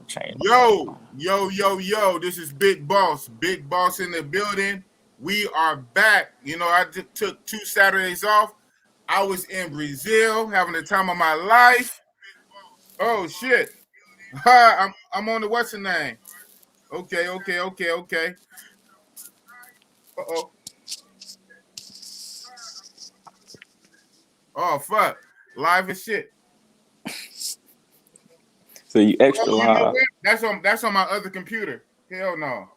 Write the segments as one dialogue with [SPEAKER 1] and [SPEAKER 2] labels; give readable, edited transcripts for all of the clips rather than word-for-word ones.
[SPEAKER 1] Change my name.
[SPEAKER 2] Yo. This is Big Boss. Big Boss in the building. We are back. You know, I just took 2 Saturdays off. I was in Brazil having the time of my life. Oh shit. Hi, I'm on the what's the name? Okay. Uh-oh. Oh fuck. Live as shit.
[SPEAKER 1] So you extra
[SPEAKER 2] Oh, you know
[SPEAKER 1] live.
[SPEAKER 2] what? That's on my other computer. Hell no.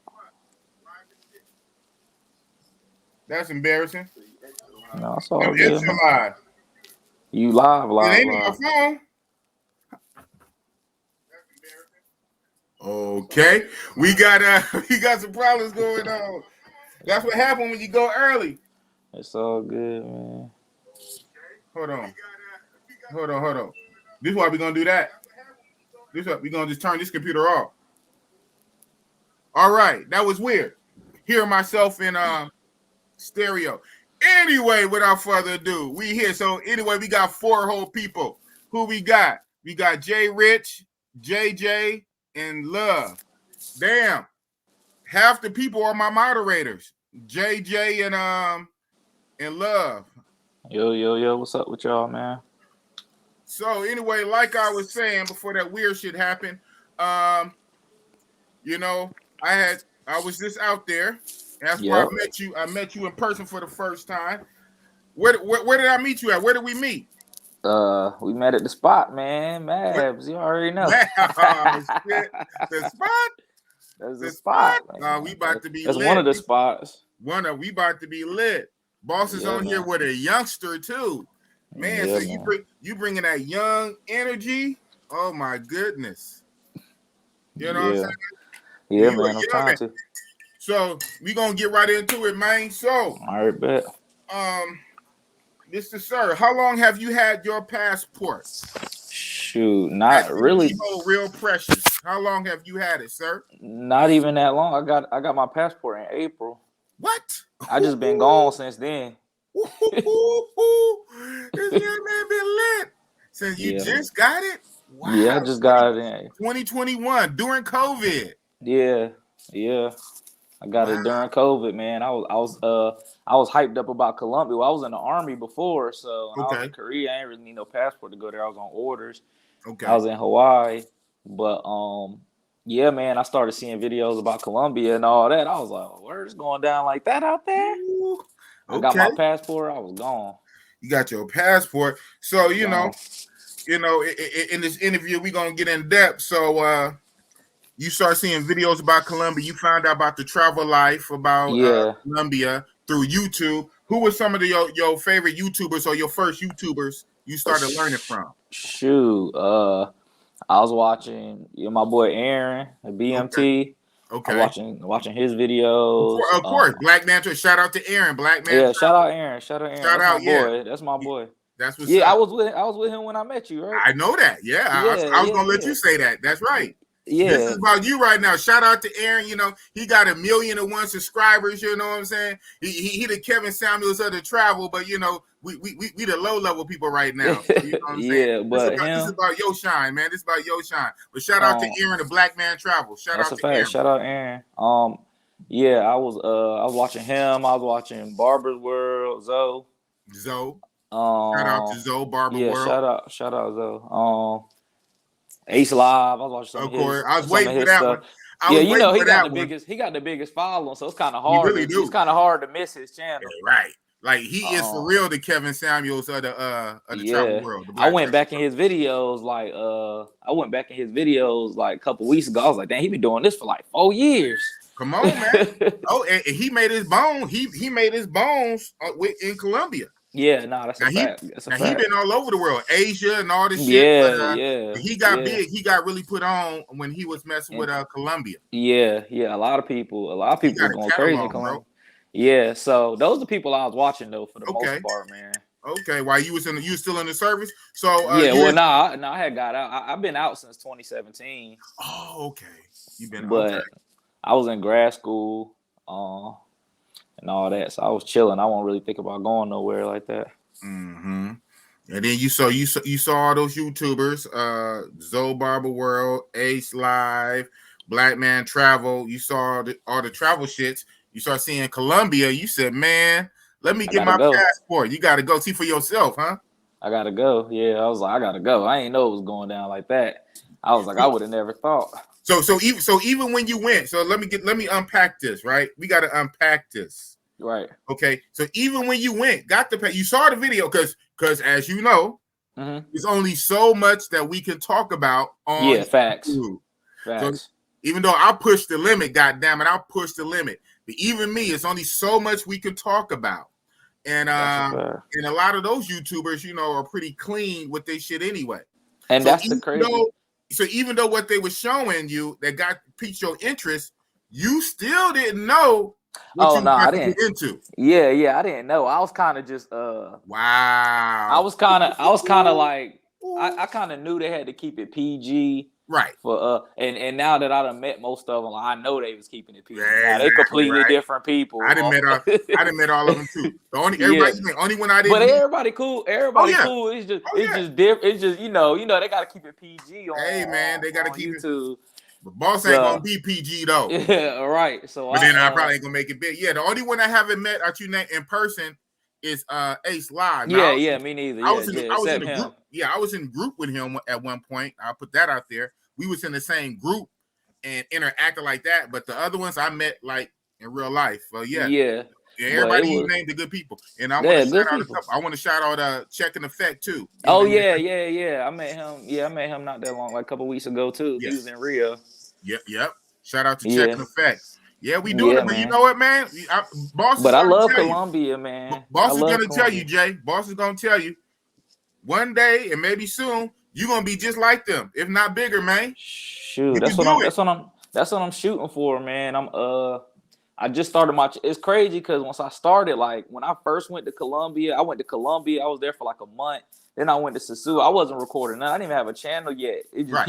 [SPEAKER 2] That's embarrassing.
[SPEAKER 1] No, it's all
[SPEAKER 2] I'm
[SPEAKER 1] good,
[SPEAKER 2] extra
[SPEAKER 1] man.
[SPEAKER 2] live.
[SPEAKER 1] You live.
[SPEAKER 2] It ain't on my phone. Okay, we got some problems going on. That's what happened when you go early.
[SPEAKER 1] It's all good, man.
[SPEAKER 2] Hold on. This is why we're gonna do that. This is why we're gonna just turn this computer off. All right, that was weird. Hear myself in stereo. Anyway, without further ado, we here. So anyway, we got 4 whole people. Who we got? We got Jay Rich, JJ, and Love. Damn, half the people are my moderators. JJ and Love.
[SPEAKER 1] Yo, what's up with y'all, man?
[SPEAKER 2] So anyway, like I was saying before that weird shit happened, you know, I was just out there. That's why I met you. I met you in person for the first time. Where did I meet you at? Where did we meet?
[SPEAKER 1] We met at the spot, man. Mavs, you already know.
[SPEAKER 2] Oh, shit. The spot?
[SPEAKER 1] That's the spot.
[SPEAKER 2] We about to be
[SPEAKER 1] That's
[SPEAKER 2] lit.
[SPEAKER 1] one of the spots.
[SPEAKER 2] We about to be lit. Boss is on here with a youngster too. Man, so you bringing that young energy. Oh my goodness. You know what I'm saying?
[SPEAKER 1] Yeah, man, I'm trying to.
[SPEAKER 2] So we gonna get right into it, man. So
[SPEAKER 1] all right, bet.
[SPEAKER 2] Mr. Sir, how long have you had your passport?
[SPEAKER 1] Shoot, not really.
[SPEAKER 2] Real precious. How long have you had it, sir?
[SPEAKER 1] Not even that long. I got my passport in April.
[SPEAKER 2] What?
[SPEAKER 1] I just been gone since then.
[SPEAKER 2] This young man been lit since you just got it.
[SPEAKER 1] Wow. Yeah, I just got it in
[SPEAKER 2] 2021 during COVID.
[SPEAKER 1] Yeah. I got it during COVID, man. I was hyped up about Colombia. Well, I was in the Army before, so when I was in Korea, I didn't really need no passport to go there. I was on orders.
[SPEAKER 2] Okay.
[SPEAKER 1] I was in Hawaii, but yeah, man, I started seeing videos about Colombia and all that. I was like, oh, where's going down like that out there? I got my passport. I was gone.
[SPEAKER 2] You got your passport, so you know, in this interview we're gonna get in depth. So you start seeing videos about Colombia. You found out about the travel life about Colombia through YouTube. Who were some of your favorite YouTubers or your first YouTubers you started learning from?
[SPEAKER 1] Shoot, I was watching my boy Aaron at BMT.
[SPEAKER 2] Okay.
[SPEAKER 1] I was watching his videos.
[SPEAKER 2] Of course, Black Man. Shout out to Aaron, Black Man.
[SPEAKER 1] Yeah, shout out Aaron. That's my boy.
[SPEAKER 2] That's what's up.
[SPEAKER 1] I was with him when I met you, right?
[SPEAKER 2] I know that. Yeah, I was gonna let you say that. That's right.
[SPEAKER 1] Yeah.
[SPEAKER 2] This is about you right now. Shout out to Aaron. You know, he got 1,000,001 subscribers. You know what I'm saying? He the Kevin Samuels of the travel, but you know, we the low level people right now. You know what I'm saying?
[SPEAKER 1] But
[SPEAKER 2] this is about your shine, man. This is about your shine. But shout out to Aaron, the Black Man Travel. Shout out to Aaron.
[SPEAKER 1] Shout out Aaron. Yeah, I was watching him. I was watching Barber's World, Zoe.
[SPEAKER 2] Shout out to Zoe, Barber World.
[SPEAKER 1] Shout out Zoe. Ace Live. I was watching some of his.
[SPEAKER 2] I was waiting for that
[SPEAKER 1] stuff.
[SPEAKER 2] one.
[SPEAKER 1] He got the biggest following, so it's kind of hard. It's kind of hard to miss his channel.
[SPEAKER 2] Right. Like he is for real the Kevin Samuels of the travel world.
[SPEAKER 1] I went back in his videos like a couple weeks ago. I was like, dang, he been doing this for like 4 years.
[SPEAKER 2] Come on, man. And he made his bones. He made his bones in Colombia.
[SPEAKER 1] Yeah, that's a fact.
[SPEAKER 2] He been all over the world, Asia and all this shit.
[SPEAKER 1] Yeah.
[SPEAKER 2] He got big. He got really put on when he was messing with Colombia.
[SPEAKER 1] Yeah. A lot of people were going crazy in Colombia. Bro. Yeah, so those are the people I was watching though for the most part, man.
[SPEAKER 2] Okay, while you still in the service? So
[SPEAKER 1] I had got out. I've been out since 2017.
[SPEAKER 2] Oh, okay. You've been
[SPEAKER 1] but I was in grad school, and all that, so I was chilling. I won't really think about going nowhere like that.
[SPEAKER 2] Mm-hmm. And then you saw all those YouTubers, Zoe Barber World, Ace Live, Black Man Travel. You saw all the travel shits. You start seeing Colombia. You said, man, let me get my passport. You got to go see for yourself, huh?
[SPEAKER 1] I got to go. Yeah, I was like, I got to go. I ain't know it was going down like that. I was like, I would have never thought.
[SPEAKER 2] So even when you went, so let me unpack this, right? We got to unpack this.
[SPEAKER 1] Right.
[SPEAKER 2] Okay. So even when you went, you saw the video because as you know, there's only so much that we can talk about on
[SPEAKER 1] facts.
[SPEAKER 2] YouTube.
[SPEAKER 1] Facts.
[SPEAKER 2] So even though I pushed the limit, goddamn it, I pushed the limit. But even me, it's only so much we can talk about. And and a lot of those YouTubers, are pretty clean with their shit anyway.
[SPEAKER 1] And so that's the crazy.
[SPEAKER 2] So even though what they were showing you that piqued your interest, you still didn't know what
[SPEAKER 1] I didn't get into. Yeah, I didn't know. I was kind of just
[SPEAKER 2] wow.
[SPEAKER 1] I was kind of like I kind of knew they had to keep it PG.
[SPEAKER 2] Right.
[SPEAKER 1] For and now that I done met most of them, I know they was keeping it PG. Now they completely different people.
[SPEAKER 2] I done met all of them too. The only one I didn't.
[SPEAKER 1] But everybody cool. Everybody cool. It's just different. It's just they gotta keep it PG on.
[SPEAKER 2] Hey man, they gotta keep
[SPEAKER 1] YouTube.
[SPEAKER 2] It. But Boss ain't gonna be PG though.
[SPEAKER 1] Yeah, right. So
[SPEAKER 2] but then I probably ain't gonna make it big. Yeah, the only one I haven't met in person is Ace Live.
[SPEAKER 1] Now, me neither.
[SPEAKER 2] I was in a group. Yeah, I was in a group with him at one point. I'll put that out there. We was in the same group and interacted like that, but the other ones I met like in real life. Well, everybody you named the good people, and I want to shout out Check and Effect too.
[SPEAKER 1] Oh yeah. I met him. Yeah, I met him not that long, like a couple weeks ago too. Yes. He was in Rio.
[SPEAKER 2] Yep. Shout out to Check and Effect. Yeah, we doing it, but you know what, man? Boss.
[SPEAKER 1] But I love Colombia, man.
[SPEAKER 2] Boss is gonna tell you, Jay. Boss is gonna tell you one day, and maybe soon, you're gonna be just like them, if not bigger, man.
[SPEAKER 1] Shoot, that's what I'm shooting for, man. I just started it's crazy because once I started, like when I first went to Colombia, I was there for like a month. Then I went to Sasu. I wasn't recording nothing. I didn't even have a channel yet. It just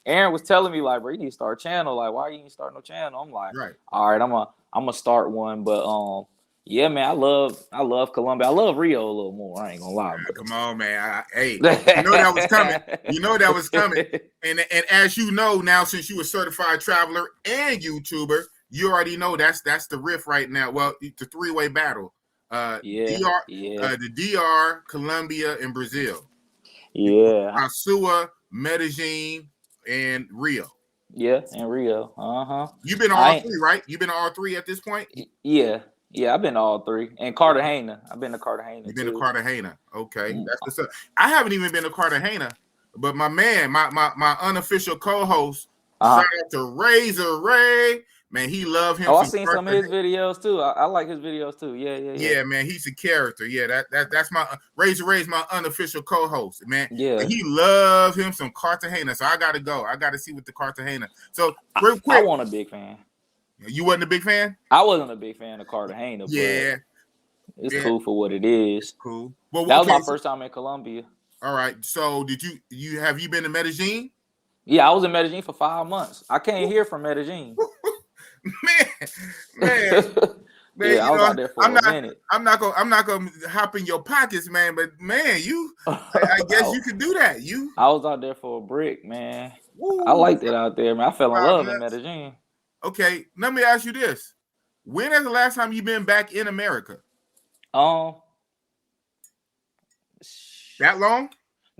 [SPEAKER 1] Aaron was telling me like, bro, you need to start a channel. Like, why you ain't start no channel? I'm like, all right, I'm gonna start one. But yeah, man, I love Colombia. I love Rio a little more. I ain't gonna lie.
[SPEAKER 2] Come on, man. Hey, you know that was coming. You know that was coming. And as you know now, since you a certified traveler and YouTuber, you already know that's the riff right now. Well, the three-way battle. The DR, Colombia, and Brazil.
[SPEAKER 1] Yeah.
[SPEAKER 2] Asua, Medellin, and Rio.
[SPEAKER 1] Yeah, and Rio.
[SPEAKER 2] You've been all three, right? You've been all three at this point?
[SPEAKER 1] Yeah. Yeah, I've been to all three. And Cartagena. I've been to Cartagena.
[SPEAKER 2] You've been to Cartagena. Okay. That's what's up. I haven't even been to Cartagena, but my man, my unofficial co-host, shout out to Razor Ray. Man, he loved him.
[SPEAKER 1] Oh, I've seen some of his videos too. I like his videos too. Yeah.
[SPEAKER 2] Yeah, man, he's a character. Yeah, that's my Razor Ray's my unofficial co-host, man.
[SPEAKER 1] Yeah.
[SPEAKER 2] And he loved him some Cartagena. So I gotta go. I gotta see what the Cartagena. So real quick.
[SPEAKER 1] I wasn't a big fan.
[SPEAKER 2] You wasn't a big fan?
[SPEAKER 1] I wasn't a big fan of Cartagena.
[SPEAKER 2] Yeah.
[SPEAKER 1] But it's cool for what it is.
[SPEAKER 2] It's cool. Well,
[SPEAKER 1] that was my first time in Colombia.
[SPEAKER 2] All right. So did have you been to Medellin?
[SPEAKER 1] Yeah, I was in Medellin for 5 months. I came here from Medellin. man, yeah, I was out there for a minute.
[SPEAKER 2] I'm not gonna hop in your pockets, man. But man, I guess you could do that.
[SPEAKER 1] I was out there for a brick, man. Woo. I liked it out there, man. I fell in love in Medellin.
[SPEAKER 2] Okay, let me ask you this: when is the last time you've been back in America? That long?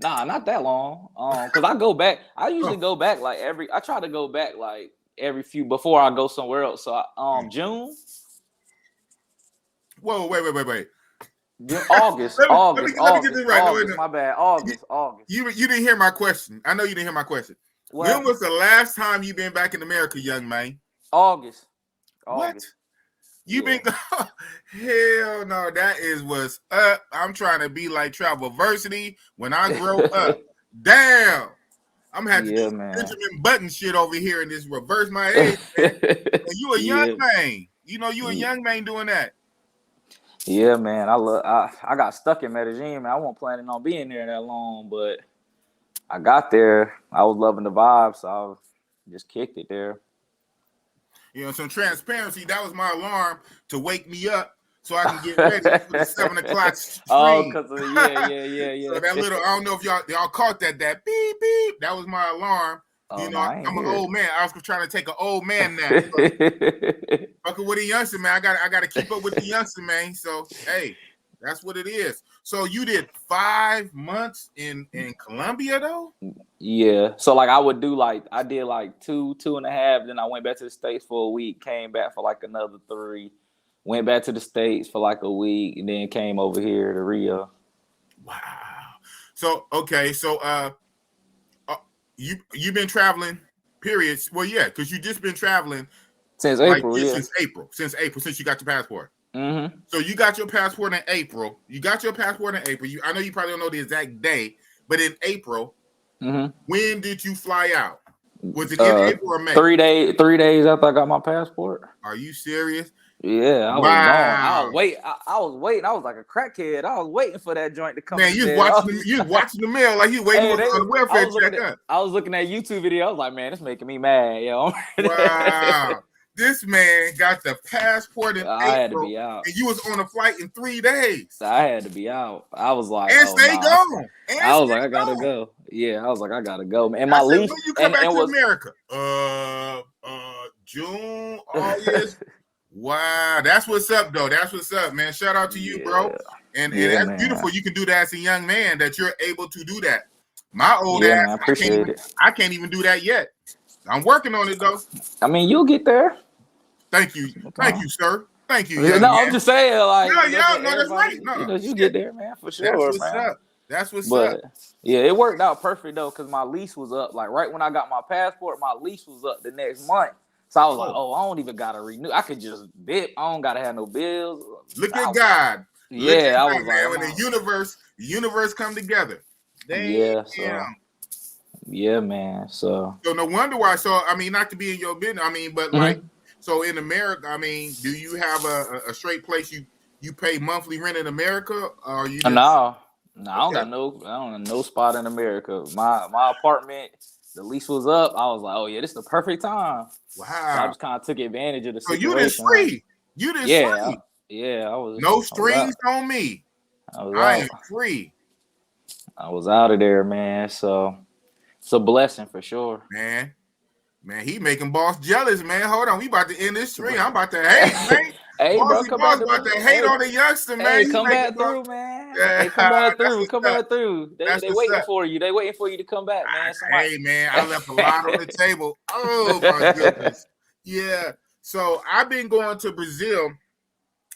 [SPEAKER 1] Nah, not that long. Because I go back. I usually go back like I try to go back like every few before I go somewhere else. So June.
[SPEAKER 2] Whoa, wait.
[SPEAKER 1] August.
[SPEAKER 2] Let me get this right.
[SPEAKER 1] August, my bad. August.
[SPEAKER 2] You didn't hear my question. I know you didn't hear my question. What? When was the last time you been back in America, young man?
[SPEAKER 1] August.
[SPEAKER 2] What? You been? Hell no, that is what's up. I'm trying to be like Travelversity when I grow up. Damn. I'm having to do Benjamin Button shit over here and just reverse my age. And you a young man. You know you a young man doing that.
[SPEAKER 1] Yeah, man. I got stuck in Medellin, man. I wasn't planning on being there that long, but I got there. I was loving the vibe, so I just kicked it there.
[SPEAKER 2] You know, some transparency. That was my alarm to wake me up so I can get ready for the 7 o'clock stream.
[SPEAKER 1] Oh, because yeah.
[SPEAKER 2] So that little, I don't know if y'all caught that beep beep. That was my alarm.
[SPEAKER 1] Oh,
[SPEAKER 2] You know,
[SPEAKER 1] no, I ain't
[SPEAKER 2] I'm an
[SPEAKER 1] hear
[SPEAKER 2] old man. I was trying to take an old man nap. Fucking with a youngster, man. I gotta keep up with the youngster, man. So hey, that's what it is. So you did 5 months in Colombia though?
[SPEAKER 1] Yeah. So like I did like 2.5, then I went back to the States for a week, came back for like another 3, went back to the States for like a week, and then came over here to Rio.
[SPEAKER 2] Wow. So okay, so you've been traveling, period. Well, yeah, because you just been traveling
[SPEAKER 1] Since April, yeah.
[SPEAKER 2] Since April, since you got your passport.
[SPEAKER 1] Mm-hmm.
[SPEAKER 2] So you got your passport in April. I know you probably don't know the exact day, but in April, when did you fly out? Was it in April or May?
[SPEAKER 1] 3 days after I got my passport.
[SPEAKER 2] Are you serious?
[SPEAKER 1] Yeah, I was gone. I was waiting. I was like a crackhead. I was waiting for that joint to come.
[SPEAKER 2] Man, you was watching the mail like you waiting on the welfare check.
[SPEAKER 1] I was looking at YouTube video. I was like, man, it's making me mad, yo.
[SPEAKER 2] Wow. This man got the passport in April.
[SPEAKER 1] I had to be out.
[SPEAKER 2] And you was on a flight in 3 days.
[SPEAKER 1] I had to be out. I was like,
[SPEAKER 2] and stay gone.
[SPEAKER 1] I was like, I gotta go. Yeah, I was like, I gotta go. And my lease.
[SPEAKER 2] When you come back to America? June, August. Wow, that's what's up, though. That's what's up, man. Shout out to you, bro. And that's beautiful. You can do that as a young man, that you're able to do that. My old ass,
[SPEAKER 1] man, I
[SPEAKER 2] can't even do that yet. I'm working on it, though.
[SPEAKER 1] I mean, you'll get there.
[SPEAKER 2] Thank you, sir. Thank you.
[SPEAKER 1] No, I'm just saying, like,
[SPEAKER 2] no, that's right. No,
[SPEAKER 1] you get there, man, for sure.
[SPEAKER 2] That's what's up. That's what's up.
[SPEAKER 1] Yeah, it worked out perfect though, because my lease was up. Like right when I got my passport, my lease was up the next month. So I was like, I don't even gotta renew. I could just dip. I don't gotta have no bills.
[SPEAKER 2] Look at God.
[SPEAKER 1] Yeah, I was like,
[SPEAKER 2] man, when the universe come together.
[SPEAKER 1] Yeah, man. So
[SPEAKER 2] no wonder why. So I mean, not to be in your business. I mean, but like, so in America, I mean, do you have a straight place you pay monthly rent in America, or you?
[SPEAKER 1] No, I don't got no spot in America. My apartment, the lease was up. I was like, oh yeah, this is the perfect time.
[SPEAKER 2] Wow.
[SPEAKER 1] So I just kind of took advantage of the situation.
[SPEAKER 2] So you just free. You just free.
[SPEAKER 1] Yeah, I was.
[SPEAKER 2] No strings on me. I am free.
[SPEAKER 1] I was out of there, man. So it's a blessing for sure.
[SPEAKER 2] Man, he making boss jealous, man. Hold on, we about to end this stream. I'm about to hate, man.
[SPEAKER 1] Hey,
[SPEAKER 2] Bossy
[SPEAKER 1] bro,
[SPEAKER 2] boss about to hate on the youngster, man.
[SPEAKER 1] Hey, come back through, man. Hey, come back through. Come back through. They waiting for you. They waiting for you to come back, man.
[SPEAKER 2] Hey, man, I left a lot on the table. Oh my goodness. Yeah. So I've been going to Brazil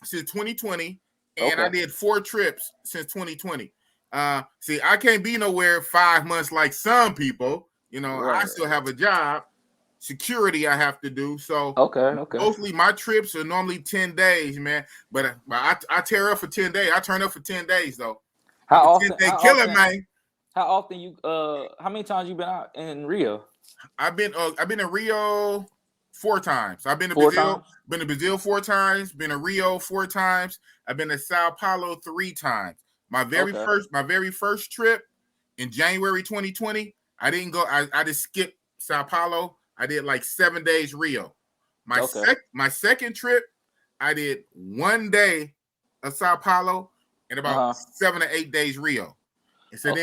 [SPEAKER 2] since 2020, and I did 4 trips since 2020. See, I can't be nowhere 5 months like some people. You know, I still have a job. Security I have to do. So mostly my trips are normally 10 days, man. But I tear up for 10 days. I turn up for 10 days though.
[SPEAKER 1] How often?
[SPEAKER 2] Man.
[SPEAKER 1] How often you how many times you been out in Rio?
[SPEAKER 2] I've been in Rio 4 times. I've been to Brazil 4 times, been to Rio 4 times. I've been to Sao Paulo 3 times. My very first trip in January 2020, I didn't go, I just skipped Sao Paulo. I did like 7 days Rio. My second trip, I did 1 day of Sao Paulo and about 7 or 8 days Rio. And so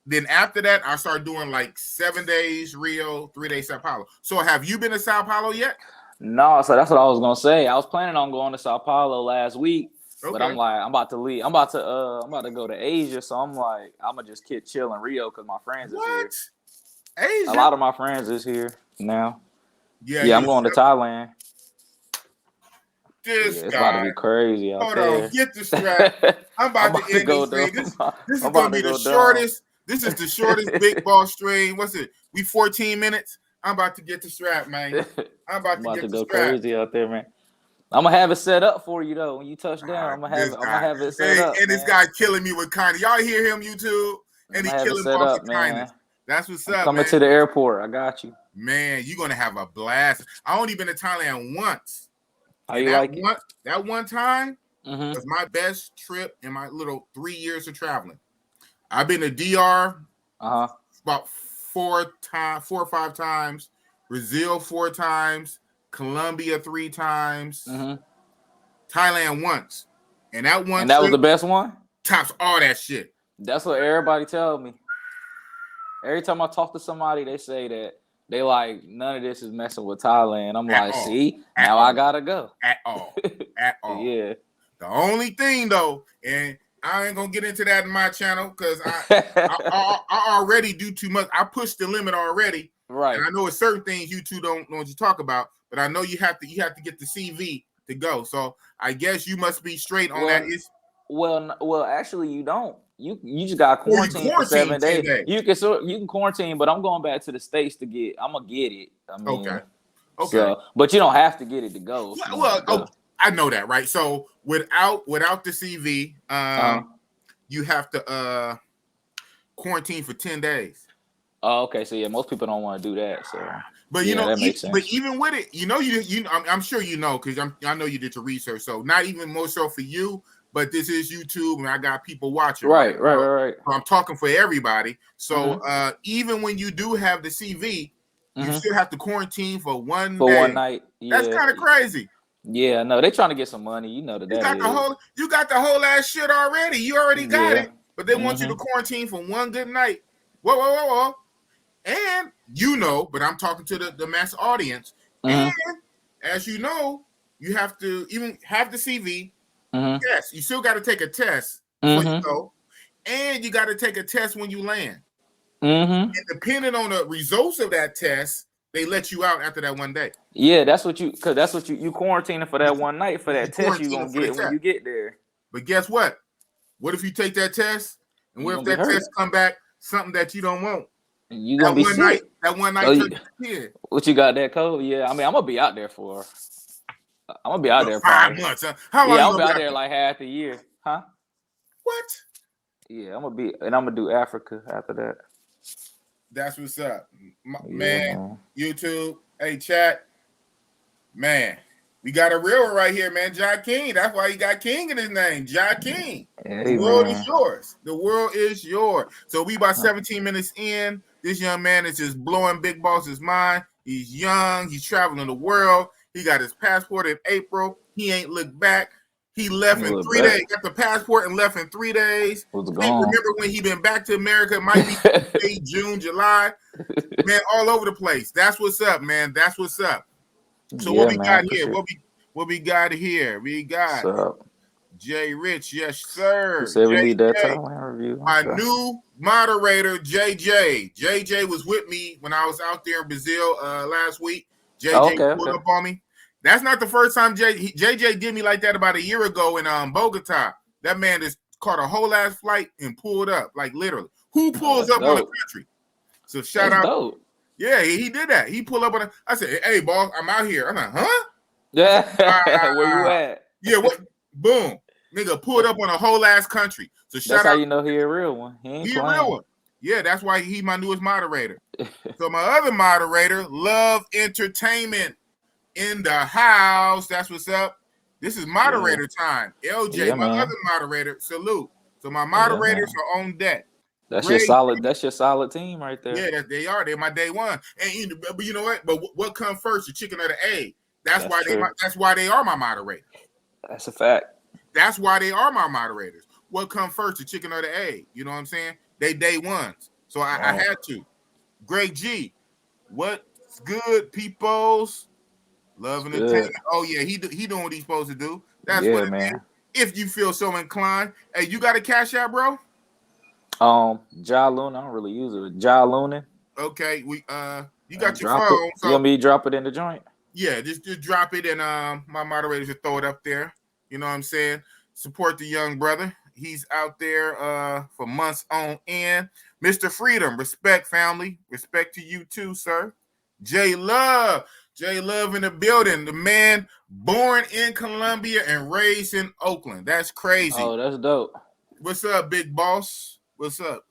[SPEAKER 2] then after that, I started doing like 7 days Rio, 3 days Sao Paulo. So have you been to Sao Paulo yet?
[SPEAKER 1] No, so that's what I was gonna say. I was planning on going to Sao Paulo last week, but I'm like, I'm about to leave. I'm about to go to Asia, so I'm like, I'm gonna just keep chilling Rio because my friends is here.
[SPEAKER 2] Asia?
[SPEAKER 1] A lot of my friends is here now.
[SPEAKER 2] Yeah,
[SPEAKER 1] I'm going to Thailand.
[SPEAKER 2] This
[SPEAKER 1] it's about to be crazy out there.
[SPEAKER 2] Hold on, get the strap. I'm about to end this thing. This is going to be the shortest. This is the shortest Big Ball stream. What's it? We 14 minutes. I'm about to get the strap, man. I'm about to go
[SPEAKER 1] crazy out there, man. I'm gonna have it set up for you though. When you touch down, I'm gonna have it set up.
[SPEAKER 2] And this guy killing me with kindness. Y'all hear him, YouTube? And he's killing me with kindness. That's what's up.
[SPEAKER 1] Coming to the airport. I got you.
[SPEAKER 2] Man, you're gonna have a blast. I only been to Thailand once.
[SPEAKER 1] How you like it?
[SPEAKER 2] That one time was my best trip in my little 3 years of traveling. I've been to DR about 4 or 5 times, Brazil 4 times, Colombia 3 times, Thailand once. And that one
[SPEAKER 1] And that was
[SPEAKER 2] trip
[SPEAKER 1] the best one?
[SPEAKER 2] tops all that shit.
[SPEAKER 1] That's what everybody tell me. Every time I talk to somebody, they say that they like none of this is messing with Thailand. I'm
[SPEAKER 2] At
[SPEAKER 1] like,
[SPEAKER 2] all.
[SPEAKER 1] see,
[SPEAKER 2] At
[SPEAKER 1] now
[SPEAKER 2] all.
[SPEAKER 1] I gotta go.
[SPEAKER 2] At all. At all.
[SPEAKER 1] Yeah.
[SPEAKER 2] The only thing though, and I ain't gonna get into that in my channel because I already do too much. I pushed the limit already.
[SPEAKER 1] Right.
[SPEAKER 2] And I know it's certain things you two don't want to talk about, but I know you have to get the CV to go. So I guess you must be straight on that.
[SPEAKER 1] Well, actually, you don't. You just got quarantine for 7 days. You can quarantine, but I'm going back to the States to get. I'm gonna get it. I mean,
[SPEAKER 2] okay.
[SPEAKER 1] So, but you don't have to get it to go.
[SPEAKER 2] I know that, right? So without the CV, you have to quarantine for 10 days.
[SPEAKER 1] Oh, okay. So yeah, most people don't want to do that. So,
[SPEAKER 2] but
[SPEAKER 1] that makes sense.
[SPEAKER 2] But even with it, I'm sure you know because I know you did your research. So not even more so for you, but this is YouTube and I got people watching.
[SPEAKER 1] Right.
[SPEAKER 2] So I'm talking for everybody. So even when you do have the CV, you still have to quarantine for one
[SPEAKER 1] night. Yeah.
[SPEAKER 2] That's kind of crazy.
[SPEAKER 1] Yeah, no, they trying to get some money. You know that.
[SPEAKER 2] You got the whole ass shit already. You already got it, but they want you to quarantine for one good night. Whoa. And but I'm talking to the mass audience. And as you know, you have to even have the CV. Yes, you still got to take a test when you go, and you got to take a test when you land. And depending on the results of that test, they let you out after that one day.
[SPEAKER 1] Yeah, that's what you quarantining for that one night for that test you gonna get when you get there.
[SPEAKER 2] But guess what? What if you take that test, and what if that test come back something that you don't want?
[SPEAKER 1] You gonna be sick.
[SPEAKER 2] That one night.
[SPEAKER 1] What you got that COVID? Yeah, I mean, I'm gonna be out there for. I'm gonna be out there
[SPEAKER 2] 5 months. Huh? How long?
[SPEAKER 1] Yeah, I'll be out there like half the year, huh?
[SPEAKER 2] What?
[SPEAKER 1] Yeah, I'm gonna do Africa after that.
[SPEAKER 2] That's what's up, man. YouTube, hey chat, man. We got a real one right here, man. Jah King. That's why he got King in his name. Jah King.
[SPEAKER 1] Hey,
[SPEAKER 2] the world is yours. The world is yours. So we about 17 minutes in. This young man is just blowing Big Boss's mind. He's young. He's traveling the world. He got his passport in April. He ain't looked back. He left in 3 days. Got the passport and left in 3 days. Can't remember when he been back to America. It might be May, June, July. Man, all over the place. That's what's up, man. That's what's up. So what we got here? What we got here? We got Jay Rich, yes sir.
[SPEAKER 1] Said we need that Thailand review.
[SPEAKER 2] My new moderator, JJ. JJ was with me when I was out there in Brazil last week. JJ pulled up on me. That's not the first time JJ did me like that about a year ago in Bogota. That man just caught a whole ass flight and pulled up, like literally. Who pulls up on the country? So shout out. Dope. Yeah, he did that. He pulled up on it. I said, hey, boss, I'm out here. I'm like, huh?
[SPEAKER 1] Yeah. Where you at?
[SPEAKER 2] Yeah, what? Boom. Nigga pulled up on a whole ass country. So shout out.
[SPEAKER 1] That's how you know he a real one. He
[SPEAKER 2] a real one. Yeah, that's why he my newest moderator. So my other moderator, Love Entertainment in the house. That's what's up. This is moderator time. LJ, my other moderator, salute. So my moderators are on deck.
[SPEAKER 1] That's your solid. That's your solid team right there.
[SPEAKER 2] Yeah, they are. They're my day one. And but you know what? But what comes first, the chicken or the egg? That's why they are my moderators.
[SPEAKER 1] That's a fact.
[SPEAKER 2] That's why they are my moderators. What comes first, the chicken or the egg? You know what I'm saying? They day ones. So I had to. Greg G, what's good, peoples? Love and entertainment. Oh yeah, he doing what he's supposed to do. That's what it is. If you feel so inclined. Hey, you got a cash out, bro?
[SPEAKER 1] Jah Luna. I don't really use it. Jah Luna.
[SPEAKER 2] Okay, you got your phone.
[SPEAKER 1] So, you want me to drop it in the joint?
[SPEAKER 2] Yeah, just drop it and my moderators will throw it up there. You know what I'm saying? Support the young brother. He's out there for months on end. Mr. Freedom, respect family. Respect to you too, sir. J Love in the building. The man born in Colombia and raised in Oakland. That's crazy.
[SPEAKER 1] Oh, that's dope.
[SPEAKER 2] What's up, big boss? What's up?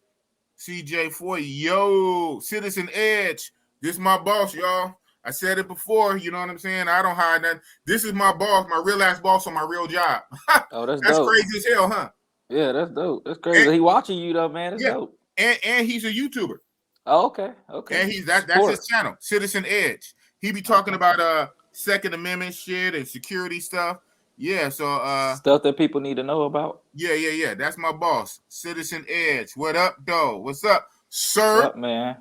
[SPEAKER 2] CJ4, yo, Citizen Edge. This is my boss, y'all. I said it before, you know what I'm saying? I don't hide nothing. This is my boss, my real ass boss on my real job.
[SPEAKER 1] Oh, that's
[SPEAKER 2] dope.
[SPEAKER 1] Crazy
[SPEAKER 2] as hell, huh?
[SPEAKER 1] Yeah, that's dope. That's crazy. He watching you though, man. That's dope.
[SPEAKER 2] And he's a YouTuber.
[SPEAKER 1] Oh, okay.
[SPEAKER 2] And that's his channel, Citizen Edge. He be talking about Second Amendment shit and security stuff. Yeah, so
[SPEAKER 1] stuff that people need to know about.
[SPEAKER 2] Yeah. That's my boss, Citizen Edge. What up, though? What's up, sir?
[SPEAKER 1] What's up, man?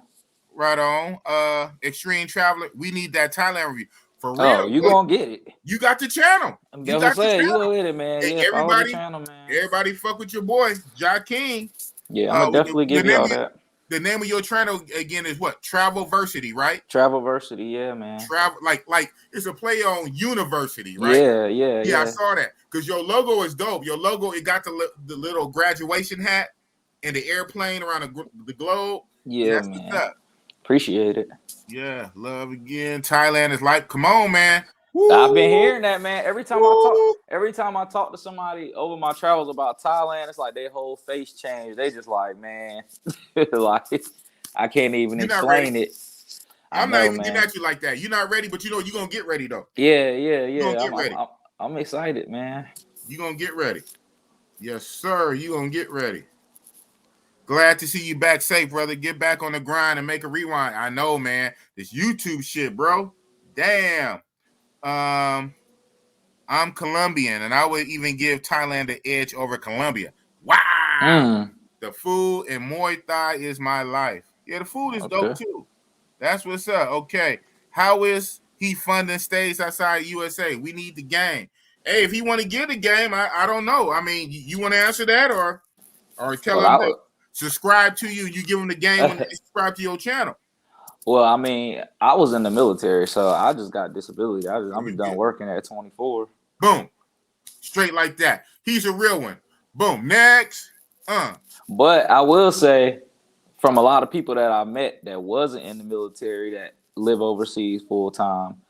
[SPEAKER 2] Right on. Extreme Traveler. We need that Thailand review. For real.
[SPEAKER 1] Oh, you gonna get it.
[SPEAKER 2] You got the channel.
[SPEAKER 1] I'm
[SPEAKER 2] You
[SPEAKER 1] gonna
[SPEAKER 2] got the
[SPEAKER 1] say you
[SPEAKER 2] channel.
[SPEAKER 1] gonna get it, man.
[SPEAKER 2] Hey,
[SPEAKER 1] Yeah, follow the channel, man.
[SPEAKER 2] Everybody fuck with your boy, Jah King.
[SPEAKER 1] Yeah, I'm gonna definitely give you all that.
[SPEAKER 2] The name of your channel again is what? Travelversity, right?
[SPEAKER 1] Travelversity, yeah, man.
[SPEAKER 2] Travel like it's a play on university, right?
[SPEAKER 1] Yeah.
[SPEAKER 2] I saw that because your logo is dope. Your logo, it got the little graduation hat and the airplane around the globe.
[SPEAKER 1] Yeah,
[SPEAKER 2] that's
[SPEAKER 1] man.
[SPEAKER 2] What's up.
[SPEAKER 1] Appreciate it.
[SPEAKER 2] Yeah, love again. Thailand is like, come on, man.
[SPEAKER 1] Woo! I've been hearing that, man. Every time I talk to somebody over my travels about Thailand, it's like their whole face changed. They just like, man, like I can't even explain it.
[SPEAKER 2] I'm not even getting at you like that. You're not ready, but you know you're gonna get ready though.
[SPEAKER 1] Yeah.
[SPEAKER 2] You're gonna get ready.
[SPEAKER 1] I'm excited, man.
[SPEAKER 2] You're gonna get ready. Yes, sir. You're gonna get ready. Glad to see you back safe, brother. Get back on the grind and make a rewind. I know, man. This YouTube shit, bro. Damn. I'm Colombian, and I would even give Thailand the edge over Colombia. Wow. The food and Muay Thai is my life. Yeah, the food is dope too. That's what's up. Okay. How is he funding stays outside USA? We need the game. Hey, if he want to get the game, I don't know. I mean, you want to answer that or tell him to subscribe to you. You give him the game when they subscribe to your channel.
[SPEAKER 1] Well, I mean, I was in the military, so I just got disability. I'm done working at 24.
[SPEAKER 2] Boom. Straight like that. He's a real one. Boom. Next.
[SPEAKER 1] But I will say, from a lot of people that I met that wasn't in the military that live overseas full time,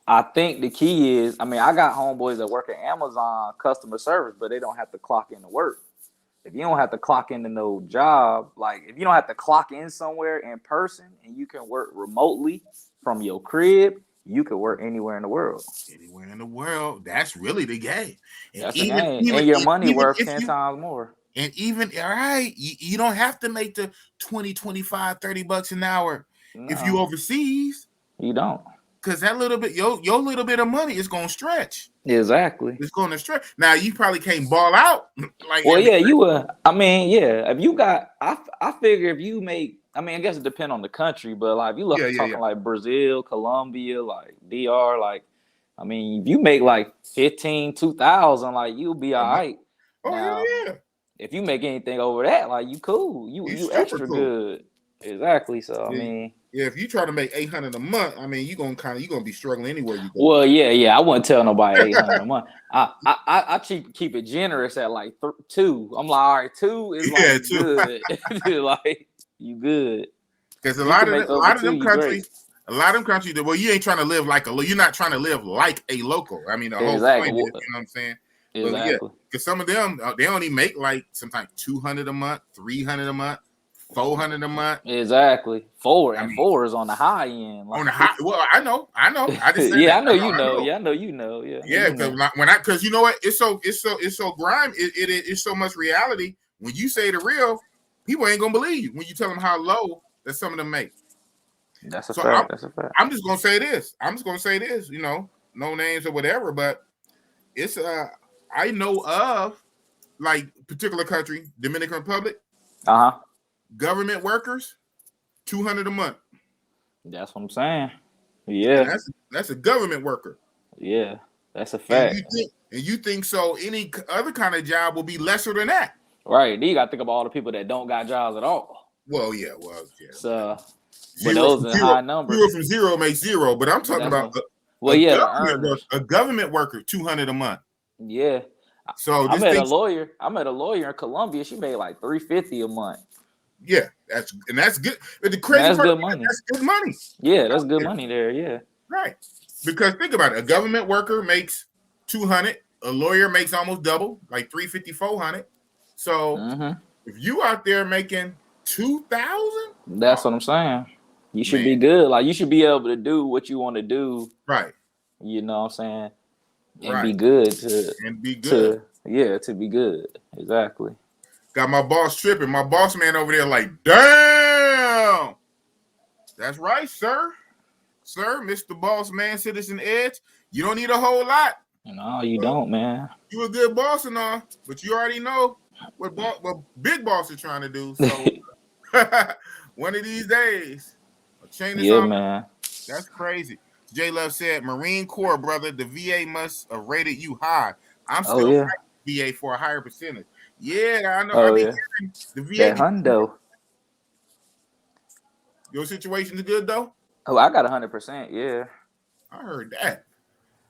[SPEAKER 1] I think the key is, I mean, I got homeboys that work at Amazon customer service, but they don't have to clock in to work. If you don't have to clock into no job, like if you don't have to clock in somewhere in person and you can work remotely from your crib, you can work anywhere in the world.
[SPEAKER 2] Anywhere in the world. That's really the game.
[SPEAKER 1] That's the game. And your money worth 10 times more.
[SPEAKER 2] And even, all right, you don't have to make the 20, 25, 30 bucks an hour if you overseas.
[SPEAKER 1] You don't.
[SPEAKER 2] Because that little bit, your little bit of money is going to stretch.
[SPEAKER 1] Exactly.
[SPEAKER 2] It's going to stretch. Now, you probably can't ball out.
[SPEAKER 1] You will. I mean, yeah. If you got, I figure if you make, I mean, I guess it depends on the country, but like if you look talking like Brazil, Colombia, like DR, like, I mean, if you make like 2,000, like you'll be all right.
[SPEAKER 2] Now, yeah.
[SPEAKER 1] If you make anything over that, like you cool. You extra cool. Good. Exactly. So, I mean.
[SPEAKER 2] Yeah, if you try to make 800 a month, I mean, you're gonna be struggling anywhere you go.
[SPEAKER 1] Well, yeah, I wouldn't tell nobody 800 a month. I keep it generous at like 2. I'm like, all right, 2 is like good. Like you good.
[SPEAKER 2] Because a lot of them countries, well, you ain't trying to live like you're not trying to live like a local. I mean, the whole point is, you know what I'm saying?
[SPEAKER 1] Exactly.
[SPEAKER 2] But because some of them they only make like sometimes 200 a month, 300 a month. 400 a month.
[SPEAKER 1] Exactly. 4 is on the high end.
[SPEAKER 2] Like, on the high. Well, I know. I just
[SPEAKER 1] I know you know. Yeah, I know you know. Yeah.
[SPEAKER 2] Yeah, because you know what? It's so grime. It's so much reality. When you say the real, people ain't gonna believe you when you tell them how low that some of them make.
[SPEAKER 1] That's a fact. That's a fact.
[SPEAKER 2] I'm just gonna say this. You know, no names or whatever, but it's I know of like particular country, Dominican Republic. Government workers, 200 a month.
[SPEAKER 1] That's what I'm saying. Yeah,
[SPEAKER 2] that's a government worker.
[SPEAKER 1] Yeah, that's a fact.
[SPEAKER 2] And you think so? Any other kind of job will be lesser than that,
[SPEAKER 1] right? Then you got to think about all the people that don't got jobs at all.
[SPEAKER 2] Well, yeah.
[SPEAKER 1] So, but those are high numbers.
[SPEAKER 2] 0 from 0 makes 0. But I'm talking about a government worker, 200 a month.
[SPEAKER 1] Yeah. So I met a lawyer in Colombia. She made like $350 a month.
[SPEAKER 2] Yeah, that's good. But the crazy part,
[SPEAKER 1] good money.
[SPEAKER 2] That's good money.
[SPEAKER 1] Yeah, that's good money there. Yeah,
[SPEAKER 2] right. Because think about it: a government worker makes 200, a lawyer makes almost double, like 350, 400. So if you out there making 2,000,
[SPEAKER 1] that's what I'm saying. You should be good. Like you should be able to do what you want to do.
[SPEAKER 2] Right.
[SPEAKER 1] You know what I'm saying? And be good to be good. Exactly.
[SPEAKER 2] Got my boss tripping. My boss man over there like, damn. That's right, sir. Sir, Mr. Boss Man, Citizen Edge. You don't need a whole lot.
[SPEAKER 1] No, you
[SPEAKER 2] Well,
[SPEAKER 1] don't, man.
[SPEAKER 2] you a good boss and all, but you already know what big boss is trying to do. So one of these days, I'll chain this
[SPEAKER 1] Yeah,
[SPEAKER 2] on.
[SPEAKER 1] man.
[SPEAKER 2] That's crazy. J Love said, Marine Corps, brother, the VA must have rated you high. I'm
[SPEAKER 1] Oh
[SPEAKER 2] still
[SPEAKER 1] yeah.
[SPEAKER 2] fighting VA for a higher percentage. Yeah, I know. I
[SPEAKER 1] Oh
[SPEAKER 2] be
[SPEAKER 1] yeah.
[SPEAKER 2] hearing the VA.
[SPEAKER 1] That hundo.
[SPEAKER 2] Your situation is good though.
[SPEAKER 1] Oh, I got 100%. Yeah.
[SPEAKER 2] I heard that.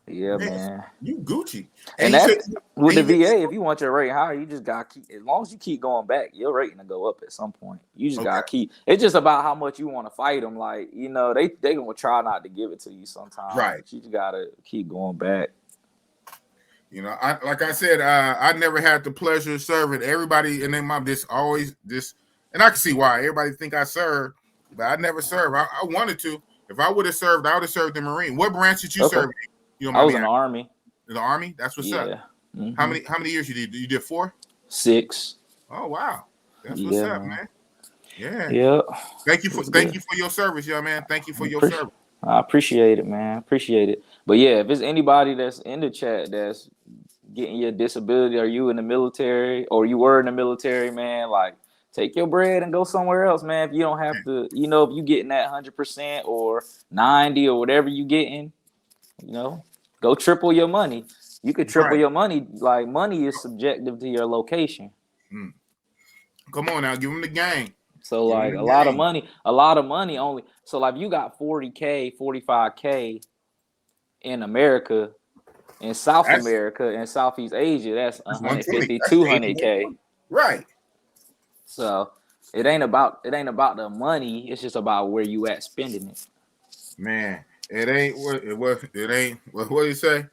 [SPEAKER 1] Yeah,
[SPEAKER 2] Man,
[SPEAKER 1] man.
[SPEAKER 2] you Gucci. And
[SPEAKER 1] And
[SPEAKER 2] you said,
[SPEAKER 1] that's with
[SPEAKER 2] and
[SPEAKER 1] the
[SPEAKER 2] you did,
[SPEAKER 1] VA. If you want your rating higher, you just gotta keep. As long as you keep going back, your rating will go up at some point. You just
[SPEAKER 2] okay,
[SPEAKER 1] gotta keep. It's just about how much you want to fight them. Like they gonna try not to give it to you sometimes.
[SPEAKER 2] right.
[SPEAKER 1] But you just gotta keep going back.
[SPEAKER 2] Like I said, I never had the pleasure of serving. Everybody and their mom always this, and I can see why everybody think I served, but I never served. I wanted to. If I would have served, I would have served the Marine. What branch did you
[SPEAKER 1] Okay.
[SPEAKER 2] serve? You don't
[SPEAKER 1] I
[SPEAKER 2] mind
[SPEAKER 1] was
[SPEAKER 2] me
[SPEAKER 1] in the
[SPEAKER 2] asking?
[SPEAKER 1] Army.
[SPEAKER 2] The Army? That's what's up.
[SPEAKER 1] Yeah. Mm-hmm.
[SPEAKER 2] How many years you did? You did 4?
[SPEAKER 1] 6.
[SPEAKER 2] Oh wow, that's what's
[SPEAKER 1] Yeah,
[SPEAKER 2] up,
[SPEAKER 1] man.
[SPEAKER 2] Yeah.
[SPEAKER 1] Yeah.
[SPEAKER 2] Thank you for your service, young man. Thank you for your service.
[SPEAKER 1] I appreciate it, man. Appreciate it. But yeah, if it's anybody that's in the chat that's getting your disability, or you in the military, or you were in the military, man, like take your bread and go somewhere else, man. If you don't have to, if you getting that 100% or 90 or whatever you getting, go triple your money. You could triple your money. Like money is subjective to your location.
[SPEAKER 2] Mm. Come on now, give them the game.
[SPEAKER 1] So like a lot of money only. So like you got 40K, 45K in America, in South America, and Southeast Asia, that's 150, 200K.
[SPEAKER 2] Right.
[SPEAKER 1] So it ain't about the money. It's just about where you at spending it.
[SPEAKER 2] Man, it ain't what do you say?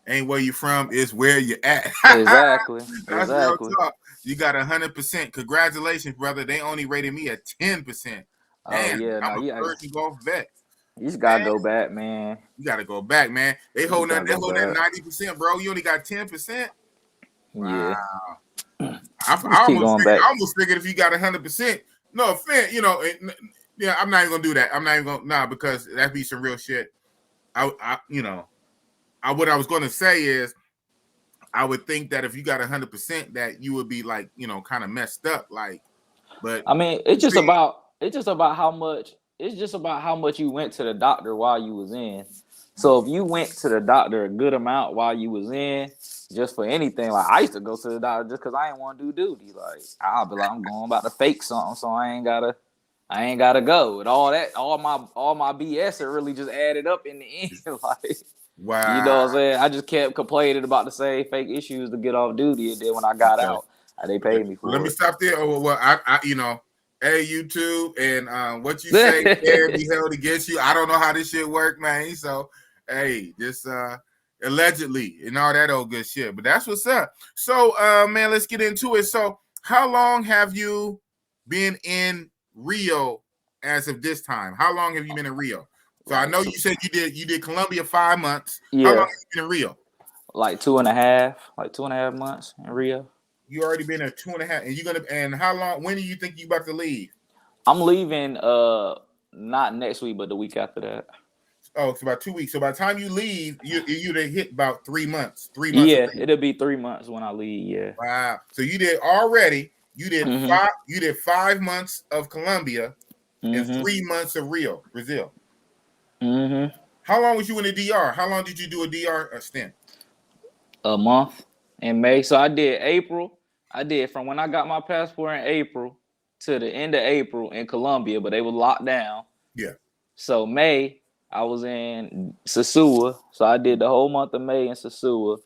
[SPEAKER 2] Ain't where you from, it's where you at.
[SPEAKER 1] Exactly.
[SPEAKER 2] That's
[SPEAKER 1] exactly.
[SPEAKER 2] real talk. You got 100%. Congratulations, brother. They only rated me at 10%. Damn,
[SPEAKER 1] Yeah,
[SPEAKER 2] I'm a Persian golf vet.
[SPEAKER 1] You just gotta go back, man.
[SPEAKER 2] You gotta go back, man. They hold that 90%, bro. You only got 10%. Wow.
[SPEAKER 1] Yeah.
[SPEAKER 2] I almost figured if you got 100%, no offense, yeah, I'm not even gonna do that. I'm not even gonna because that'd be some real shit. What I was gonna say is I would think that if you got 100%, that you would be like, kind of messed up, like. But
[SPEAKER 1] I mean, it's just about how much you went to the doctor while you was in. So if you went to the doctor a good amount while you was in, just for anything, like I used to go to the doctor just because I didn't want to do duty. Like I'll be like, I'm going about to fake something, so I ain't gotta go. And all my BS, it really just added up in the end. Like,
[SPEAKER 2] wow,
[SPEAKER 1] you know what I'm saying? I just kept complaining about the same fake issues to get off duty, and then when I got out, they paid me for it.
[SPEAKER 2] Let me stop there. Oh well, I hey YouTube, and what you say can be held against you. I don't know how this shit work, man. So hey, just allegedly and all that old good shit. But that's what's up. So man, let's get into it. So how long have you been in Rio as of this time? How long have you been in Rio? So I know you said you did Colombia 5 months.
[SPEAKER 1] Yeah.
[SPEAKER 2] How long have you been in Rio?
[SPEAKER 1] Like 2.5 months in Rio.
[SPEAKER 2] You already been there 2.5, and how long? When do you think you about to leave?
[SPEAKER 1] I'm leaving not next week, but the week after that.
[SPEAKER 2] Oh, it's about 2 weeks. So by the time you leave, you'd hit about 3 months. 3
[SPEAKER 1] months. Yeah, it'll be 3 months when I leave. Yeah.
[SPEAKER 2] Wow. So you did already. You did five. You did 5 months of Colombia and 3 months of Rio, Brazil. How long was you in the DR? How long did you do a DR stint?
[SPEAKER 1] A month in May. So I did April. I did from when I got my passport in April to the end of April in Colombia, but they were locked down.
[SPEAKER 2] Yeah.
[SPEAKER 1] So May, I was in Sosúa. So I did the whole month of May in Sosúa.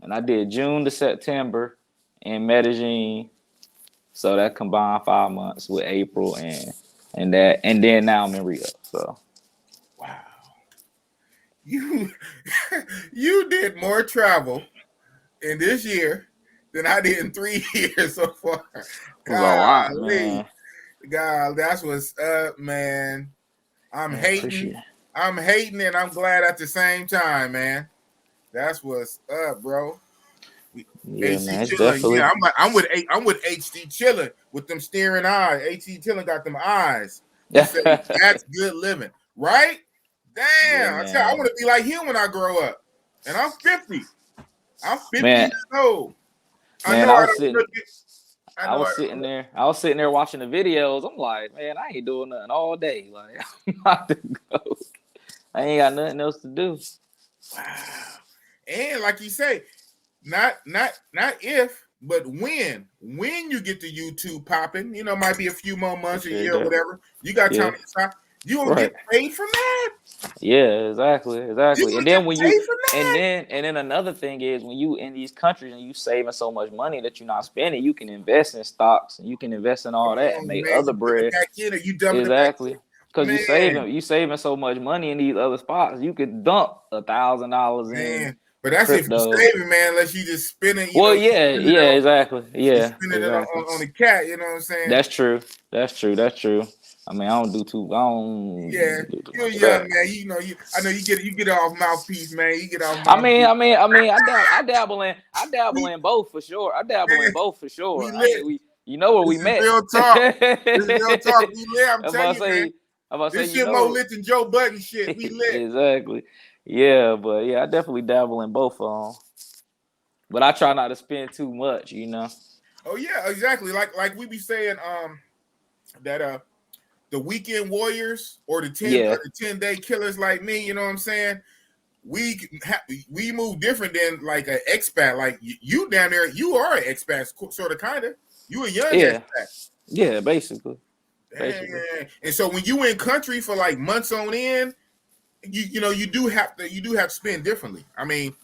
[SPEAKER 1] And I did June to September in Medellin. So that combined 5 months with April and that. And then now I'm in Rio. So
[SPEAKER 2] wow. You did more travel in this year than I did in 3 years so far.
[SPEAKER 1] God,
[SPEAKER 2] that's what's up, man. I'm hating and I'm glad at the same time, man. That's what's up, bro.
[SPEAKER 1] Yeah,
[SPEAKER 2] HC
[SPEAKER 1] man,
[SPEAKER 2] chilling. Yeah, I'm with HD chilling with them staring eyes. HD chilling got them eyes. That's good living, right? Damn, I want to be like him when I grow up. and I'm 50. I'm 50
[SPEAKER 1] Man,
[SPEAKER 2] years old.
[SPEAKER 1] man, I was sitting.
[SPEAKER 2] I
[SPEAKER 1] was sitting there. I was sitting there watching the videos. I'm like, man, I ain't doing nothing all day. Like, I'm about to go. I ain't got nothing else to do.
[SPEAKER 2] Wow. And like you say, not if, but when you get the YouTube popping, you know, might be a few more months, a year, or whatever. You got time to stop. You will get paid from that.
[SPEAKER 1] Yeah, exactly. And then when you
[SPEAKER 2] and
[SPEAKER 1] then another thing is when you in these countries and you saving so much money that you're not spending, you can invest in stocks and you can invest in all that and make other bread. Exactly. Because you saving so much money in these other spots, you could dump $1,000 in.
[SPEAKER 2] But that's
[SPEAKER 1] crypto.
[SPEAKER 2] If you're saving, man, unless you just spending.
[SPEAKER 1] Exactly. Yeah,
[SPEAKER 2] spending it on the cat. You know what I'm saying?
[SPEAKER 1] That's true. I mean, I don't do too. I don't.
[SPEAKER 2] Yeah, you're young, man. You know, I know you get off mouthpiece, man. You get off.
[SPEAKER 1] I mean, I dabble in both for sure. You know where we met.
[SPEAKER 2] Real talk. This is real talk. We lit. I'm telling you, man.
[SPEAKER 1] I'm about to
[SPEAKER 2] this shit more lit than Joe Budden shit. We lit.
[SPEAKER 1] Exactly. Yeah, but yeah, I definitely dabble in both of them. But I try not to spend too much, you know.
[SPEAKER 2] Oh yeah, exactly. Like we be saying, that the weekend warriors or the 10-day killers like me, you know what I'm saying? We move different than like an expat. Like you down there, you are an expat, sort of, kind of. You a young expat.
[SPEAKER 1] Yeah, basically.
[SPEAKER 2] And so when you in country for like months on end, you know you do have to spend differently. I mean,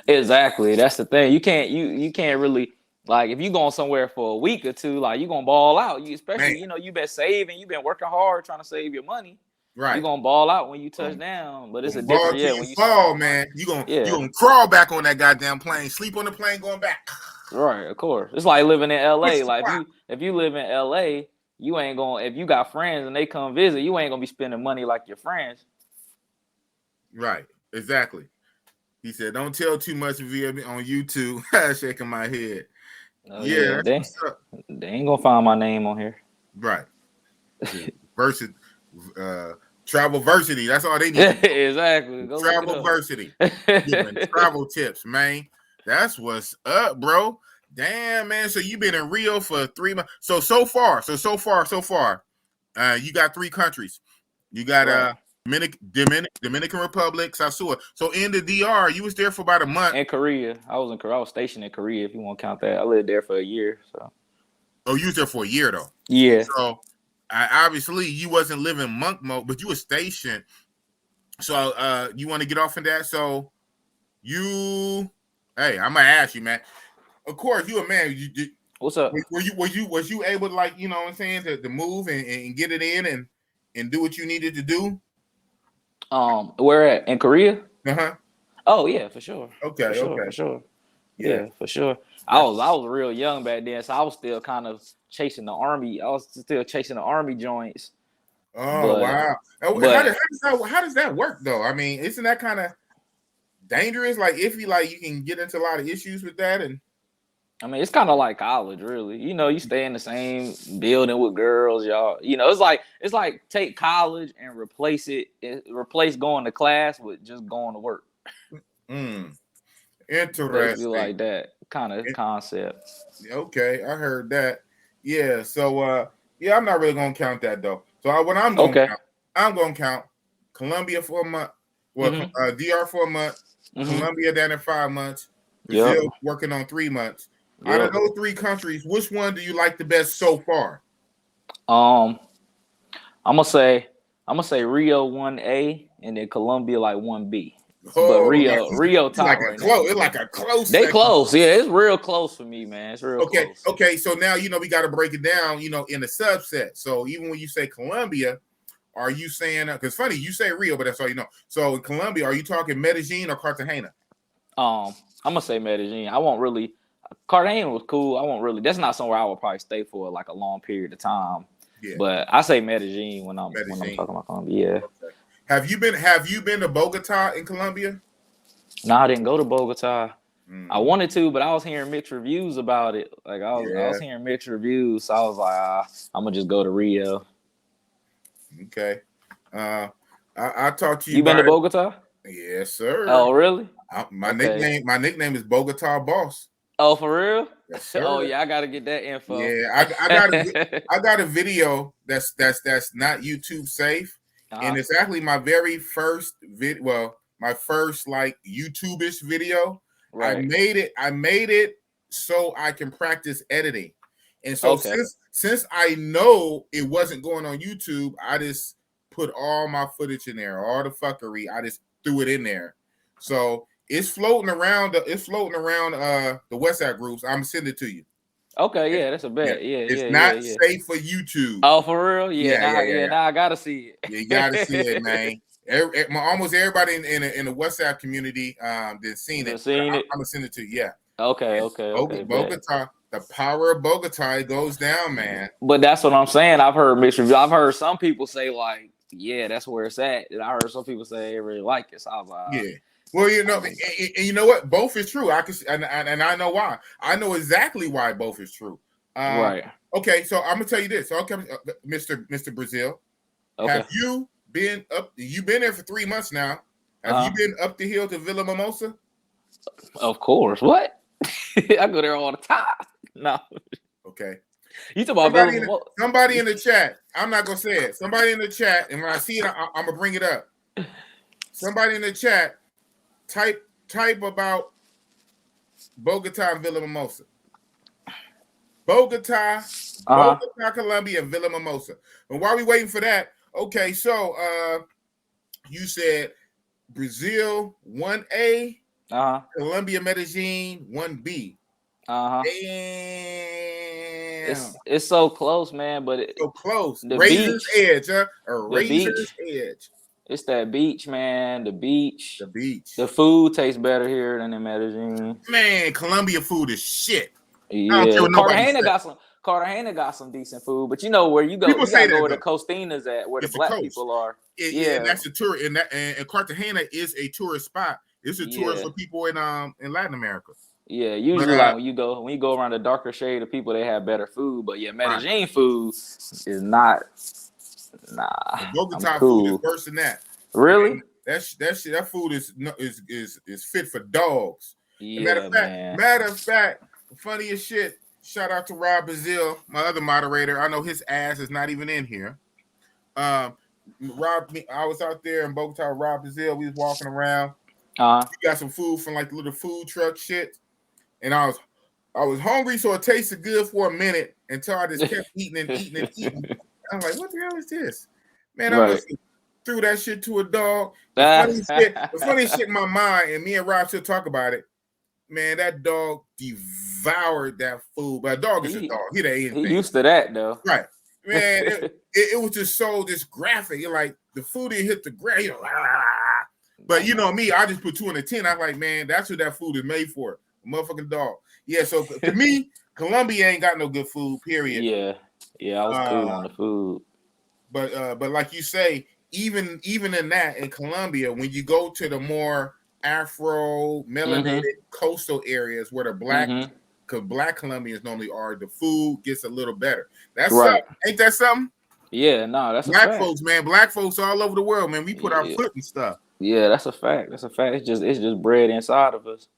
[SPEAKER 1] exactly. That's the thing. You can't really, like, if you going somewhere for a week or two, like, you gonna ball out. You especially, you know, you been saving, you been working hard trying to save your money. Right. You're gonna ball out when you touch down. But it's a different when you
[SPEAKER 2] fall, man. You gonna crawl back on that goddamn plane, sleep on the plane going back.
[SPEAKER 1] Right, of course. It's like living in LA. Like if you live in LA, you ain't gonna, if you got friends and they come visit, you ain't gonna be spending money like your friends.
[SPEAKER 2] Right, exactly. He said, "Don't tell too much via on YouTube." Shaking my head.
[SPEAKER 1] They ain't gonna find my name on here.
[SPEAKER 2] Right. Versus Travelversity. That's all they need.
[SPEAKER 1] Exactly.
[SPEAKER 2] Go Travelversity. Giving travel tips, man. That's what's up, bro. Damn, man. So you've been in Rio for 3 months. So far, you got 3 countries. You got Dominican Republic, Sasua. So in the DR, you was there for about a month.
[SPEAKER 1] In Korea. I was stationed in Korea, if you want to count that. I lived there for a year. So.
[SPEAKER 2] Oh, you was there for a year though.
[SPEAKER 1] Yeah.
[SPEAKER 2] So obviously you wasn't living monk mode, but you were stationed. So you want to get off of that? So I'm gonna ask you, man. Of course, you a man.
[SPEAKER 1] What's up?
[SPEAKER 2] Was you able to, like, you know what I'm saying, to move and get it in and do what you needed to do?
[SPEAKER 1] Where at? In Korea?
[SPEAKER 2] Uh-huh.
[SPEAKER 1] Oh yeah, for sure.
[SPEAKER 2] Okay,
[SPEAKER 1] for sure. Yeah, for sure. I was real young back then, so I was still kind of chasing the army. I was still chasing the army joints.
[SPEAKER 2] Oh, wow. How does that work though? I mean, isn't that kind of dangerous? Like, if you can get into a lot of issues with that. And
[SPEAKER 1] I mean, it's kind of like college, really. You know, you stay in the same building with girls, y'all. You know, it's like take college and replace going to class with just going to work.
[SPEAKER 2] Interesting.
[SPEAKER 1] Basically like that kind of concept.
[SPEAKER 2] Okay, I heard that. Yeah, so I'm not really gonna count that though. So what I'm gonna count, I'm gonna count Colombia for a month. Well, DR for a month. Colombia down in 5 months. Brazil working on 3 months. Out of those 3 countries, which one do you like the best so far?
[SPEAKER 1] I'm gonna say Rio 1A and then Colombia like 1B. But Rio top
[SPEAKER 2] like
[SPEAKER 1] right
[SPEAKER 2] now. It's like a close.
[SPEAKER 1] They close, yeah. It's real close for me, man. It's real close.
[SPEAKER 2] Okay. So now we got to break it down, in a subset. So even when you say Colombia, are you saying? Because funny, you say Rio, but that's all you know. So in Colombia, are you talking Medellin or Cartagena?
[SPEAKER 1] I'm gonna say Medellin. I won't really. Cartagena was cool. I won't really. That's not somewhere I would probably stay for like a long period of time. Yeah. But I say Medellin when I'm talking about Colombia. Yeah.
[SPEAKER 2] Okay. Have you been to Bogota in Colombia?
[SPEAKER 1] No, I didn't go to Bogota. I wanted to, but I was hearing mixed reviews about it. Like I was hearing mixed reviews, so I was like, I'm gonna just go to Rio.
[SPEAKER 2] Okay. I talked to you.
[SPEAKER 1] You been to Bogota?
[SPEAKER 2] Yes, sir.
[SPEAKER 1] Oh, really?
[SPEAKER 2] My nickname is Bogota Boss.
[SPEAKER 1] Oh, for real?
[SPEAKER 2] Yes, sir.
[SPEAKER 1] Oh, yeah, I gotta get that info.
[SPEAKER 2] Yeah, I got a video that's not YouTube safe, and it's actually my very first video. Well, my first like YouTube-ish video.
[SPEAKER 1] Right.
[SPEAKER 2] I made it so I can practice editing, and so since I know it wasn't going on YouTube, I just put all my footage in there, all the fuckery. I just threw it in there, so. It's floating around. The WhatsApp groups. I'm gonna send it to you.
[SPEAKER 1] Okay, yeah, that's a bet. Yeah,
[SPEAKER 2] it's not safe for YouTube.
[SPEAKER 1] Oh, for real? Yeah, now I gotta see it.
[SPEAKER 2] You gotta see it, man. Almost everybody in the WhatsApp community that's seen it. I'm gonna send it to you. Yeah.
[SPEAKER 1] Okay.
[SPEAKER 2] Bogota, the power of Bogota, it goes down, man.
[SPEAKER 1] But that's what I'm saying. I've heard mixed reviews. I've heard some people say like, yeah, that's where it's at. And I heard some people say they really like it. So I was like,
[SPEAKER 2] yeah. Well, and you know what? Both is true. I can, and I know why. I know exactly why both is true.
[SPEAKER 1] Right.
[SPEAKER 2] Okay, so I'm gonna tell you this. Okay, Mr. Brazil, have you been up? You've been there for 3 months now. Have you been up the hill to Villa Mimosa?
[SPEAKER 1] Of course. What? I go there all the time. No.
[SPEAKER 2] Okay.
[SPEAKER 1] You talk about
[SPEAKER 2] somebody in the chat. I'm not gonna say it. Somebody in the chat, and when I see it, I'm gonna bring it up. Somebody in the chat. Type about Bogota and Villa Mimosa. Bogota, Colombia, and Villa Mimosa. And while we waiting for that, okay, so you said Brazil 1A, Colombia, Medellin 1B. Damn.
[SPEAKER 1] It's so close, man, but
[SPEAKER 2] so close. The razor's edge, huh? A razor's edge.
[SPEAKER 1] It's that beach, man. The beach.
[SPEAKER 2] The beach.
[SPEAKER 1] The food tastes better here than in Medellin.
[SPEAKER 2] Man, Colombia food is shit.
[SPEAKER 1] Yeah, Cartagena got some decent food, but you know where you go. You gotta go where the Costina's at, where the black people are.
[SPEAKER 2] Yeah, that's a tour, and Cartagena is a tourist spot. It's a tourist for people in Latin America.
[SPEAKER 1] Yeah, usually like when you go around the darker shade of people, they have better food. But yeah, Medellin food is not. Nah,
[SPEAKER 2] Bogota food is worse than that.
[SPEAKER 1] Really?
[SPEAKER 2] That food is fit for dogs.
[SPEAKER 1] Yeah,
[SPEAKER 2] matter of fact, the funniest shit. Shout out to Rob Brazil, my other moderator. I know his ass is not even in here. Rob, I was out there in Bogota. Rob Brazil, we was walking around. We got some food from like the little food truck shit, and I was hungry, so it tasted good for a minute until I just kept eating and eating and eating. I'm like, what the hell is this? Man, I threw that shit to a dog. The funniest shit in my mind, and me and Rob still talk about it. Man, that dog devoured that food. But a dog is a dog. He ain't anything.
[SPEAKER 1] He used to that, though.
[SPEAKER 2] Right. Man, it was just so graphic. You're like, the food didn't hit the ground. You know, but you know me, I just put 2 in a 10. I'm like, man, that's what that food is made for. A motherfucking dog. Yeah, so to me, Colombia ain't got no good food, period.
[SPEAKER 1] Yeah, I was cool on the food.
[SPEAKER 2] But like you say, even in that, in Colombia, when you go to the more Afro melanated coastal areas where the black, because black Colombians normally are, the food gets a little better. That's right. Ain't that something?
[SPEAKER 1] Yeah, no, that's
[SPEAKER 2] black folks, man. Black folks all over the world, man. We put our foot in stuff.
[SPEAKER 1] Yeah, that's a fact. That's a fact. It's just bred inside of us.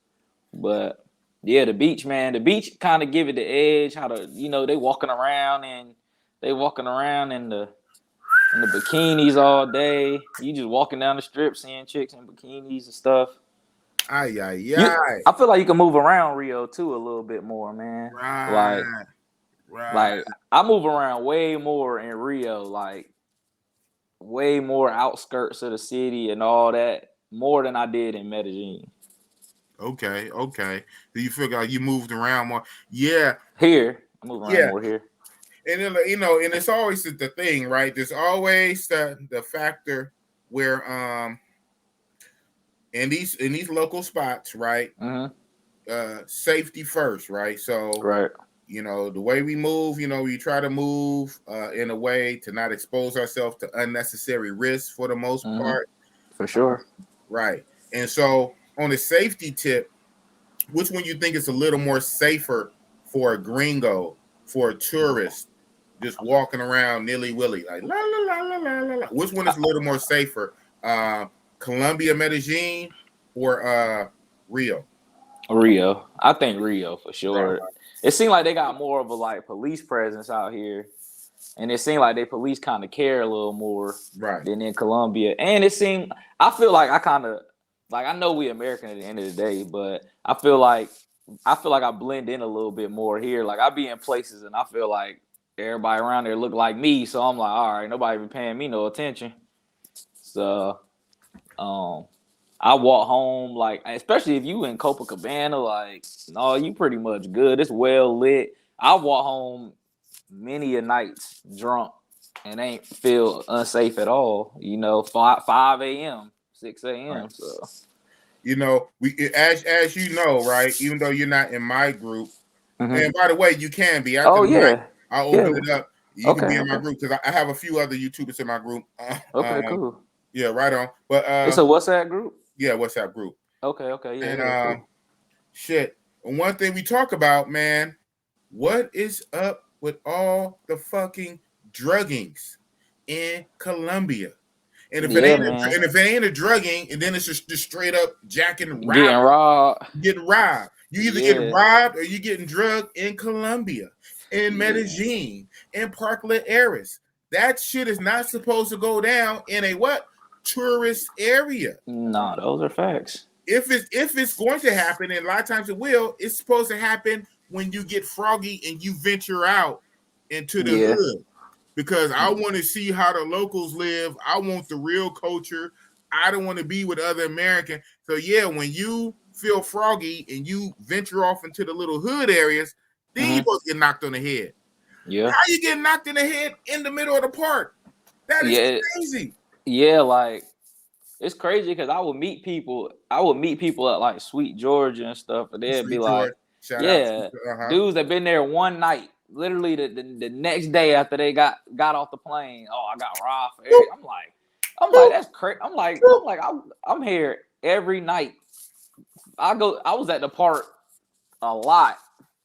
[SPEAKER 1] But yeah, the beach, man. The beach kind of give it the edge. How they walking around in the bikinis all day. You just walking down the strip seeing chicks in bikinis and stuff.
[SPEAKER 2] I
[SPEAKER 1] feel like you can move around Rio too a little bit more, man.
[SPEAKER 2] Right.
[SPEAKER 1] Like I move around way more in Rio, like way more outskirts of the city and all that, more than I did in Medellin.
[SPEAKER 2] Okay. Do you feel like you moved around more? Yeah.
[SPEAKER 1] Here, I move around more here.
[SPEAKER 2] And and it's always the thing, right? There's always the factor where in these local spots, right? Safety first, right? So the way we move, we try to move in a way to not expose ourselves to unnecessary risks for the most part.
[SPEAKER 1] For sure.
[SPEAKER 2] Right. And so on a safety tip, which one you think is a little more safer for a gringo, for a tourist, just walking around nilly-willy, like la la la la la la la? Which one is a little more safer? Colombia, Medellin, or Rio?
[SPEAKER 1] Rio. I think Rio for sure.
[SPEAKER 2] Right.
[SPEAKER 1] It seemed like they got more of a like police presence out here. And it seemed like they police kind of care a little more
[SPEAKER 2] Right.
[SPEAKER 1] than in Colombia. And it seemed, I feel like I kind of, like, I know we American at the end of the day, but I feel like I blend in a little bit more here. Like, I be in places and I feel like everybody around there look like me. So I'm like, all right, nobody even paying me no attention. So, I walk home, like, especially if you in Copacabana, like, no, you pretty much good. It's well lit. I walk home many a nights drunk and ain't feel unsafe at all. 5 a.m., 6 a.m.
[SPEAKER 2] Right.
[SPEAKER 1] So
[SPEAKER 2] we as you know, right? Even though you're not in my group, and by the way, you can be. After I'll open it up. You can be in my group because I have a few other YouTubers in my group.
[SPEAKER 1] Cool.
[SPEAKER 2] Yeah, right on. But
[SPEAKER 1] it's a WhatsApp group.
[SPEAKER 2] Yeah, WhatsApp group.
[SPEAKER 1] Okay. Yeah.
[SPEAKER 2] And cool. Shit. And one thing we talk about, man, what is up with all the fucking druggings in Colombia? And if it ain't a drugging, and then it's just straight up jacking, getting robbed. You either get robbed or you getting drugged in Colombia, in Medellin, in Parkland Aires. That shit is not supposed to go down in a what? Tourist area.
[SPEAKER 1] No, those are facts.
[SPEAKER 2] If it's going to happen, and a lot of times it will, it's supposed to happen when you get froggy and you venture out into the hood. Because I want to see how the locals live. I want the real culture. I don't want to be with other Americans. So yeah, when you feel froggy and you venture off into the little hood areas, then you both get knocked on the head.
[SPEAKER 1] Yeah.
[SPEAKER 2] How you get knocked in the head in the middle of the park? That is crazy.
[SPEAKER 1] Yeah, like it's crazy because I would meet people at like Sweet Georgia and stuff, and they'd be like, dudes that been there one night. Literally the next day after they got off the plane, I got robbed. I'm like that's crazy. I'm here every night. I was at the park a lot,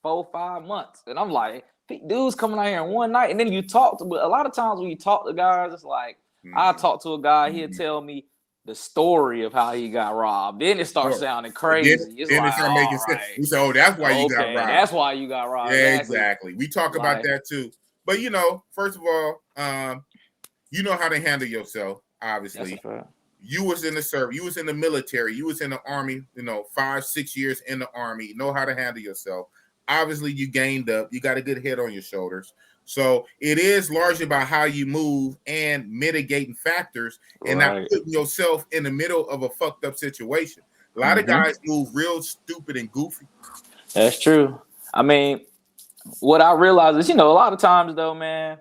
[SPEAKER 1] 4-5 months, and I'm like, dudes coming out here in one night, and then you talk to. But a lot of times when you talk to guys, it's like I talk to a guy, he'll tell me the story of how he got robbed. Then it starts sounding crazy.
[SPEAKER 2] Then it starts making sense. We say, that's why you got robbed.
[SPEAKER 1] That's why you got robbed.
[SPEAKER 2] Yeah, exactly. We talk about that too. But first of all, you know how to handle yourself, obviously. You was in the service, you was in the military, you was in the army, 5-6 years in the army, you know how to handle yourself. Obviously, you gained up, you got a good head on your shoulders. So it is largely about how you move and mitigating factors and not putting yourself in the middle of a fucked up situation. A lot of guys move real stupid and goofy.
[SPEAKER 1] That's true. I mean, what I realize is, a lot of times though, man,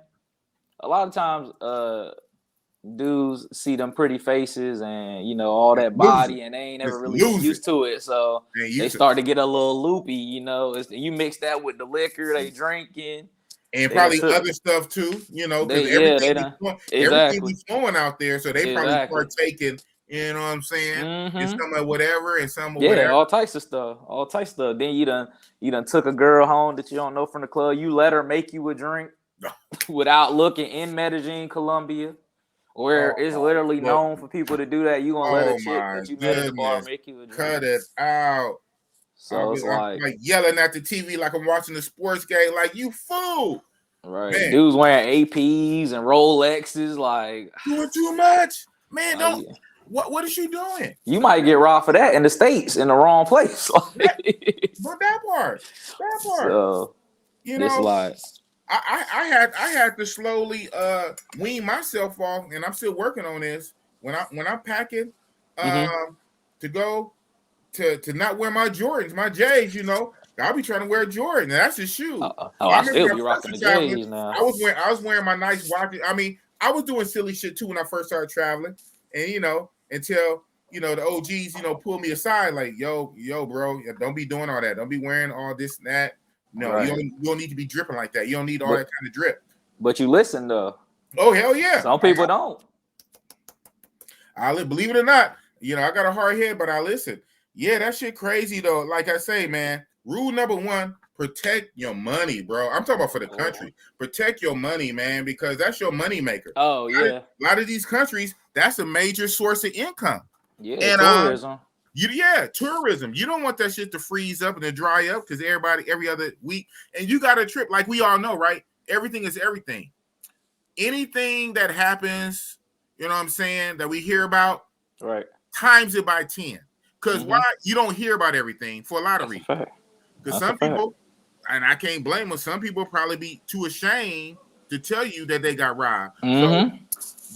[SPEAKER 1] dudes see them pretty faces and, all that body and they ain't ever really used to it. So they start to get a little loopy, you mix that with the liquor they drinking.
[SPEAKER 2] And probably other stuff too, because everything's flowing out there, so they probably start taking, you know what I'm saying? And some of whatever and some of whatever.
[SPEAKER 1] all types of stuff. Then you done took a girl home that you don't know from the club. You let her make you a drink without looking in Medellin, Colombia, where it's literally known for people to do that. You gonna let a chick that you met at the bar make you a drink?
[SPEAKER 2] Cut it out.
[SPEAKER 1] So it's
[SPEAKER 2] like yelling at the TV like I'm watching a sports game, like you fool.
[SPEAKER 1] Right. Man. Dudes wearing APs and Rolexes, like
[SPEAKER 2] doing too much. Man, what is you doing?
[SPEAKER 1] You might get robbed for that in the States in the wrong place.
[SPEAKER 2] that part.
[SPEAKER 1] So it's like
[SPEAKER 2] I had to slowly wean myself off, and I'm still working on this. When I'm packing to go to not wear my Jordans, my J's, I'll be trying to wear Jordan. That's his shoe.
[SPEAKER 1] I still be rocking the J's now.
[SPEAKER 2] I was wearing my nice watches. I mean, I was doing silly shit too when I first started traveling, and until the OGs pull me aside like, yo, bro, don't be doing all that. Don't be wearing all this and that. No, you don't need to be dripping like that. You don't need all that kind of drip.
[SPEAKER 1] But you listen though.
[SPEAKER 2] Oh hell yeah.
[SPEAKER 1] Some people don't.
[SPEAKER 2] Believe it or not, I got a hard head, but I listen. Yeah, that shit crazy though. Like I say, man, rule number 1, protect your money, bro. I'm talking about for the country. Protect your money, man, because that's your money maker.
[SPEAKER 1] Oh, yeah.
[SPEAKER 2] A lot of these countries, that's a major source of income.
[SPEAKER 1] Yeah,
[SPEAKER 2] And
[SPEAKER 1] tourism.
[SPEAKER 2] tourism. You don't want that shit to freeze up and to dry up because every other week, and you got a trip like we all know, right? Everything is everything. Anything that happens, you know what I'm saying, that we hear about,
[SPEAKER 1] right?
[SPEAKER 2] Times it by 10. Because why you don't hear about everything for a lot of reasons. Because some people, and I can't blame them, some people probably be too ashamed to tell you that they got robbed. So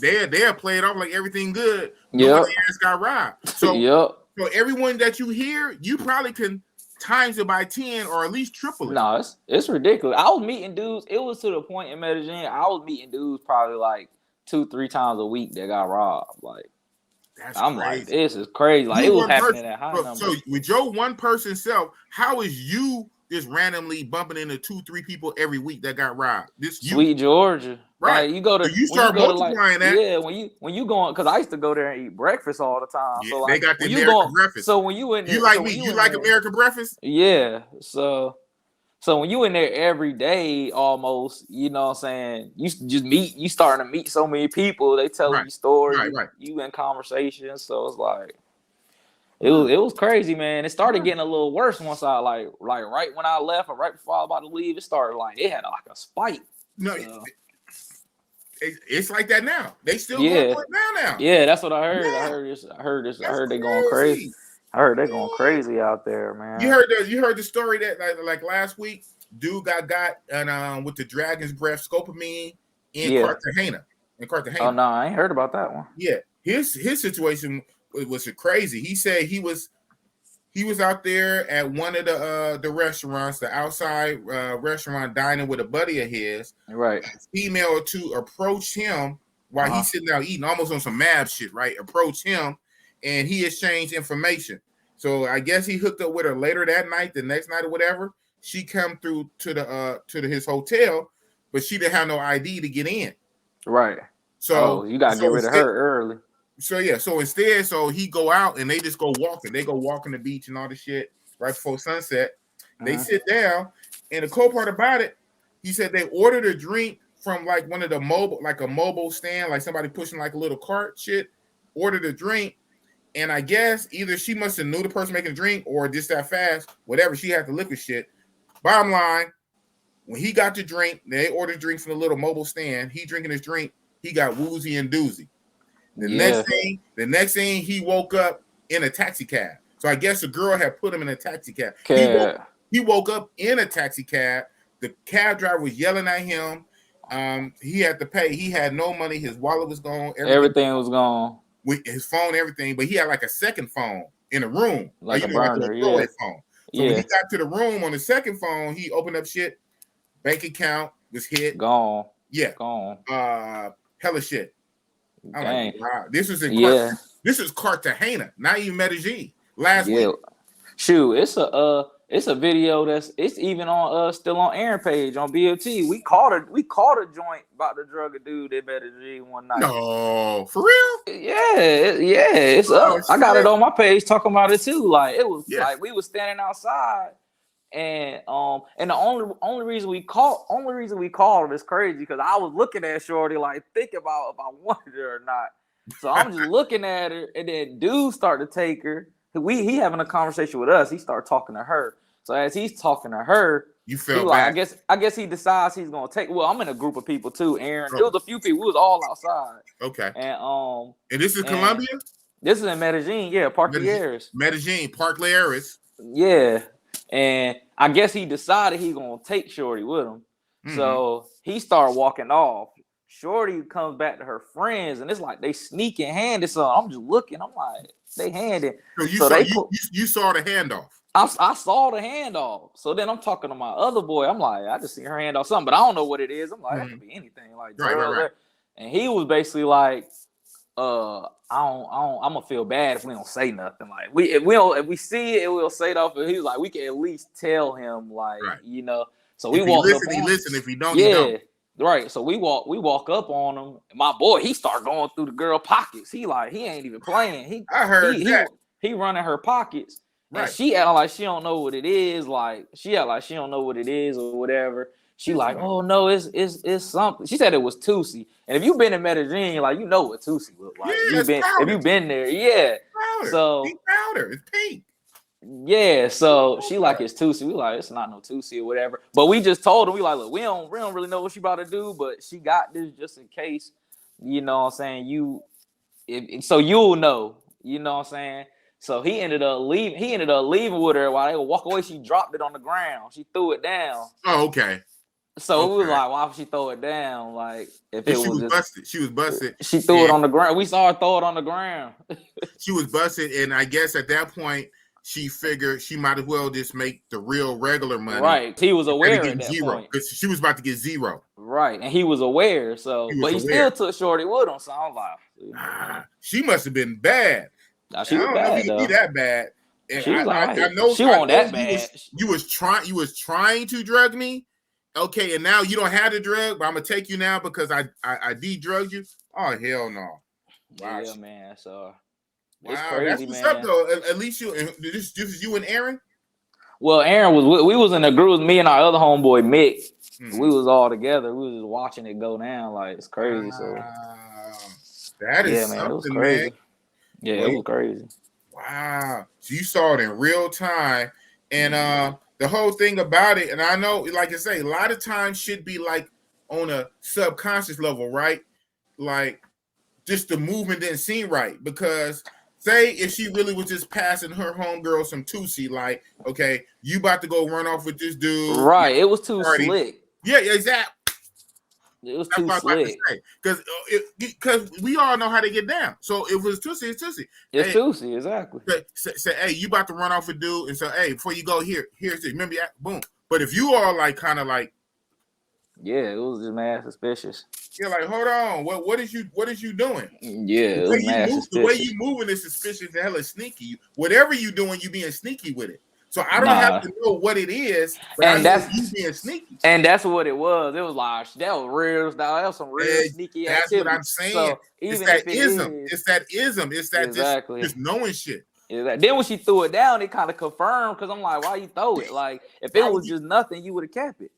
[SPEAKER 2] they'll play it off like everything good. Knowing their ass got robbed. So so everyone that you hear, you probably can times it by 10 or at least triple it.
[SPEAKER 1] No, it's ridiculous. I was meeting dudes. It was to the point in Medellin. I was meeting dudes probably like 2-3 times a week that got robbed. Like, I'm crazy. Like, this is crazy. Like, it was happening at high numbers.
[SPEAKER 2] So with your one person self, how is you just randomly bumping into 2-3 people every week that got robbed?
[SPEAKER 1] Sweet Georgia,
[SPEAKER 2] right?
[SPEAKER 1] Like, you go to
[SPEAKER 2] so you start multiplying that.
[SPEAKER 1] Yeah, when you going, because I used to go there and eat breakfast all the time.
[SPEAKER 2] Yeah,
[SPEAKER 1] so like,
[SPEAKER 2] they got the American breakfast.
[SPEAKER 1] So when you in there,
[SPEAKER 2] you like me? You like American breakfast?
[SPEAKER 1] Yeah. So when you in there every day, almost, you know what I'm saying, you starting to meet so many people. They telling you stories, you in conversation. So it's like, it was crazy, man. It started getting a little worse once I like right when I left or right before I was about to leave. It started like it had like a spike.
[SPEAKER 2] No, it's like that now. They still going now.
[SPEAKER 1] Yeah, that's what I heard. Yeah. I heard they going crazy. I heard they're going crazy out there, man.
[SPEAKER 2] You heard the story that like last week, dude got and with the dragon's breath scopamine in Cartagena.
[SPEAKER 1] Oh no, I ain't heard about that one.
[SPEAKER 2] Yeah, his situation was crazy. He said he was out there at one of the restaurants, the outside restaurant, dining with a buddy of his.
[SPEAKER 1] Right.
[SPEAKER 2] A female or two approached him while he's sitting down eating, almost on some mad shit. Right, approached him. And he exchanged information. So I guess he hooked up with her later that night, the next night or whatever. She come through to his hotel, but she didn't have no ID to get in.
[SPEAKER 1] Right.
[SPEAKER 2] So
[SPEAKER 1] you gotta get rid of her early.
[SPEAKER 2] So instead, he go out and they just go walking. They go walking the beach and all the shit right before sunset. They sit down, and the cool part about it, he said they ordered a drink from like one of the mobile stand, like somebody pushing like a little cart shit. Ordered a drink. And I guess either she must have knew the person making a drink or just that fast, whatever, she had to liquor shit. Bottom line, when he got the drink, they ordered drinks from the little mobile stand. He drinking his drink, he got woozy and doozy. The next thing he woke up in a taxi cab. So I guess the girl had put him in a taxi cab. He woke up in a taxi cab. The cab driver was yelling at him. He had to pay. He had no money. His wallet was gone.
[SPEAKER 1] Everything was gone.
[SPEAKER 2] With his phone, everything, but he had like a second phone in a room,
[SPEAKER 1] like a burner,
[SPEAKER 2] like a phone. So when he got to the room on the second phone, he opened up shit. Bank account was hit,
[SPEAKER 1] gone.
[SPEAKER 2] Yeah,
[SPEAKER 1] gone.
[SPEAKER 2] Hella shit. I'm like, wow, this is this is Cartagena, not even Medellin. Last week.
[SPEAKER 1] Shoot, it's a video it's even on still on Aaron page on BFT. We caught a joint about to drug a dude in Medellin one night.
[SPEAKER 2] No, for real?
[SPEAKER 1] Yeah, it's up. I got it on my page talking about it too. Like it was like we was standing outside, and the only reason we called it is crazy because I was looking at Shorty like thinking about if I wanted her or not. So I'm just looking at her, and then dude started to take her. He having a conversation with us. He started talking to her. So as he's talking to her,
[SPEAKER 2] you feel bad.
[SPEAKER 1] Like, I guess he decides he's gonna take. Well, I'm in a group of people too, Aaron. There was a few people. We was all outside.
[SPEAKER 2] Okay.
[SPEAKER 1] And
[SPEAKER 2] this is Colombia.
[SPEAKER 1] This is in Medellin. Yeah, Park Lieres.
[SPEAKER 2] Medellin, Park Lieres.
[SPEAKER 1] Yeah, and I guess he decided he's gonna take Shorty with him. Mm-hmm. So he started walking off. Shorty comes back to her friends, and it's like they sneaking handed. So I'm just looking. I'm like, they handed.
[SPEAKER 2] So you saw the handoff.
[SPEAKER 1] I saw the handoff. So then I'm talking to my other boy. I'm like, I just seen her hand off something, but I don't know what it is. I'm like, that could be anything. Like,
[SPEAKER 2] right.
[SPEAKER 1] And he was basically like, I'm gonna feel bad if we don't say nothing. Like, if we see it, we'll say it off. But he was like, we can at least tell him, like, you know. So we walk up.
[SPEAKER 2] He listen. If he don't, he don't.
[SPEAKER 1] Right. So we walk up on him. My boy, he start going through the girl pockets. He ain't even playing.
[SPEAKER 2] I heard that.
[SPEAKER 1] He running her pockets.
[SPEAKER 2] Right.
[SPEAKER 1] And she acting like she don't know what it is. Like she act like she don't know what it is or whatever. She like, oh no, it's something. She said it was Tootsie. And if you've been in Medellin, like you know what Tootsie look like.
[SPEAKER 2] Yeah,
[SPEAKER 1] if you've been there, yeah.
[SPEAKER 2] powder.
[SPEAKER 1] So
[SPEAKER 2] Pink powder. It's pink.
[SPEAKER 1] Yeah, so she like it's Tootsie. We like it's not no Tootsie or whatever. But we just told her, we like, look, we don't really know what she about to do, but she got this just in case. You know what I'm saying? So you'll know. You know what I'm saying? So he ended up leaving with her while they would walk away. She dropped it on the ground. She threw it down.
[SPEAKER 2] Oh, okay.
[SPEAKER 1] So we was like, why would she throw it down? Like if it was just,
[SPEAKER 2] busted. She was busted.
[SPEAKER 1] She threw it on the ground. We saw her throw it on the ground.
[SPEAKER 2] She was busted, and I guess at that point she figured she might as well just make the real regular money.
[SPEAKER 1] Right. He was aware at that
[SPEAKER 2] zero
[SPEAKER 1] point.
[SPEAKER 2] because she was about to get zero.
[SPEAKER 1] Right, and he was aware. So, but he still took Shorty with him. So I was like,
[SPEAKER 2] she must have been bad.
[SPEAKER 1] Nah, she
[SPEAKER 2] I
[SPEAKER 1] was
[SPEAKER 2] don't know
[SPEAKER 1] bad.
[SPEAKER 2] if you be that bad. And
[SPEAKER 1] she was
[SPEAKER 2] I know
[SPEAKER 1] she wasn't that bad.
[SPEAKER 2] You was trying to drug me. Okay, and now you don't have the drug, but I'm gonna take you now because I de-drugged you. Oh hell no!
[SPEAKER 1] Wow. Yeah, man. So it's
[SPEAKER 2] wow,
[SPEAKER 1] crazy,
[SPEAKER 2] that's what's
[SPEAKER 1] man.
[SPEAKER 2] up though. At least this is you and Aaron.
[SPEAKER 1] Well, Aaron we was in a group with me and our other homeboy Mick. We was all together. We was just watching it go down. Like it's crazy. So
[SPEAKER 2] that is
[SPEAKER 1] man, it was crazy.
[SPEAKER 2] Man.
[SPEAKER 1] Yeah, it was crazy.
[SPEAKER 2] Wow. So you saw it in real time, and the whole thing about it, and I know, like I say, a lot of times should be like on a subconscious level, right? Like just the movement didn't seem right because say if she really was just passing her homegirl some Tootsie, like, okay, you about to go run off with this dude.
[SPEAKER 1] Right. It was too slick.
[SPEAKER 2] Yeah, exactly.
[SPEAKER 1] It was too slick.
[SPEAKER 2] Because we all know how they get down. So if it was Tootsie, it's Tootsie.
[SPEAKER 1] It's Tootsie, exactly.
[SPEAKER 2] Say, hey, you about to run off a dude, and so, hey, before you go, here's it. Remember, boom. But if you are like kind of like,
[SPEAKER 1] yeah, it was just mad suspicious.
[SPEAKER 2] You're like, hold on, what is you doing?
[SPEAKER 1] Yeah, it was mad suspicious.
[SPEAKER 2] The way you moving is suspicious and hella sneaky. Whatever you doing, you being sneaky with it. So I don't have to know what it is, but and that's you being sneaky.
[SPEAKER 1] And that's what it was. It was like that was real. That was some real sneaky
[SPEAKER 2] activity. That's what I'm saying. So it's that ism. It's that exactly. just knowing shit.
[SPEAKER 1] Exactly. Then when she threw it down, it kind of confirmed because I'm like, why you throw it? Like if it was just nothing, you would have kept it.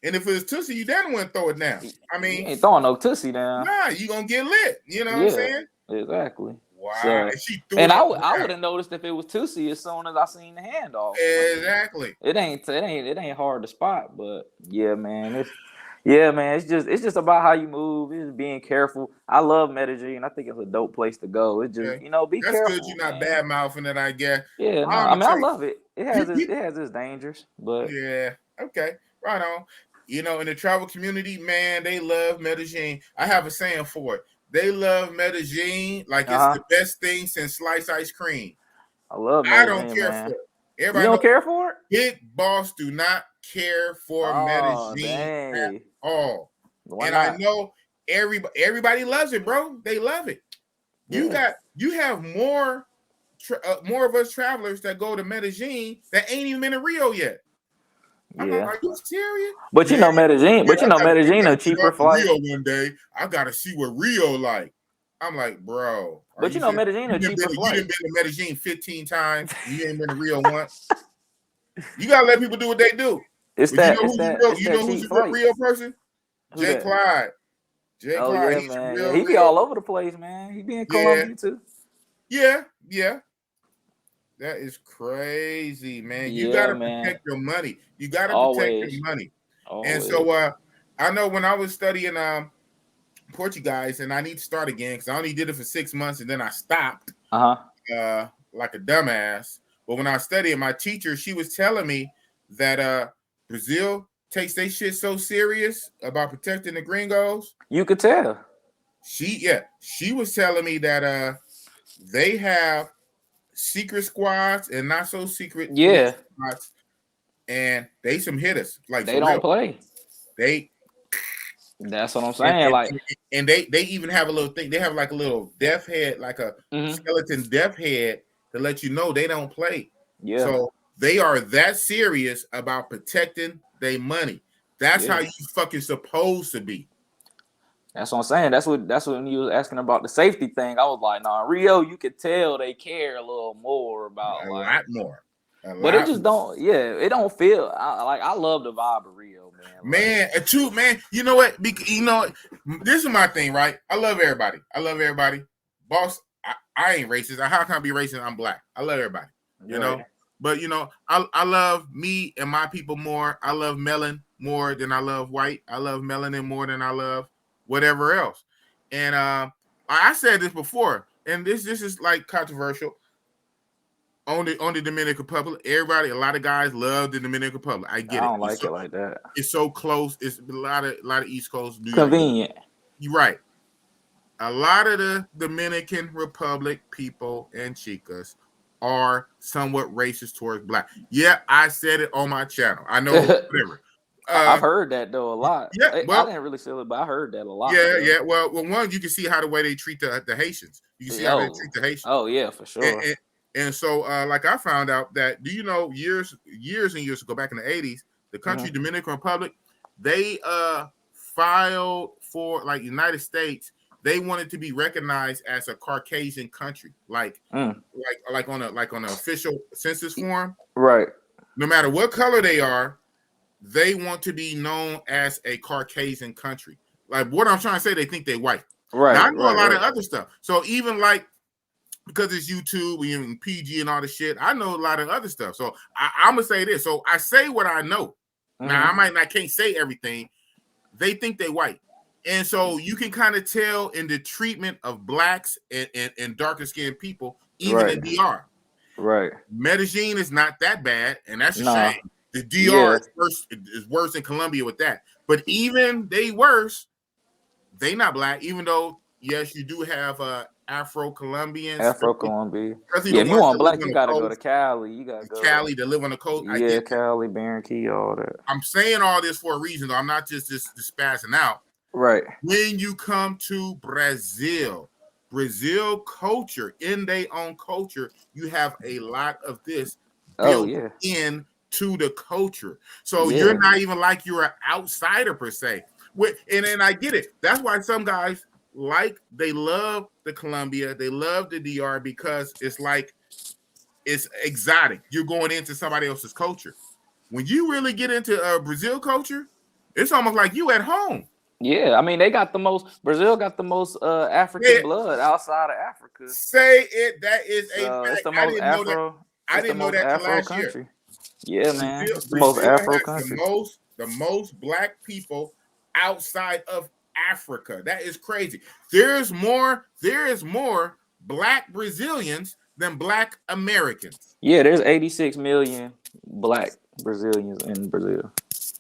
[SPEAKER 2] And if it was Tootsie, you didn't want to throw it down. I mean,
[SPEAKER 1] you ain't throwing no Tootsie down.
[SPEAKER 2] Nah, you gonna get lit. You know what I'm saying?
[SPEAKER 1] Exactly.
[SPEAKER 2] Wow.
[SPEAKER 1] So, and I would have noticed if it was Tootsie as soon as I seen the handoff.
[SPEAKER 2] Exactly.
[SPEAKER 1] It ain't hard to spot, but yeah, man. It's just about how you move. It's being careful. I love Medellin. I think it's a dope place to go. It's just be careful.
[SPEAKER 2] That's good. You're not bad mouthing it, I guess.
[SPEAKER 1] Yeah, no, I mean I love it. It has its dangers, but
[SPEAKER 2] yeah. Okay. Right on. You know, in the travel community, man, they love Medellin. I have a saying for it. They love Medellin like it's the best thing since sliced ice cream.
[SPEAKER 1] I love Medellin,
[SPEAKER 2] I don't care for it.
[SPEAKER 1] Everybody you don't care for it?
[SPEAKER 2] Big Boss do not care for Medellin at all. Why not? I know everybody loves it, bro. They love it. Yeah. You have more of us travelers that go to Medellin that ain't even been in Rio yet. I'm like, are you serious?
[SPEAKER 1] But you know Medellin, Medellin a cheaper flight.
[SPEAKER 2] Rio one day, I gotta see what Rio like. I'm like, bro.
[SPEAKER 1] But you know Medellin a cheaper flight.
[SPEAKER 2] You done been to Medellin 15 times. You ain't been to Rio once. You gotta let people do what they do.
[SPEAKER 1] It's
[SPEAKER 2] but
[SPEAKER 1] that.
[SPEAKER 2] You know who's a real person? Jay Clyde. Jay Clyde.
[SPEAKER 1] Yeah, man. Yeah, he be all over the place, man. He be in Colombia too.
[SPEAKER 2] Yeah. That is crazy, man. You gotta protect your money. You gotta protect your money. Always. And so I know when I was studying Portuguese, and I need to start again because I only did it for 6 months and then I stopped. Like a dumbass. But when I was studying, my teacher, she was telling me that Brazil takes their shit so serious about protecting the gringos.
[SPEAKER 1] You could tell.
[SPEAKER 2] She was telling me that they have secret squads and not so secret squads, and they some hitters. Like
[SPEAKER 1] they don't play. That's what I'm saying.
[SPEAKER 2] And they even have a little thing. They have like a little death head, like a skeleton death head to let you know they don't play. Yeah. So they are that serious about protecting their money. That's how you fucking supposed to be.
[SPEAKER 1] That's what I'm saying. That's when you was asking about the safety thing. I was like, nah, Rio, you could tell they care a little more about
[SPEAKER 2] a lot more.
[SPEAKER 1] But it just don't. Yeah, it don't feel. I love the vibe of Rio, man.
[SPEAKER 2] Man, you know what? This is my thing, right? I love everybody. Boss, I ain't racist. How can I be racist? I'm black. I love everybody. You
[SPEAKER 1] Right.
[SPEAKER 2] know. But you know, I love me and my people more. I love melon more than I love white. I love melanin more than I love whatever else. And I said this before, and this is like controversial. On the Dominican Republic, everybody, a lot of guys love the Dominican Republic. I get
[SPEAKER 1] I
[SPEAKER 2] it.
[SPEAKER 1] don't like it like that.
[SPEAKER 2] It's so close. It's a lot of East Coast, New York.
[SPEAKER 1] Convenient.
[SPEAKER 2] You're right. A lot of the Dominican Republic people and chicas are somewhat racist towards black. Yeah, I said it on my channel. I know whatever.
[SPEAKER 1] I've heard that though a lot.
[SPEAKER 2] Yeah, well,
[SPEAKER 1] I didn't really feel it, but I heard that a lot.
[SPEAKER 2] Yeah. Well, one, you can see how the way they treat the Haitians. You can see how they treat the Haitians.
[SPEAKER 1] Oh yeah, for sure.
[SPEAKER 2] And so, like I found out that, do you know, years and years ago, back in the 80s, the country Dominican Republic, they filed for, like, United States. They wanted to be recognized as a Caucasian country, like on an official census form.
[SPEAKER 1] Right.
[SPEAKER 2] No matter what color they are, they want to be known as a Caucasian country. Like, what I'm trying to say, they think they're white.
[SPEAKER 1] Right.
[SPEAKER 2] Now, I know a lot of other stuff. So even like, because it's YouTube and PG and all the shit, I know a lot of other stuff. So I'm gonna say this. So I say what I know. Now I can't say everything. They think they white. And so you can kind of tell in the treatment of blacks and darker skinned people, even in DR.
[SPEAKER 1] Right.
[SPEAKER 2] Medellin is not that bad, and that's a shame. The DR is worse than Colombia with that. But even they worse, they not black, even though, yes, you do have Afro-Colombians.
[SPEAKER 1] Afro-Colombian. Yeah, if you want black, you gotta go to Cali. You gotta go
[SPEAKER 2] Cali to live on the coast.
[SPEAKER 1] Yeah, Cali, Barranquilla, all that.
[SPEAKER 2] I'm saying all this for a reason, though. I'm not just spazzing out.
[SPEAKER 1] Right.
[SPEAKER 2] When you come to Brazil culture, in their own culture, you have a lot of this built into the culture. So you're not even like you're an outsider per se. And then I get it. That's why some guys they love the Colombia, they love the DR, because it's like it's exotic. You're going into somebody else's culture. When you really get into Brazil culture, it's almost like you at home.
[SPEAKER 1] Yeah, I mean, Brazil got the most African blood outside of Africa.
[SPEAKER 2] Say it. That is a fact.
[SPEAKER 1] It's the most
[SPEAKER 2] I didn't know that till last
[SPEAKER 1] country. Year. Yeah, man. It's the
[SPEAKER 2] Brazil
[SPEAKER 1] most Afro country.
[SPEAKER 2] The most black people outside of Africa. That is crazy. There is more black Brazilians than black Americans.
[SPEAKER 1] Yeah, there's 86 million black Brazilians in Brazil.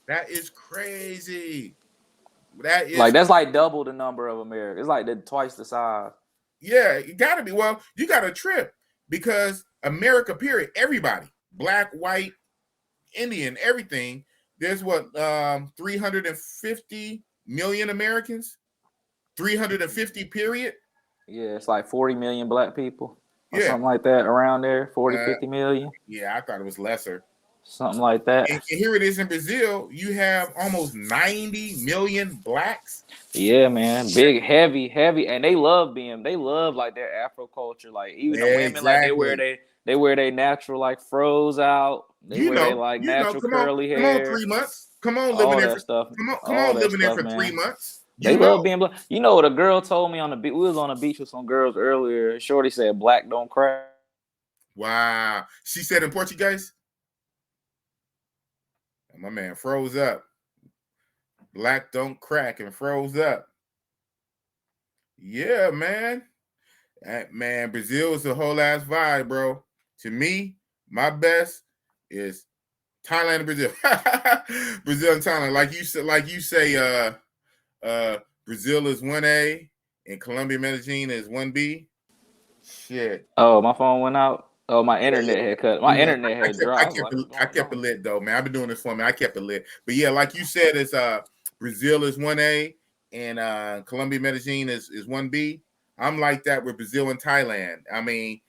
[SPEAKER 2] That is crazy.
[SPEAKER 1] That's like double the number of Americans. It's like twice the size.
[SPEAKER 2] Yeah, it gotta be. Well, you got a trip, because America, period, everybody, black, white, Indian, everything. There's 350 million Americans? 350 period?
[SPEAKER 1] Yeah, it's like 40 million black people. Or something like that, around there, 50 million.
[SPEAKER 2] Yeah, I thought it was lesser.
[SPEAKER 1] Something like that.
[SPEAKER 2] And here it is in Brazil. You have almost 90 million blacks.
[SPEAKER 1] Yeah, man. Big, heavy, and they love like their Afro culture. Like, even the women, like they wear their natural, like, froze out. They wear their natural curly hair.
[SPEAKER 2] Come on, 3 months. Come on, living there for
[SPEAKER 1] stuff.
[SPEAKER 2] Come on, living there for 3 months.
[SPEAKER 1] They love being black. You know what a girl told me on the beach? We was on the beach with some girls earlier. Shorty said, "Black don't crack."
[SPEAKER 2] Wow. She said in Portuguese? My man froze up. Black don't crack and froze up. Yeah, man. Man, Brazil is a whole ass vibe, bro. To me, my best is Thailand and Brazil. Brazil and Thailand. Like you say, Brazil is 1A and Colombia Medellin is 1B. Shit.
[SPEAKER 1] Oh, my phone went out. Oh, my internet had cut. My internet had dropped.
[SPEAKER 2] I kept it lit though, man. I've been doing this for me. I kept it lit. But yeah, like you said, it's Brazil is 1A and Colombia Medellin is 1B. I'm like that with Brazil and Thailand. I mean,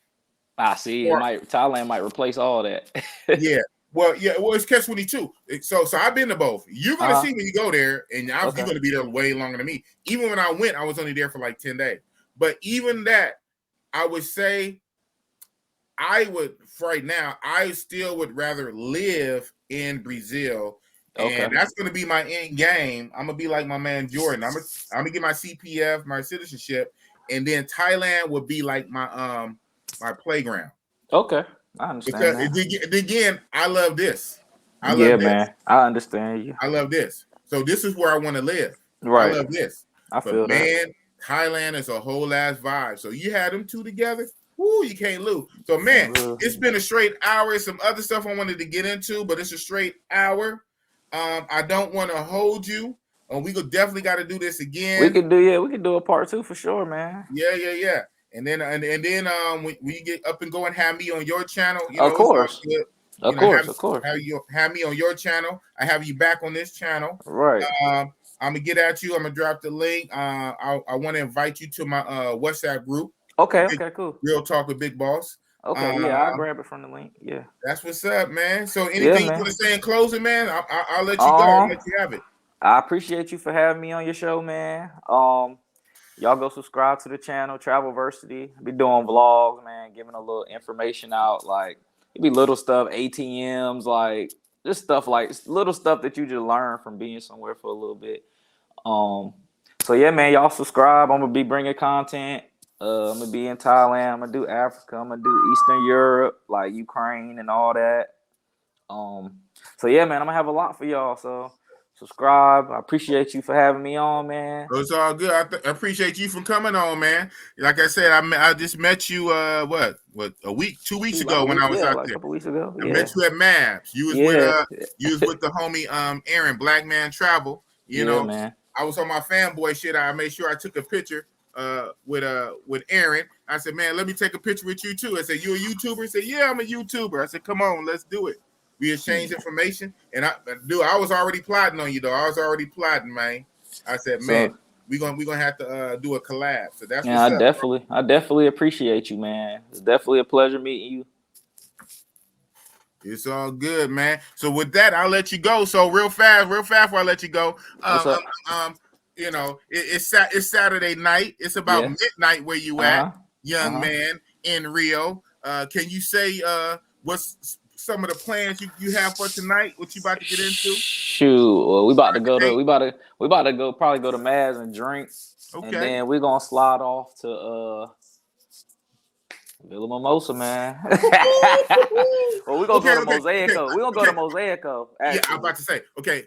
[SPEAKER 1] I see. Thailand might replace all that.
[SPEAKER 2] Yeah. Well, it's catch-22. So I've been to both. You're gonna see when you go there, and you're gonna be there way longer than me. Even when I went, I was only there for like 10 days. But even that, I would say right now, I still would rather live in Brazil. And that's going to be my end game. I'm going to be like my man Jordan. I'm gonna get my CPF, my citizenship, and then Thailand would be like my my playground.
[SPEAKER 1] Okay, I understand
[SPEAKER 2] because again, I love this. I
[SPEAKER 1] yeah,
[SPEAKER 2] love this.
[SPEAKER 1] man, I understand you.
[SPEAKER 2] I love this. So this is where I want to live.
[SPEAKER 1] Right.
[SPEAKER 2] I love this.
[SPEAKER 1] I
[SPEAKER 2] But
[SPEAKER 1] feel
[SPEAKER 2] man,
[SPEAKER 1] that.
[SPEAKER 2] Thailand is a whole ass vibe. So you had them two together. Woo, you can't lose. So man, it's been a straight hour. Some other stuff I wanted to get into, but it's a straight hour. I don't want to hold you. We could definitely got to do this again.
[SPEAKER 1] We could do a part 2 for sure, man.
[SPEAKER 2] Yeah. And then when you get up and go and have me on your channel, you know,
[SPEAKER 1] of course. Of course.
[SPEAKER 2] Have me on your channel. I have you back on this channel.
[SPEAKER 1] Right.
[SPEAKER 2] I'm gonna get at you. I'm gonna drop the link. I want to invite you to my WhatsApp group.
[SPEAKER 1] Okay, cool.
[SPEAKER 2] Real Talk with Big Boss.
[SPEAKER 1] Okay, yeah, I'll grab it from the link. Yeah.
[SPEAKER 2] That's what's up, man. So anything you want to say in closing, man? I'll let you go. I'll let you have it.
[SPEAKER 1] I appreciate you for having me on your show, man. Y'all go subscribe to the channel, Travelversity. Be doing vlogs, man, giving a little information out. Like, it be little stuff, ATMs, like, just stuff like little stuff that you just learn from being somewhere for a little bit. So yeah, man, y'all subscribe. I'm gonna be bringing content. I'm gonna be in Thailand. I'm gonna do Africa. I'm gonna do Eastern Europe, like Ukraine and all that. So yeah, man, I'm gonna have a lot for y'all. So subscribe. I appreciate you for having me on, man.
[SPEAKER 2] It's all good. I appreciate you for coming on, man. Like I said, I just met you what 2 weeks ago when I was out there.
[SPEAKER 1] A couple weeks ago.
[SPEAKER 2] I met you at Mavs. You was with the homie Aaron, Black Man Travel. You know,
[SPEAKER 1] man.
[SPEAKER 2] I was on my fanboy shit. I made sure I took a picture with Aaron. I said, man, let me take a picture with you too. I said, you a YouTuber? He said, yeah, I'm a YouTuber. I said, come on, let's do it. We exchanged information, and I was already plotting on you though. I was already plotting, man. I said, man, we're gonna have to do a collab. So that's
[SPEAKER 1] I definitely appreciate you, man. It's definitely a pleasure meeting you.
[SPEAKER 2] It's all good, man. So with that, I'll let you go. So real fast before I let you go. You know, it's Saturday night. It's about midnight where you at, young man in Rio. Can you say what's some of the plans you have for tonight? What you about to get into?
[SPEAKER 1] Shoot, well, we about to go probably go to Maz and drink. Okay. And then we're gonna slide off to Villa Mimosa, man. Well, we're gonna go to Mosaico. We're gonna go to Mosaico.
[SPEAKER 2] Yeah, I'm about to say, okay,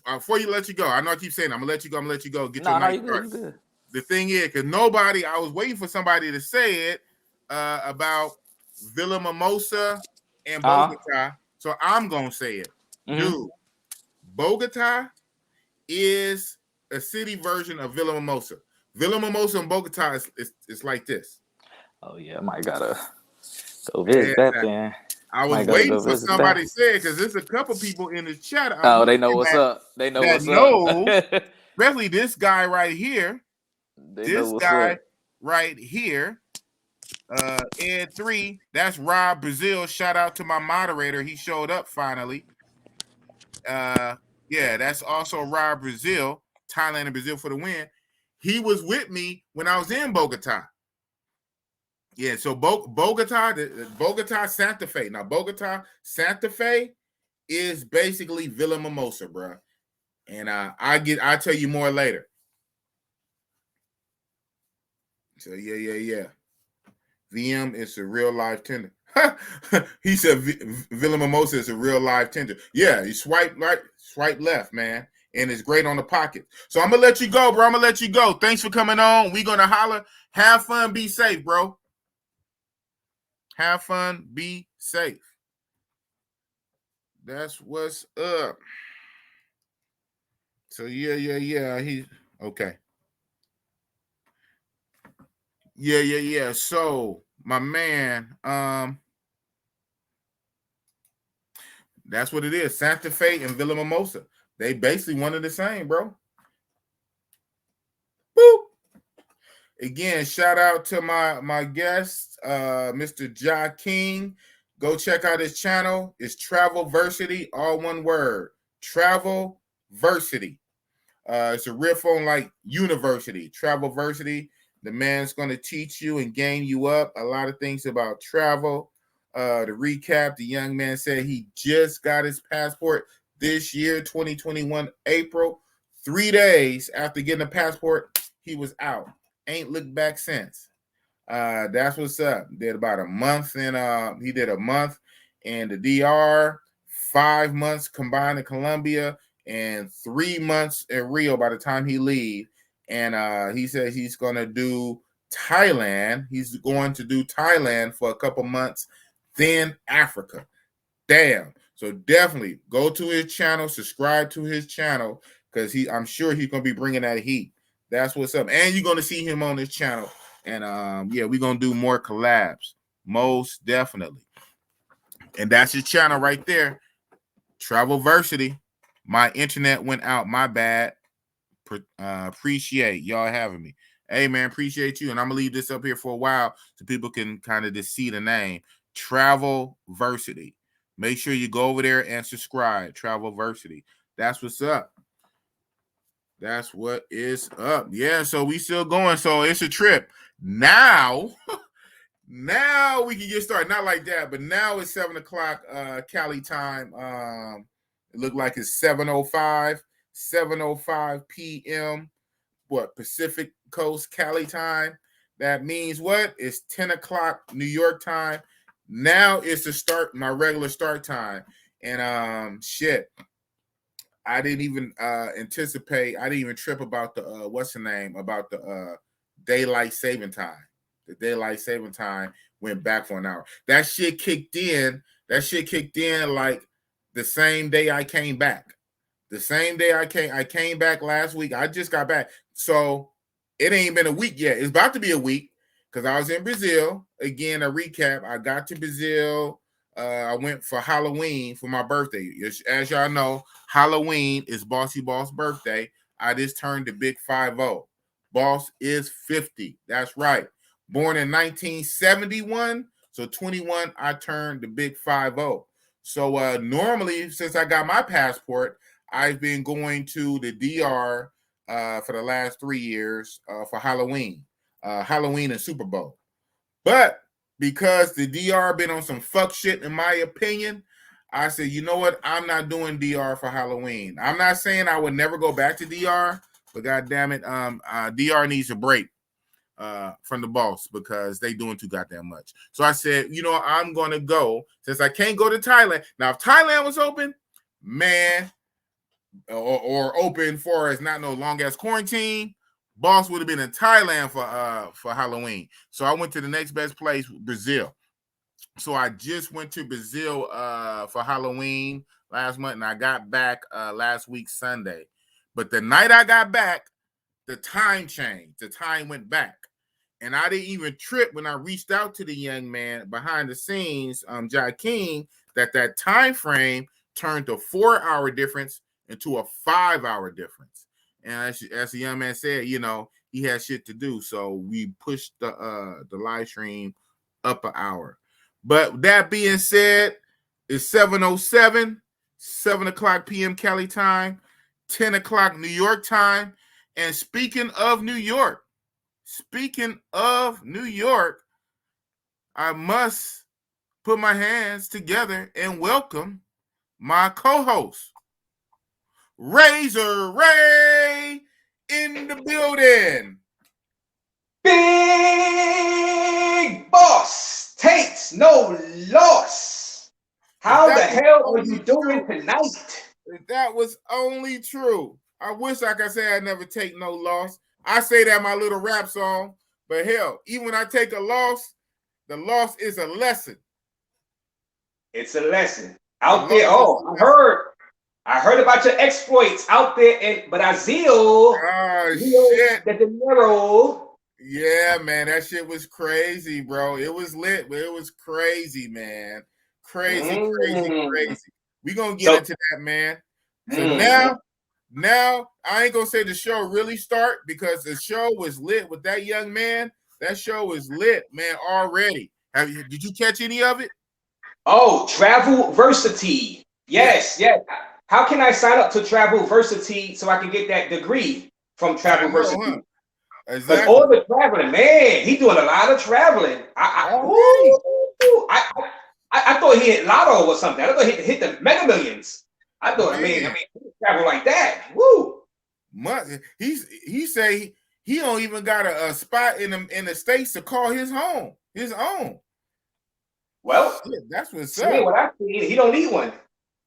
[SPEAKER 2] before you let you go, I know I keep saying I'm gonna let you go. Get your night started. Good. The thing is, because I was waiting for somebody to say it about Villa Mimosa and Bogota. So I'm gonna say it. Dude, Bogota is a city version of Villa Mimosa. Villa Mimosa and Bogota is like this.
[SPEAKER 1] Oh yeah, I might gotta go visit that then.
[SPEAKER 2] I was waiting for somebody to say it because there's a couple people in the chat.
[SPEAKER 1] They know what's up. They know what's up.
[SPEAKER 2] Especially this guy right here. This guy right here. Ed 3, that's Rob Brazil. Shout out to my moderator. He showed up finally. Yeah, that's also Rob Brazil. Thailand and Brazil for the win. He was with me when I was in Bogota. Yeah, so Bogota, Santa Fe. Now, Bogota, Santa Fe is basically Villa Mimosa, bro. And I'll tell you more later. So yeah. VM is a real live tender. He said Villa Mimosa is a real live tender. Yeah, you swipe right, swipe left, man. And it's great on the pocket. So I'm gonna let you go, bro. I'm gonna let you go. Thanks for coming on. We're gonna holler. Have fun, be safe, bro. Have fun, be safe. That's what's up. So yeah. He okay. Yeah. So my man, that's what it is. Santa Fe and Villa Mimosa. They basically one of the same, bro. Boop. Again, shout out to my guest, Mr. Jah King. Go check out his channel. It's Travelversity, all one word. Travelversity. It's a riff on like university. Travelversity. The man's going to teach you and game you up a lot of things about travel. To recap, the young man said he just got his passport this year, 2021, April. 3 days after getting a passport, he was out. ain't looked back since. That's what's up. Did about a month and he did a month in the DR, 5 months combined in Colombia, and 3 months in Rio by the time he leave. And he says he's gonna do Thailand. He's going to do Thailand for a couple months, then Africa. Damn. So definitely go to his channel, subscribe to his channel, because I'm sure he's gonna be bringing that heat. That's what's up. And you're gonna see him on this channel. And yeah, we're gonna do more collabs, most definitely. And that's his channel right there, Travelversity. My internet went out, my bad. Appreciate y'all having me. Hey man, appreciate you. And I'm gonna leave this up here for a while so people can kind of just see the name, Travelversity. Make sure you go over there and subscribe. Travelversity. That's what's up. That's what is up. Yeah, so we still going. So it's a trip. Now, now we can get started. Not like that, but now it's 7 o'clock Cali time. It looked like it's 7:05 p.m. What, Pacific Coast Cali time? That means what? It's 10 o'clock New York time. Now it's the start, my regular start time. And shit, I didn't even anticipate, I didn't even trip about the what's the name? About the daylight saving time. The daylight saving time went back for an hour. That shit kicked in like the same day I came back. The same day I came back last week. I just got back. So it ain't been a week yet. It's about to be a week because I was in Brazil. Again, a recap. I got to Brazil. I went for Halloween for my birthday. As y'all know, Halloween is Bossy Boss' birthday. I just turned the big 50. Boss is 50. That's right. Born in 1971. So 21, I turned the big 50. So normally, since I got my passport, I've been going to the DR for the last 3 years for Halloween and Super Bowl. But because the DR been on some fuck shit, in my opinion, I said, you know what? I'm not doing DR for Halloween. I'm not saying I would never go back to DR, but God damn it, DR needs a break from the boss because they doing too goddamn much. So I said, you know, I'm going to go since I can't go to Thailand. Now, if Thailand was open, man, or open for as not no long as quarantine, boss would have been in Thailand for Halloween. So I went to the next best place, Brazil. So I just went to Brazil for Halloween last month, and I got back last week Sunday. But the night I got back, the time changed. The time went back. And I didn't even trip when I reached out to the young man behind the scenes, Jah King, that time frame turned a 4-hour difference into a 5-hour difference. And as the young man said, you know, he had shit to do. So we pushed the live stream up an hour. But that being said, it's 7:07, 7 o'clock p.m. Cali time, 10 o'clock New York time. And speaking of New York, I must put my hands together and welcome my co-host, Razor Ray, in the building.
[SPEAKER 3] Big Boss takes no loss. How the hell are you doing tonight?
[SPEAKER 2] If that was only true. I wish I could say I never take no loss. I say that in my little rap song, but hell, even when I take a loss, the loss is a lesson.
[SPEAKER 3] It's a lesson out there. Oh, I heard about your exploits out there in Brazil.
[SPEAKER 2] Shit.
[SPEAKER 3] De Janeiro.
[SPEAKER 2] Yeah, man, that shit was crazy, bro. It was lit, but it was crazy, man. Crazy. We gonna get into that, man. So now I ain't gonna say the show really start because the show was lit with that young man. That show was lit, man, already. Did you catch any of it?
[SPEAKER 3] Oh, Travelversity. Yes. How can I sign up to Travelversity so I can get that degree from Travelversity? Exactly. All the traveling, man, he doing a lot of traveling. I thought he hit Lotto or something. I thought he hit the Mega Millions. I thought, man, he travel like that. Woo!
[SPEAKER 2] He say he don't even got a spot in the States to call his home, his own.
[SPEAKER 3] Well,
[SPEAKER 2] shit, that's what's
[SPEAKER 3] up. What I see, he don't need one.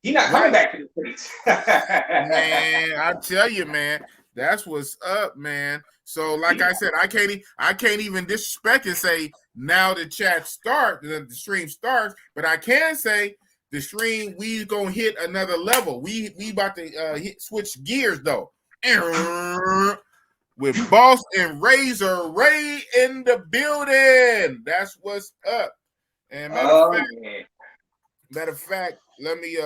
[SPEAKER 3] He not coming back to the States.
[SPEAKER 2] Man, I tell you, man, that's what's up, man. So, like I said, I can't even disrespect and say now the chat the stream starts, but I can say the stream we gonna hit another level. We about to switch gears though. With Boss and Razor Ray in the building. That's what's up. And matter of fact, let me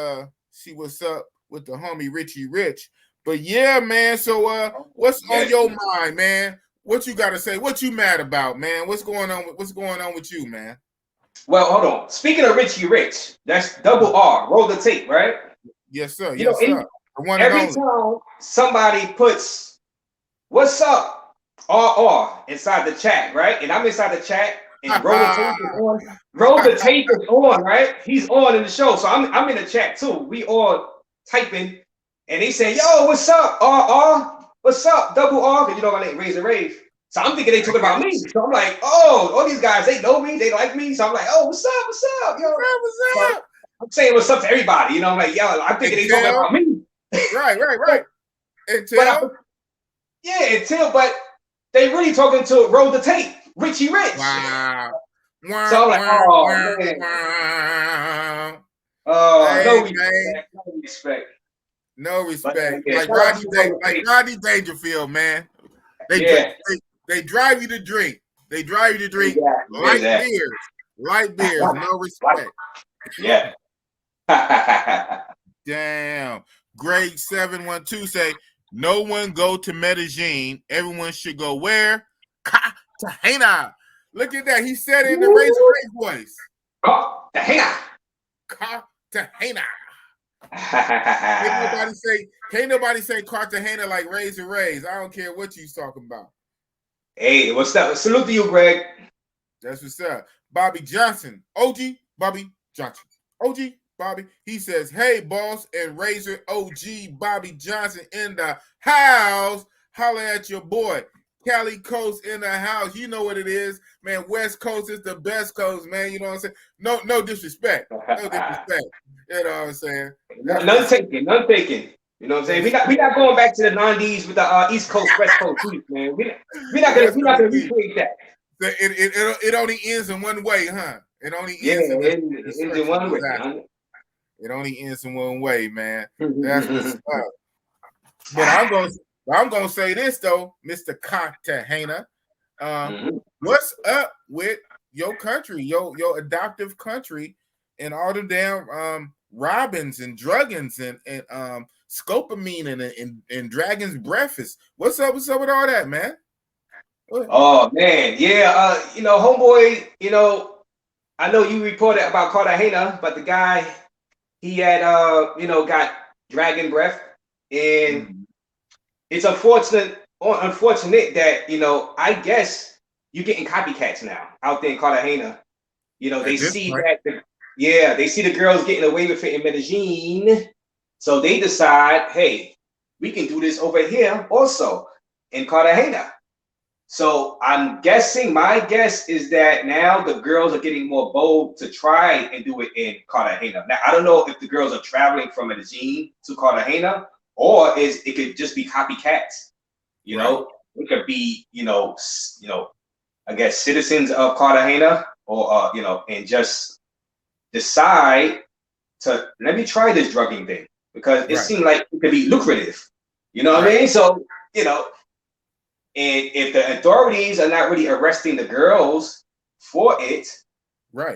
[SPEAKER 2] see what's up with the homie Richie Rich. But yeah, man. So what's on your mind, man? What you gotta say? What you mad about, man? What's going on with you, man?
[SPEAKER 3] Well, hold on. Speaking of Richie Rich, that's double R. Roll the tape, right?
[SPEAKER 2] Yes, sir. Yes, sir.
[SPEAKER 3] Every time somebody puts "What's up?" RR inside the chat, right? And I'm inside the chat, and roll the tape is on. Roll the tape is on, right? He's on in the show, so I'm in the chat too. We all typing, and they say, "Yo, what's up, RR? What's up, double R?" Because you know my name, Razor Rave. So I'm thinking they talking about me. So I'm like, oh, all these guys, they know me, they like me. So I'm like, oh, what's up, yo? What's up? I'm saying what's up to everybody. You know, I'm like, yo, I'm thinking they talking about me.
[SPEAKER 2] Right.
[SPEAKER 3] But they really talking to Roll the Tape, Richie Rich.
[SPEAKER 2] Wow.
[SPEAKER 3] So I'm like, oh, man. Oh, no respect.
[SPEAKER 2] No respect. Like Rodney Dangerfield, man. They drive you to drink. They drive you to drink light beers. No respect.
[SPEAKER 3] Yeah.
[SPEAKER 2] Damn. Greg 712 say, no one go to Medellin. Everyone should go where? Cartagena. Look at that. He said it in the Razor Ray voice.
[SPEAKER 3] Cartagena.
[SPEAKER 2] Cartagena. Can't nobody say Cartagena like Razor Rays. I don't care what you talking about.
[SPEAKER 3] Hey, what's up? Salute to you, Greg.
[SPEAKER 2] That's what's up. Bobby Johnson. OG Bobby Johnson. OG Bobby. He says, hey, Boss and Razor OG Bobby Johnson in the house. Holla at your boy. Cali Coast in the house. You know what it is, man. West Coast is the best coast, man. You know what I'm saying? No disrespect. No disrespect. You know what I'm saying?
[SPEAKER 3] None taken. You know what I'm saying? We not going back to the 90s with the East Coast, West Coast, man. We're not gonna recreate that.
[SPEAKER 2] It only ends in one way, huh? It only ends
[SPEAKER 3] in one way.
[SPEAKER 2] It only ends in one way, man. That's what's up. But I'm gonna say this though, Mr. Cartagena. What's up with your country, your adoptive country, and all the damn robins and druggins and scopamine and dragon's breakfast? What's up with all that, man?
[SPEAKER 3] Oh man, yeah. Homeboy, I know you reported about Cartagena, but the guy, he had got dragon breath, and it's unfortunate that I guess you're getting copycats now out there in Cartagena. They see they see the girls getting away with it in Medellin, so they decide, hey, we can do this over here also in Cartagena. So I'm guessing, my guess is that now the girls are getting more bold to try and do it in Cartagena. Now, I don't know if the girls are traveling from Medellin to Cartagena, or it could just be copycats. It could be, I guess citizens of Cartagena, or and just decide to let me try this drugging thing because it seemed like it could be lucrative. You know what I mean? So, and if the authorities are not really arresting the girls for it,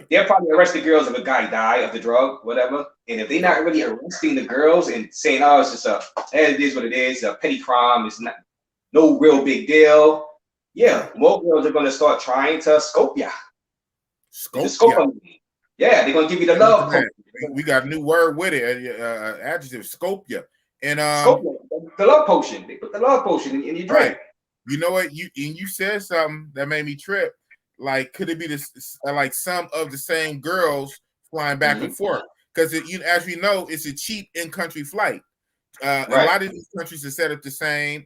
[SPEAKER 3] they'll probably arrest the girls if a guy died of the drug, whatever. And if they're not really arresting the girls and saying, oh, it's just it is what it is, a petty crime, it's not no real big deal. Yeah, more girls are going to start trying to scope ya. Yeah, they're going to give you the love.
[SPEAKER 2] We got a new word with it, adjective, scope ya. And
[SPEAKER 3] the love potion. They put the love potion in your drink.
[SPEAKER 2] You know what? You said something that made me trip. Like, could it be this? Like some of the same girls flying back and forth? Because as we know, it's a cheap in-country flight. A lot of these countries are set up the same.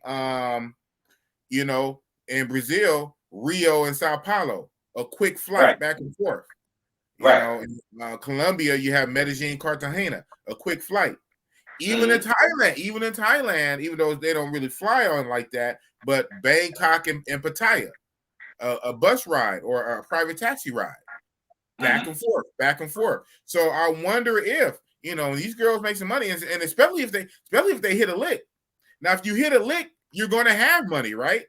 [SPEAKER 2] in Brazil, Rio and Sao Paulo, a quick flight back and forth. You know, in Colombia, you have Medellin, Cartagena, a quick flight. Even in Thailand, even though they don't really fly on like that, but Bangkok and Pattaya, a bus ride or a private taxi ride, back and forth. So I wonder if, you know, these girls make some money, and especially if they hit a lick. Now, if you hit a lick, you're going to have money, right?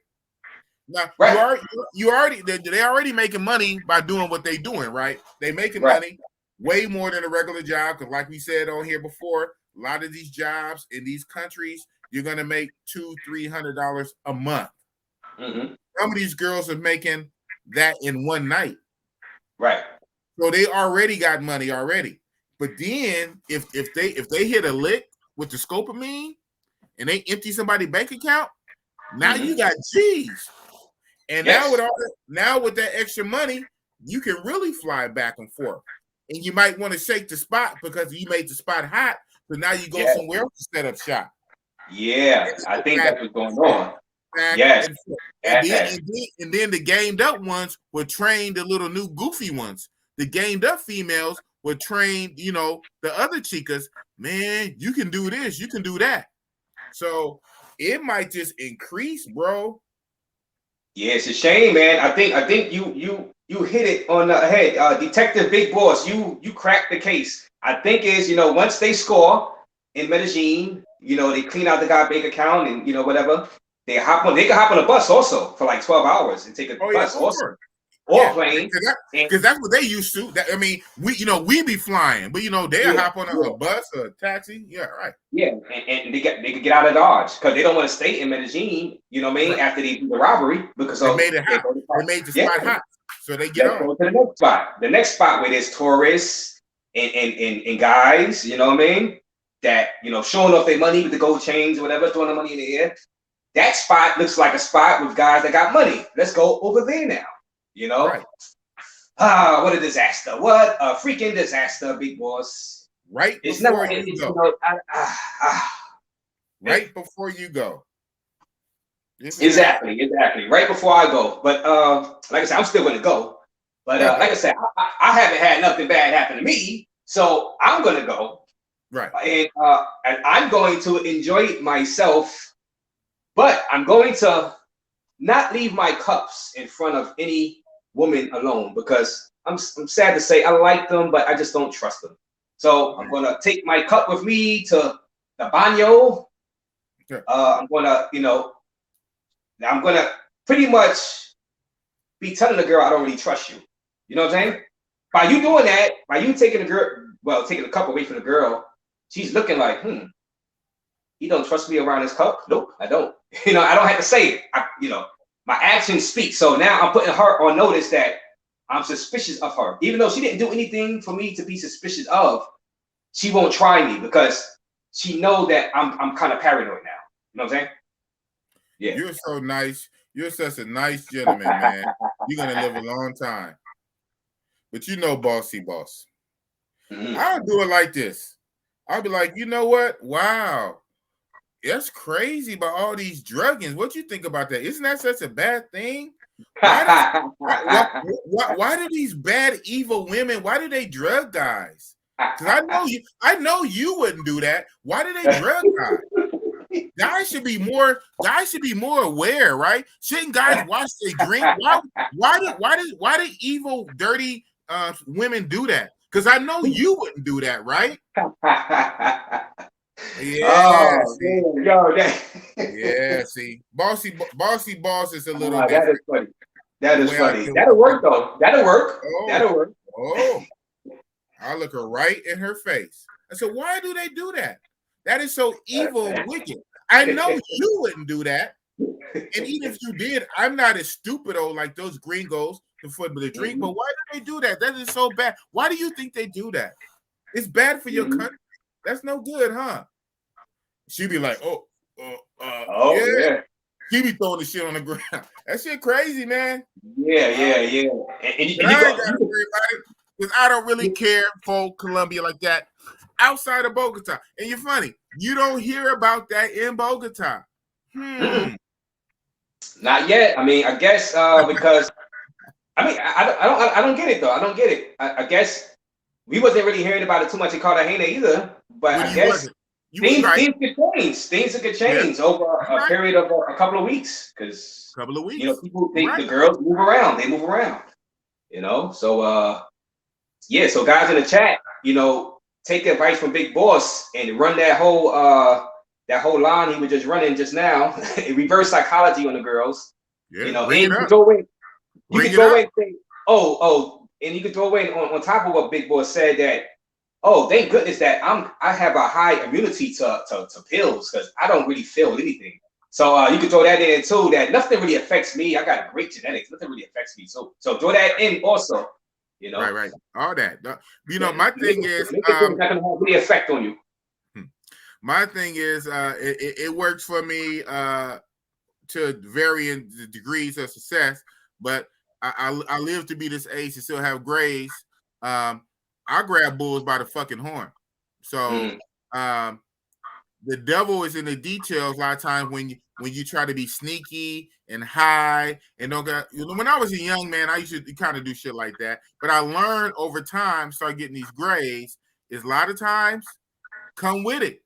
[SPEAKER 2] Now, they're already making money by doing what they're doing, right? They making money way more than a regular job, because like we said on here before, a lot of these jobs in these countries, you're going to make $200-300 a month. Some of these girls are making that in one night.
[SPEAKER 3] Right.
[SPEAKER 2] So they already got money already. But then if they hit a lick with the scopamine and they empty somebody's bank account, now you got G's. And now with that extra money, you can really fly back and forth. And you might want to shake the spot because you made the spot hot. So now you go somewhere else to set up shop.
[SPEAKER 3] Yeah, I think that's what's going on. Yes.
[SPEAKER 2] And then the gamed up ones will train the little new goofy ones. The gamed up females will train, you know, the other chicas. Man, you can do this, you can do that. So it might just increase, bro.
[SPEAKER 3] Yeah, it's a shame, man. I think you hit it on the head, Detective Big Boss. You cracked the case. I think is, you know, once they score in Medellin, you know, they clean out the guy's bank account and, you know, whatever. They can hop on a bus also for like 12 hours and take a bus also. Or plane.
[SPEAKER 2] Because that's what they used to. I mean, we be flying, but you know, they'll hop on a bus or a taxi. Yeah, right.
[SPEAKER 3] Yeah, and they could get out of Dodge because they don't want to stay in Medellin, you know what I mean, after they do the robbery because
[SPEAKER 2] they made it hot. They made the spot hot. So they get on.
[SPEAKER 3] Go to the next spot. The next spot where there's tourists and guys, you know what I mean, that, you know, showing off their money with the gold chains or whatever, throwing the money in the air. That spot looks like a spot with guys that got money. Let's go over there now. You know, what a disaster! What a freaking disaster, Big Boss.
[SPEAKER 2] Right before you go. Right before you go.
[SPEAKER 3] Exactly. Right before I go. But like I said, I'm still going to go. But like I said, I haven't had nothing bad happen to me, so I'm going to go.
[SPEAKER 2] Right.
[SPEAKER 3] And I'm going to enjoy myself, but I'm going to not leave my cups in front of any woman alone because I'm sad to say I like them, but I just don't trust them. So I'm gonna take my cup with me to the baño. I'm gonna pretty much be telling the girl I don't really trust you. You know what I'm saying? By you doing that, by you taking the cup away from the girl, she's looking like, he don't trust me around his cup. Nope, I don't. You know, I don't have to say it. My actions speak. So now I'm putting her on notice that I'm suspicious of her. Even though she didn't do anything for me to be suspicious of, she won't try me because she know that I'm kind of paranoid now. You know what I'm saying? Yeah.
[SPEAKER 2] You're so nice. You're such a nice gentleman, man. You're going to live a long time. But you know, Bossy Boss. I'll do it like this. I'll be like, you know what? Wow. That's crazy about all these druggings. What you think about that? Isn't that such a bad thing? Why do these bad, evil women, why do they drug guys? Because I know you wouldn't do that. Why do they drug guys? Guys should be more aware, right? Shouldn't guys watch their drink? Why do evil, dirty women do that? Because I know you wouldn't do that, right? Yeah. See, Bossy Boss is a little different.
[SPEAKER 3] That is funny. That'll work though. That'll work.
[SPEAKER 2] Oh, I look her right in her face. I said, why do they do that? That is so evil and wicked. I know you wouldn't do that. And even if you did, I'm not as stupid like those gringos for the drink. But why do they do that? That is so bad. Why do you think they do that? It's bad for your country. That's no good, huh? She'd be like, yeah. She be throwing the shit on the ground. That shit crazy, man.
[SPEAKER 3] Yeah. And
[SPEAKER 2] I ain't gotta worry about it because I don't really care for Colombia like that outside of Bogota. And you're funny, you don't hear about that in Bogota.
[SPEAKER 3] No, Not yet. I mean, I guess because I don't get it though. I don't get it. I guess we wasn't really hearing about it too much in Cartagena either. But I guess things could change. Things could change over a period of a couple of weeks because you know people the girls move around. They move around. You know, so yeah. So guys in the chat, you know, take advice from Big Boss and run that whole line he was just running just now. Reverse psychology on the girls. Yeah, you know, and you can throw in. You can throw in say, and you can throw in on top of what Big Boss said that, oh, thank goodness that I have a high immunity to pills because I don't really feel anything. So you can throw that in too, that nothing really affects me. I got great genetics. Nothing really affects me. So throw that in also. You know,
[SPEAKER 2] right. All that. You know, my thing is
[SPEAKER 3] it's not gonna have any effect on you.
[SPEAKER 2] My thing is it works for me to varying degrees of success, but I live to be this age to still have grays. I grab bulls by the fucking horn. So the devil is in the details a lot of times when you try to be sneaky and high and don't get. You know, when I was a young man, I used to kind of do shit like that. But I learned over time, start getting these grays, is a lot of times come with it.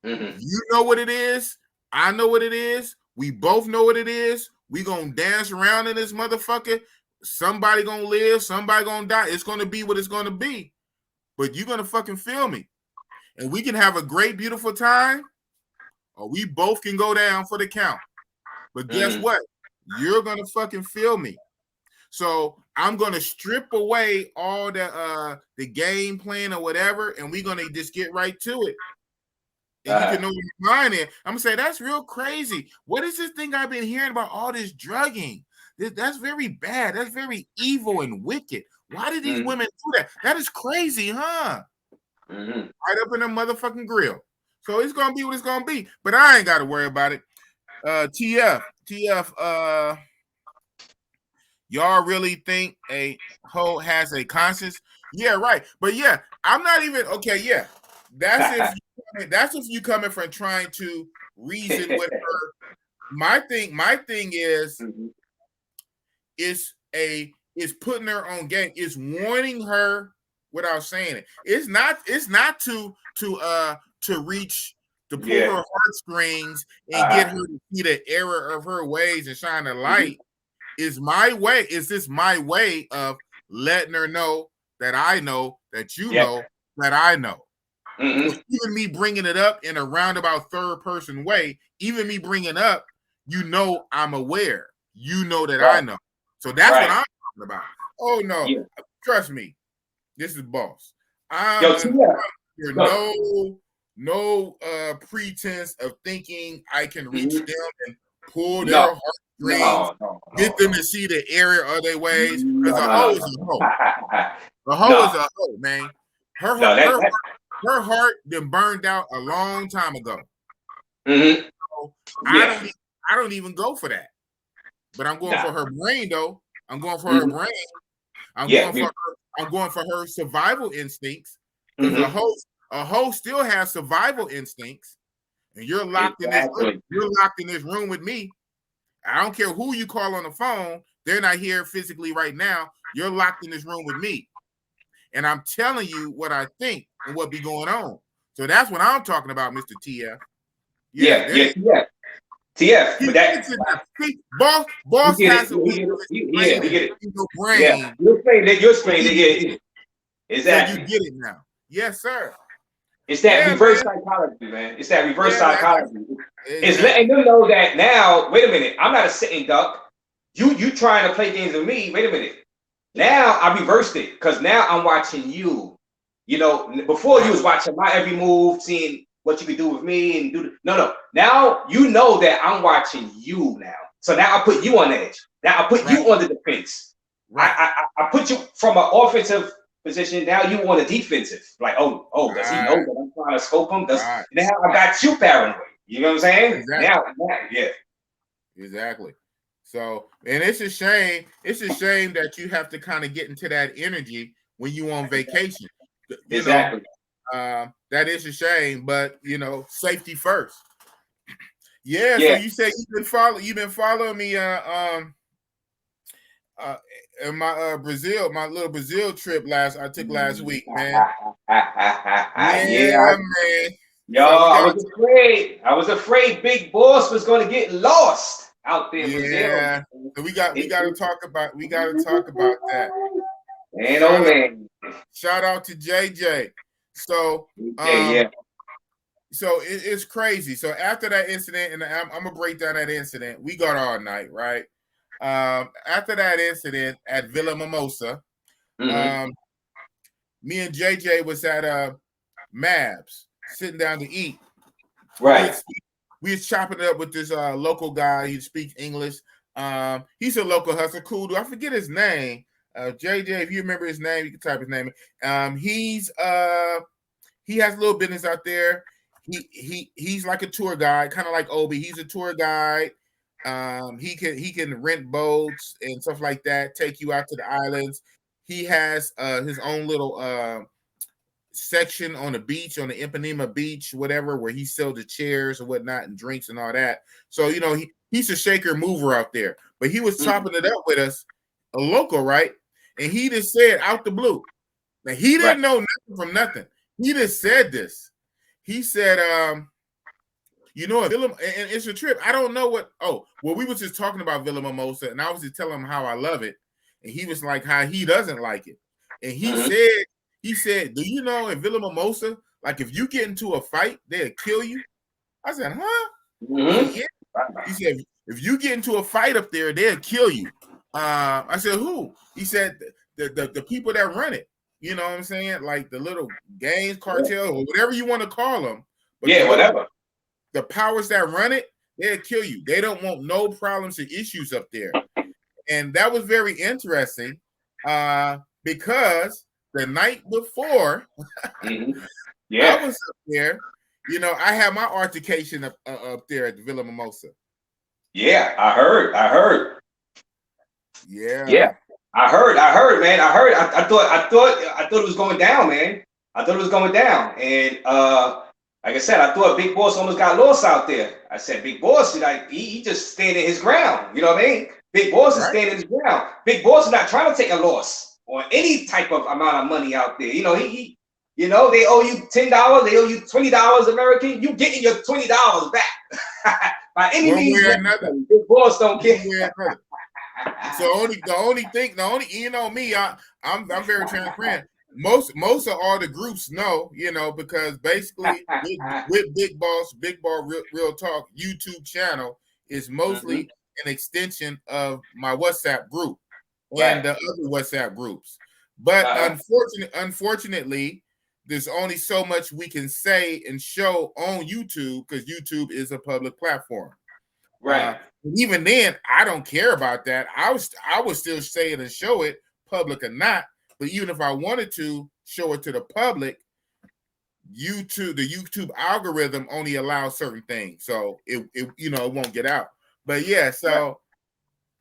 [SPEAKER 2] You know what it is. I know what it is. We both know what it is. We gonna dance around in this motherfucker. Somebody gonna live. Somebody gonna die. It's gonna be what it's gonna be. But you're gonna fucking feel me. And we can have a great, beautiful time, or we both can go down for the count. But guess what? You're gonna fucking feel me. So I'm gonna strip away all the game plan or whatever, and we're gonna just get right to it. And you can know your mind in. I'm gonna say that's real crazy. What is this thing I've been hearing about all this drugging? That's very bad. That's very evil and wicked. Why did these women do that? That is crazy, huh? Right up in the motherfucking grill. So it's gonna be what it's gonna be. But I ain't gotta worry about it. TF, y'all really think a hoe has a conscience? Yeah, right. But yeah, I'm not even okay. Yeah, that's if you coming from trying to reason with her. My thing is putting her on game. It's warning her without saying it. It's not to reach to pull her heartstrings and get her to see the error of her ways and shine a light. Is my way. Is this my way of letting her know that I know that you know that I know? So even me bringing it up in a roundabout third person way, even me bringing up, you know, I'm aware. You know that I know. So that's what I'm talking about. Oh no, trust me. This is Boss. No pretense of thinking I can reach them and pull their heartstrings, get them to see the area of their ways. Because a hoe is a hoe. A hoe is a hoe, man. Her heart been burned out a long time ago. So I don't even go for that. But I'm going for her brain, though. I'm going for her brain. I'm going for her survival instincts. Because a hoe still has survival instincts, and you're locked in this room. You're locked in this room with me. I don't care who you call on the phone. They're not here physically right now. You're locked in this room with me, and I'm telling you what I think and what be going on. So that's what I'm talking about, Mr. TF.
[SPEAKER 3] TF. But that
[SPEAKER 2] boss has a brain.
[SPEAKER 3] Yeah. You explained it. Exactly.
[SPEAKER 2] So you get it now. Yes, sir.
[SPEAKER 3] It's that reverse psychology, man. It's that reverse psychology. It's letting them know that now, wait a minute, I'm not a sitting duck. You trying to play games with me. Wait a minute. Now I reversed it because now I'm watching you. You know, before you was watching my every move, seeing what you could do with me and do. No. Now you know that I'm watching you now. So now I put you on edge. Now I put you on the defense. I put you from an offensive position. Now you on a defensive. Like, does he know that I'm trying to scope him? Now I got you paranoid. You know what I'm saying?
[SPEAKER 2] Exactly.
[SPEAKER 3] Now.
[SPEAKER 2] Exactly. So, and it's a shame. It's a shame that you have to kind of get into that energy when you on vacation. You know, that is a shame, but you know, safety first. Yeah. So you said you've been following me in my my little Brazil trip I took last week, man.
[SPEAKER 3] Yeah,
[SPEAKER 2] man.
[SPEAKER 3] Yo,
[SPEAKER 2] so
[SPEAKER 3] I was afraid Big Boss was going to get lost out there in Brazil.
[SPEAKER 2] So we got to talk about that.
[SPEAKER 3] Man, oh man.
[SPEAKER 2] Shout out to JJ. So so it's crazy. So after that incident, and I'm gonna break down that incident. We got all night, right? After that incident at Villa Mimosa, me and JJ was at Mab's sitting down to eat.
[SPEAKER 3] Right.
[SPEAKER 2] We was chopping it up with this local guy. He speaks English. He's a local hustler, cool dude. I forget his name. JJ, if you remember his name, you can type his name in. He has a little business out there. He's like a tour guide, kind of like Obi. He's a tour guide. He can rent boats and stuff like that, take you out to the islands. He has his own little section on the beach, on the Ipanema beach, whatever, where he sells the chairs and whatnot and drinks and all that. So, you know, he's a shaker mover out there. But he was chopping it up with us, a local, right? And he just said out the blue. Now, he didn't know nothing from nothing. He just said this. He said, you know, and it's a trip. I don't know we were just talking about Villa Mimosa, and I was just telling him how I love it. And he was like, how he doesn't like it. And he said, do you know in Villa Mimosa, like if you get into a fight, they'll kill you? I said, huh? Yeah. He said, if you get into a fight up there, they'll kill you. I said, who? He said, the people that run it. You know what I'm saying? Like the little gangs, cartel, or whatever you want to call them. But
[SPEAKER 3] whatever.
[SPEAKER 2] The powers that run it, they'll kill you. They don't want no problems or issues up there. And that was very interesting because the night before, I was up there. You know, I had my altercation up there at the Villa Mimosa.
[SPEAKER 3] Yeah, I heard.
[SPEAKER 2] Yeah.
[SPEAKER 3] I heard, man. I thought it was going down, man. I thought it was going down. And like I said, I thought Big Boss almost got lost out there. I said, Big Boss, like he just standing his ground. You know what I mean? Big Boss is standing his ground. Big Boss is not trying to take a loss or any type of amount of money out there. You know, he you know, they owe you $10, they owe you $20 American. You getting your $20 back by any means. Big Boss don't care.
[SPEAKER 2] So the only thing, you know me, I'm very transparent. Most of all the groups know, you know, because basically with Big Boss Real Talk YouTube channel is mostly an extension of my WhatsApp group and the other WhatsApp groups. But unfortunately, there's only so much we can say and show on YouTube because YouTube is a public platform.
[SPEAKER 3] Right.
[SPEAKER 2] Even then, I don't care about that. I would still say it and show it, public or not. But even if I wanted to show it to the public, the YouTube algorithm only allows certain things, so it won't get out. But yeah, so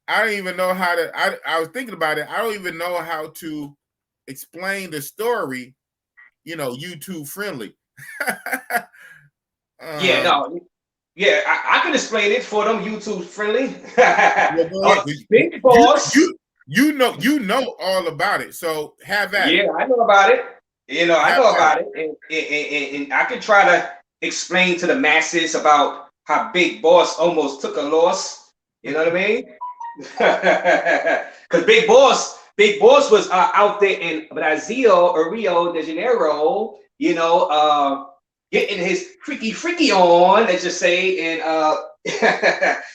[SPEAKER 2] I don't even know how to. I was thinking about it. I don't even know how to explain the story, you know, YouTube friendly.
[SPEAKER 3] Yeah, I can explain it for them YouTube friendly. Big Boss.
[SPEAKER 2] You know all about it, so have that.
[SPEAKER 3] Yeah, I know about it. You know, I know about it, and I can try to explain to the masses about how Big Boss almost took a loss. You know what I mean? Because Big Boss was out there in Brazil or Rio de Janeiro. You know, getting his freaky on, let's just say, and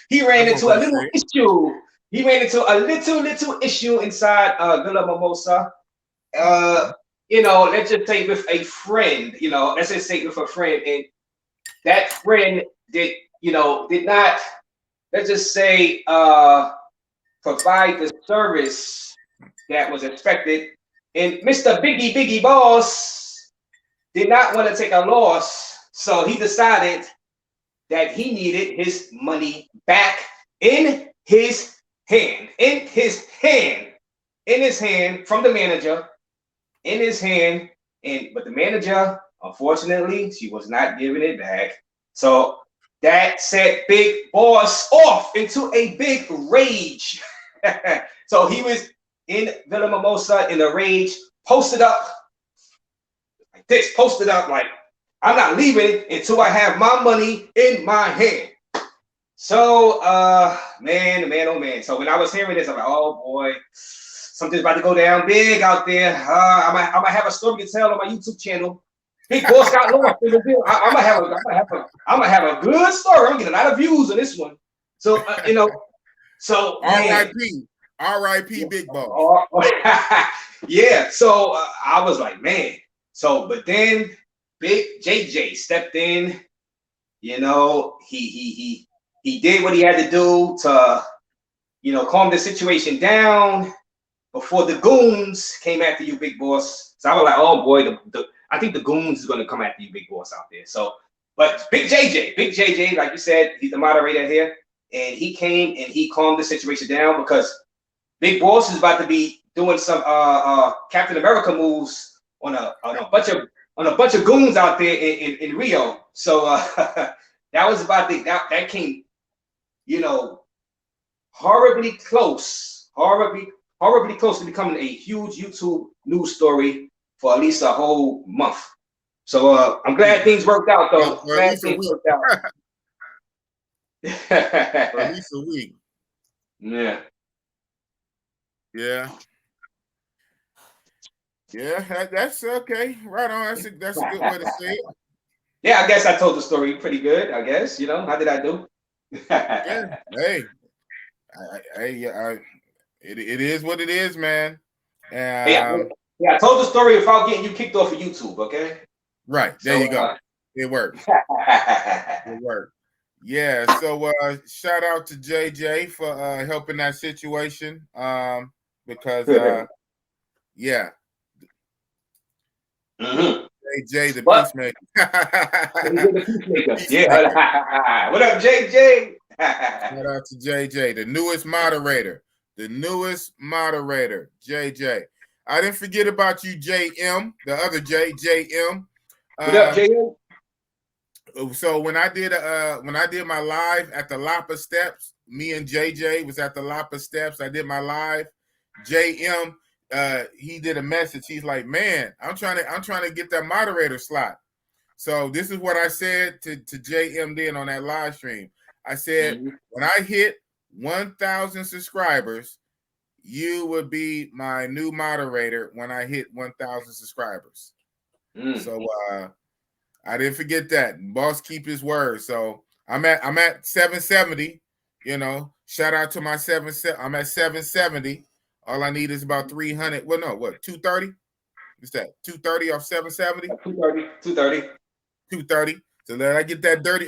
[SPEAKER 3] he ran into a little issue. He ran into a little issue inside Villa Mimosa. You know, let's just say with a friend. You know, let's just say with a friend, and that friend did not, let's just say, provide the service that was expected, and Mr. Biggie Boss did not want to take a loss, so he decided that he needed his money back in his hand from the manager, in his hand, but the manager, unfortunately, she was not giving it back. So that set Big Boss off into a big rage. So he was in Villa Mimosa in a rage, posted up like this, posted up like, I'm not leaving until I have my money in my hand. So, man, oh man. So when I was hearing this, I'm like, oh boy, something's about to go down big out there. I might have a story to tell on my YouTube channel. Big Boss got lost in the deal. I'm gonna have a good story. I'm gonna get a lot of views on this one. So you know, so
[SPEAKER 2] R.I.P. Big Boss.
[SPEAKER 3] Yeah. So I was like, man. So, but then Big JJ stepped in. You know, he did what he had to do to, you know, calm the situation down before the goons came after you, Big Boss. So I was like, oh boy, I think the goons is going to come after you, Big Boss, out there. So, but Big JJ, like you said, he's the moderator here, and he came and he calmed the situation down because Big Boss is about to be doing some Captain America moves on a bunch of goons out there in Rio. So that was about that came, you know, horribly close to becoming a huge YouTube news story for at least a whole month. So I'm glad things worked out, though.
[SPEAKER 2] For at least a week. For at least a week.
[SPEAKER 3] Yeah.
[SPEAKER 2] Yeah. Yeah, that's okay. Right on. That's a good way to say it.
[SPEAKER 3] Yeah, I guess I told the story pretty good. I guess, you know, how did I do?
[SPEAKER 2] Yeah. Hey, it is what it is, man.
[SPEAKER 3] Yeah, I told the story without getting you kicked off of YouTube. Okay.
[SPEAKER 2] Right there, you go. It worked. It worked. Yeah. So shout out to JJ for helping that situation. Because yeah.
[SPEAKER 3] Mm-hmm.
[SPEAKER 2] JJ the peacemaker.
[SPEAKER 3] Yeah. What up, JJ?
[SPEAKER 2] Shout out to JJ, the newest moderator. JJ. I didn't forget about you, JM, the other JM.
[SPEAKER 3] What up, JM?
[SPEAKER 2] So when I did my live at the Lapa Steps, me and JJ was at the Lapa Steps. I did my live. JM, he did a message. He's like, man, I'm trying to get that moderator slot. So this is what I said to JM then on that live stream. I said, when I hit 1,000 subscribers, you would be my new moderator when I hit 1,000 subscribers. So I didn't forget that. Boss keep his word. So I'm at 770. You know, shout out to my 770. I'm at 770. All I need is about 300. Well, no, what, 230? What's that? 230 off 770? 230. So then I get that dirty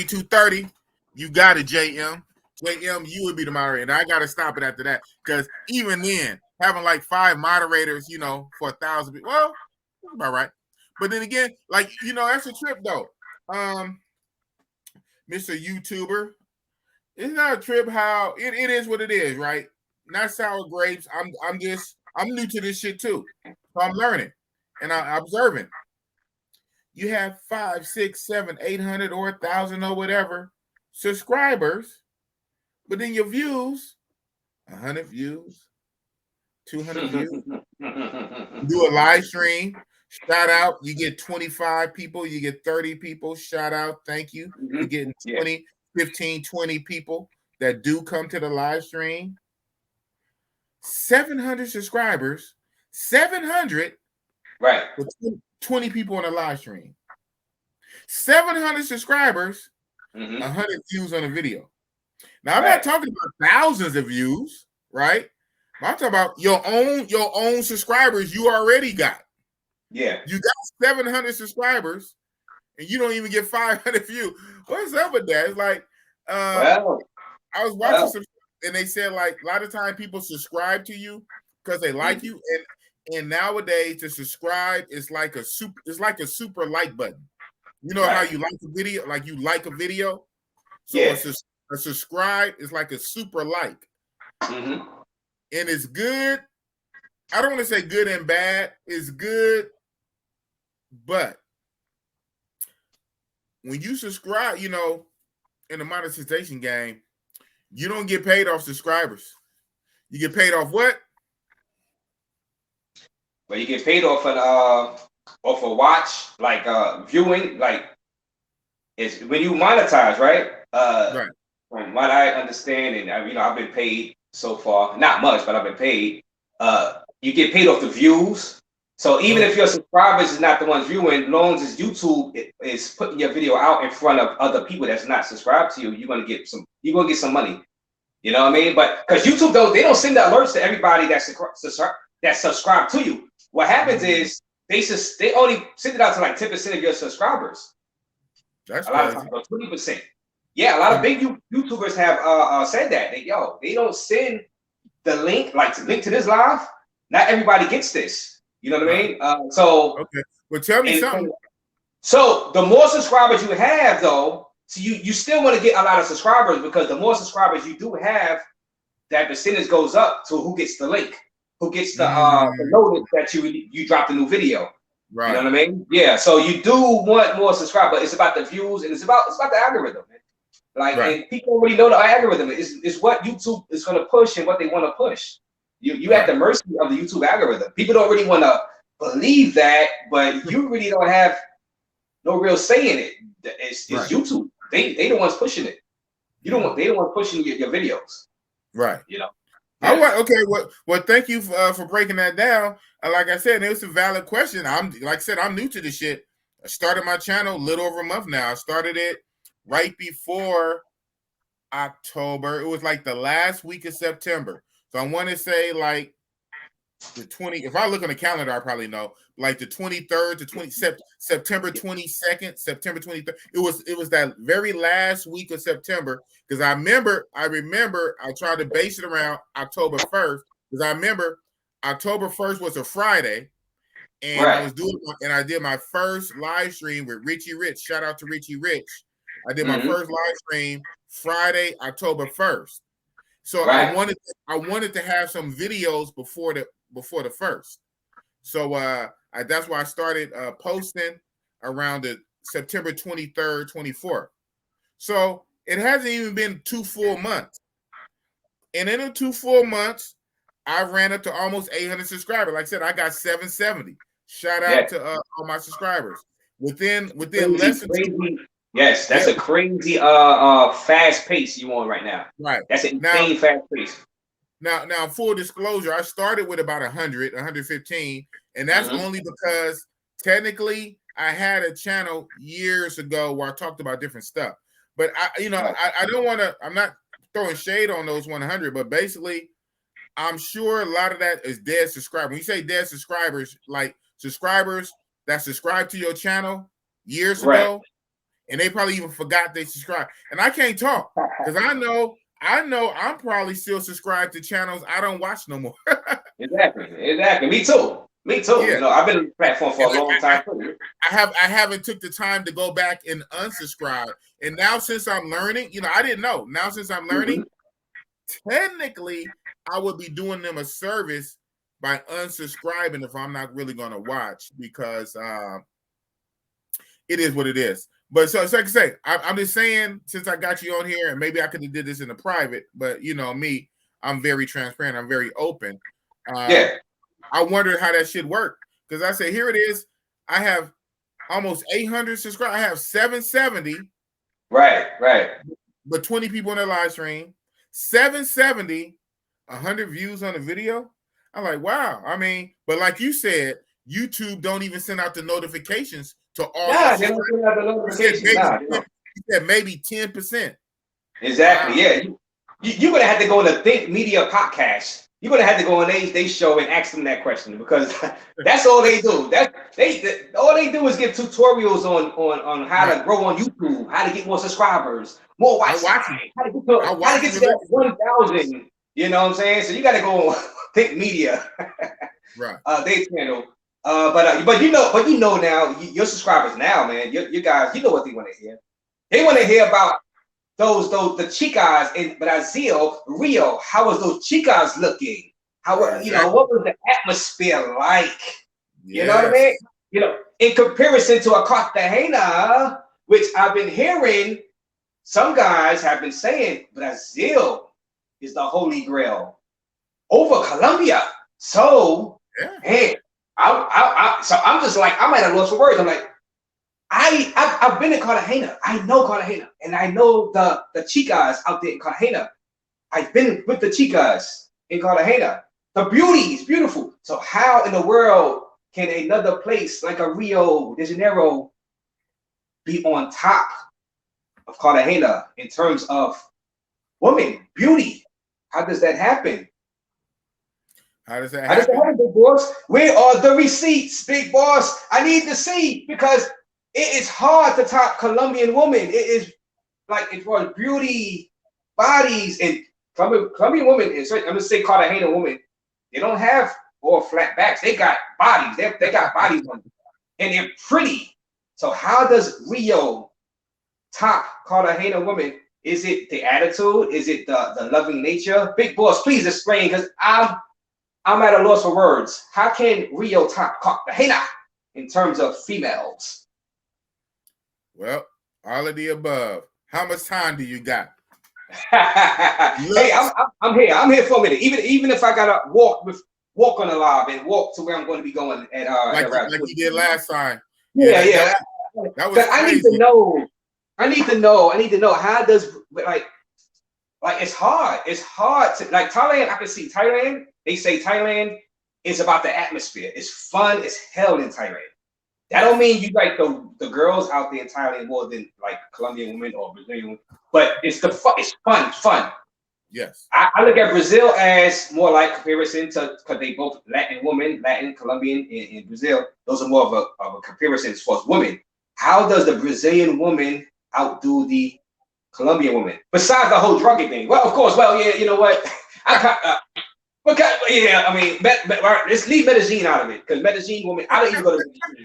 [SPEAKER 2] 230. You got it, JM. JM, you would be the moderator. And I got to stop it after that. Because even then, having like 5 moderators, you know, for 1,000 people, well, that's about right. But then again, like, you know, that's a trip though. Mr. YouTuber, it's not a trip how it is what it is, right? Not sour grapes. I'm new to this shit too. So I'm learning and I'm observing. You have 5, 6, 7, 800 or 1,000 or whatever subscribers, but then your views, 100 views, 200 views. Do a live stream, shout out, you get 25 people, you get 30 people, shout out, thank you. You're getting 20, 15, 20 people that do come to the live stream. 700 subscribers, 700,
[SPEAKER 3] right?
[SPEAKER 2] With 20 people on the live stream. 700 subscribers, 100 views on a video. Now I'm not talking about thousands of views, right? I'm talking about your own subscribers you already got.
[SPEAKER 3] Yeah,
[SPEAKER 2] you got 700 subscribers, and you don't even get 500 views. What's up with that? It's like, I was watching some, and they said like a lot of time people subscribe to you because they like you, and nowadays to subscribe is like a super like button. You know how you like a video, like you like a video. So a subscribe is like a super like, and it's good. I don't want to say good and bad. It's good, but when you subscribe, you know, in the monetization game, you don't get paid off subscribers. You get paid off what?
[SPEAKER 3] Well, you get paid off a watch, like viewing, like it's when you monetize, right?
[SPEAKER 2] Right.
[SPEAKER 3] From what I understand, and I've been paid so far, not much, but I've been paid. You get paid off the views. So even if your subscribers is not the ones viewing, long as YouTube is putting your video out in front of other people that's not subscribed to you, you're gonna get some money. You know what I mean? But because YouTube they don't send the alerts to everybody that's subscribed to you. What happens is they only send it out to like 10% of your subscribers.
[SPEAKER 2] That's
[SPEAKER 3] a lot of times, 20%. Yeah, a lot of big YouTubers have said that. They don't send the link, like to link to this live. Not everybody gets this. You know what I mean?
[SPEAKER 2] Okay. Well, tell me something.
[SPEAKER 3] So the more subscribers you have, though, so you still want to get a lot of subscribers, because the more subscribers you do have, that percentage goes up to who gets the link, who gets the notice that you dropped a new video.
[SPEAKER 2] Right.
[SPEAKER 3] You know what I mean? Yeah. So you do want more subscribers, but it's about the views and it's about the algorithm, man. Like, and people already know the algorithm. It's what YouTube is going to push and what they want to push. You at the mercy of the YouTube algorithm. People don't really want to believe that, but you really don't have no real say in it. It's YouTube. They the ones pushing it. They the ones pushing your videos. Right. You know.
[SPEAKER 2] Yeah. All right. Okay. Well, thank you for breaking that down. Like I said, it was a valid question. I'm new to this shit. I started my channel a little over a month now. I started it right before October. It was like the last week of September. So I want to say like the 20. If I look on the calendar, I probably know. Like the 23rd to September 22nd, September 23rd. It was that very last week of September, because I remember I tried to base it around October 1st, because I remember October 1st was a Friday, and I did my first live stream with Richie Rich. Shout out to Richie Rich. I did my first live stream Friday, October 1st. So I wanted to have some videos before the first. So that's why I started posting around the September 23rd, 24th. So it hasn't even been 2 full months. And in the 2 full months, I ran up to almost 800 subscribers. Like I said, I got 770. Shout out to all my subscribers. Within less than
[SPEAKER 3] Yes, that's a crazy fast pace you on right now.
[SPEAKER 2] Right.
[SPEAKER 3] That's an insane fast pace.
[SPEAKER 2] Now, full disclosure, I started with about 100, 115, and that's only because technically I had a channel years ago where I talked about different stuff. But I don't want to. I'm not throwing shade on those 100, but basically, I'm sure a lot of that is dead subscribers. When you say dead subscribers, like subscribers that subscribed to your channel years ago. And they probably even forgot they subscribed. And I can't talk because I know I'm probably still subscribed to channels I don't watch no more.
[SPEAKER 3] Exactly. Me too. Yeah. I've been on the platform for a long time too.
[SPEAKER 2] I haven't took the time to go back and unsubscribe. And now since I'm learning, I didn't know. Now since I'm learning, technically I would be doing them a service by unsubscribing if I'm not really going to watch, because it is what it is. But so like I say, I'm just saying, since I got you on here, and maybe I could have did this in a private, but me, I'm very transparent. I'm very open. I wondered how that should work, because I say, here it is. I have almost 800 subscribers. I have 770.
[SPEAKER 3] Right.
[SPEAKER 2] But 20 people on the live stream, 770, 100 views on the video. I'm like, wow. I mean, but like you said, YouTube don't even send out the notifications to all.
[SPEAKER 3] They don't send out the notifications.
[SPEAKER 2] You said maybe 10%.
[SPEAKER 3] Exactly. Wow. Yeah. You're gonna have to go on the Think Media podcast. You're gonna have to go on they show and ask them that question, because that's all they do. All they do is give tutorials on how to grow on YouTube, how to get more subscribers, more watch time, how to get to that 1,000. You know what I'm saying? So you got to go on Think Media, their channel. But you know now, your subscribers now, man, you guys, you know what they want to hear. They want to hear about the chicas in Brazil, Rio. How was those chicas looking? How what was the atmosphere like? You know what I mean? In comparison to a Cartagena, which I've been hearing some guys have been saying Brazil is the holy grail over Colombia. So, hey, so I'm just like, I'm at a loss for words. I'm like, I've been in Cartagena. I know Cartagena, and I know the chicas out there in Cartagena. I've been with the chicas in Cartagena. The beauty is beautiful. So how in the world can another place like a Rio de Janeiro be on top of Cartagena in terms of women, beauty? How does that happen?
[SPEAKER 2] How does that happen?
[SPEAKER 3] Big boss? Where are the receipts, big boss? I need to see, because it is hard to top Colombian women. It is like, it was beauty, bodies, and Colombian women, I'm gonna say Cartagena women, they don't have all flat backs. They got bodies. They got bodies on them, and they're pretty. So how does Rio top Cartagena women? Is it the attitude? Is it the loving nature? Big boss, please explain, because I'm at a loss for words. How can Rio top Cartagena in terms of females?
[SPEAKER 2] Well, all of the above. How much time do you got?
[SPEAKER 3] Hey, I'm here. I'm here for a minute. Even if I gotta walk on the live and walk to where I'm going to be going at
[SPEAKER 2] like you did last time.
[SPEAKER 3] Yeah.
[SPEAKER 2] That was crazy.
[SPEAKER 3] I need to know how does like it's hard. It's hard to, like, Thailand. I can see Thailand. They say Thailand is about the atmosphere. It's fun as hell in Thailand. That don't mean you like the girls out there in Thailand more than like Colombian women or Brazilian women, but it's the fun. It's fun.
[SPEAKER 2] Yes.
[SPEAKER 3] I look at Brazil as more like comparison to, because they both Latin women, Latin, Colombian, in Brazil. Those are more of a comparison as far as women. How does the Brazilian woman outdo the Colombian woman? Besides the whole druggy thing. Well, of course. Well, yeah. You know what? I mean, let's leave Medellin out of it, because Medellin woman, I don't even go to Medellin.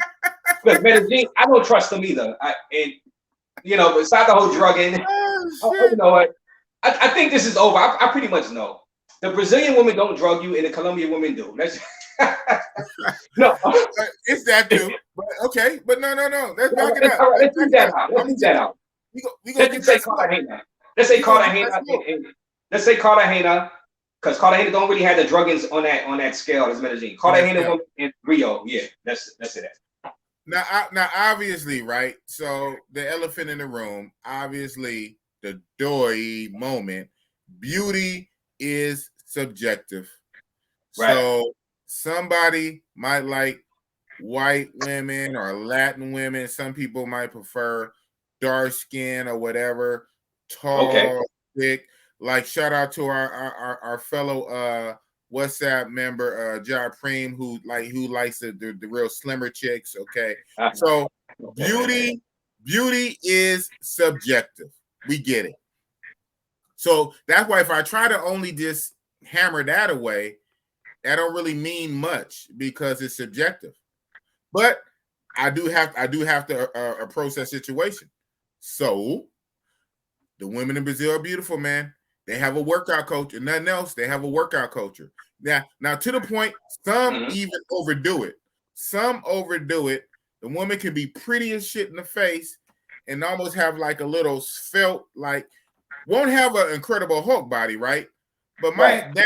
[SPEAKER 3] Because Medellin, I don't trust them either. Besides the whole drugging, you know what? I think this is over. I pretty much know. The Brazilian women don't drug you, and the Colombian women do. No.
[SPEAKER 2] It's that too. But okay, but no. Let's knock it out.
[SPEAKER 3] Let's do that out. Let's do that out. Let's say Cartagena. Let's say Cartagena. Let's say Cartagena, because Cartagena don't really have the druggings on that scale as Medellin. Cartagena women in Rio, yeah. That's it.
[SPEAKER 2] Now, obviously, right? So the elephant in the room, obviously, the doy moment. Beauty is subjective. Right. So somebody might like white women or Latin women. Some people might prefer dark skin or whatever, tall, thick. Like, shout out to our fellow WhatsApp member, Jah King, who likes the real slimmer chicks. Okay, so beauty is subjective. We get it. So that's why if I try to only just hammer that away, that don't really mean much, because it's subjective. But I do have to approach that situation. So the women in Brazil are beautiful, man. They have a workout culture. Nothing else. They have a workout culture. Now to the point, some even overdo it. Some overdo it. The woman can be pretty as shit in the face and almost have like a little svelte, like, won't have an Incredible Hulk body, right? But might damn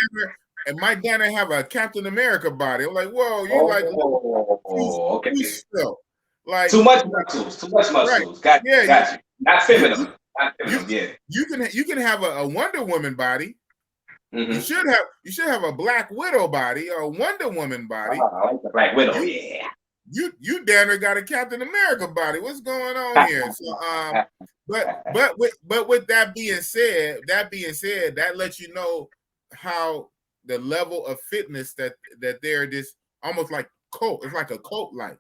[SPEAKER 2] near have a Captain America body. I'm like, whoa, you too svelte. Like, too much muscles.
[SPEAKER 3] Right. Got you. Not feminine.
[SPEAKER 2] You can have a Wonder Woman body. Mm-hmm. You should have a Black Widow body or a Wonder Woman body.
[SPEAKER 3] I like the Black Widow.
[SPEAKER 2] You damn near got a Captain America body. What's going on here? So but with that being said, that lets you know how the level of fitness that they're just almost like cult. It's like a cult like.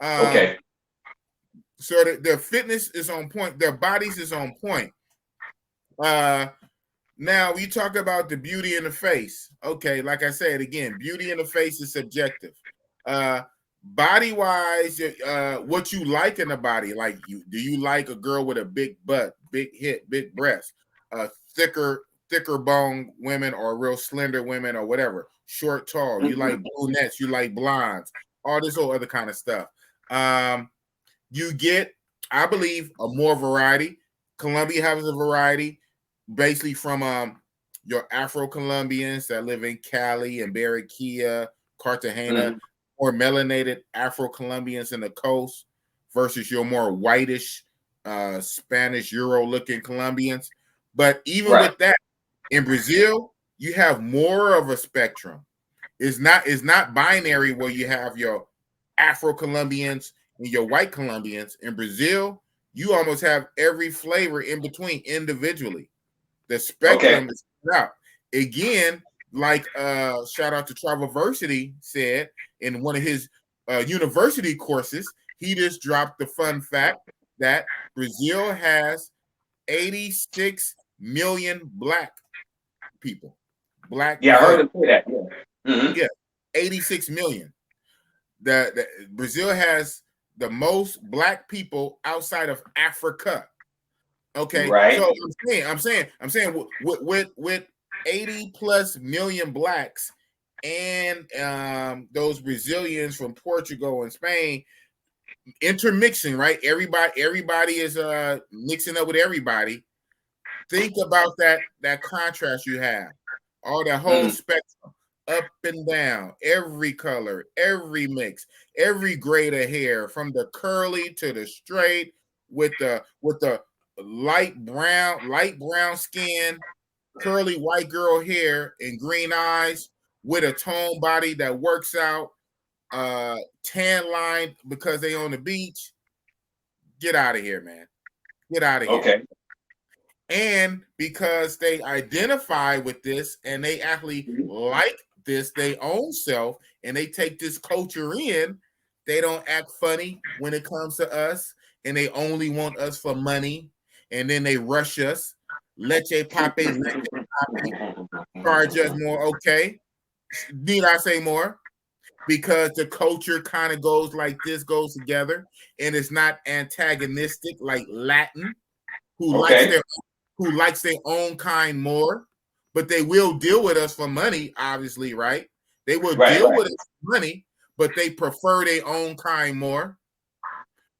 [SPEAKER 3] Okay.
[SPEAKER 2] So their fitness is on point. Their bodies is on point. Now we talk about the beauty in the face. Okay, like I said again, beauty in the face is subjective. Body wise, what you like in the body, like do you like a girl with a big butt, big hip, big breast, thicker bone women or real slender women or whatever, short, tall. You like brunettes, you like blondes, all this whole other kind of stuff. You get, I believe, a more variety. Colombia has a variety, basically from your Afro-Colombians that live in Cali and Barranquilla, Cartagena, or melanated Afro-Colombians in the coast versus your more whitish Spanish Euro-looking Colombians. But even with that, in Brazil, you have more of a spectrum. It's not binary where you have your Afro-Colombians and your white Colombians. In Brazil, you almost have every flavor in between individually. The spectrum is out. Again, like shout out to Travelversity said in one of his university courses, he just dropped the fun fact that Brazil has 86 million black people. Black.
[SPEAKER 3] Yeah, I heard him say that. Yeah.
[SPEAKER 2] Yeah, 86 million. The Brazil has the most black people outside of Africa. Okay,
[SPEAKER 3] right.
[SPEAKER 2] So I'm saying with 80 plus million blacks and those Brazilians from Portugal and Spain intermixing, right? Everybody is mixing up with everybody. Think about that contrast you have, all that whole spectrum, up and down, every color, every mix, every grade of hair, from the curly to the straight, with the light brown skin, curly white girl hair, and green eyes, with a tone body that works out, tan line because they on the beach. Get out of here, man. Get out of here.
[SPEAKER 3] Okay.
[SPEAKER 2] And because they identify with this and they actually like this, they own self, and they take this culture in, they don't act funny when it comes to us, and they only want us for money, and then they rush us. Leche pape, charge us more. Okay. Need I say more? Because the culture kind of goes like this, goes together, and it's not antagonistic like Latin, who likes their own kind more, but they will deal with us for money, obviously, right? They will deal with us for money, but they prefer their own kind more.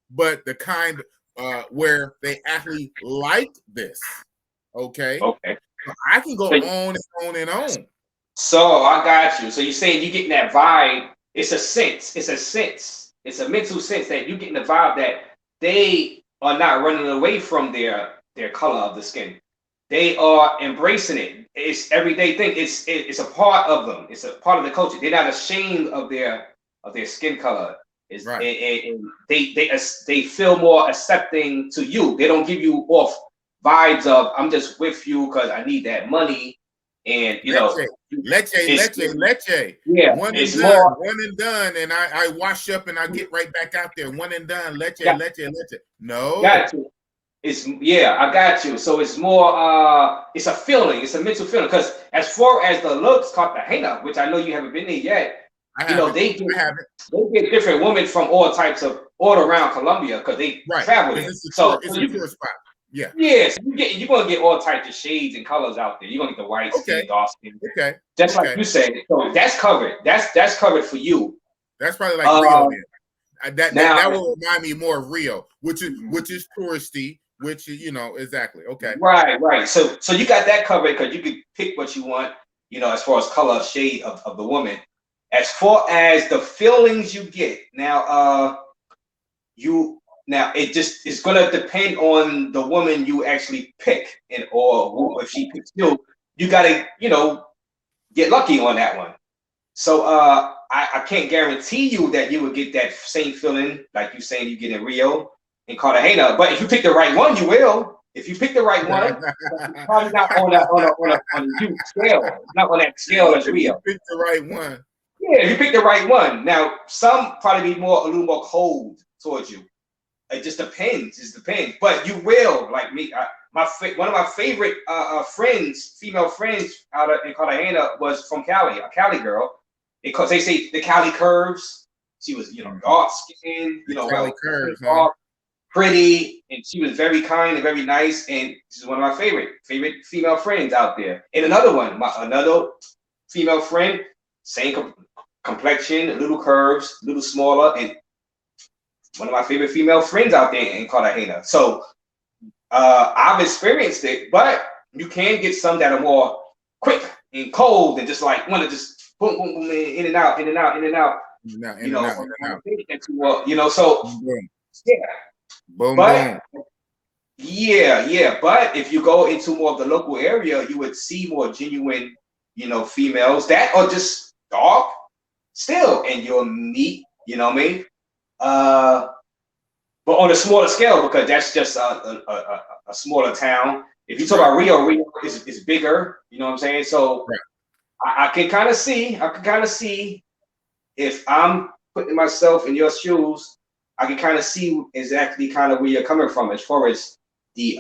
[SPEAKER 2] But the kind where they actually like this, okay?
[SPEAKER 3] Okay.
[SPEAKER 2] So I can go on and on and on.
[SPEAKER 3] So I got you. So you're saying you're getting that vibe. It's a sense. It's a mental sense that you're getting the vibe that they are not running away from their color of the skin. They are embracing it. It's everyday thing. It's a part of them. It's a part of the culture. They're not ashamed of their skin color. It's right. And they feel more accepting to you. They don't give you off vibes of I'm just with you because I need that money. And you know,
[SPEAKER 2] leche.
[SPEAKER 3] Yeah,
[SPEAKER 2] one and done, and I wash up and I get right back out there. One and done, leche. No,
[SPEAKER 3] got you. I got you. So it's more it's a feeling, it's a mental feeling. Because as far as the looks, Cartagena, which I know you haven't been there yet, they get different women from all around Colombia because they travel there.
[SPEAKER 2] It's a tourist spot. Yeah.
[SPEAKER 3] Yes, you're gonna get all types of shades and colors out there. You're gonna get the white skin, dark skin.
[SPEAKER 2] Okay.
[SPEAKER 3] Just like you said. So that's covered. That's covered for you.
[SPEAKER 2] That's probably like Rio then. That will remind me more of Rio, which is touristy, which exactly. Okay.
[SPEAKER 3] Right. So you got that covered because you can pick what you want, as far as color, shade of the woman. As far as the feelings you get, now it's gonna depend on the woman you actually pick, or if she picks you, you gotta get lucky on that one. So I can't guarantee you that you would get that same feeling like you saying you get in Rio and Cartagena, but if you pick the right one, you will. If you pick the right one, probably not on a huge scale, not on that scale as Rio.
[SPEAKER 2] Pick the right one.
[SPEAKER 3] Yeah, if you pick the right one. Now some probably be a little more cold towards you. It just depends. But you will, like me. One of my favorite female friends out in Cartagena was from Cali, a Cali girl. Because they say the Cali curves. She was, dark skinned,
[SPEAKER 2] Cali curves,
[SPEAKER 3] pretty, and she was very kind and very nice. And she's one of my favorite female friends out there. And another one, another female friend, same complexion, little curves, little smaller, and one of my favorite female friends out there in Cartagena. So I've experienced it, but you can get some that are more quick and cold and just like want to just boom, boom, boom, in and out, in and out, in and out. You know, so
[SPEAKER 2] boom.
[SPEAKER 3] Yeah.
[SPEAKER 2] Boom,
[SPEAKER 3] but
[SPEAKER 2] boom.
[SPEAKER 3] Yeah. But if you go into more of the local area, you would see more genuine, females that are just dark still, and you'll meet, you know what I mean? But on a smaller scale, because that's just a smaller town. If you talk about Rio is bigger, you know what I'm saying? So I can kind of see if I'm putting myself in your shoes, I can kind of see exactly kind of where you're coming from as far as the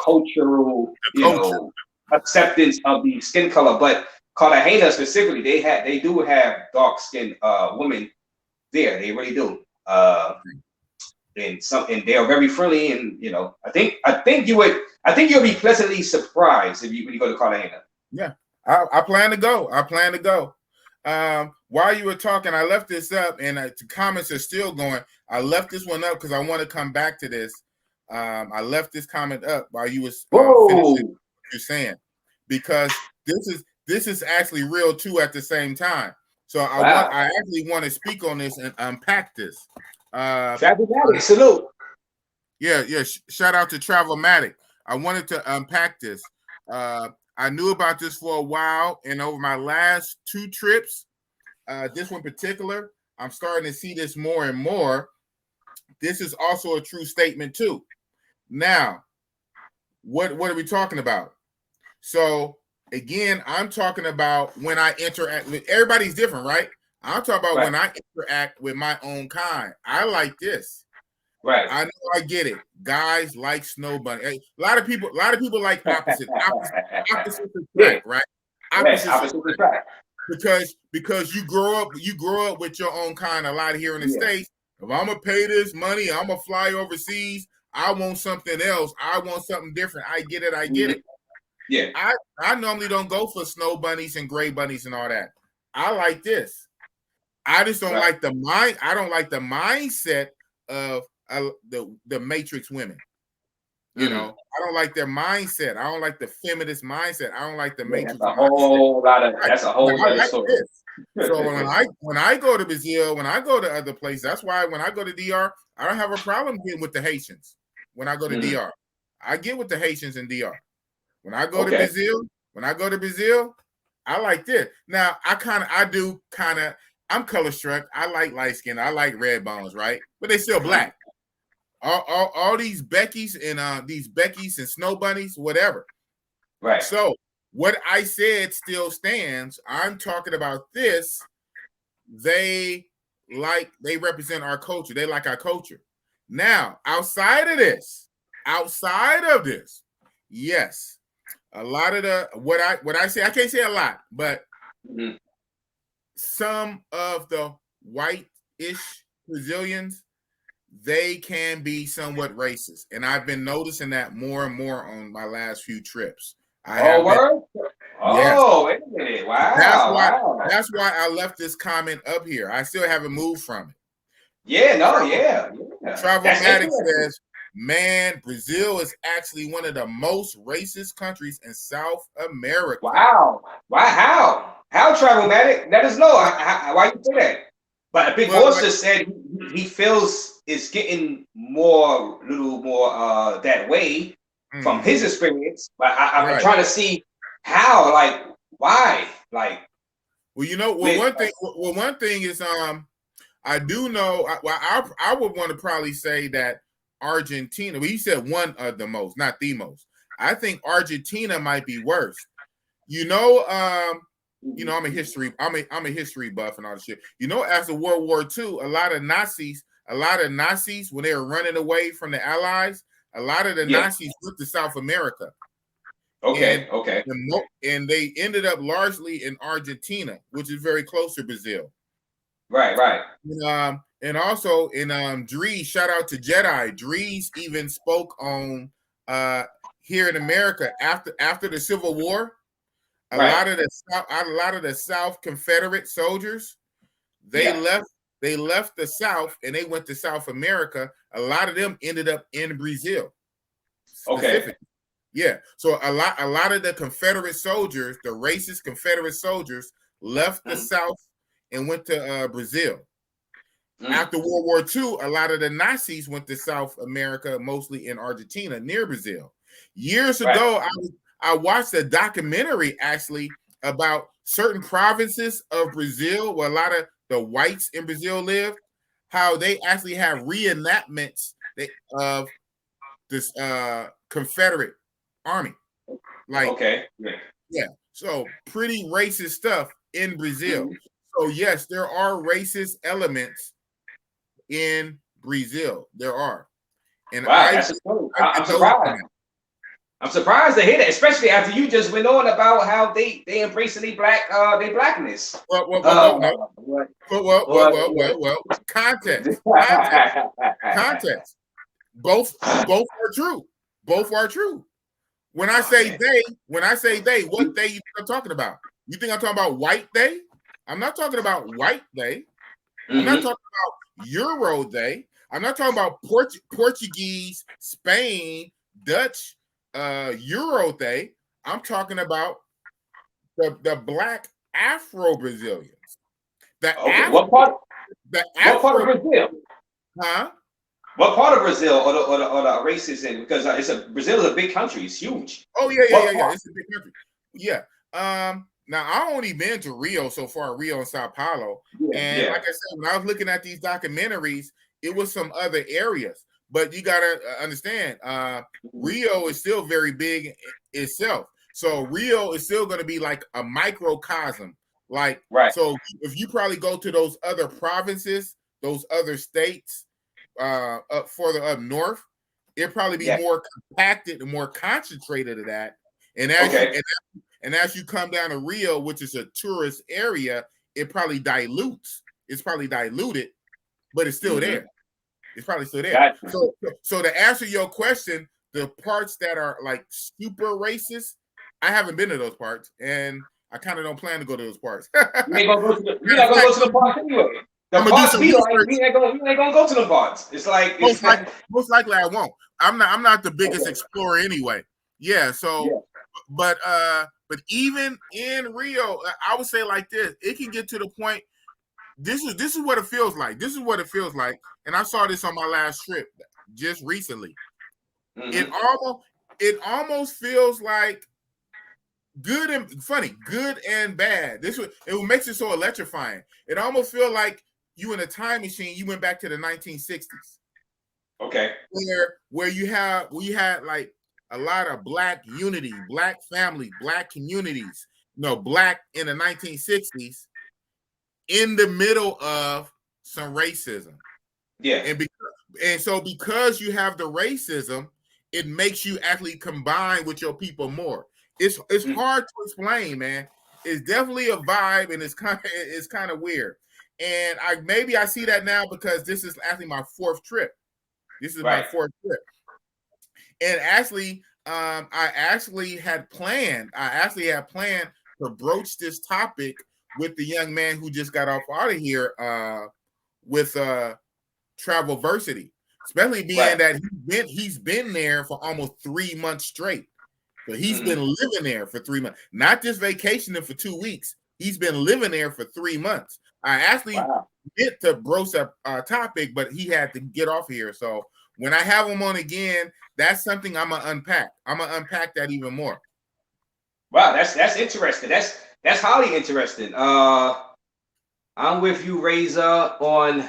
[SPEAKER 3] cultural, acceptance of the skin color. But Cartagena specifically, they do have dark skinned women there. They really do. And they are very friendly, and I think you'll be pleasantly surprised when you go to Cartagena.
[SPEAKER 2] Yeah, I plan to go. While you were talking, I left this up, and the comments are still going. I left this one up because I want to come back to this. I left this comment up while you was finishing what you're saying, because this is actually real too at the same time. So I actually want to speak on this and unpack this.
[SPEAKER 3] Travelversity, salute.
[SPEAKER 2] Yeah. Shout out to Travelversity. I wanted to unpack this. I knew about this for a while, and over my last 2 trips, this one in particular, I'm starting to see this more and more. This is also a true statement too. Now, what are we talking about? So again, I'm talking about when I interact with everybody's different, right? I'm talking about when I interact with my own kind. I like this.
[SPEAKER 3] Right.
[SPEAKER 2] I know, I get it. Guys like snow bunny. A lot of people like opposite attract, right? Opposite attract. Because you grow up with your own kind a lot here in the States. If I'm gonna pay this money, I'm gonna fly overseas. I want something else. I want something different. I get it.
[SPEAKER 3] Yeah.
[SPEAKER 2] I normally don't go for snow bunnies and gray bunnies and all that. I like this. I just don't like the mind. I don't like the mindset of the Matrix women. I don't like their mindset. I don't like the feminist mindset. I don't like the Matrix.
[SPEAKER 3] That's a whole other story.
[SPEAKER 2] So when I go to Brazil, when I go to other places, that's why when I go to DR, I don't have a problem getting with the Haitians. When I go to DR, I get with the Haitians in DR. When I go to Brazil, I like this. Now I'm color struck. I like light skin. I like red bones, right? But they still black. All these Beckys and snow bunnies, whatever.
[SPEAKER 3] Right.
[SPEAKER 2] So what I said still stands. I'm talking about this. They represent our culture. They like our culture. Now, outside of this, yes, a lot of the what I say, I can't say a lot, but some of the white-ish Brazilians, they can be somewhat racist, and I've been noticing that more and more on my last few trips.
[SPEAKER 3] Wait a minute! Wow,
[SPEAKER 2] That's why I left this comment up here. I still haven't moved from it. Travelversity says, man, Brazil is actually one of the most racist countries in South America.
[SPEAKER 3] Wow! How Travelversity? Let us know why you say that. But Big Boss just said he feels it's getting a little more that way from his experience. But I'm trying to see how, like, why, like.
[SPEAKER 2] Well, one thing is, I do know. I would want to probably say that Argentina. Well, you said one of the most, not the most. I think Argentina might be worse. I'm a history buff and all this shit. After World War II, a lot of Nazis, when they were running away from the Allies, a lot of the Nazis went to South America.
[SPEAKER 3] Okay.
[SPEAKER 2] And they ended up largely in Argentina, which is very close to Brazil.
[SPEAKER 3] Right.
[SPEAKER 2] And also in Dries, shout out to Jedi. Dries even spoke on here in America after the Civil War. A lot of the South Confederate soldiers, they left they left the South and they went to South America. A lot of them ended up in Brazil.
[SPEAKER 3] Okay.
[SPEAKER 2] Yeah. So a lot of the Confederate soldiers, the racist Confederate soldiers, left the South and went to Brazil. After World War II, a lot of the Nazis went to South America, mostly in Argentina, near Brazil. Years ago, I watched a documentary actually about certain provinces of Brazil where a lot of the whites in Brazil live, how they actually have reenactments of this Confederate army. Like, yeah. So pretty racist stuff in Brazil. So yes, there are racist elements in Brazil. There are. And
[SPEAKER 3] I'm surprised. I'm surprised to hear that, especially after you just went on about how they embracing their blackness.
[SPEAKER 2] Well, context. Both are true. Both are true. When I say they, what they you think I'm talking about? You think I'm talking about white they? I'm not talking about white they. I'm not talking about Euro they. I'm not talking about Portuguese, Spain, Dutch, Euro they. I'm talking about the black Afro-Brazilians.
[SPEAKER 3] What part of Brazil?
[SPEAKER 2] Huh?
[SPEAKER 3] What part of Brazil or the races in? Because Brazil is a big country. It's huge.
[SPEAKER 2] Oh yeah. It's a big country. Yeah. Now I only been to Rio so far, Rio and Sao Paulo, and like I said, when I was looking at these documentaries, it was some other areas. But you gotta understand, Rio is still very big itself. So Rio is still going to be like a microcosm. Like, so if you probably go to those other provinces, those other states, up further up north, it'd probably be more compacted and more concentrated of that. And as you come down to Rio, which is a tourist area, it probably dilutes. It's probably diluted, but it's still there. It's probably still there. Gotcha. So to answer your question, the parts that are like super racist, I haven't been to those parts, and I kind of don't plan to go to those parts.
[SPEAKER 3] You ain't gonna go to the parts anyway. The parts we ain't gonna go to the parts. It's like
[SPEAKER 2] most likely I won't. I'm not the biggest explorer anyway. Yeah. So, but even in Rio, I would say like this: it can get to the point. This is what it feels like. This is what it feels like, and I saw this on my last trip just recently. It almost feels like good and funny, good and bad. It makes it so electrifying. It almost feels like you in a time machine. You went back to the 1960s.
[SPEAKER 3] Okay.
[SPEAKER 2] Where we had like a lot of black unity, black family, black communities. Black in the 1960s. In the middle of some racism.
[SPEAKER 3] Yeah.
[SPEAKER 2] And so because you have the racism, it makes you actually combine with your people more. It's hard to explain, man. It's definitely a vibe, and it's kind of weird. And I see that now because this is actually my fourth trip. This is my fourth trip. And actually, I actually had planned to broach this topic with the young man who just got out of here with Travelversity, especially being that he's been there for almost 3 months straight. So he's been living there for 3 months, not just vacationing for 2 weeks. He's been living there for 3 months. I actually meant to broach a topic, but he had to get off here. So when I have him on again, that's something I'm gonna unpack. I'm gonna unpack that even more.
[SPEAKER 3] Wow, that's interesting. That's highly interesting. I'm with you, Razor, on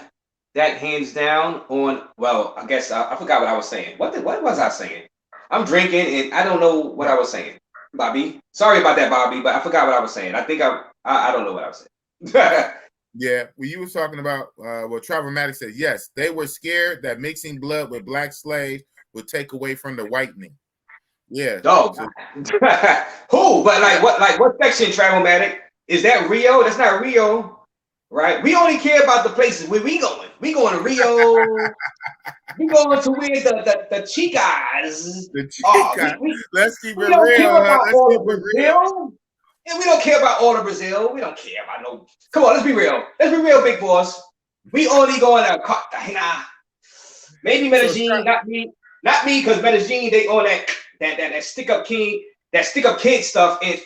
[SPEAKER 3] that hands down. I guess I forgot what I was saying. What was I saying? I'm drinking and I don't know what I was saying, Bobby. Sorry about that, Bobby, but I forgot what I was saying. I think I don't know what I was saying.
[SPEAKER 2] Yeah, well, you were talking about what Travelversity said. Yes, they were scared that mixing blood with black slaves would take away from the whitening. Yeah.
[SPEAKER 3] Oh, who? But what section, Travelmatic? Is that Rio? That's not Rio, right? We only care about the places where we going. We going to Rio. We going to where the chicas.
[SPEAKER 2] The chicas. Let's keep it real.
[SPEAKER 3] Don't care about all of Brazil. And we don't care about all of Brazil. We don't care about no. Come on, let's be real. Let's be real, big boss. We only going to maybe Medellin, not me, because Medellin they on that stick up kid stuff, and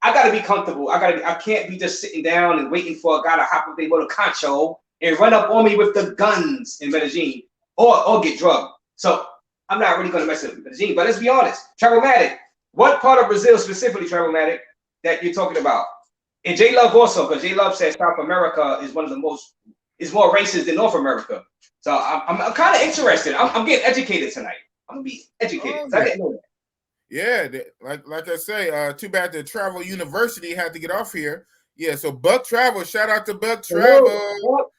[SPEAKER 3] I gotta be comfortable. I can't be just sitting down and waiting for a guy to hop up their little concho and run up on me with the guns in Medellin or get drugged. So I'm not really gonna mess with Medellin. But let's be honest, Travelmatic. What part of Brazil specifically, Travelmatic, that you're talking about? And J Love also, because J Love says South America is is more racist than North America. So I'm kind of interested. I'm getting educated tonight. I'm gonna be educated.
[SPEAKER 2] Oh,
[SPEAKER 3] I didn't know that.
[SPEAKER 2] Yeah, like I say, too bad the Travelversity had to get off here. Yeah, so Buck Travel, shout out to Buck Travel.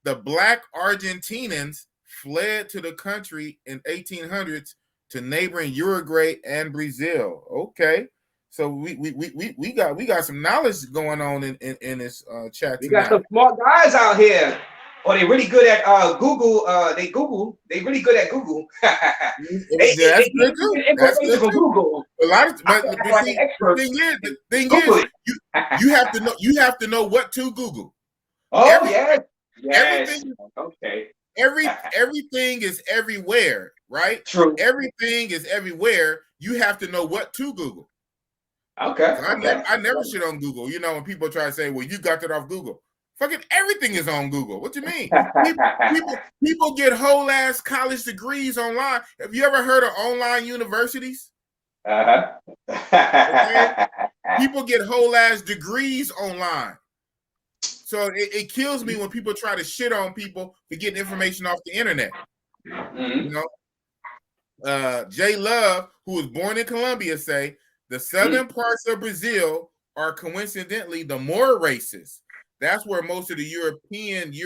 [SPEAKER 2] The Black Argentinians fled to the country in 1800s to neighboring Uruguay and Brazil. Okay, so we got some knowledge going on in this chat.
[SPEAKER 3] We got some smart guys out here. Oh, they really good at Google. They really good at Google.
[SPEAKER 2] That's good too. That's good too. Google. A lot of, but the thing is, you have to know what to Google.
[SPEAKER 3] Oh, yes.
[SPEAKER 2] Everything.
[SPEAKER 3] Okay.
[SPEAKER 2] Everything is everywhere, right?
[SPEAKER 3] True.
[SPEAKER 2] Everything is everywhere. You have to know what to Google.
[SPEAKER 3] Okay.
[SPEAKER 2] So I never shit on Google. You know, when people try to say, "Well, you got that off Google." Fucking everything is on Google. What you mean? People get whole ass college degrees online. Have you ever heard of online universities?
[SPEAKER 3] Uh-huh.
[SPEAKER 2] Okay? People get whole ass degrees online. So it kills me when people try to shit on people for getting information off the internet.
[SPEAKER 3] Mm-hmm.
[SPEAKER 2] You know, J Love, who was born in Colombia, say the southern parts of Brazil are coincidentally the more racist. That's where most of the Europeans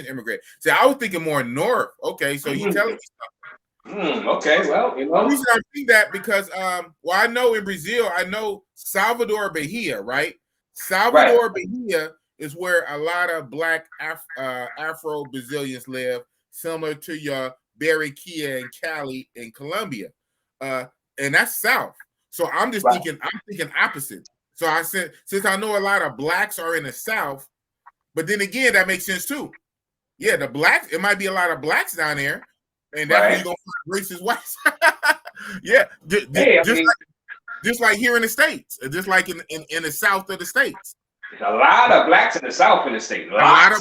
[SPEAKER 2] immigrate. See, I was thinking more north. Okay, so you telling me something.
[SPEAKER 3] Okay, well, you know.
[SPEAKER 2] The reason I think that because I know in Brazil, I know Salvador Bahia, right? Salvador Bahia is where a lot of black Afro-Brazilians live, similar to your Barranquilla and Cali in Colombia. And that's south. So I'm thinking opposite. So I said, since I know a lot of blacks are in the South, but then again, that makes sense too. Yeah, the blacks, it might be a lot of blacks down there, and that's where you're gonna find racist whites. Yeah, just like here in the States, just like in the South of the States.
[SPEAKER 3] There's a lot of blacks in the South in the state. A lot of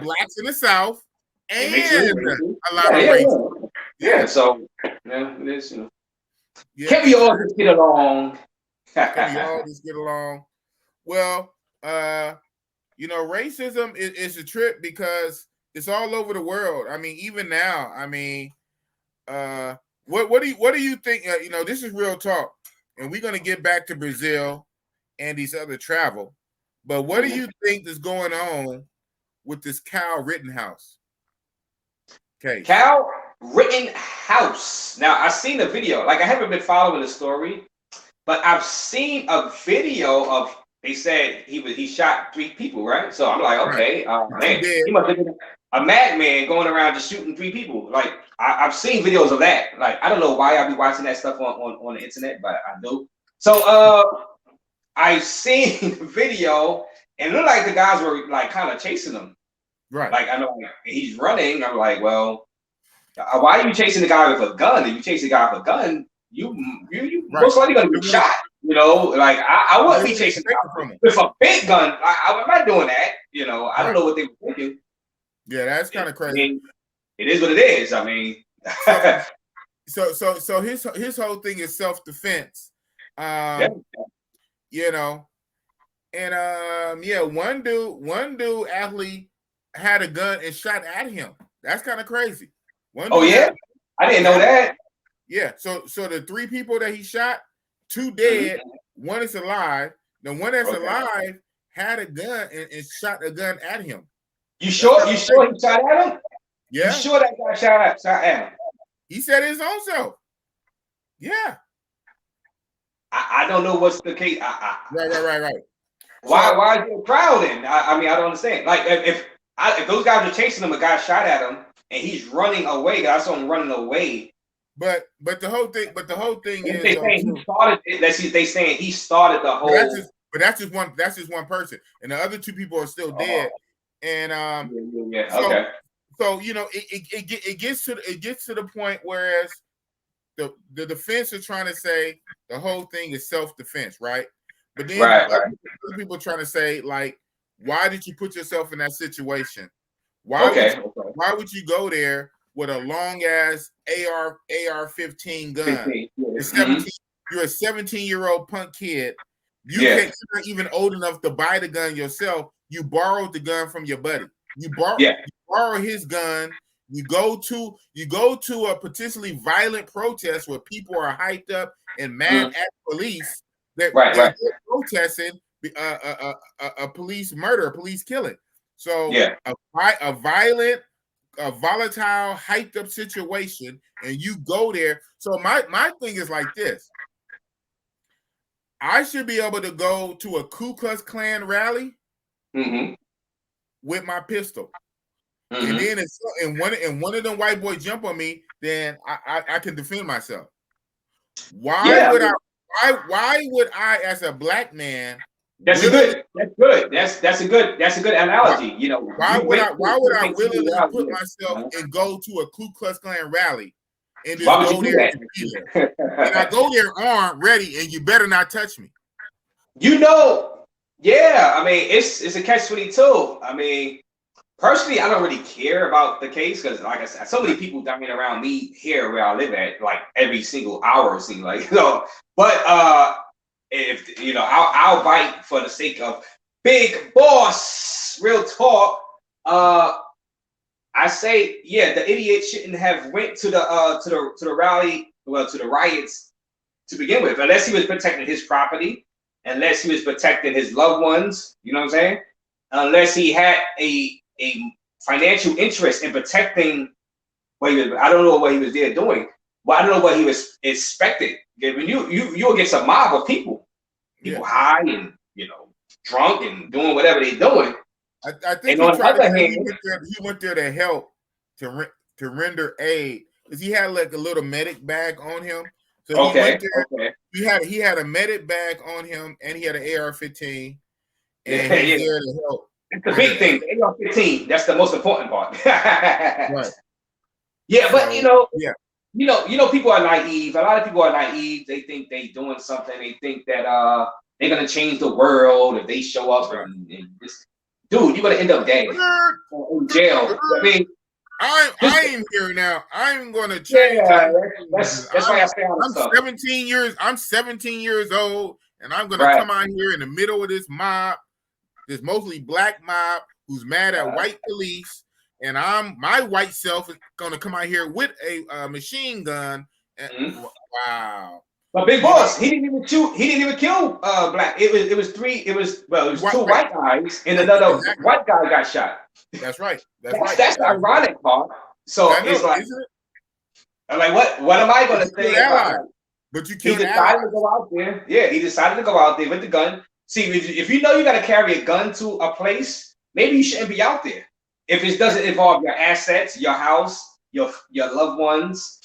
[SPEAKER 2] blacks in the South, and a lot of racists.
[SPEAKER 3] Yeah, so it is, you know. Yeah. Can we all just get along?
[SPEAKER 2] Can we all just get along? Well, you know, racism is a trip because it's all over the world. I mean, even now, I mean, what do you think? You know, this is real talk, and we're gonna get back to Brazil and these other travel. But what do you think is going on with this Kyle Rittenhouse? Okay,
[SPEAKER 3] Kyle Rittenhouse. Now, I've seen the video. Like, I haven't been following the story. But I've seen a video of, they said he shot 3 people, right? So I'm like, okay, man, he must have been a madman going around just shooting 3 people. Like, I've seen videos of that. Like, I don't know why I be watching that stuff on the internet, but I do. So I've seen the video, and it looked like the guys were like kind of chasing him.
[SPEAKER 2] Right.
[SPEAKER 3] Like, I know he's running. I'm like, well, why are you chasing the guy with a gun? If you chase the guy with a gun, you most likely gonna be shot. You know, like I wouldn't be chasing with a big gun. I'm not doing that. You know, I don't know what they were thinking.
[SPEAKER 2] Yeah, that's kind of crazy.
[SPEAKER 3] I mean, it is what it is. I mean,
[SPEAKER 2] so his whole thing is self-defense. You know, and one dude actually had a gun and shot at him. That's kind of crazy.
[SPEAKER 3] I didn't know that.
[SPEAKER 2] Yeah, so the 3 people that he shot, 2 dead, 1 is alive. The one that's alive had a gun and shot a gun at him.
[SPEAKER 3] You sure he shot at him?
[SPEAKER 2] Yeah.
[SPEAKER 3] You sure that guy shot at him?
[SPEAKER 2] He said his own self. Yeah.
[SPEAKER 3] I don't know what's the case.
[SPEAKER 2] Right.
[SPEAKER 3] Why is it crowding? I mean, I don't understand. Like, if those guys are chasing him, a guy shot at him, and he's running away. I saw him running away.
[SPEAKER 2] But the whole thing is
[SPEAKER 3] they saying he started. They saying he started the whole.
[SPEAKER 2] But that's just one. That's just one person, and the other 2 people are still dead. And
[SPEAKER 3] okay.
[SPEAKER 2] So you know, it gets to the point whereas the defense are trying to say the whole thing is self-defense, right? But then other people are trying to say, like, why did you put yourself in that situation? Why would you go there with a long ass AR-15 gun? You're a 17-year-old punk kid. You're not even old enough to buy the gun yourself. You borrowed the gun from your buddy. You borrow his gun. You go to a potentially violent protest where people are hyped up and mad at police. They're protesting a police murder, a police killing. So a volatile, hyped up situation, and you go there. So my thing is like this. I should be able to go to a Ku Klux Klan rally with my pistol. And then if one of them white boys jump on me, then I can defend myself. Why would I as a black man? That's good. That's a good analogy. You know, why would I willingly put myself and go to a Ku Klux Klan rally and just go there and be there? And I go there armed, ready, and you better not touch me.
[SPEAKER 3] You know, I mean, it's a catch-22. I mean, personally, I don't really care about the case because, like I said, so many people dying around me here where I live at, like every single hour, it seems like. But if you know, I'll bite for the sake of big boss. Real talk. I say, the idiot shouldn't have went to the rally, to the riots to begin with, unless he was protecting his property, unless he was protecting his loved ones. You know what I'm saying? Unless he had a financial interest in protecting what he was. I don't know what he was there doing. But I don't know what he was expecting. When you'll get some mob of people high and drunk and doing whatever they're doing.
[SPEAKER 2] I think he went there to help to render aid because he had like a little medic bag on him. So he went there. He had a medic bag on him and he had an AR-15 and he was there to help.
[SPEAKER 3] It's the big thing. The AR-15. That's the most important part. Right. Yeah, but people are naive. A lot of people are naive. They think they're doing something. They think that they're gonna change the world if they show up and just, dude, you're gonna end up dead in jail. I mean,
[SPEAKER 2] I am here now. I'm gonna change.
[SPEAKER 3] Yeah, that's why I say
[SPEAKER 2] I'm 17 years old, and I'm gonna come out here in the middle of this mob, this mostly black mob who's mad at white police. And my white self is gonna come out here with a machine gun. And, wow!
[SPEAKER 3] But big boss, he didn't even shoot. He didn't even kill black. It was two white guys, and another white guy got shot.
[SPEAKER 2] That's right.
[SPEAKER 3] That's the ironic part. So it's like, I'm like, what am I gonna say?
[SPEAKER 2] But you
[SPEAKER 3] can't. He decided to go out there. Yeah, he decided to go out there with the gun. See, if you know you got to carry a gun to a place, maybe you shouldn't be out there. If it doesn't involve your assets, your house, your loved ones,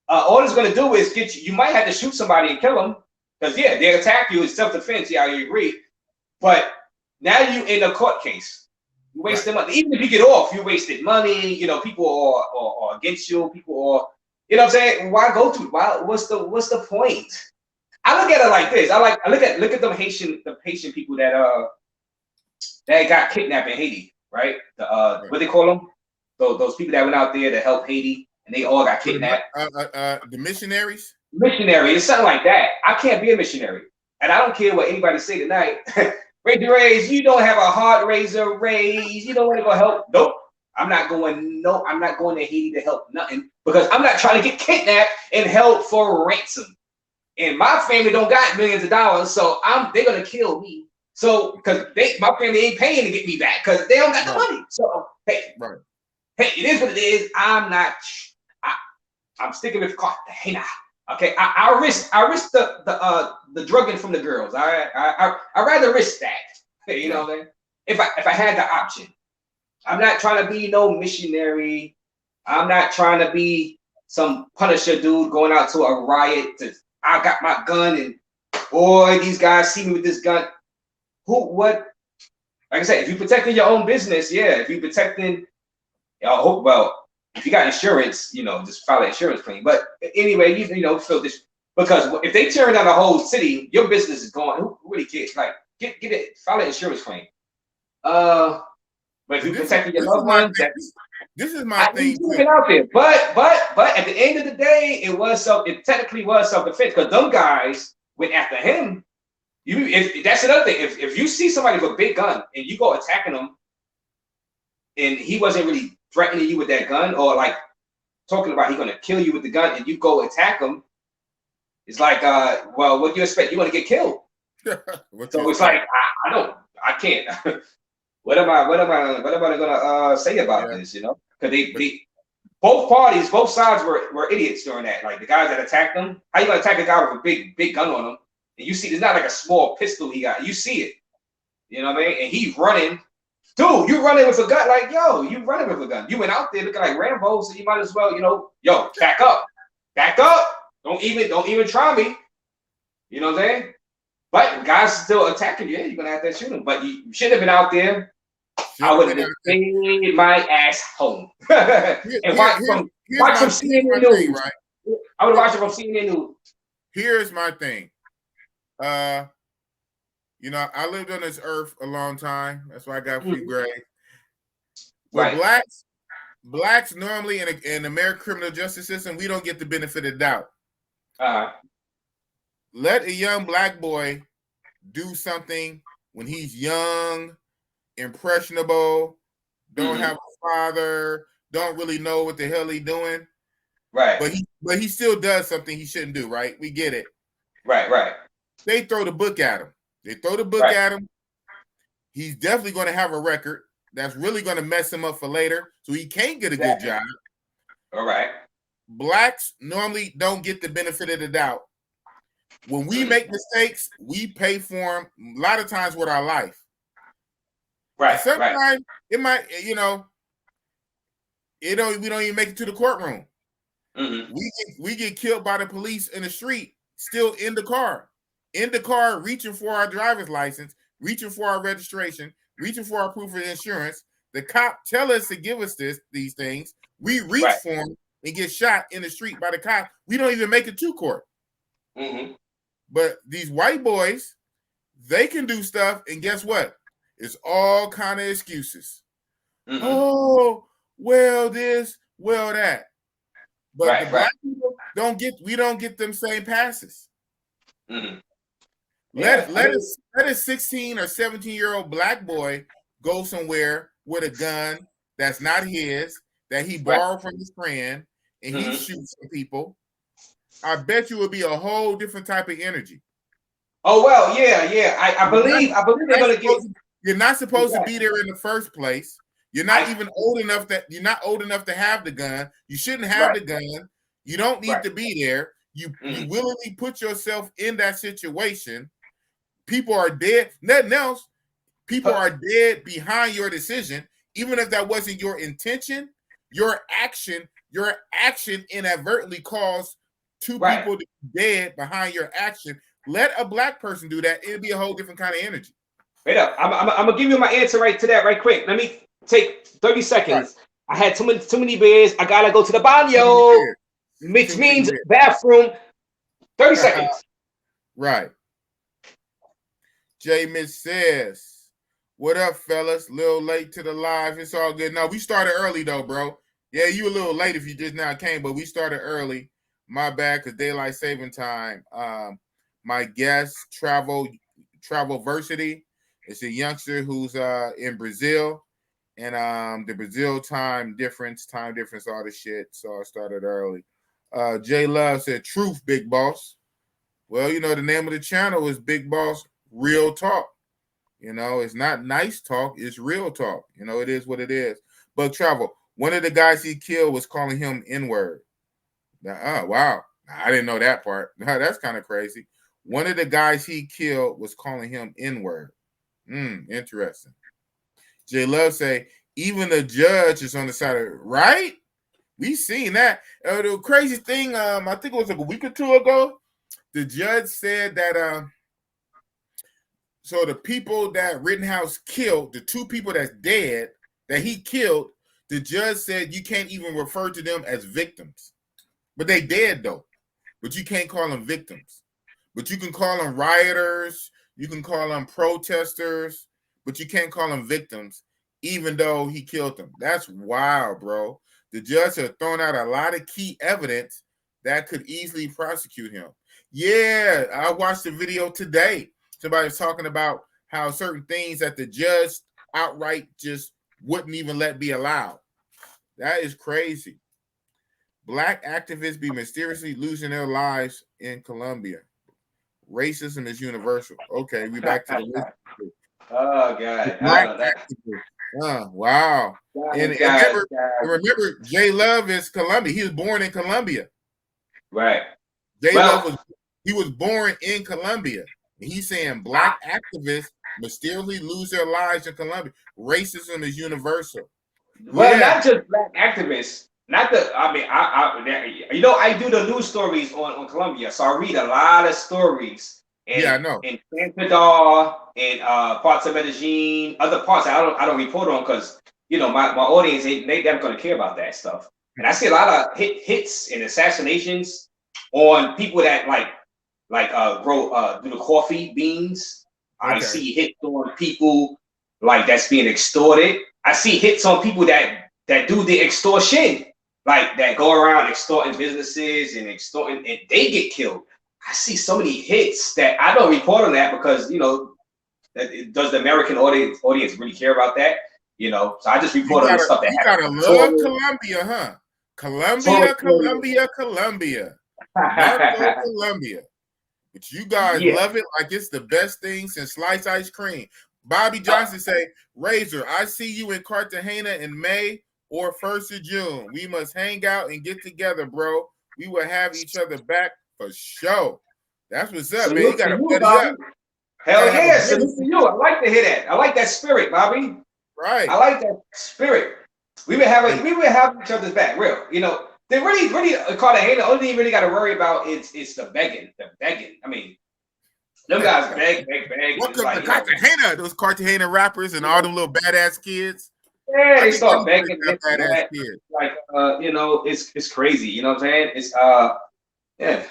[SPEAKER 3] all it's going to do is get you. You might have to shoot somebody and kill them because they attack you. It's self-defense. Yeah, I agree. But now you in a court case. You wasted money. Even if you get off, you wasted money. You know, people are against you. People are, you know what I'm saying? Why go to? Why? What's the point? I look at it like this. Look at the Haitian people that got kidnapped in Haiti. Right? What they call them? Those people that went out there to help Haiti, and they all got kidnapped.
[SPEAKER 2] The missionaries.
[SPEAKER 3] It's something like that. I can't be a missionary, and I don't care what anybody say tonight. Raise, you don't have a heart raiser. Raise, you don't want to go help. Nope. I'm not going to Haiti to help nothing because I'm not trying to get kidnapped and held for ransom. And my family don't got millions of dollars, so they're gonna kill me. So, because my family ain't paying to get me back because they don't got the money. So, hey, it is what it is. I'm sticking with Cartagena. Okay, I risk the drugging from the girls. I rather risk that. You know what I mean? If I had the option, I'm not trying to be no missionary. I'm not trying to be some Punisher dude going out to a riot. I got my gun and boy, these guys see me with this gun. what? Like I said, if you're protecting your own business, yeah. If you're protecting, if you got insurance, just file an insurance claim. But anyway, feel this, because if they tear down the whole city, your business is gone. Who really cares? Like, get it, file an insurance claim. But if you're protecting your loved ones,
[SPEAKER 2] this is my thing.
[SPEAKER 3] Out there, but at the end of the day, it technically was self-defense, because them guys went after him. If that's another thing. If you see somebody with a big gun and you go attacking them, and he wasn't really threatening you with that gun, or like talking about he's gonna kill you with the gun, and you go attack him, it's like, well, what do you expect? You want to get killed. So it's like, I can't. What am I gonna say about this? Because both sides were idiots during that. Like the guys that attacked them. How you gonna attack a guy with a big gun on him? And you see, it's not like a small pistol he got. You see it. You know what I mean? And he's running. Dude, you running with a gun. Like, yo, you running with a gun. You went out there looking like Rambo, so you might as well, yo, back up. Back up. Don't even try me. You know what I'm saying? But guys still attacking you, you're gonna have to shoot him. But you should have been out there. I would have stayed my ass home. And watch from CNN News. Right? I would watch it from CNN News.
[SPEAKER 2] Here's my thing. I lived on this earth a long time. That's why I got free grade. Well, right. Blacks normally in the American criminal justice system, we don't get the benefit of the doubt. Let a young black boy do something when he's young, impressionable, don't have a father, don't really know what the hell he's doing.
[SPEAKER 3] Right.
[SPEAKER 2] But he still does something he shouldn't do, right? We get it.
[SPEAKER 3] Right.
[SPEAKER 2] They throw the book at him. At him. He's definitely going to have a record that's really going to mess him up for later, so he can't get a good job.
[SPEAKER 3] All right.
[SPEAKER 2] Blacks normally don't get the benefit of the doubt. When we make mistakes, we pay for them a lot of times with our life.
[SPEAKER 3] Right.
[SPEAKER 2] Sometimes it might, we don't even make it to the courtroom.
[SPEAKER 3] Mm-hmm.
[SPEAKER 2] We get killed by the police in the street, still in the car, reaching for our driver's license, reaching for our registration, reaching for our proof of insurance. The cop tell us to give us these things. We reach for them and get shot in the street by the cop. We don't even make it to court.
[SPEAKER 3] Mm-hmm.
[SPEAKER 2] But these white boys, they can do stuff, and guess what? It's all kind of excuses. Mm-hmm. Oh, well, this, well, that. But the black people we don't get them same passes.
[SPEAKER 3] Mm-hmm.
[SPEAKER 2] Let a 16 or 17-year-old black boy go somewhere with a gun that's not his, that he borrowed from his friend, and he shoots some people. I bet you it would be a whole different type of energy.
[SPEAKER 3] Oh well, yeah. I believe they're gonna get.
[SPEAKER 2] You're not supposed to be there in the first place. You're not even old enough to have the gun. You shouldn't have the gun. You don't need to be there. You willingly put yourself in that situation. People are dead. Nothing else. People are dead behind your decision, even if that wasn't your intention. Your action inadvertently caused two people to be dead behind your action. Let a black person do that. It'll be a whole different kind of energy.
[SPEAKER 3] Wait up. I'm gonna give you my answer right to that right quick. Let me take 30 seconds. Right. I had too many beers. I gotta go to the baño, which means bathroom. 30 seconds.
[SPEAKER 2] Right. J Miss says, "What up, fellas? Little late to the live. It's all good. No, we started early though, bro. Yeah, you a little late if you just now came, but we started early. My bad, because daylight saving time. My guest, Travelversity. It's a youngster who's in Brazil, and the Brazil time difference, all this shit. So I started early. J Love said, "Truth, Big Boss." Well, the name of the channel is Big Boss Real Talk. It's not nice talk, it's real talk. It is what it is. But Travel, one of the guys he killed was calling him N-word. Oh, wow. I didn't know that part. That's kind of crazy. One of the guys he killed was calling him N-word. Interesting. J Love say, even the judge is on the side of it. Right? We seen that. The crazy thing, I think it was like a week or two ago, the judge said that So the people that Rittenhouse killed, the 2 people that's dead that he killed, the judge said you can't even refer to them as victims. But they dead though. But you can't call them victims. But you can call them rioters, you can call them protesters, but you can't call them victims, even though he killed them. That's wild, bro. The judge has thrown out a lot of key evidence that could easily prosecute him. Yeah, I watched the video today. Somebody was talking about how certain things that the judge outright just wouldn't even let be allowed. That is crazy. Black activists be mysteriously losing their lives in Colombia. Racism is universal. Okay, we back to the list.
[SPEAKER 3] Oh God!
[SPEAKER 2] Black activists. Wow. And remember, J Love is Colombia. He was born in Colombia.
[SPEAKER 3] Right.
[SPEAKER 2] J Love was born in Colombia. And he's saying black activists mysteriously lose their lives in Colombia. Racism is universal.
[SPEAKER 3] Well, not just black activists. Not the. I mean, I do the news stories on Colombia, so I read a lot of stories. And,
[SPEAKER 2] yeah, I know.
[SPEAKER 3] In Santander and parts of Medellin, other parts I don't report on because my audience they never gonna care about that stuff. And I see a lot of hits and assassinations on people that grow do the coffee beans. Okay. I see hits on people like that's being extorted. I see hits on people that do the extortion, like that go around extorting businesses and extorting, and they get killed. I see so many hits that I don't report on that because does the American audience really care about that? So I just report on the stuff that happens.
[SPEAKER 2] You gotta love Colombia, huh? Colombia. Colombia. But you guys love it like it's the best thing since sliced ice cream. Bobby Johnson say, Razor, I see you in Cartagena in May or 1st of June. We must hang out and get together, bro. We will have each other back for sure. That's what's up, man. You gotta buddy up.
[SPEAKER 3] Hell yeah, salute to you. I like to hear that. I like that spirit, Bobby.
[SPEAKER 2] Right. I
[SPEAKER 3] like that spirit. We would have each other's back, real. They really Cartagena. Only thing you really got to worry about is the begging. I mean, them guys beg.
[SPEAKER 2] Welcome to Cartagena. Those Cartagena rappers and all them little badass kids.
[SPEAKER 3] Yeah, they start begging. Badass kids. Like, it's crazy. You know what I'm saying? It's yeah.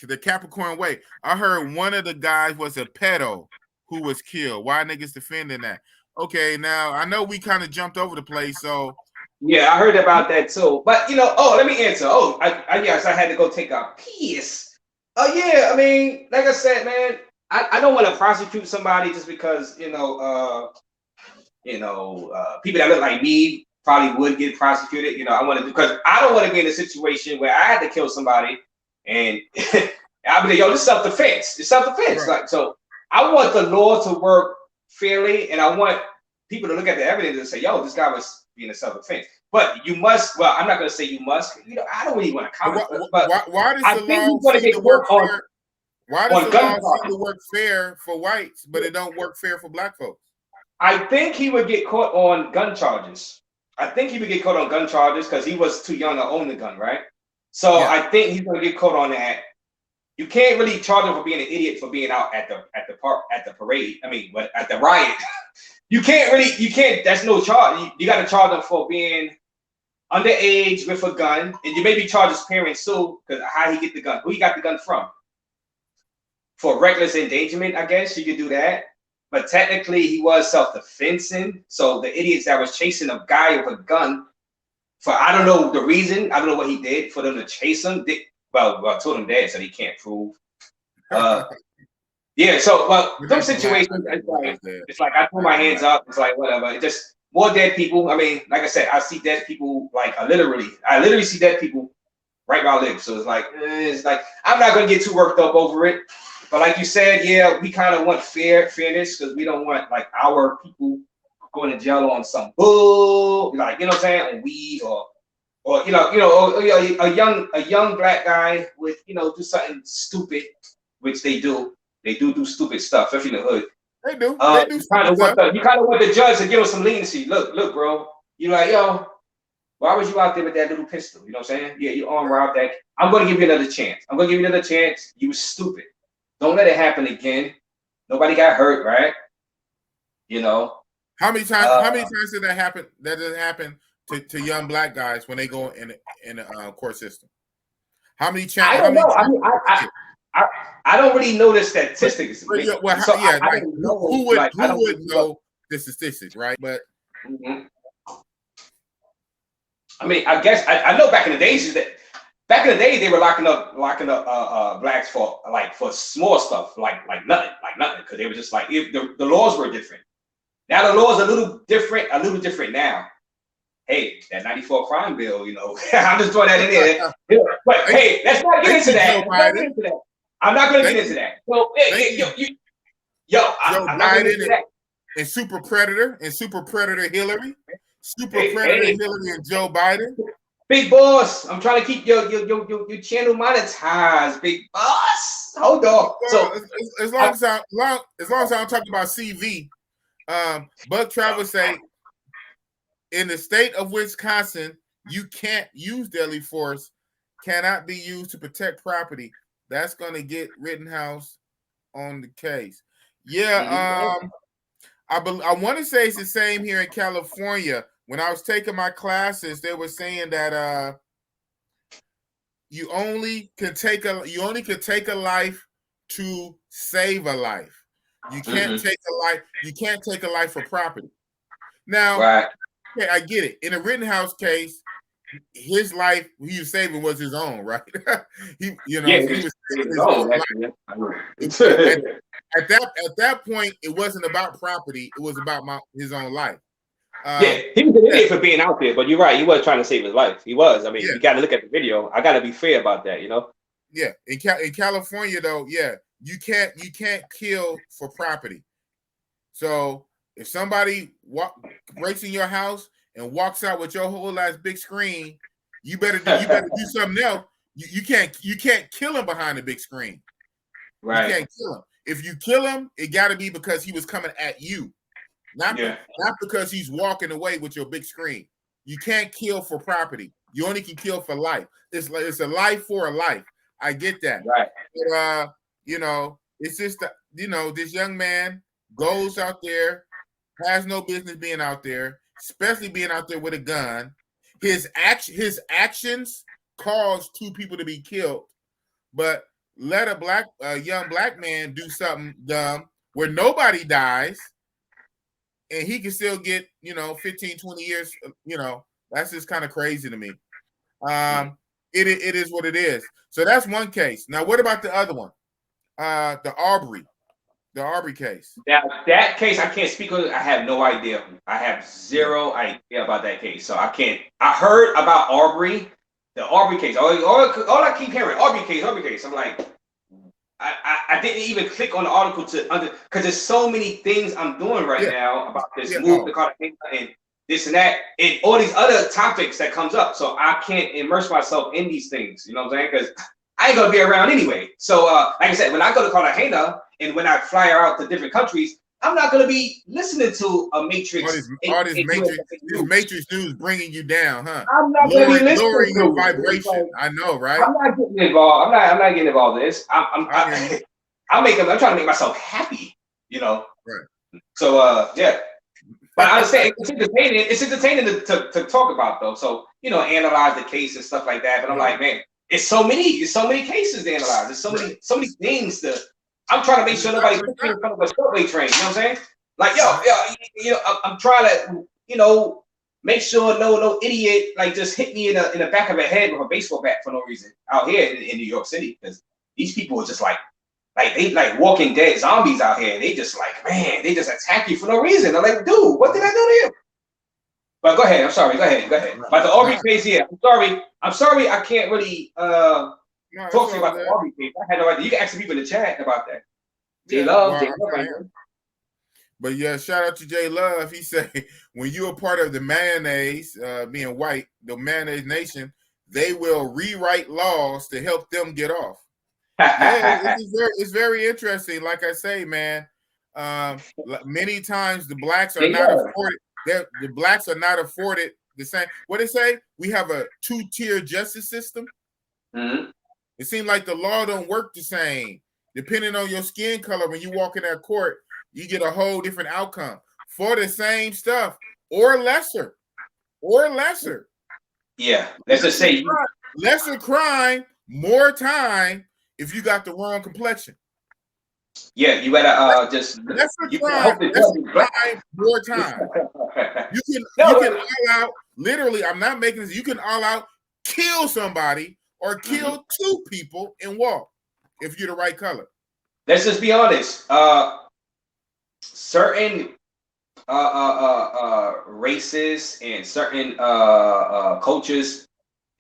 [SPEAKER 2] The Capricorn way. I heard one of the guys was a pedo who was killed. Why niggas defending that? Okay, now I know we kind of jumped over the place, so
[SPEAKER 3] yeah, I heard about that too. But let me answer. I had to go take a piss. Yeah, I mean, like I said, man, I don't want to prosecute somebody just because people that look like me probably would get prosecuted. I want to because I don't want to be in a situation where I had to kill somebody and I'll be like, yo, this is self-defense. It's self-defense. Right. Like, so I want the law to work fairly, and I want people to look at the evidence and say, yo, this guy was being a self-defense. But you must, well, I'm not going to say you must. I don't really want to comment. But
[SPEAKER 2] why does the law seem to work fair? Why does the law seem to work fair for whites, but it don't work fair for black folks?
[SPEAKER 3] I think he would get caught on gun charges. Because he was too young to own the gun, right? So yeah. I think he's going to get caught on that. You can't really charge him for being an idiot for being out at the parade. I mean, at the riot. You can't. That's no charge. You got to charge him for being underage with a gun, and you maybe charge his parents too, because how he get the gun? Who he got the gun from? For reckless endangerment, I guess you could do that. But technically, he was self-defensing. So the idiots that was chasing a guy with a gun, for I don't know the reason, I don't know what he did for them to chase him. I told him that, so he can't prove. Yeah, so those situations, it's like I threw my hands up. It's like whatever. It's just more dead people. I mean, like I said, I see dead people. Like I literally see dead people right where I live. So it's like I'm not gonna get too worked up over it. But like you said, yeah, we kind of want fairness because we don't want like our people going to jail on some bull, like what I'm saying, on weed or a young black guy with do something stupid, which they do. They do stupid stuff, especially in the hood.
[SPEAKER 2] They do.
[SPEAKER 3] You kind of want the judge to give us some leniency. Look, bro. You're like, yo, why was you out there with that little pistol? You know what I'm saying? Yeah, you armed out that. I'm going to give you another chance. You were stupid. Don't let it happen again. Nobody got hurt, right? You know.
[SPEAKER 2] How many times did that happen? That doesn't happen to young black guys when they go in a court system. How many
[SPEAKER 3] I don't know. I don't really know the statistics.
[SPEAKER 2] Who would know the statistics, right? But
[SPEAKER 3] I mean, I guess I know back in the days they were locking up blacks for small stuff, like nothing, because they were just like, if the laws were different. Now the laws are a little different now. Hey, that 94 crime bill, you know, I'm just throwing that in there. But hey, let's not get into that. I'm not going to get into that. So, I'm not going to get into that.
[SPEAKER 2] And Super Predator Hillary. Hillary and Joe Biden.
[SPEAKER 3] Big boss, I'm trying to keep your channel monetized. Big boss, hold on. So
[SPEAKER 2] as long as I'm talking about CV, Buck Travis say in the state of Wisconsin, you can't use deadly force, cannot be used to protect property. That's going to get Rittenhouse on the case. Yeah, I want to say it's the same here in California. When I was taking my classes, they were saying that you only can take a life to save a life. You can't take a life. You can't take a life for property. Now,
[SPEAKER 3] right.
[SPEAKER 2] Okay, I get it. In a Rittenhouse case, his life he was saving was his own, right? He was saving his own life. At that point, it wasn't about property; it was about his own life.
[SPEAKER 3] He was an idiot for being out there, but you're right. He was trying to save his life. He was. I mean, you got to look at the video. I got to be fair about that, you know.
[SPEAKER 2] Yeah, in California, though, you can't kill for property. So if somebody breaks in your house and walks out with your whole ass big screen, you better do something else. You can't kill him behind the big screen.
[SPEAKER 3] Right.
[SPEAKER 2] You can't kill him. If you kill him, it got to be because he was coming at you, not because he's walking away with your big screen. You can't kill for property. You only can kill for life. It's a life for a life. I get that.
[SPEAKER 3] Right.
[SPEAKER 2] But, it's just this young man goes out there, has no business being out there, especially being out there with a gun. His actions caused 2 people to be killed, but let a young black man do something dumb where nobody dies, and he can still get 15, 20 years. That's just kind of crazy to me. It is what it is. So that's one case. Now, what about the other one? The Arbery case.
[SPEAKER 3] Now that case, I can't speak on it. I have no idea. I have zero idea about that case, so I can't. I heard about Arbery, the Arbery case. All I keep hearing, Arbery case. I'm like, I didn't even click on the article because there's so many things I'm doing right now about this move, the Cartagena, and this and that, and all these other topics that comes up. So I can't immerse myself in these things. You know what I'm saying? Because I ain't gonna be around anyway. So like I said, when I go to Cartagena and when I fly out to different countries, I'm not gonna be listening to a Matrix.
[SPEAKER 2] All this Matrix news bringing you down, huh?
[SPEAKER 3] I'm not gonna be listening
[SPEAKER 2] lowering
[SPEAKER 3] to
[SPEAKER 2] your vibration. Like, I know, right?
[SPEAKER 3] I'm not getting involved. I'm not getting involved in this. I'm trying to make myself happy, Right. So But I understand it's entertaining. It's entertaining to talk about though. So analyze the case and stuff like that. But I'm like, man, it's so many cases to analyze. There's so many things to. I'm trying to make sure nobody puts me in front of a subway train. You know what I'm saying? Like, I'm trying to, make sure no idiot like just hit me in the back of the head with a baseball bat for no reason out here in New York City, because these people are just like they like Walking Dead zombies out here. They just like, man, they just attack you for no reason. I'm like, dude, what did I do to you? But go ahead. I'm sorry. Go ahead. But the Aubrey case here. I'm sorry. I can't really talk to you about the Aubrey case. I had no idea. You can ask the people in the chat about that. J Love.
[SPEAKER 2] But yeah, shout out to J Love. He said, when you're a part of the mayonnaise, being white, the mayonnaise nation, they will rewrite laws to help them get off. It's very interesting. Like I say, man, many times the blacks are not afforded. The blacks are not afforded the same. What they say? We have a 2-tier justice system.
[SPEAKER 3] Mm-hmm.
[SPEAKER 2] It seems like the law don't work the same depending on your skin color, when you walk in that court, you get a whole different outcome for the same stuff or lesser.
[SPEAKER 3] Yeah, let's just say
[SPEAKER 2] lesser crime, more time if you got the wrong complexion.
[SPEAKER 3] Yeah, you better just
[SPEAKER 2] lesser crime, more time. You can all out, literally, I'm not making this, you can all out kill somebody or kill two people and walk if you're the right color.
[SPEAKER 3] Let's just be honest. Certain races and certain cultures,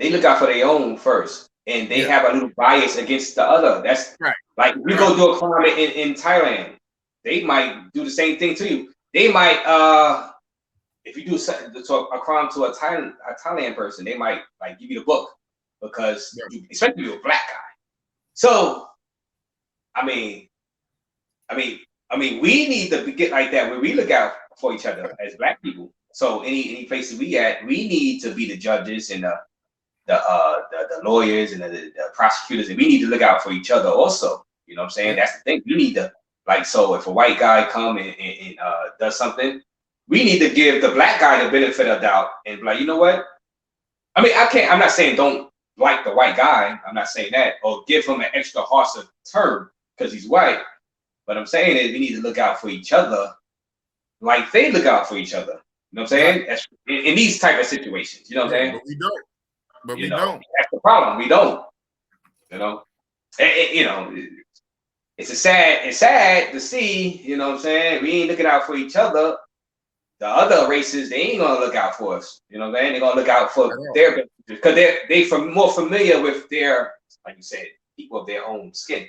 [SPEAKER 3] they look out for their own first, and they have a little bias against the other. That's
[SPEAKER 2] right.
[SPEAKER 3] Like we go do a crime in Thailand, they might do the same thing to you. They might if you do a crime to a Thailand person, they might like give you the book because especially you're a black guy. So I mean, we need to get like that where we look out for each other as black people. So any places we at, we need to be the judges and the lawyers and the prosecutors, and we need to look out for each other also. You know what I'm saying? That's the thing. We need to so if a white guy come and does something, we need to give the black guy the benefit of doubt and be like, you know what? I mean, I'm not saying don't like the white guy. I'm not saying that, or give him an extra harsher term because he's white. But I'm saying is we need to look out for each other like they look out for each other. You know what I'm saying? That's in these type of situations. You know what I'm saying?
[SPEAKER 2] But we don't. But we
[SPEAKER 3] don't.
[SPEAKER 2] don't.
[SPEAKER 3] That's the problem. We don't. You know? It's sad to see, you know what I'm saying? We ain't looking out for each other. The other races, they ain't gonna look out for us. You know what I'm saying? They're gonna look out for their because they more familiar with their, like you said, people of their own skin. You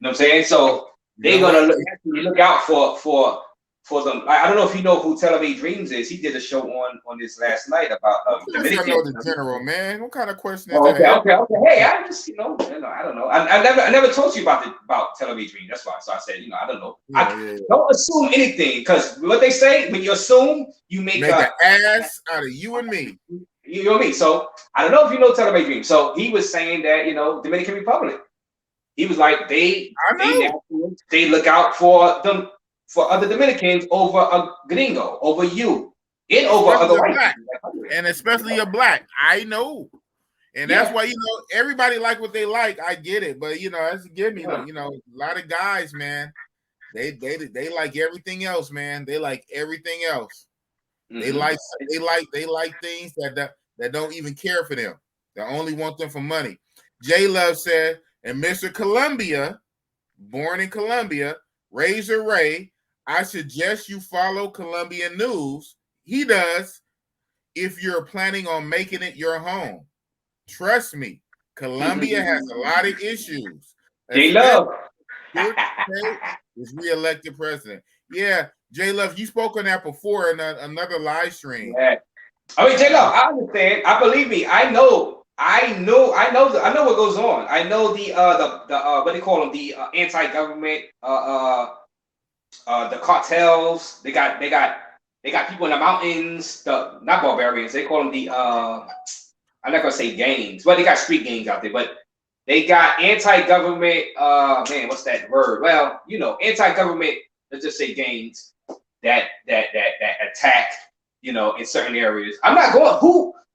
[SPEAKER 3] know what I'm saying? So they're gonna look out for them. I don't know if you know who Tel Aviv Dreams is. He did a show on this last night about
[SPEAKER 2] Dominican. I know the general, man. What kind of question is
[SPEAKER 3] that? Okay. Hey, I just I don't know. I never told you about Tel Aviv Dreams. That's why. So I said, I don't know. Don't assume anything, because what they say, when you assume, you make
[SPEAKER 2] an ass out of you and me.
[SPEAKER 3] You know what I mean? So I don't know if you know Tel Aviv Dreams. So he was saying that Dominican Republic. He was like they look out for them. For other Dominicans over a gringo, over you, and over other white people.
[SPEAKER 2] And especially a black. I know. And that's why, everybody like what they like. I get it. But, that's give me, a lot of guys, man, they like everything else, man. They like everything else. Mm-hmm. They like things that don't even care for them. They only want them for money. J Love said, and Mr. Columbia, born in Colombia, Razor Ray, I suggest you follow Colombian news. He does if you're planning on making it your home. Trust me, Colombia has a lot of issues.
[SPEAKER 3] J Love
[SPEAKER 2] is re-elected president. Yeah, J Love, you spoke on that before in another live stream.
[SPEAKER 3] Yeah. I mean, J Love, I understand. I believe me. I know what goes on. I know the what they call them, the anti-government the cartels. They got people in the mountains, not barbarians, they call them the I'm not gonna say gangs. Well, they got street gangs out there, but they got anti-government what's that word? Well, anti-government, let's just say gangs that attack, in certain areas. I'm not going.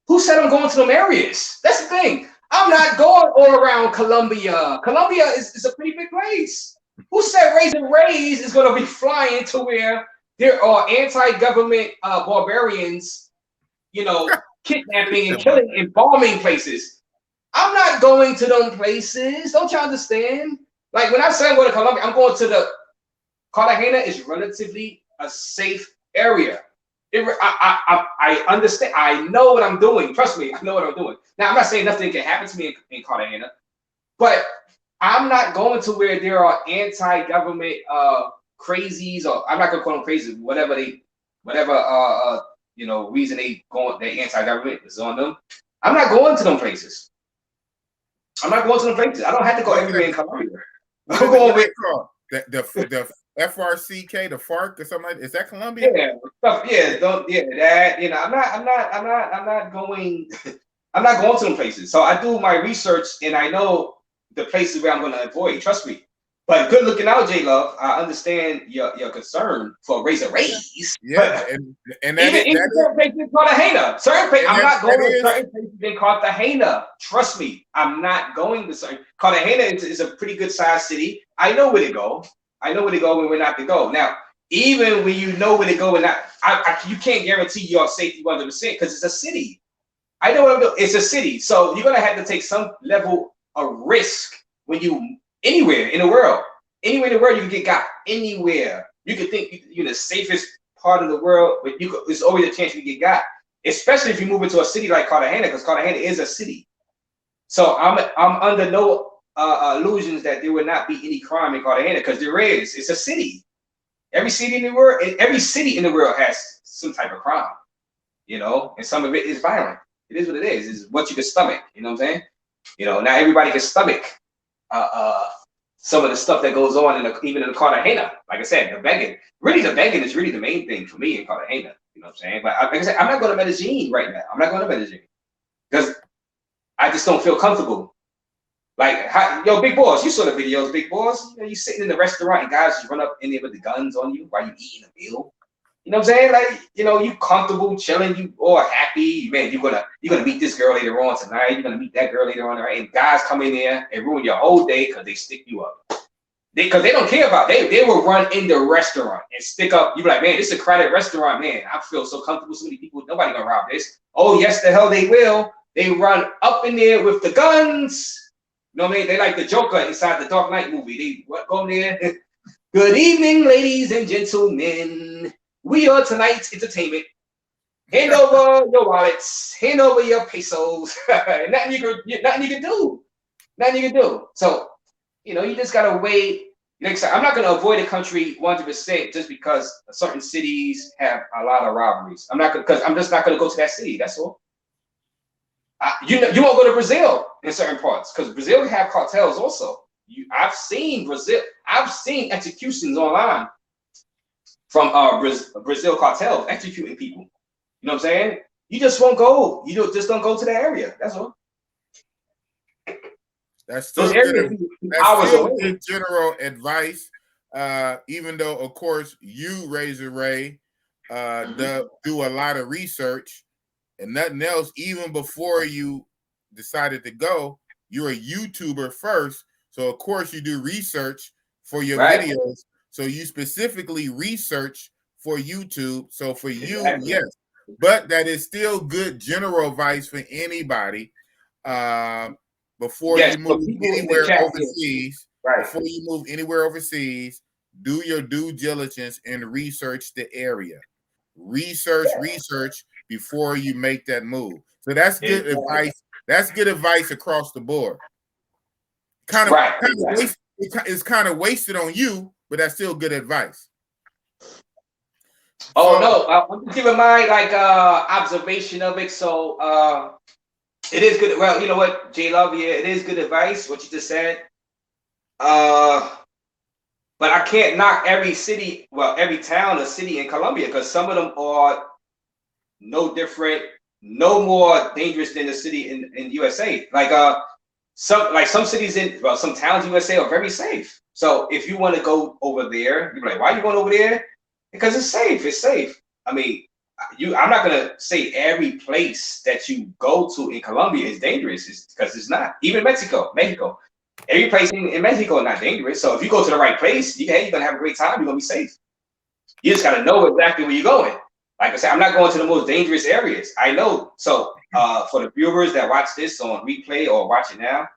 [SPEAKER 3] Who said I'm going to them areas? That's the thing. I'm not going all around Colombia. Colombia is a pretty big place. Who said Raising Rays is going to be flying to where there are anti-government barbarians, kidnapping and killing and bombing places? I'm not going to them places. Don't you understand? Like when I say I'm going to Colombia, I'm going to the Cartagena is relatively a safe area. I understand. I know what I'm doing. Trust me, I know what I'm doing. Now, I'm not saying nothing can happen to me in Cartagena, but I'm not going to where there are anti-government crazies, or I'm not gonna call them crazy, whatever reason they anti-government is on them. I'm not going to them places. I don't have to go everywhere in Colombia. I'm going with
[SPEAKER 2] the FRCK, the FARC, or something like that. Is that Colombia?
[SPEAKER 3] I'm not going. I'm not going to them places. So I do my research and I know the places where I'm going to avoid. Trust me. But good looking out, J Love. I understand your concern for Razor Rays.
[SPEAKER 2] Yeah, and that
[SPEAKER 3] even certain places in Cartagena. Certain places, I'm not going to certain places in Cartagena. Trust me, I'm not going to certain. Cartagena is a pretty good sized city. I know where to go. I know where to go and where not to go. Now, even when you know where to go and not, you can't guarantee your safety 100% because it's a city. I know what I'm doing. It's a city, so you're gonna have to take some level of risk when you anywhere in the world. Anywhere in the world, you can get got. Anywhere you can think you're the safest part of the world, but there's always a chance you get got. Especially if you move into a city like Cartagena, because Cartagena is a city. So I'm under no illusions that there will not be any crime in Cartagena, because there is. It's a city. Every city in the world has some type of crime, and some of it is violent. It is what it is. It's what you can stomach. You know what I'm saying? Not everybody can stomach some of the stuff that goes on even in the Cartagena. Like I said, the begging. Really, the begging is really the main thing for me in Cartagena. You know what I'm saying? But like I said, I'm not going to Medellin right now. I'm not going to Medellin because I just don't feel comfortable. Like, Big Boss, you saw the videos, Big Boss. You sitting in the restaurant and guys just run up in there with the guns on you while you eating a meal. You know what I'm saying? Like, you comfortable, chilling, you all happy. Man, you're gonna meet this girl later on tonight. You're gonna meet that girl later on tonight. And guys come in there and ruin your whole day because they stick you up. Because they don't care about they will run in the restaurant and stick up. You be like, man, this is a crowded restaurant, man. I feel so comfortable. So many people, nobody gonna rob this. Oh, yes, the hell they will. They run up in there with the guns. You know what I mean? They like the Joker inside the Dark Knight movie. They go in there. Good evening, ladies and gentlemen. We are tonight's entertainment. Hand over your wallets. Hand over your pesos. Nothing you can do. Nothing you can do. So, you just gotta wait. Next time, I'm not gonna avoid the country 100% just because certain cities have a lot of robberies. I'm just not gonna go to that city. That's all. You won't go to Brazil in certain parts because Brazil have cartels also. I've seen Brazil. I've seen executions online from Brazil cartels executing people. You know what I'm saying? You just won't go. Just don't go to the area. That's all.
[SPEAKER 2] That's still good general advice. Even though, of course, you, Razor Ray, do a lot of research and nothing else. Even before you decided to go, you're a YouTuber first. So, of course, you do research for your videos. So you specifically research for YouTube. So for you, yes. But that is still good general advice for anybody. Before you move anywhere overseas, before you move anywhere overseas, do your due diligence and research the area. Research before you make that move. So that's good advice. That's good advice across the board. It's kind of wasted on you, but that's still good advice.
[SPEAKER 3] I'm just giving my observation of it. So it is good. Well, you know what, J Love, yeah, it is good advice, what you just said. But I can't knock every town or city in Colombia because some of them are no different, no more dangerous than the city in USA. Some cities some towns in USA are very safe. So if you want to go over there, you're like, why are you going over there? Because it's safe. It's safe. I mean, I'm not gonna say every place that you go to in Colombia is dangerous, because it's not. Even Mexico, every place in Mexico is not dangerous. So if you go to the right place, you're gonna have a great time. You're gonna be safe. You just gotta know exactly where you're going. Like I said, I'm not going to the most dangerous areas. I know. So for the viewers that watch this on replay or watch it now,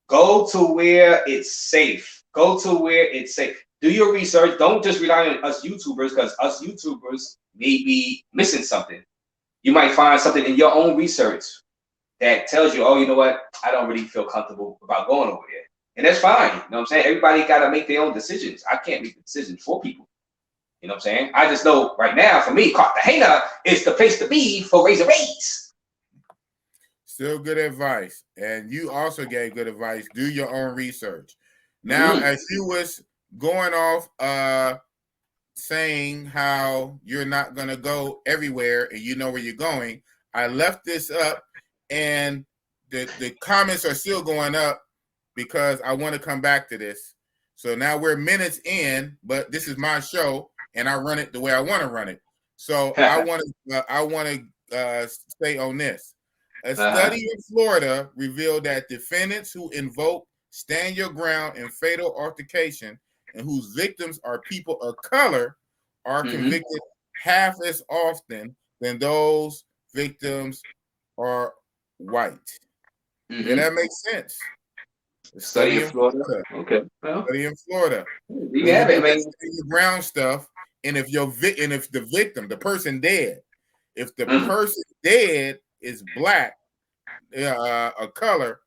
[SPEAKER 3] go to where it's safe. Go to where it's safe. Do your research. Don't just rely on us YouTubers, because us YouTubers may be missing something. You might find something in your own research that tells you, oh, you know what? I don't really feel comfortable about going over there. And that's fine. You know what I'm saying? Everybody got to make their own decisions. I can't make the decisions for people. You know what I'm saying? I just know right now, for me, Cartagena is the place to be for Razor Rays.
[SPEAKER 2] Still good advice. And you also gave good advice. Do your own research. Now, as you was going off saying how you're not going to go everywhere and you know where you're going, I left this up, and the comments are still going up because I want to come back to this. So now we're minutes in, but this is my show, and I run it the way I want to run it. So I want to stay on this. A study in Florida revealed that defendants who invoke stand your ground in fatal altercation and whose victims are people of color are convicted half as often than those victims are white. Yeah, that makes sense.
[SPEAKER 3] Study in Florida. Okay. Well,
[SPEAKER 2] study in Florida.
[SPEAKER 3] You have it, man.
[SPEAKER 2] Your ground stuff, and if the victim, the person dead, if the person dead is black, a color,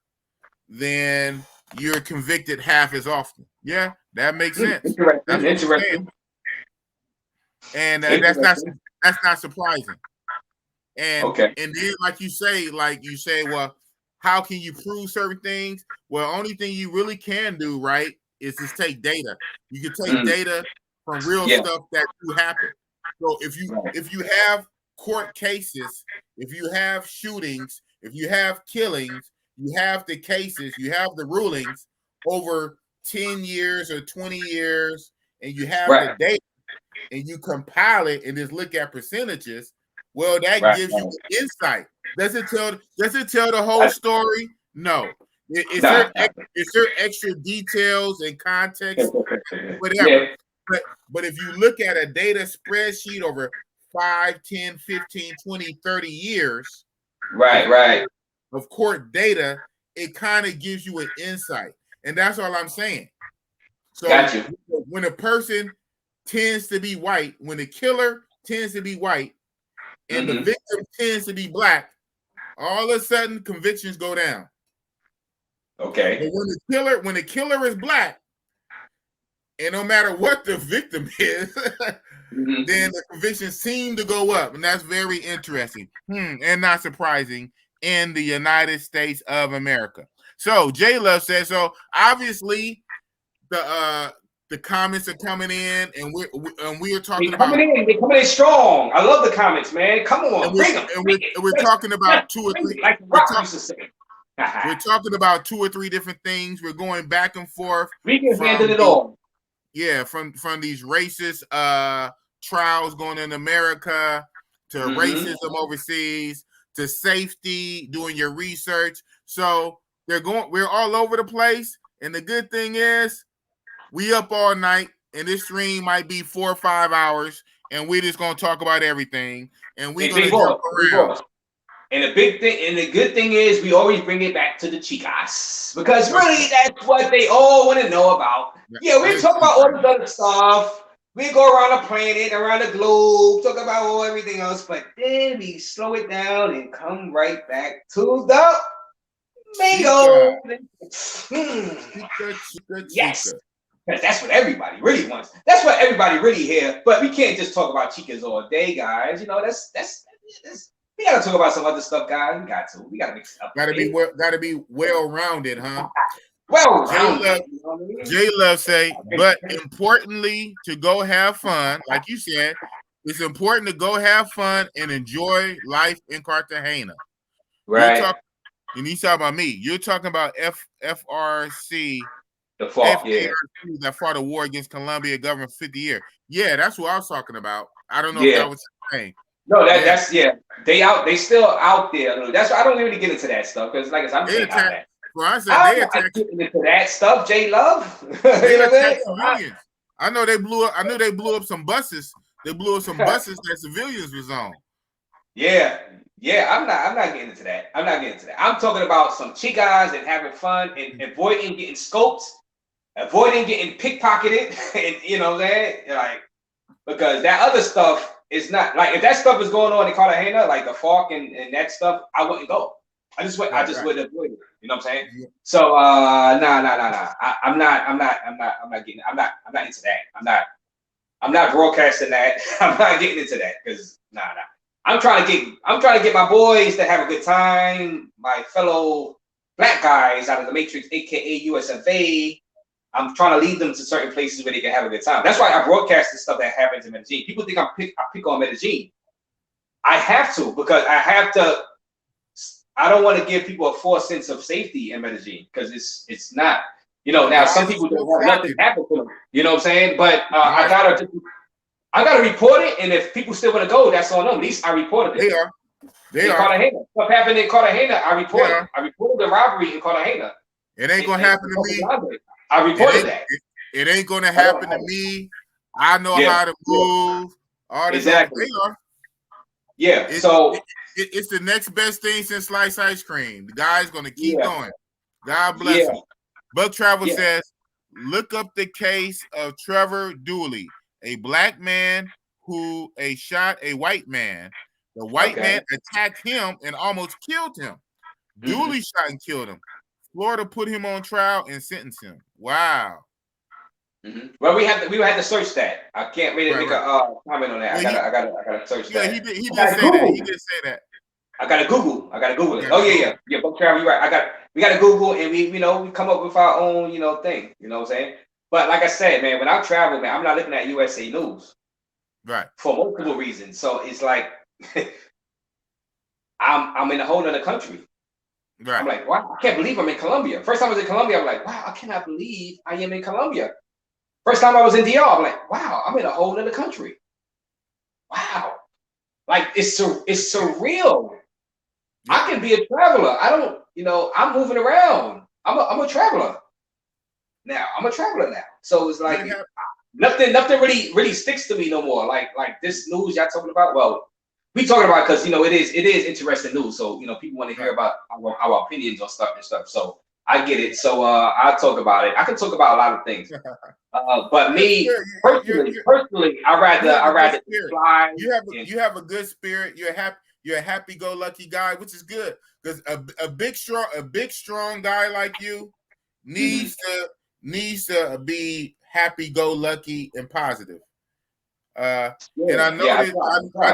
[SPEAKER 2] then you're convicted half as often. Yeah, that makes sense.
[SPEAKER 3] Interesting.
[SPEAKER 2] And that's not surprising. And and then like you say, well, how can you prove certain things? Well, only thing you really can do, right, is just take data. You can take data from real stuff that do happen. So if you have court cases, if you have shootings, if you have killings, you have the cases, you have the rulings over 10 years or 20 years, and you have the data, and you compile it and just look at percentages, well, that gives you insight. Does it tell the whole story? No. Is there extra details and context? Whatever. Yeah. But if you look at a data spreadsheet over 5, 10, 15, 20, 30 years,
[SPEAKER 3] right,
[SPEAKER 2] of court data, it kind of gives you an insight. And that's all I'm saying. So when a person tends to be white, when the killer tends to be white, and the victim tends to be black, all of a sudden convictions go down.
[SPEAKER 3] Okay.
[SPEAKER 2] But when the killer is black, and no matter what the victim is, then the convictions seem to go up, and that's very interesting and not surprising in the United States of America. So J Love says, so obviously the comments are coming in, and we're talking about
[SPEAKER 3] they're coming in strong. I love the comments, man. Come on, bring them.
[SPEAKER 2] We're talking about two or three.
[SPEAKER 3] Like Rock used to say.
[SPEAKER 2] We're talking about 2 or 3 different things. We're going back and forth.
[SPEAKER 3] We can handle it all.
[SPEAKER 2] Yeah, from these racist trials going in America to racism overseas to safety, doing your research. So we're all over the place. And the good thing is we up all night, and this stream might be 4 or 5 hours, and we're just gonna talk about everything. And we're gonna jump around.
[SPEAKER 3] And the big thing, and the good thing is, we always bring it back to the chicas, because really that's what they all want to know about. Yeah, we talk about all the other stuff. We go around the planet, around the globe, talk about everything else, but then we slow it down and come right back to the mango. Yes, because that's what everybody really wants. That's what everybody really hear. But we can't just talk about chicas all day, guys. You know, that's we gotta talk about some other stuff, guys. We gotta mix it up.
[SPEAKER 2] Gotta be well-rounded, huh?
[SPEAKER 3] Well-rounded.
[SPEAKER 2] J Love say, but importantly to go have fun, like you said, it's important to go have fun and enjoy life in Cartagena.
[SPEAKER 3] Right.
[SPEAKER 2] And he's talking about me. You're talking about FRC.
[SPEAKER 3] The fault,
[SPEAKER 2] that fought a war against Colombia government 50 years. Yeah, that's what I was talking about. I don't know if that was the same.
[SPEAKER 3] No, that's they still out there. That's why I don't really get into that stuff, because like I said, I'm saying that.
[SPEAKER 2] Well, I said they
[SPEAKER 3] attacked into that stuff, J Love.
[SPEAKER 2] I know they blew up. I know they blew up some buses. They blew up some buses that civilians was on.
[SPEAKER 3] Yeah. I'm not getting into that. I'm talking about some chicas and having fun and avoiding getting scoped, avoiding getting pickpocketed, and you know that, like, because that other stuff is not like, if that stuff is going on in Cartagena, like the FARC and that stuff, I wouldn't go. I just would avoid it. You know what I'm saying? Yeah. So nah. I'm not into that. I'm not broadcasting that. I'm not getting into that, because nah. I'm trying to get my boys to have a good time, my fellow black guys out of the Matrix, aka USFA. I'm trying to lead them to certain places where they can have a good time. That's why I broadcast the stuff that happens in Medellin. People think I pick on Medellin. I have to, because I don't want to give people a false sense of safety in Medellin, because it's not. You know, now some people don't have nothing happen to them. You know what I'm saying? But I gotta report it, and if people still want to go, that's on them. At least I reported it.
[SPEAKER 2] They are.
[SPEAKER 3] Cartagena. What happened in Cartagena? I reported. I reported the robbery in Cartagena.
[SPEAKER 2] It ain't gonna happen to me.
[SPEAKER 3] I reported that.
[SPEAKER 2] It ain't gonna happen to me. I know how to move. All this.
[SPEAKER 3] Exactly.
[SPEAKER 2] They are.
[SPEAKER 3] Yeah. So
[SPEAKER 2] it's the next best thing since sliced ice cream. The guy's gonna keep going. God bless him. Buck Travel says, look up the case of Trevor Dooley, a black man who shot a white man. The white man attacked him and almost killed him. Dooley shot and killed him. Florida put him on trial and sentenced him. Wow.
[SPEAKER 3] Well, we had to search that. I can't really make a comment on that. Well, I gotta search that.
[SPEAKER 2] He did say that. He did say that.
[SPEAKER 3] I gotta Google it. Oh yeah. Buck Travel, you're right. We gotta Google, and we come up with our own thing. You know what I'm saying? But like I said, man, when I travel, man, I'm not looking at USA News.
[SPEAKER 2] Right.
[SPEAKER 3] For multiple reasons. So it's like I'm in a whole other country.
[SPEAKER 2] Right.
[SPEAKER 3] I'm like, wow, I can't believe I'm in Colombia. First time I was in Colombia, I'm like, wow, I cannot believe I am in Colombia. First time I was in DR, I'm like, wow, I'm in a whole other country. Wow. Like it's surreal. I can be a traveler. I don't, I'm moving around. I'm a traveler now. So it's like nothing really sticks to me no more. Like this news y'all talking about. Well, we talking about because it is interesting news. So people want to hear about our opinions on stuff and stuff. So I get it. So I'll talk about it. I can talk about a lot of things. But me personally, I rather fly.
[SPEAKER 2] You have a good spirit. You're a happy-go-lucky guy, which is good because a big strong guy like you needs to be happy-go-lucky and positive. And I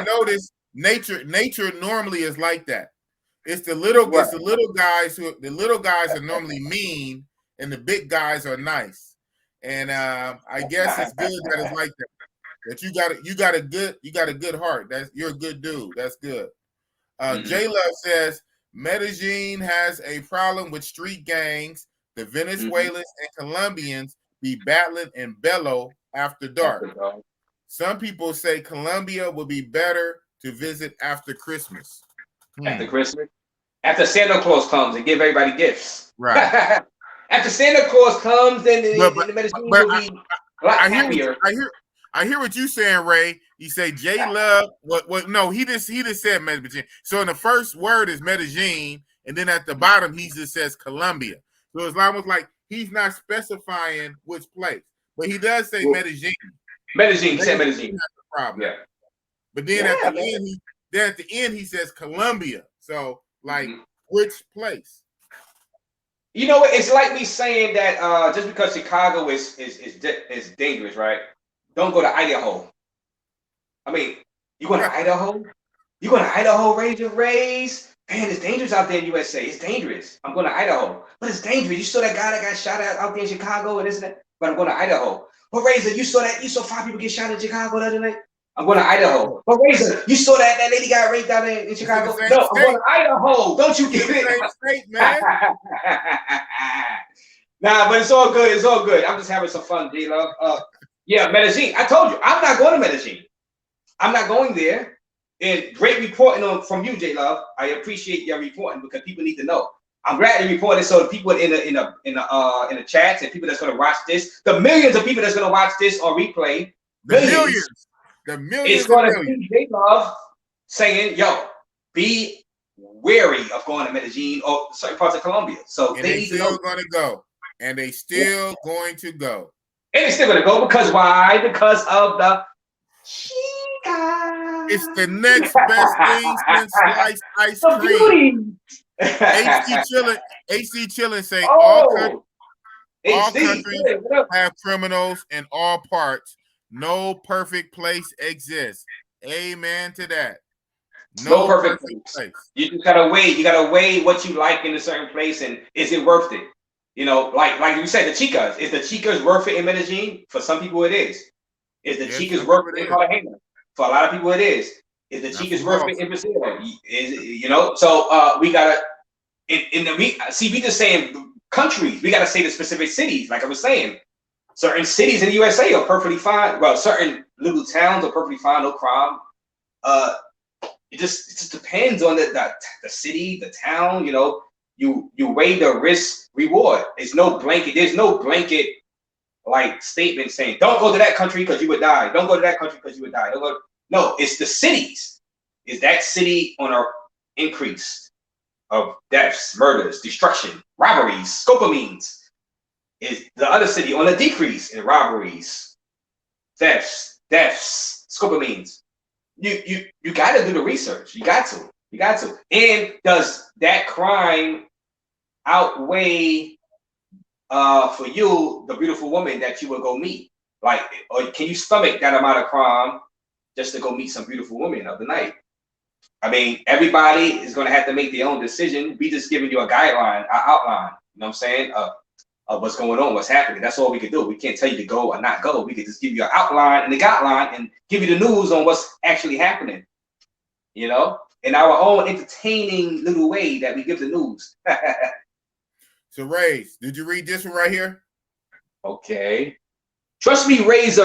[SPEAKER 2] noticed nature normally is like that. It's the little guys are normally mean, and the big guys are nice. And I guess it's good that it's like that. That you got a good heart. You're a good dude. That's good. J Love says Medellin has a problem with street gangs. The Venezuelans and Colombians be battling in Bello after dark. Some people say Colombia will be better to visit after Christmas.
[SPEAKER 3] After Christmas? After Santa Claus comes and give everybody gifts.
[SPEAKER 2] Right.
[SPEAKER 3] After Santa Claus comes, then the Medellin will be a lot happier.
[SPEAKER 2] I hear what you're saying, Ray. You say J Love. What? No, he just said Medellin. So in the first word is Medellin, and then at the bottom he just says Colombia. So it's almost like he's not specifying which place, but he does say Medellin.
[SPEAKER 3] Medellin. He said Medellin.
[SPEAKER 2] That's the problem.
[SPEAKER 3] Yeah.
[SPEAKER 2] But then at the end he says Colombia. So like which place?
[SPEAKER 3] It's like me saying that just because Chicago is dangerous, right? Don't go to Idaho. I mean, you going to Idaho? You going to Idaho, Rays? Man, it's dangerous out there in USA. It's dangerous. I'm going to Idaho. But it's dangerous. You saw that guy that got shot out there in Chicago and isn't it? But I'm going to Idaho. But Razor, you saw 5 people get shot in Chicago the other night? I'm going to Idaho. But Razor, you saw that lady got raped out there in Chicago? No, I'm going to Idaho. Don't you get it?
[SPEAKER 2] State, man.
[SPEAKER 3] Nah, but it's all good. It's all good. I'm just having some fun, D-Love. Yeah, Medellin. I told you, I'm not going to Medellin. I'm not going there. And great reporting from you, J-Love. I appreciate your reporting because people need to know. I'm glad you reported so the people in the chats and people that's going to watch this, the millions of people that's going to watch this on replay,
[SPEAKER 2] the millions,
[SPEAKER 3] it's going to be J-Love saying, "Yo, be wary of going to Medellin or certain parts of Colombia." So
[SPEAKER 2] and they still going to go, and they still going to go.
[SPEAKER 3] And they're still going to go because why? Because of the chica.
[SPEAKER 2] It's the next best thing since sliced ice cream. AC chilling say all countries have criminals in all parts. No perfect place exists. Amen to that.
[SPEAKER 3] No perfect place. You just gotta weigh. You gotta weigh what you like in a certain place, and is it worth it? Like you said, the chicas. Is the chicas worth it in Medellin? For some people, it is. Is the chicas worth it in Cartagena? For a lot of people, it is. Is the chicas worth it in Brazil? So we gotta. We just saying countries. We got to say the specific cities. Like I was saying, certain cities in the USA are perfectly fine. Well, certain little towns are perfectly fine, no crime. It just depends on the city, the town. You know, you weigh the risk reward. There's no blanket like statement saying don't go to that country because you would die. Don't go to that country because you would die. No, it's the cities. Is that city on an increase of deaths, murders, destruction, robberies, scopamines? Is the other city on a decrease in robberies, thefts, scopamines? You got to do the research. You got to. And does that crime outweigh for you the beautiful woman that you will go meet? Like, or can you stomach that amount of crime just to go meet some beautiful woman of the night? I mean, everybody is going to have to make their own decision. We just giving you a guideline, an outline. You know what I'm saying? Of what's going on, what's happening. That's all we can do. We can't tell you to go or not go. We can just give you an outline and a guideline and give you the news on what's actually happening. You know, in our own entertaining little way that we give the news.
[SPEAKER 2] So, Rays, did you read this one right here?
[SPEAKER 3] Okay. Trust me, Rays,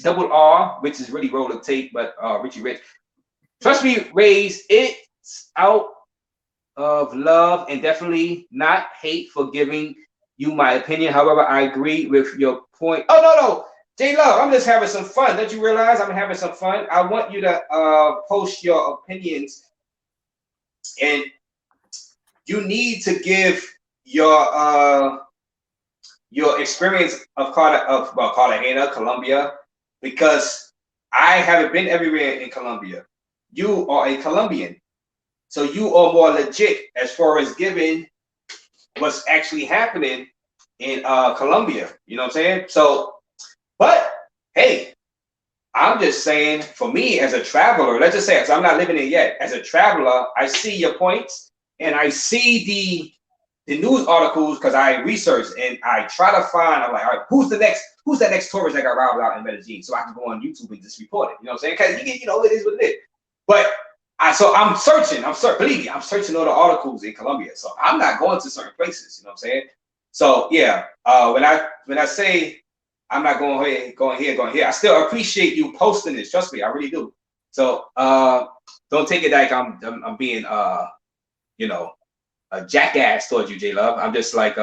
[SPEAKER 3] double R, which is really roll of tape, but Richie Rich. Trust me, Rays, it's out of love and definitely not hate for giving you my opinion. However, I agree with your point. Oh, no. J Love, I'm just having some fun. Don't you realize I'm having some fun? I want you to post your opinions, and you need to give your experience of Cartagena, Colombia, because I haven't been everywhere in Colombia. You are a Colombian, so you are more legit as far as giving what's actually happening in Colombia. You know what I'm saying? So, but hey, I'm just saying, for me as a traveler, let's just say, so I'm not living it yet. As a traveler, I see your points and I see the news articles because I research and I try to find. I'm like, all right, who's that next tourist that got robbed out in Medellin? So I can go on YouTube and just report it. You know what I'm saying? Because it is what it is. But I'm searching. Believe me, I'm searching all the articles in Colombia. So I'm not going to certain places. You know what I'm saying? So yeah, when I say I'm not going here, I still appreciate you posting this. Trust me, I really do. So don't take it like I'm being a jackass towards you, J Love. I'm just like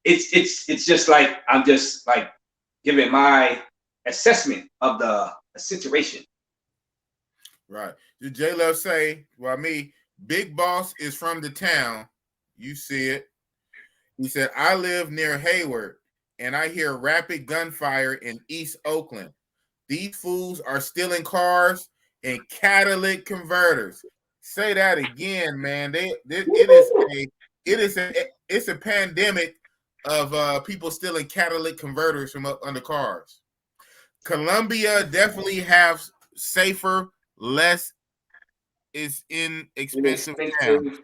[SPEAKER 3] it's just like I'm just like giving my assessment of the situation.
[SPEAKER 2] Right. Did J Love say, well, Big Boss is from the town. You see it. He said, I live near Hayward and I hear rapid gunfire in East Oakland. These fools are stealing cars and catalytic converters. Say that again, man. It's a pandemic of people stealing catalytic converters from up under cars. Colombia definitely have safer, less is inexpensive town.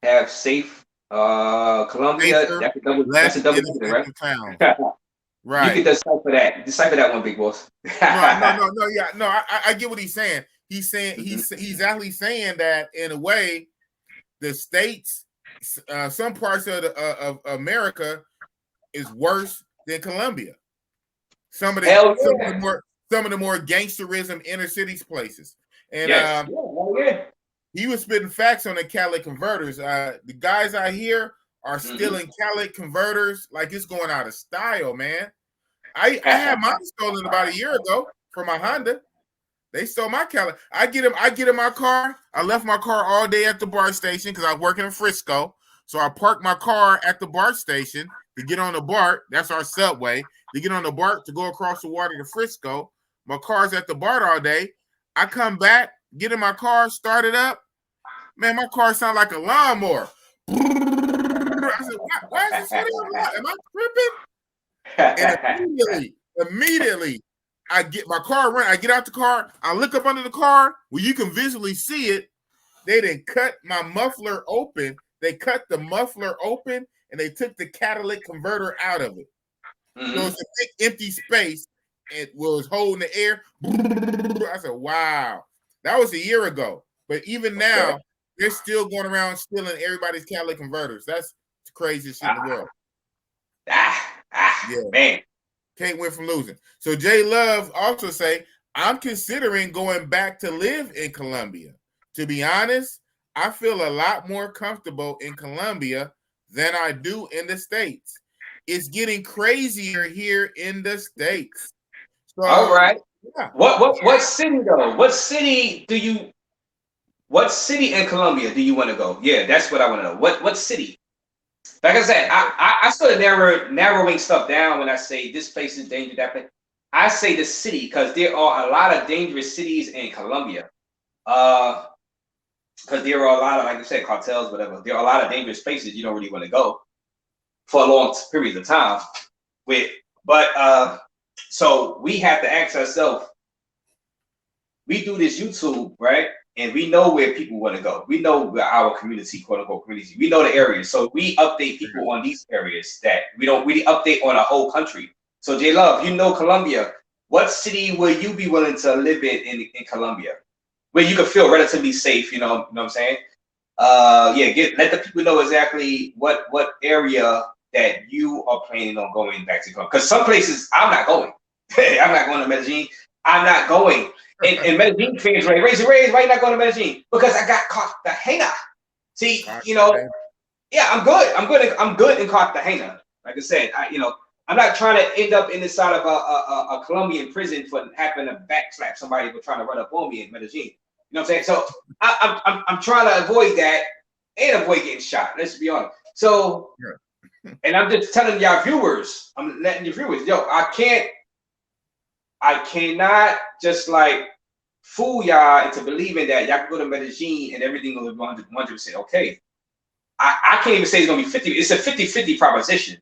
[SPEAKER 3] Have safe Colombia.
[SPEAKER 2] Safer,
[SPEAKER 3] that's a double right?
[SPEAKER 2] Town. Right.
[SPEAKER 3] You can decipher that. Decipher that one, Big Boss.
[SPEAKER 2] No. I get what he's saying. He's saying he's actually saying that in a way, the states, some parts of America, is worse than Colombia. Some of the more gangsterism inner cities places, and he was spitting facts on the catalytic converters. The guys out here are stealing catalytic converters like it's going out of style, man. I had mine stolen about a year ago from my Honda. They stole my catalytic. I get in my car. I left my car all day at the BART station because I was working in Frisco. So I parked my car at the BART station to get on the BART. That's our subway. To get on the BART to go across the water to Frisco. My car's at the BART all day. I come back, get in my car, start it up. Man, my car sounds like a lawnmower. I said, why is this lawnmower? Am I tripping? And immediately, I get my car running. I get out the car. I look up under the car where you can visually see it. They didn't cut my muffler open. They cut the muffler open and they took the catalytic converter out of it. So it's a big empty space. It was holding the air. I said, wow. That was a year ago. But even now, they're still going around stealing everybody's catalytic converters. That's the craziest shit in the world.
[SPEAKER 3] Yeah, man.
[SPEAKER 2] Can't win from losing. So J Love also say, I'm considering going back to live in Colombia. To be honest, I feel a lot more comfortable in Colombia than I do in the States. It's getting crazier here in the States. So,
[SPEAKER 3] all right.
[SPEAKER 2] Yeah.
[SPEAKER 3] What city though? What city in Colombia do you want to go? Yeah, that's what I want to know. What city? Like I said, I sort of narrowing stuff down when I say this place is dangerous, that place. I say the city because there are a lot of dangerous cities in Colombia. Because there are a lot of, like I said, cartels, whatever. There are a lot of dangerous places you don't really want to go for a long period of time. So we have to ask ourselves, we do this YouTube, right? And we know where people want to go. We know where our community, quote unquote community, we know the areas. So we update people on these areas that we don't really update on a whole country. So J Love, you know Colombia. What city will you be willing to live in Colombia? Where you can feel relatively safe, you know what I'm saying? Let the people know exactly what area that you are planning on going back to. Because some places I'm not going. I'm not going to Medellin. I'm not going. And Medellin fans, raise, why you not going to Medellin? Because I got Cartagena. See, I'm good. I'm good in Cartagena. Like I said, I'm not trying to end up in the side of a Colombian prison for having to backslap somebody for trying to run up on me in Medellin. You know what I'm saying? So I'm trying to avoid that and avoid getting shot. Let's be honest. So, and I'm just telling y'all viewers, I'm letting your viewers, I cannot just like fool y'all into believing that y'all can go to Medellin and everything will be 100% okay. I can't even say it's gonna be 50. It's a 50-50 proposition.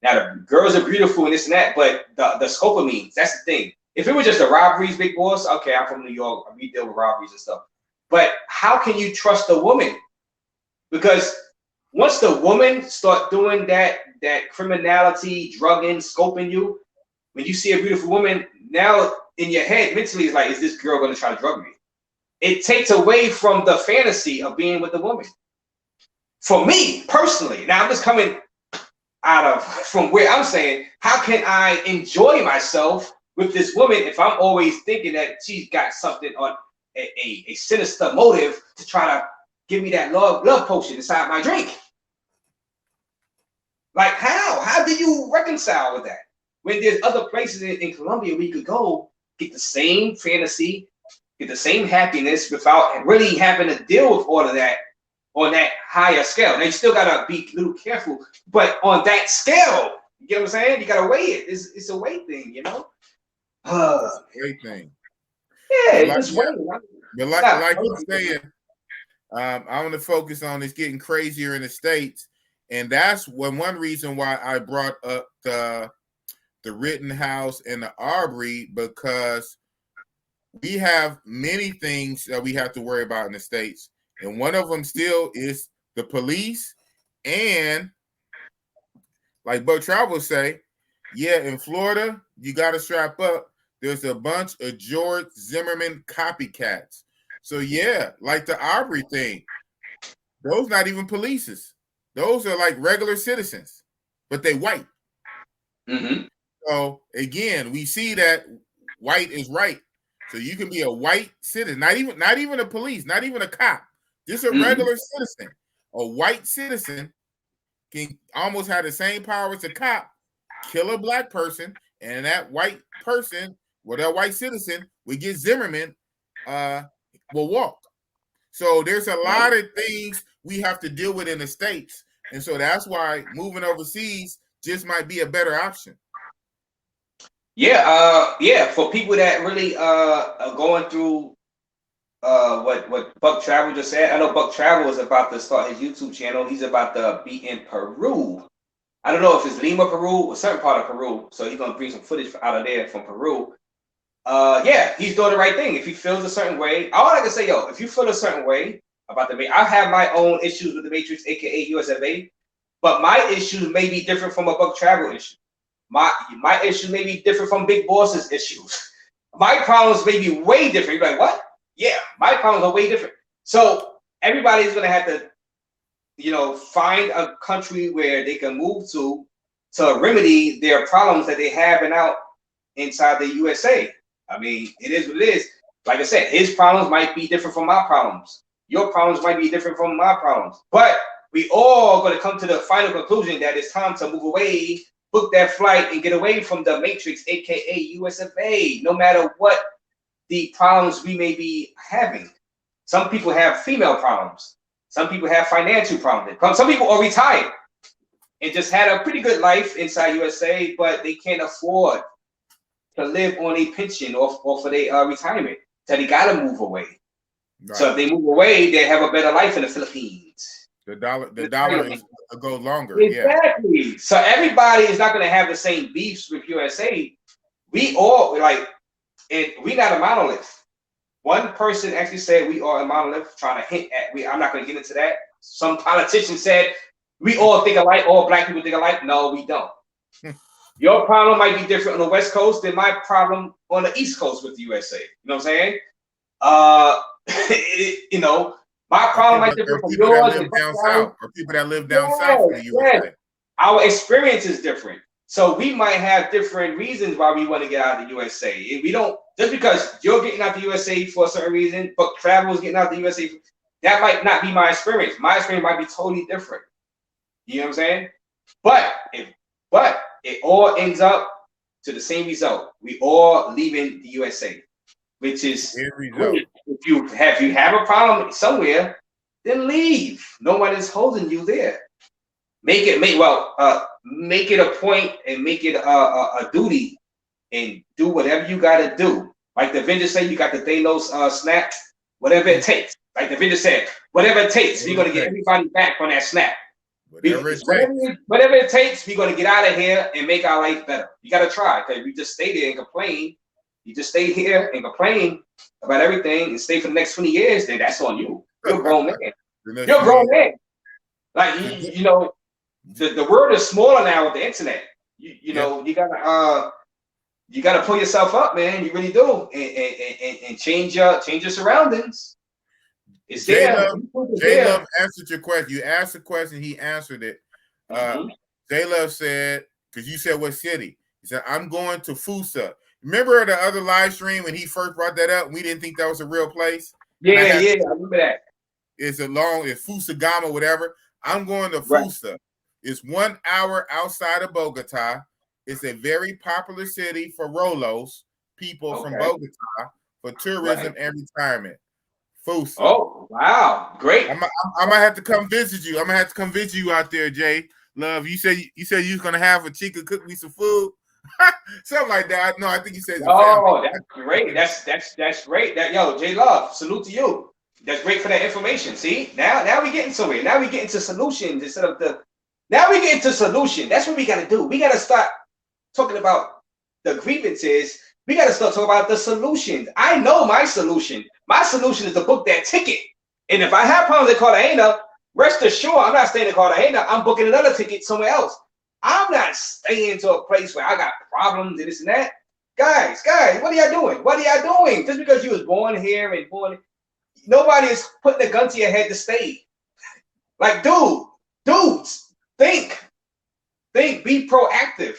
[SPEAKER 3] Now the girls are beautiful and this and that, but the scope of means, that's the thing. If it was just the robberies, big boss, okay, I'm from New York, we deal with robberies and stuff. But how can you trust a woman? Because once the woman start doing that criminality, drugging, scoping you, when you see a beautiful woman, now in your head mentally is like, is this girl going to try to drug me? It takes away from the fantasy of being with the woman. For me personally, now I'm just coming from where I'm saying, how can I enjoy myself with this woman if I'm always thinking that she's got something on a sinister motive to try to give me that love potion inside my drink? Like how do you reconcile with that? When there's other places in Colombia where you could go, get the same fantasy, get the same happiness without really having to deal with all of that on that higher scale. Now you still gotta be a little careful, but on that scale, you get what I'm saying? You gotta weigh it. It's a weight thing, you know?
[SPEAKER 2] Weight thing.
[SPEAKER 3] Yeah, it's just weight.
[SPEAKER 2] But like you're saying, I want to focus on this getting crazier in the States. And that's one reason why I brought up the Rittenhouse and the Arbery, because we have many things that we have to worry about in the States. And one of them still is the police. And like Buck Travel say, in Florida, you got to strap up. There's a bunch of George Zimmerman copycats. So like the Arbery thing, those not even polices. Those are like regular citizens, but they white.
[SPEAKER 3] Mm-hmm.
[SPEAKER 2] So again, we see that white is right. So you can be a white citizen, not even a police, not even a cop, just a regular citizen. A white citizen can almost have the same power as a cop, kill a black person, and that white person, that white citizen, will get Zimmerman, will walk. So there's a lot of things we have to deal with in the States. And so that's why moving overseas just might be a better option.
[SPEAKER 3] For people that really are going through what Buck Travel just said. I know Buck Travel is about to start his YouTube channel. He's about to be in Peru. I don't know if it's Lima, Peru, or certain part of Peru. So he's gonna bring some footage out of there from Peru. He's doing the right thing. If he feels a certain way, all I can say, if you feel a certain way about the Matrix, I have my own issues with the Matrix, aka USFA, but my issues may be different from a Buck Travel issue. My issue may be different from Big Boss's issues. My problems may be way different. You're like, what? Yeah, my problems are way different. So everybody's gonna have to find a country where they can move to remedy their problems that they have inside the USA. I mean, it is what it is. Like I said, his problems might be different from my problems. Your problems might be different from my problems. But we all going to come to the final conclusion that it's time to move away, book that flight, and get away from the Matrix, aka USFA, no matter what the problems we may be having. Some people have female problems. Some people have financial problems. Some people are retired and just had a pretty good life inside USA, but they can't afford to live on a pension or for their retirement. So they got to move away. Right. So if they move away, they have a better life in the Philippines.
[SPEAKER 2] The dollar go longer.
[SPEAKER 3] Exactly. Yeah. So everybody is not going to have the same beefs with USA. We all we're not a monolith. One person actually said we are a monolith, trying to hint at I'm not going to get into that. Some politician said we all think alike, all black people think alike. No, we don't. Your problem might be different on the West Coast than my problem on the East Coast with the USA. You know what I'm saying? My problem might be different from yours.
[SPEAKER 2] Or people that live down south in the USA.
[SPEAKER 3] Yes. Our experience is different. So we might have different reasons why we want to get out of the USA. We don't, just because you're getting out of the USA for a certain reason, but travel is getting out of the USA, that might not be my experience. My experience might be totally different. You know what I'm saying? But it all ends up to the same result. We all leaving the USA, which is great. If you have a problem somewhere, then leave. No one is holding you there. Make it a point and make it a duty and do whatever you got to do. Like the Avengers say, you got the Thanos snap, whatever it takes. Like the Avengers said, whatever it takes, we're going to get everybody back on that snap. Whatever it takes, we're going to get out of here and make our life better. You got to try, because we just stay there and complain. You just stay here and complain about everything and stay for the next 20 years, then that's on you. You're a grown man. You're a grown man. Like, the world is smaller now with the internet. You gotta pull yourself up, man. You really do, and change your surroundings. It's there.
[SPEAKER 2] J-Love answered your question. You asked the question, he answered it. J-Love said, because you said what city? He said, I'm going to Fusa. Remember the other live stream when he first brought that up? We didn't think that was a real place.
[SPEAKER 3] Yeah, I remember that.
[SPEAKER 2] It's Fusagama, whatever. I'm going to Fusa. Right. It's 1 hour outside of Bogota. It's a very popular city for Rolos, people from Bogota, for tourism and retirement. Fusa.
[SPEAKER 3] Oh, wow. Great.
[SPEAKER 2] I might have to come visit you. I'm going to have to come visit you out there, Jay. Love, you said you was going to have a chica cook me some food. Something like that. No, I think you said.
[SPEAKER 3] Oh, that's great. That's great. J Love, salute to you. That's great for that information. See, now we getting somewhere. Now we get into solutions instead of Now we get into solution. That's what we got to do. We got to start talking about the grievances. We got to start talking about the solutions. I know my solution. My solution is to book that ticket. And if I have problems in Cartagena, rest assured, I'm not staying in Cartagena. I'm booking another ticket somewhere else. I'm not staying to a place where I got problems and this and that. Guys, what are y'all doing? What are y'all doing? Just because you was born here and nobody is putting a gun to your head to stay. Like, dudes, think, be proactive.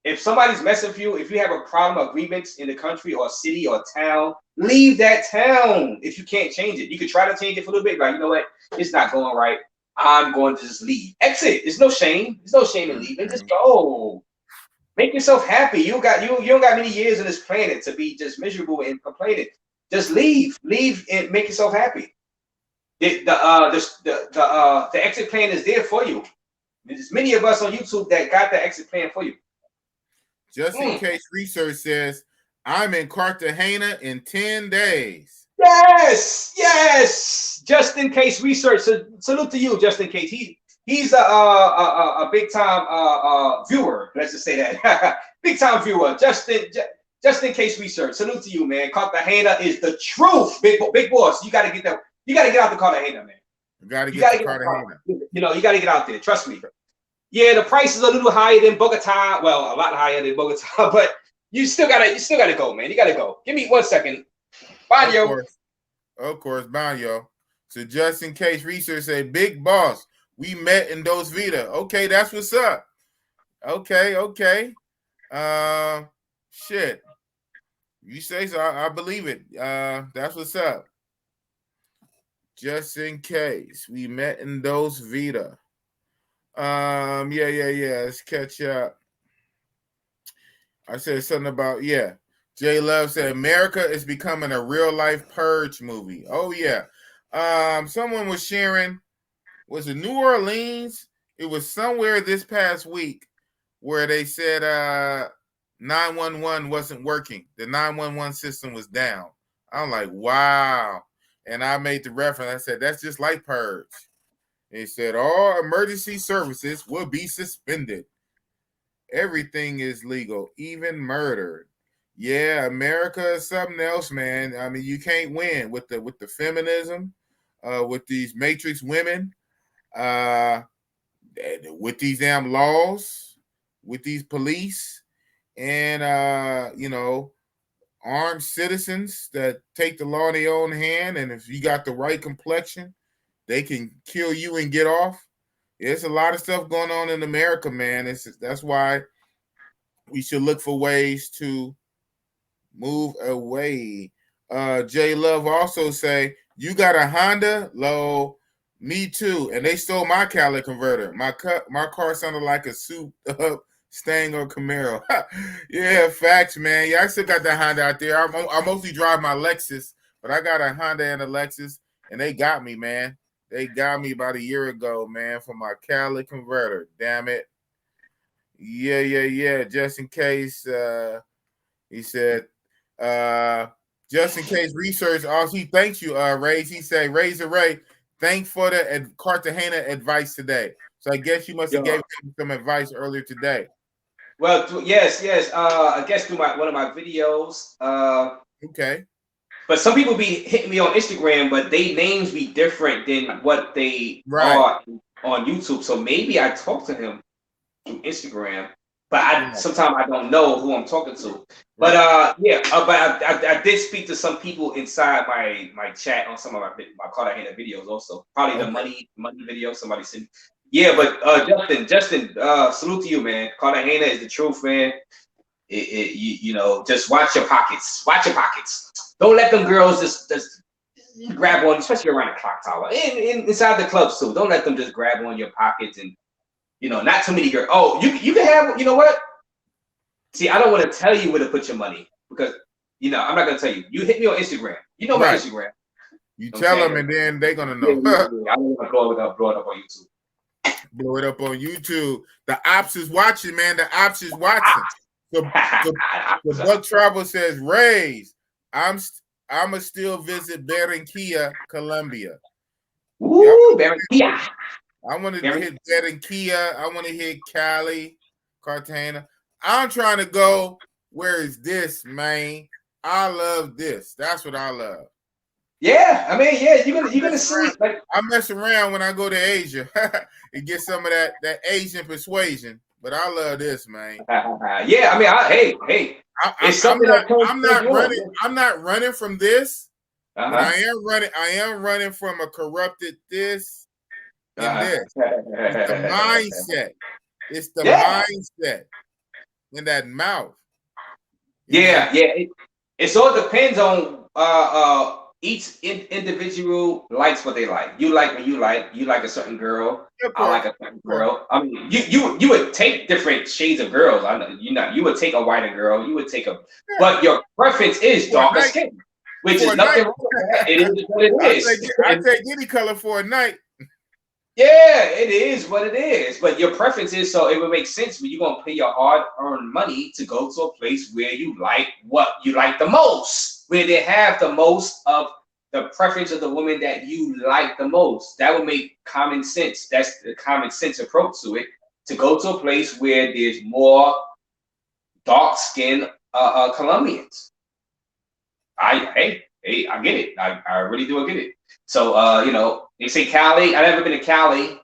[SPEAKER 3] If somebody's messing with you, if you have a problem or grievance in the country or city or town, leave that town if you can't change it. You could try to change it for a little bit, like, you know what, it's not going right. I'm going to just leave. Exit. There's no shame. There's no shame in leaving. Just go. Make yourself happy. You don't got many years on this planet to be just miserable and complaining. Just leave. Leave and make yourself happy. The exit plan is there for you. There's many of us on YouTube that got the exit plan for you.
[SPEAKER 2] Just in case research says, I'm in Cartagena in 10 days.
[SPEAKER 3] Yes. Just in case research. So, salute to you, just in case. He's a big time viewer. Let's just say that. Big time viewer. Just in case research. Salute to you, man. Cartagena is the truth. Big boss. You gotta get that. You gotta get out the Cartagena, man.
[SPEAKER 2] You gotta get to Cartagena.
[SPEAKER 3] You gotta get out there. Trust me. Yeah, the price is a little higher than Bogota. Well, a lot higher than Bogota, but you still gotta go, man. You gotta go. Give me 1 second. Banyo.
[SPEAKER 2] Of course, Banyo. So just in case research say, Big Boss, we met in Dos Vita. Okay, that's what's up. Okay. Shit. You say so, I believe it. That's what's up. Just in case we met in Dos Vita. Yeah. Let's catch up. I said something about J Love said America is becoming a real life purge movie. Oh yeah. Someone was sharing, was it New Orleans? It was somewhere this past week where they said 911 wasn't working. The 911 system was down. I'm like, wow. And I made the reference. I said, that's just like purge. They said all emergency services will be suspended. Everything is legal, even murder. Yeah, America is something else, man. I mean, you can't win with the feminism, with these matrix women, with these damn laws, with these police, and armed citizens that take the law in their own hand. And if you got the right complexion, they can kill you and get off. There's a lot of stuff going on in America, man. That's why we should look for ways to move away. J Love also say, you got a Honda? Low, me too. And they stole my Cali converter. My car sounded like a souped-up Stang or Camaro. Yeah, facts, man. Yeah, I still got that Honda out there. I mostly drive my Lexus, but I got a Honda and a Lexus, and they got me, man. They got me about a year ago, man, for my Cali converter. Damn it. Yeah. Just in case, he said, just in case research. Also, he thanks you, Ray. He said, Razor Ray, thanks for the Cartagena advice today. So I guess you must have gave him some advice earlier today.
[SPEAKER 3] Well, yes. I guess through one of my videos.
[SPEAKER 2] Okay.
[SPEAKER 3] But some people be hitting me on Instagram, but they names be different than what they are on YouTube. So maybe I talked to him through Instagram, but sometimes I don't know who I'm talking to. But I did speak to some people inside my chat on some of my Cartagena videos also. Probably the money video somebody sent. Yeah, but Justin, salute to you, man. Cartagena is the truth, man. You know, just watch your pockets. Watch your pockets. Don't let them girls just grab on, especially around the clock tower. Inside the clubs too. Don't let them just grab on your pockets and, not too many girls. Oh, you can have, you know what? See, I don't want to tell you where to put your money because, I'm not going to tell you. You hit me on Instagram. You know my Instagram.
[SPEAKER 2] You tell them and then they're going to know.
[SPEAKER 3] I don't want to blow it up on YouTube.
[SPEAKER 2] Blow it up on YouTube. The ops is watching, man. The ops is watching. The Buck Travel says, Raise. I'ma still visit Barranquilla, Colombia.
[SPEAKER 3] Ooh, Barranquilla.
[SPEAKER 2] I want to hit Barranquilla. I want to hit Cali, Cartagena. I'm trying to go. Where is this, man? I love this. That's what I love.
[SPEAKER 3] Yeah, I mean, you're gonna see. Like,
[SPEAKER 2] I mess around when I go to Asia and get some of that Asian persuasion. But I love this, man.
[SPEAKER 3] Yeah, I mean, hey.
[SPEAKER 2] I'm not running from this. But I am running from a corrupted this and this. It's the mindset. It's the mindset in that mouth.
[SPEAKER 3] Yeah. It all depends on each individual likes what they like. You like what you like. You like a certain girl. I like a certain girl. I mean, you would take different shades of girls. I know you would take a whiter girl. You would take but your preference is darker skin, which is nothing wrong with that. It is what it is.
[SPEAKER 2] I take any color for a night.
[SPEAKER 3] Yeah, it is what it is. But your preference is, so it would make sense when you're gonna pay your hard-earned money to go to a place where you like what you like the most, where they have the most of the preference of the woman that you like the most. That would make common sense. That's the common sense approach to it. To go to a place where there's more dark-skinned Colombians. I get it. I really do get it. So they say Cali. I've never been to Cali.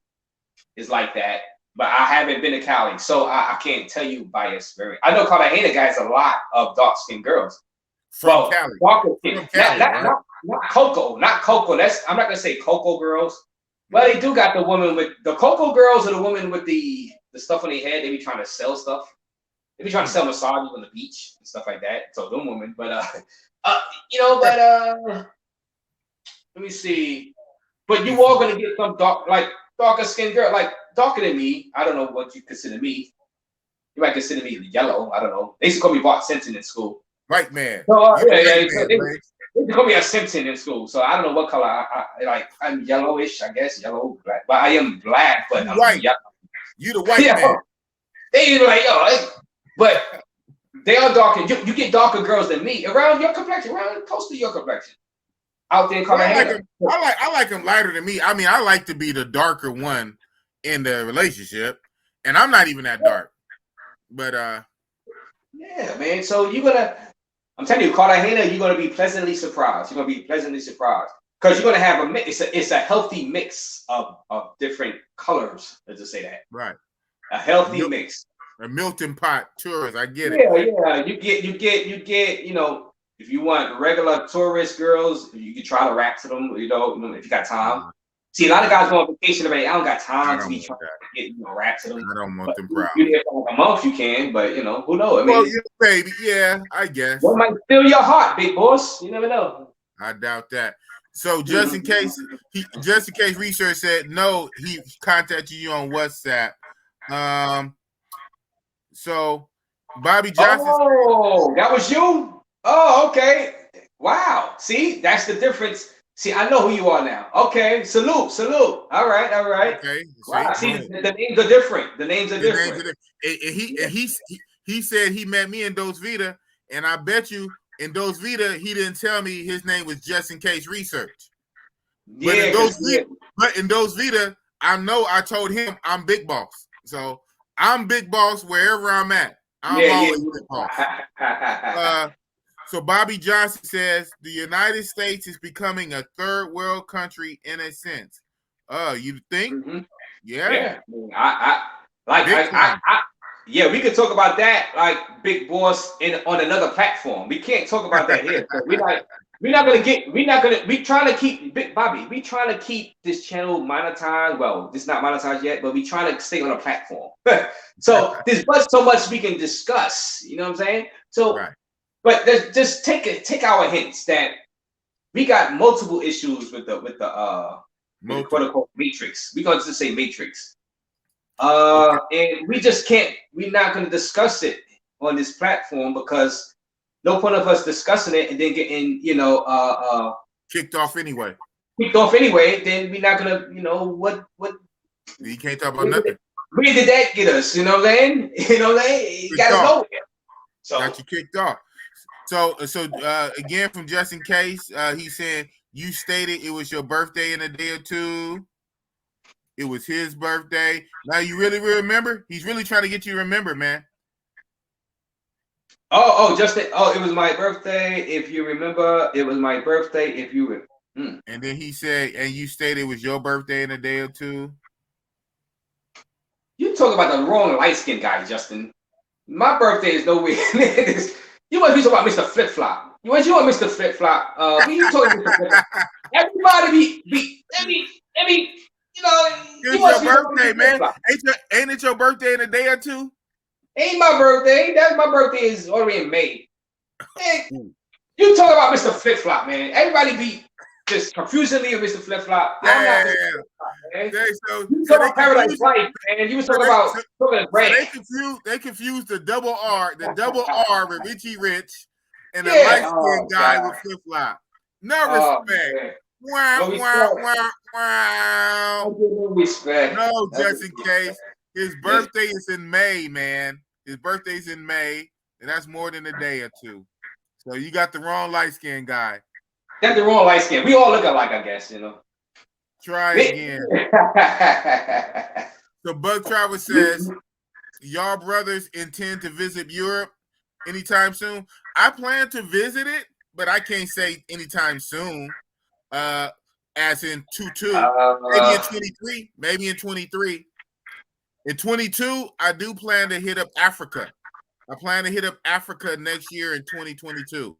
[SPEAKER 3] It's like that, but I haven't been to Cali, so I can't tell you by experience. I know Cartagena has a lot of dark-skinned girls.
[SPEAKER 2] From Cali.
[SPEAKER 3] Darker skin. Coco. I'm not gonna say Coco girls. Well, they do got the woman with the Coco girls, or the woman with the stuff on their head. They be trying to sell stuff. They be trying to sell massages on the beach and stuff like that. So them women, but let me see. But you are gonna get some darker skinned girl, like darker than me. I don't know what you consider me. You might consider me yellow. I don't know. They used to call me Bart Simpson in school.
[SPEAKER 2] White man.
[SPEAKER 3] So they call me a Simpson in school. So I don't know what color I like. I'm yellowish, I guess, yellow, black. But I am black. But I'm
[SPEAKER 2] white.
[SPEAKER 3] Yellow.
[SPEAKER 2] You the white man.
[SPEAKER 3] They like but they are darker. You get darker girls than me around your complexion, around close to your complexion. Out there in Cartagena.
[SPEAKER 2] I like them lighter than me. I mean, I like to be the darker one in the relationship, and I'm not even that dark. But
[SPEAKER 3] yeah, man. So I'm telling you, Cartagena, you're gonna be pleasantly surprised. You're gonna be pleasantly surprised because you're gonna have a mix. It's a healthy mix of different colors. Let's just say that.
[SPEAKER 2] Right.
[SPEAKER 3] A healthy mix.
[SPEAKER 2] A melting pot tourist. I get it.
[SPEAKER 3] Yeah. You get. If you want regular tourist girls, you can try to rap to them. If you got time. See, a lot of guys go on vacation already. I don't got time to be trying to get rap to them.
[SPEAKER 2] I don't want them proud.
[SPEAKER 3] You for a month, you can, but who knows? I mean,
[SPEAKER 2] well, yeah, baby, yeah, I guess.
[SPEAKER 3] One might steal your heart, big boss. You never know.
[SPEAKER 2] I doubt that. So just in case, research said no, he contacted you on WhatsApp. So Bobby Johnson.
[SPEAKER 3] Oh, that was you. Oh, okay. Wow. See, that's the difference. See, I know who you are now. Okay, salute. All right.
[SPEAKER 2] Okay.
[SPEAKER 3] Wow. See, the names are different.
[SPEAKER 2] He said he met me in Dos Vita, and I bet you in Dos Vita he didn't tell me his name was just in case research.
[SPEAKER 3] Yeah.
[SPEAKER 2] But in Dos Vita, I know I told him I'm Big Boss. So I'm Big Boss wherever I'm at. I'm always Big Boss. So Bobby Johnson says the United States is becoming a third world country in a sense. You think?
[SPEAKER 3] Mm-hmm.
[SPEAKER 2] Yeah.
[SPEAKER 3] Yeah, we could talk about that like Big Boss on another platform. We can't talk about that here. We trying to keep Big Bobby. We trying to keep this channel monetized. Well, it's not monetized yet, but we trying to stay on a platform. So there's so much we can discuss. You know what I'm saying? So. Right. But just take our hints that we got multiple issues with the quote unquote matrix. We're gonna just say matrix. And we just can't. We're not gonna discuss it on this platform because no point of us discussing it and then getting
[SPEAKER 2] kicked off anyway.
[SPEAKER 3] Then we're not gonna what.
[SPEAKER 2] You can't talk about nothing.
[SPEAKER 3] Where did that get us? You know what I'm saying? You got us nowhere. So
[SPEAKER 2] got you kicked off. So again, from just in case, he said you stated it was your birthday in a day or two. It was his birthday. Now you really remember? He's really trying to get you to remember, man.
[SPEAKER 3] It was my birthday. If you remember, it was my birthday. If you were.
[SPEAKER 2] And then he said, and you stated it was your birthday in a day or two.
[SPEAKER 3] You talk about the wrong light skinned guy, Justin. My birthday is nowhere near this. You must be talking about Mr. Flip Flop. You want Mr. Flip Flop? You talking Mr. Flip Flop? Everybody
[SPEAKER 2] It's your birthday, man. Ain't it your birthday in a day or two?
[SPEAKER 3] Ain't my birthday. My birthday is already in May. Man, you talking about Mr. Flip Flop, man. Everybody be just confusingly with Mr. Flip Flop. I'm not Mr. Flip Flop, man. You talking about Paradise Life, man. You was talking about
[SPEAKER 2] they confused the double R with Richie Rich and the light-skinned guy with Flip Flop. No respect. Wow.
[SPEAKER 3] No respect.
[SPEAKER 2] No, just in case. His birthday is in May, man. His birthday's in May, and that's more than a day or two. So you got the wrong light-skinned guy.
[SPEAKER 3] Got the wrong light skin. We all look alike, I guess,
[SPEAKER 2] Try again. So Bug Travel says, y'all brothers intend to visit Europe anytime soon? I plan to visit it, but I can't say anytime soon. As in 22. Maybe in 23. Maybe in 23. In 22, I do plan to hit up Africa. I plan to hit up Africa next year in 2022.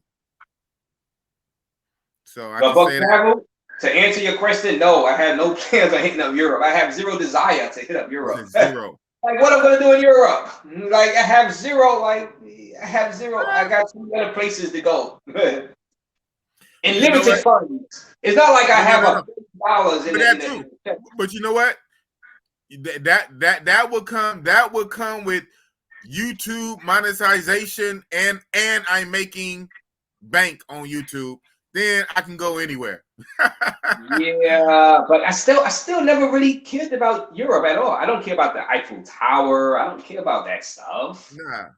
[SPEAKER 2] So I
[SPEAKER 3] but
[SPEAKER 2] can say
[SPEAKER 3] travel, to answer your question, no, I have no plans on hitting up Europe. I have zero desire to hit up Europe.
[SPEAKER 2] Zero.
[SPEAKER 3] Like, what I'm gonna do in Europe? Like, I have zero. I got 2 other places to go. In limited funds. It's not like I have $1 in it.
[SPEAKER 2] But you know what? That would come with YouTube monetization and I'm making bank on YouTube. Then I can go anywhere.
[SPEAKER 3] Yeah, but I still never really cared about Europe at all. I don't care about the Eiffel Tower. I don't care about that stuff.
[SPEAKER 2] Nah.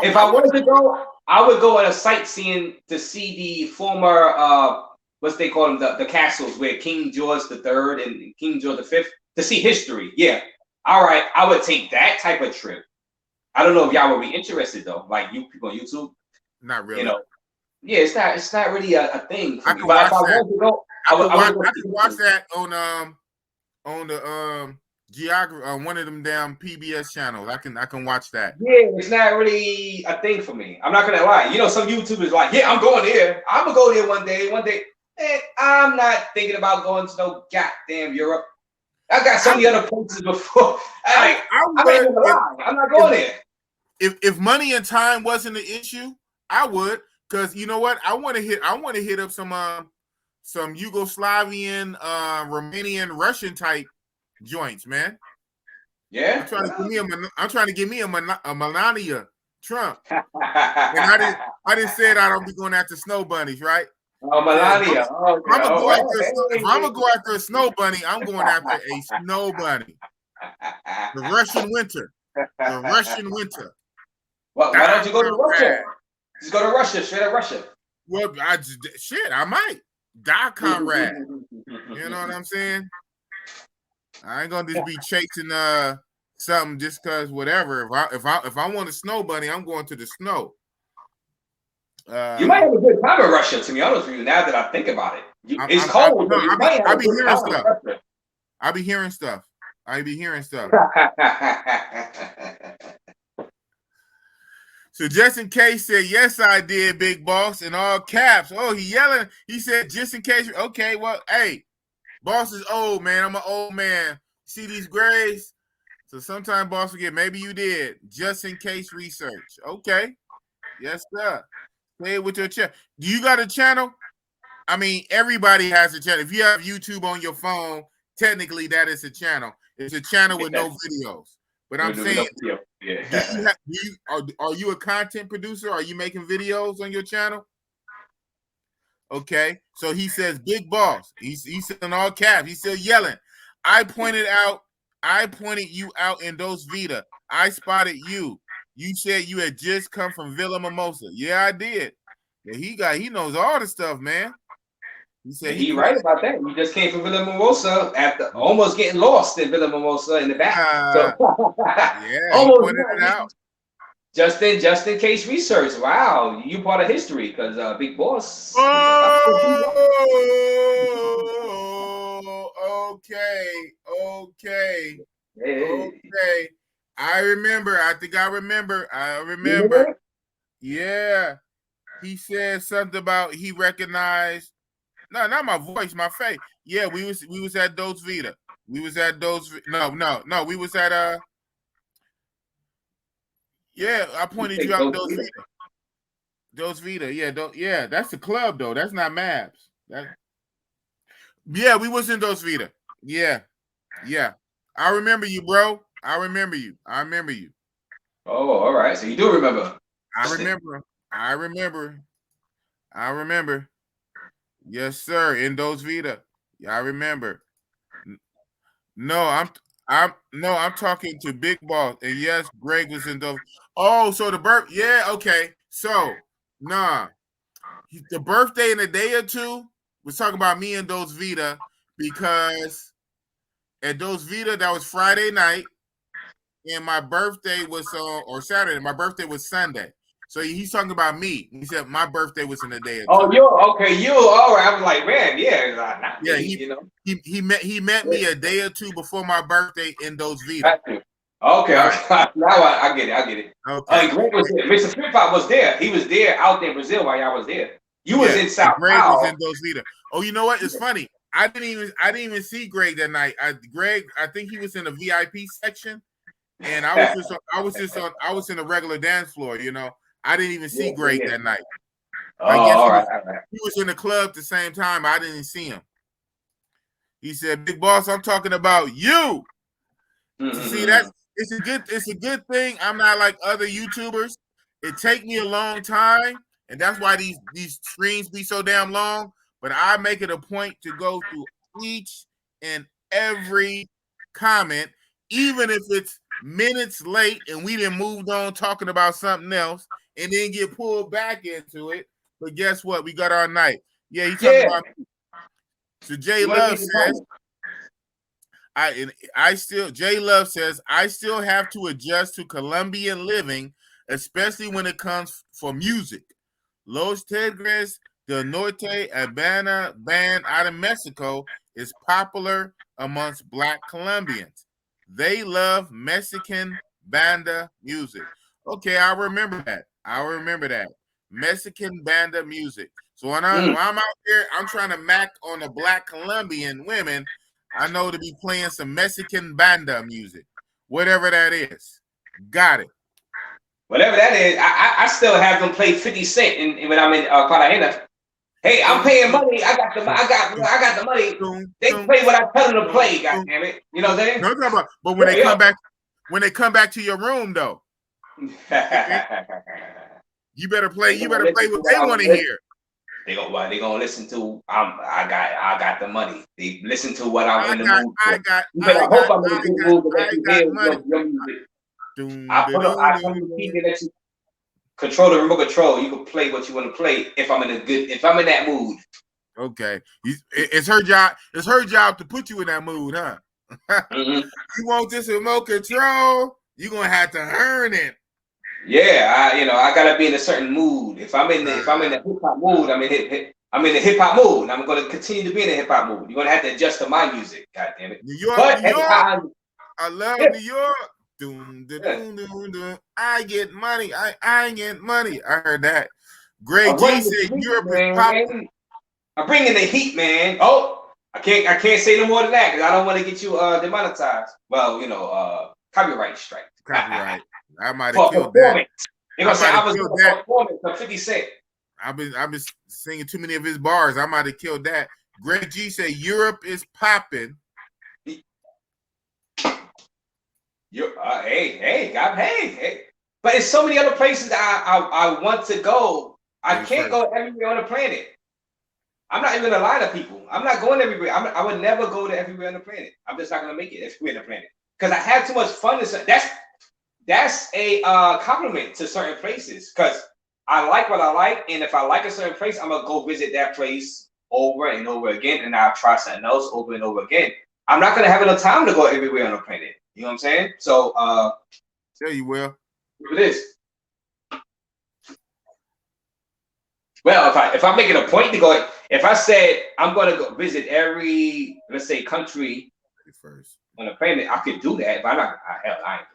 [SPEAKER 3] If I wanted to go, I would go on a sightseeing to see the former what's they call them, the castles where King George III and King George V, to see history. Yeah. All right, I would take that type of trip. I don't know if y'all would be interested though, like you people on YouTube.
[SPEAKER 2] Not really.
[SPEAKER 3] You know, yeah, it's not really a thing for me.
[SPEAKER 2] But if I
[SPEAKER 3] wanted to go, I
[SPEAKER 2] can watch that on the geography on one of them damn PBS channels. I can watch that.
[SPEAKER 3] Yeah, it's not really a thing for me. I'm not gonna lie. You know, some YouTubers like, yeah, I'm going there. I'm gonna go there one day. And I'm not thinking about going to no goddamn Europe. I got so many other places before. I'm not going there.
[SPEAKER 2] If money and time wasn't an issue, I would. Because you know what, I want to hit up some Yugoslavian, Romanian, Russian type joints, man.
[SPEAKER 3] Yeah,
[SPEAKER 2] I'm trying to give me a Melania Trump, and I didn't say that I don't be going after snow bunnies, right?
[SPEAKER 3] Oh, Melania.
[SPEAKER 2] If I'm gonna go after a snow bunny, I'm going after a snow bunny. The Russian winter.
[SPEAKER 3] Well, why don't you go to Russia? Just go to Russia, straight up Russia.
[SPEAKER 2] Well, I might. Die, comrade. You know what I'm saying? I ain't gonna just be chasing something just cause whatever. If I want a snow bunny, I'm going to the snow.
[SPEAKER 3] You might have a good time in Russia, to be honest with you. Now that I think about it, it's cold.
[SPEAKER 2] I be hearing stuff. I be hearing stuff. So just in case said, yes, I did, big boss, in all caps. Oh, he yelling. He said, just in case. Okay, well, hey, boss is old, man. I'm an old man. See these grays? So sometimes boss forget, maybe you did. Just in case research. Okay. Yes, sir. Say it with your channel. Do you got a channel? I mean, everybody has a channel. If you have YouTube on your phone, technically that is a channel. It's a channel with no videos. But I'm saying, are you a content producer? Are you making videos on your channel? Okay. So he says, big boss. He's in all caps. He's still yelling. I pointed you out in Dos Vita. I spotted you. You said you had just come from Villa Mimosa. Yeah, I did. Yeah, he knows all the stuff, man. He said
[SPEAKER 3] he right about that. You just came from Villa Mimosa after almost getting lost in Villa Mimosa in the back.
[SPEAKER 2] Yeah, almost pointed it out.
[SPEAKER 3] Just in case research. Wow, you part of history because Big Boss.
[SPEAKER 2] Okay. I remember. I think I remember. Yeah. He said something about he recognized. No, not my voice, my face. Yeah, we was at Dos Vita. We was at Dos. No. We was at Yeah, I pointed you out Dos Vita. Dos Vita. Yeah, that's the club though. That's not Mavs. Yeah, we was in Dos Vita. Yeah. I remember you, bro. I remember you.
[SPEAKER 3] Oh, all right. So you do remember.
[SPEAKER 2] I remember. Yes, sir. In Dos Vita. Yeah, I remember. No, I'm talking to Big Boss. And yes, Greg was in Dos. Oh, so the birth. Yeah, okay. So, the birthday in a day or two was talking about me and Dos Vita because at Dos Vita, that was Friday night. And my birthday was or Saturday. My birthday was Sunday. So he's talking about me. He said my birthday was in a day.
[SPEAKER 3] Oh, you okay? You all right? I'm like, man, yeah,
[SPEAKER 2] He met me a day or two before my birthday in Dos Vita.
[SPEAKER 3] Okay, now I get it. Okay. Greg was there. Mr. Flip-Flop was there. He was there out there in Brazil while y'all was there. You was in South
[SPEAKER 2] Greg
[SPEAKER 3] Powell.
[SPEAKER 2] was in Dos Lita. Oh, you know what? It's funny. I didn't even see Greg that night. Greg, I think he was in the VIP section, and I was in the regular dance floor. You know, I didn't even see Greg that night. I guess
[SPEAKER 3] all right.
[SPEAKER 2] He was in the club at the same time. I didn't see him. He said, "Big boss, I'm talking about you." See, it's a good thing. I'm not like other YouTubers. It take me a long time, and that's why these streams be so damn long. But I make it a point to go through each and every comment, even if it's minutes late and we done moved on talking about something else, and then get pulled back into it. But guess what? We got our night. Yeah, he's talking about me. So J Love says, J Love says, I still have to adjust to Colombian living, especially when it comes for music. Los Tigres del Norte Habana band out of Mexico is popular amongst Black Colombians. They love Mexican banda music. Okay, I remember that. Mexican banda music. So when I'm out there, I'm trying to mac on the Black Colombian women. I know to be playing some Mexican banda music, whatever that is. Got it.
[SPEAKER 3] Whatever that is, I still have them play 50 Cent when I'm in Cartagena. Hey, I'm paying money. I got the money. They play what I tell them to play. God damn it, you know what I'm saying?
[SPEAKER 2] No, but when they come back to your room though, you better play what they want to hear.
[SPEAKER 3] They gonna listen to I got the money. They listen to what I'm in the mood for. I hope I'm in a good mood, but they hear your music. I put up the TV that you control the remote control. You can play what you want to play if I'm in that mood.
[SPEAKER 2] Okay. It's her job. It's her job to put you in that mood, huh? You want this remote control? You're gonna have to earn it.
[SPEAKER 3] Yeah, I gotta be in a certain mood. If I'm in the hip hop mood, I'm in the hip hop mood, and I'm gonna continue to be in the hip hop mood. You're gonna have to adjust to my music. God damn it.
[SPEAKER 2] New York. I love New York. Doom, doom, doom, doom. I get money. I get money. I heard that. Greg G said Europe is popping.
[SPEAKER 3] I'm bringing the heat, man. Oh, I can't say no more than that because I don't want to get you demonetized. Well, copyright strike.
[SPEAKER 2] Copyright. I might have killed that.
[SPEAKER 3] You're gonna say I was doing a performance of 50 Cent.
[SPEAKER 2] I've been singing too many of his bars. I might have killed that. Greg G said Europe is popping.
[SPEAKER 3] Hey. But there's so many other places I want to go. I can't go everywhere on the planet. I'm not even gonna lie to people. I'm not going everywhere. I would never go to everywhere on the planet. I'm just not gonna make it everywhere on the planet because I have too much fun. That's a compliment to certain places because I like what I like, and if I like a certain place, I'm gonna go visit that place over and over again, and I'll try something else over and over again. I'm not gonna have enough time to go everywhere on the planet. You know what I'm saying? So,
[SPEAKER 2] yeah, you will.
[SPEAKER 3] It is. Well, if I make it a point to go, if I said I'm gonna go visit every, let's say, country
[SPEAKER 2] first
[SPEAKER 3] on the planet, I could do that, but I'm not. I ain't.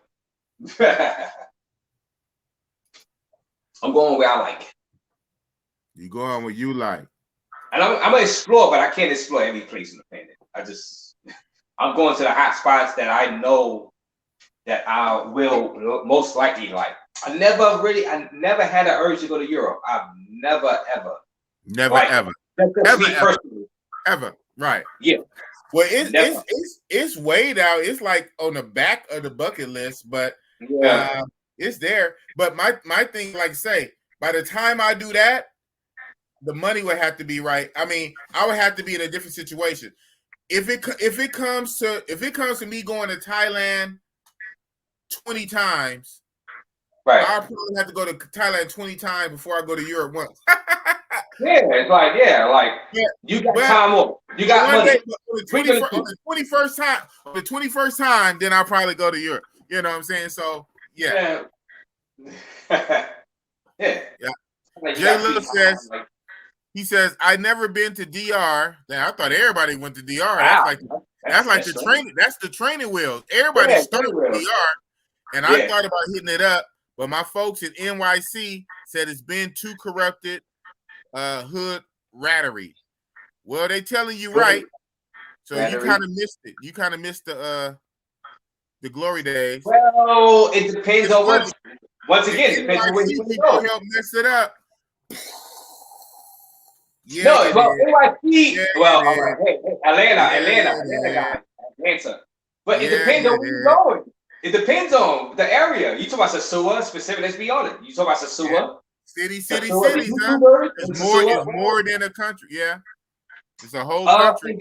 [SPEAKER 3] I'm going where I like.
[SPEAKER 2] You go on what you like.
[SPEAKER 3] And I'm gonna explore, but I can't explore every place on the planet. I'm going to the hot spots that I know that I will most likely like. I never had an urge to go to Europe. I've never ever.
[SPEAKER 2] Ever. Right.
[SPEAKER 3] Yeah.
[SPEAKER 2] Well, it's way down. It's like on the back of the bucket list, but it's there. But my thing, like I say, by the time I do that, the money would have to be right. I mean, I would have to be in a different situation. If it comes to me going to Thailand 20 times,
[SPEAKER 3] right?
[SPEAKER 2] I'll probably have to go to Thailand 20 times before I go to Europe once.
[SPEAKER 3] It's like you got time off. You got money.
[SPEAKER 2] On the 21st time, then I'll probably go to Europe. You know what I'm saying? So yeah. Jay Lewis says. He says, "I never been to DR." I thought everybody went to DR. Wow. That's like the training. That's the training wheels. Everybody started with DR, and I thought about hitting it up, but my folks at NYC said it's been too corrupted. hood rattery. Well, they telling you right. So rattery. You kind of missed it. You kind of missed the glory days.
[SPEAKER 3] Well, it depends on what. Once again, it depends on where you go.
[SPEAKER 2] Help mess it up.
[SPEAKER 3] Yeah, no, well, NYT. Yeah, well, all right. Hey, Atlanta. But it depends on where you're going. It depends on the area. You talk about Sasua specific. Let's be honest. You talk about Sasua.
[SPEAKER 2] Yeah. Cities, huh? It's more than a country. Yeah, it's a whole country.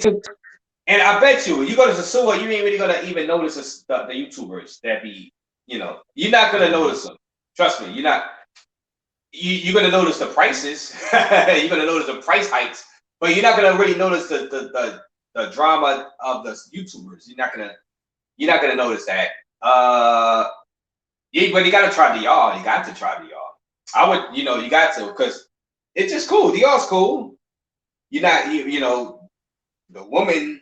[SPEAKER 3] And I bet you go to Sasua, you ain't really gonna even notice the YouTubers that be, you're not gonna notice them. Trust me, you're not. You're gonna notice the prices. You're gonna notice the price hikes, but you're not gonna really notice the drama of the YouTubers. You're not gonna notice that. But you gotta try DR. You got to try DR. I would, you got to, because it's just cool. DR's cool. You're not, the woman,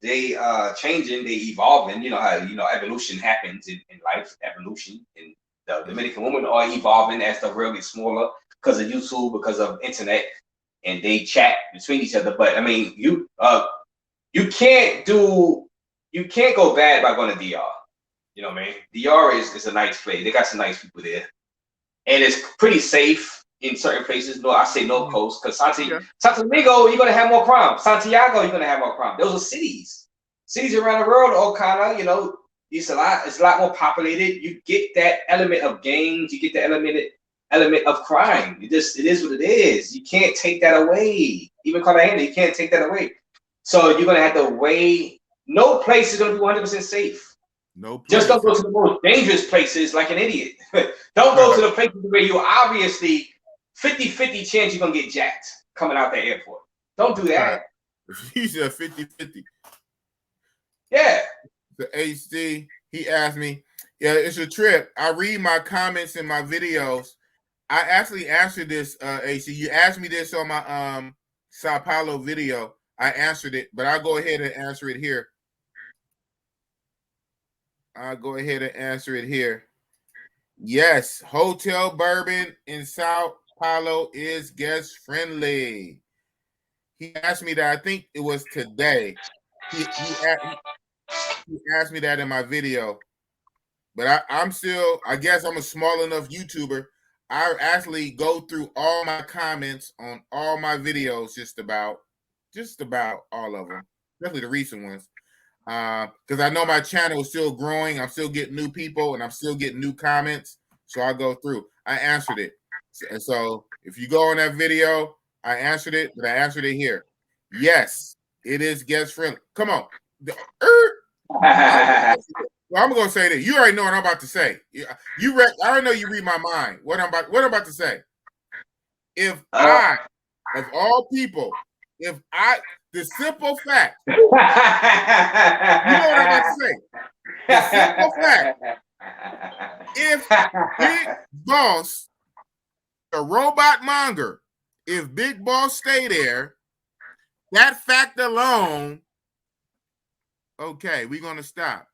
[SPEAKER 3] they changing, they evolving. You know how evolution happens in life. Evolution, and the Dominican women are evolving as they're really smaller because of YouTube, because of internet, and they chat between each other. But I mean, you can't go bad by going to DR. You know what I mean? DR is a nice place. They got some nice people there, and it's pretty safe in certain places. No, I say North Coast, because Santo Domingo, you're gonna have more crime. Santiago, you're gonna have more crime. Those are cities around the world. All kind of, it's a lot more populated. You get that element of gangs. You get the element of crime. It is what it is. You can't take that away. Even Cartagena, you can't take that away. So you're gonna have to weigh. No place is gonna be 100% safe.
[SPEAKER 2] No place.
[SPEAKER 3] Just don't go to the most dangerous places like an idiot. Don't go to the places where you obviously 50-50 chance you're gonna get jacked coming out the airport. Don't do that.
[SPEAKER 2] He said 50-50.
[SPEAKER 3] Yeah.
[SPEAKER 2] The HD, he asked me, yeah, it's a trip. I read my comments in my videos. I actually answered this, AC. You asked me this on my Sao Paulo video. I answered it, but I'll go ahead and answer it here. Yes, Hotel Bourbon in Sao Paulo is guest friendly. He asked me that. I think it was today. He asked me that in my video, but I guess I'm a small enough YouTuber. I actually go through all my comments on all my videos, just about all of them, especially the recent ones. Because I know my channel is still growing. I'm still getting new people, and I'm still getting new comments. So I go through. I answered it. So if you go on that video, I answered it, but I answered it here. Yes, it is guest friendly. Come on. I'm gonna say that. You already know what I'm about to say. I already know you read my mind. What I'm about to say. If I, of all people, the simple fact, you know what I'm about to say. The simple fact, if Big Boss, a robot monger, if Big Boss stay there, that fact alone, okay, we're gonna stop.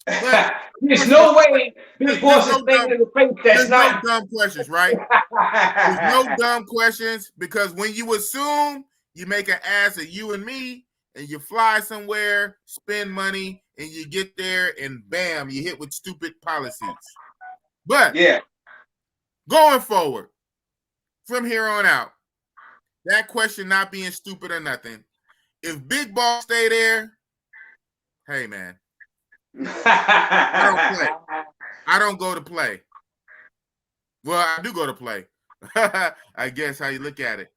[SPEAKER 2] But
[SPEAKER 3] there's no way Big Boss is staying in the place that's not.
[SPEAKER 2] No dumb questions, right? There's no dumb questions, because when you assume you make an ass of you and me, and you fly somewhere, spend money, and you get there, and bam, you hit with stupid policies. But
[SPEAKER 3] yeah,
[SPEAKER 2] going forward, from here on out, that question not being stupid or nothing, if Big Boss stay there, hey man, I don't play. I don't go to play. Well, I do go to play. I guess how you look at it.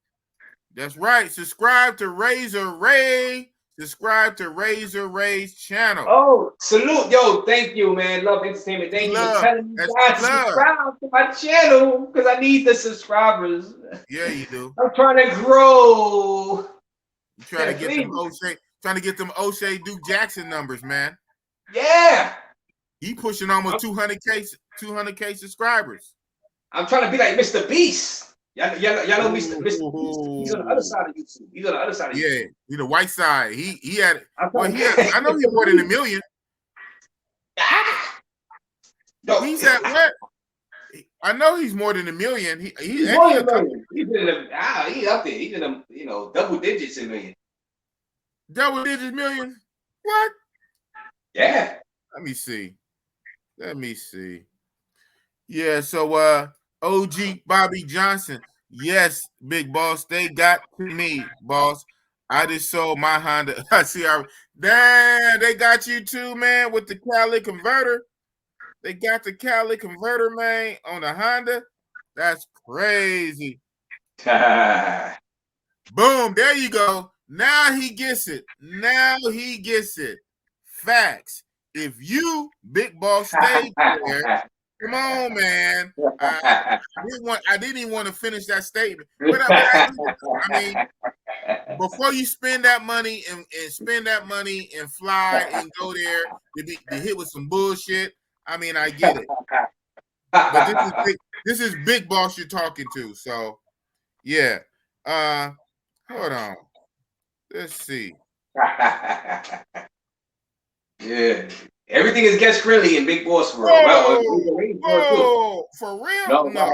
[SPEAKER 2] That's right. Subscribe to Razor Ray. Subscribe to Razor Ray's channel.
[SPEAKER 3] Oh, salute. Yo, thank you, man. Love Entertainment. Thank you for telling me guys to subscribe to my channel, because I need the subscribers.
[SPEAKER 2] Yeah, you do.
[SPEAKER 3] I'm trying to grow.
[SPEAKER 2] You trying to get them O'Shea Duke Jackson numbers, man.
[SPEAKER 3] Yeah.
[SPEAKER 2] He pushing almost 200K subscribers.
[SPEAKER 3] I'm trying to be like Mr. Beast. Y'all know Mr. Beast. He's on the other side of YouTube.
[SPEAKER 2] Yeah, he's the white side. He had. I know he more than 1 million. He's at what? I know he's more than a million.
[SPEAKER 3] He's more than a million. He's up there. He's in the double digits in million.
[SPEAKER 2] Double digits million? What?
[SPEAKER 3] Yeah.
[SPEAKER 2] Let me see. Yeah, so OG Bobby Johnson. Yes, big boss. They got to me, boss. I just sold my Honda. I see. Damn, they got you too, man, with the Cali converter. They got the Cali converter, man, on the Honda. That's crazy. Boom, there you go. Now he gets it. Facts. If you, big boss, stay there, come on, man. I didn't even want to finish that statement. But I mean, before you spend that money and spend that money and fly and go there to hit with some bullshit, I mean, I get it. But this is big boss you're talking to. So, yeah. Hold on. Let's see.
[SPEAKER 3] Yeah. Everything is guest friendly in Big Boss world.
[SPEAKER 2] Whoa, for real? No.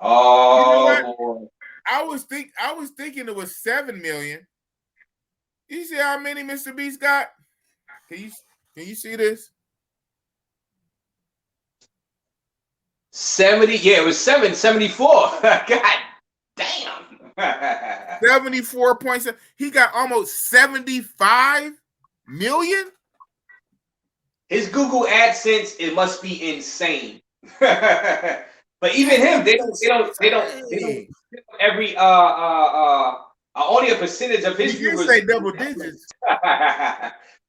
[SPEAKER 3] Oh,
[SPEAKER 2] you know boy. I was thinking it was 7 million. You see how many Mr. Beast got? Can you see this?
[SPEAKER 3] 70, yeah, it was 774. God damn.
[SPEAKER 2] 74.7. He got almost 75 million.
[SPEAKER 3] His Google AdSense, it must be insane. But even him, they don't every only a percentage of his viewers
[SPEAKER 2] say double digits.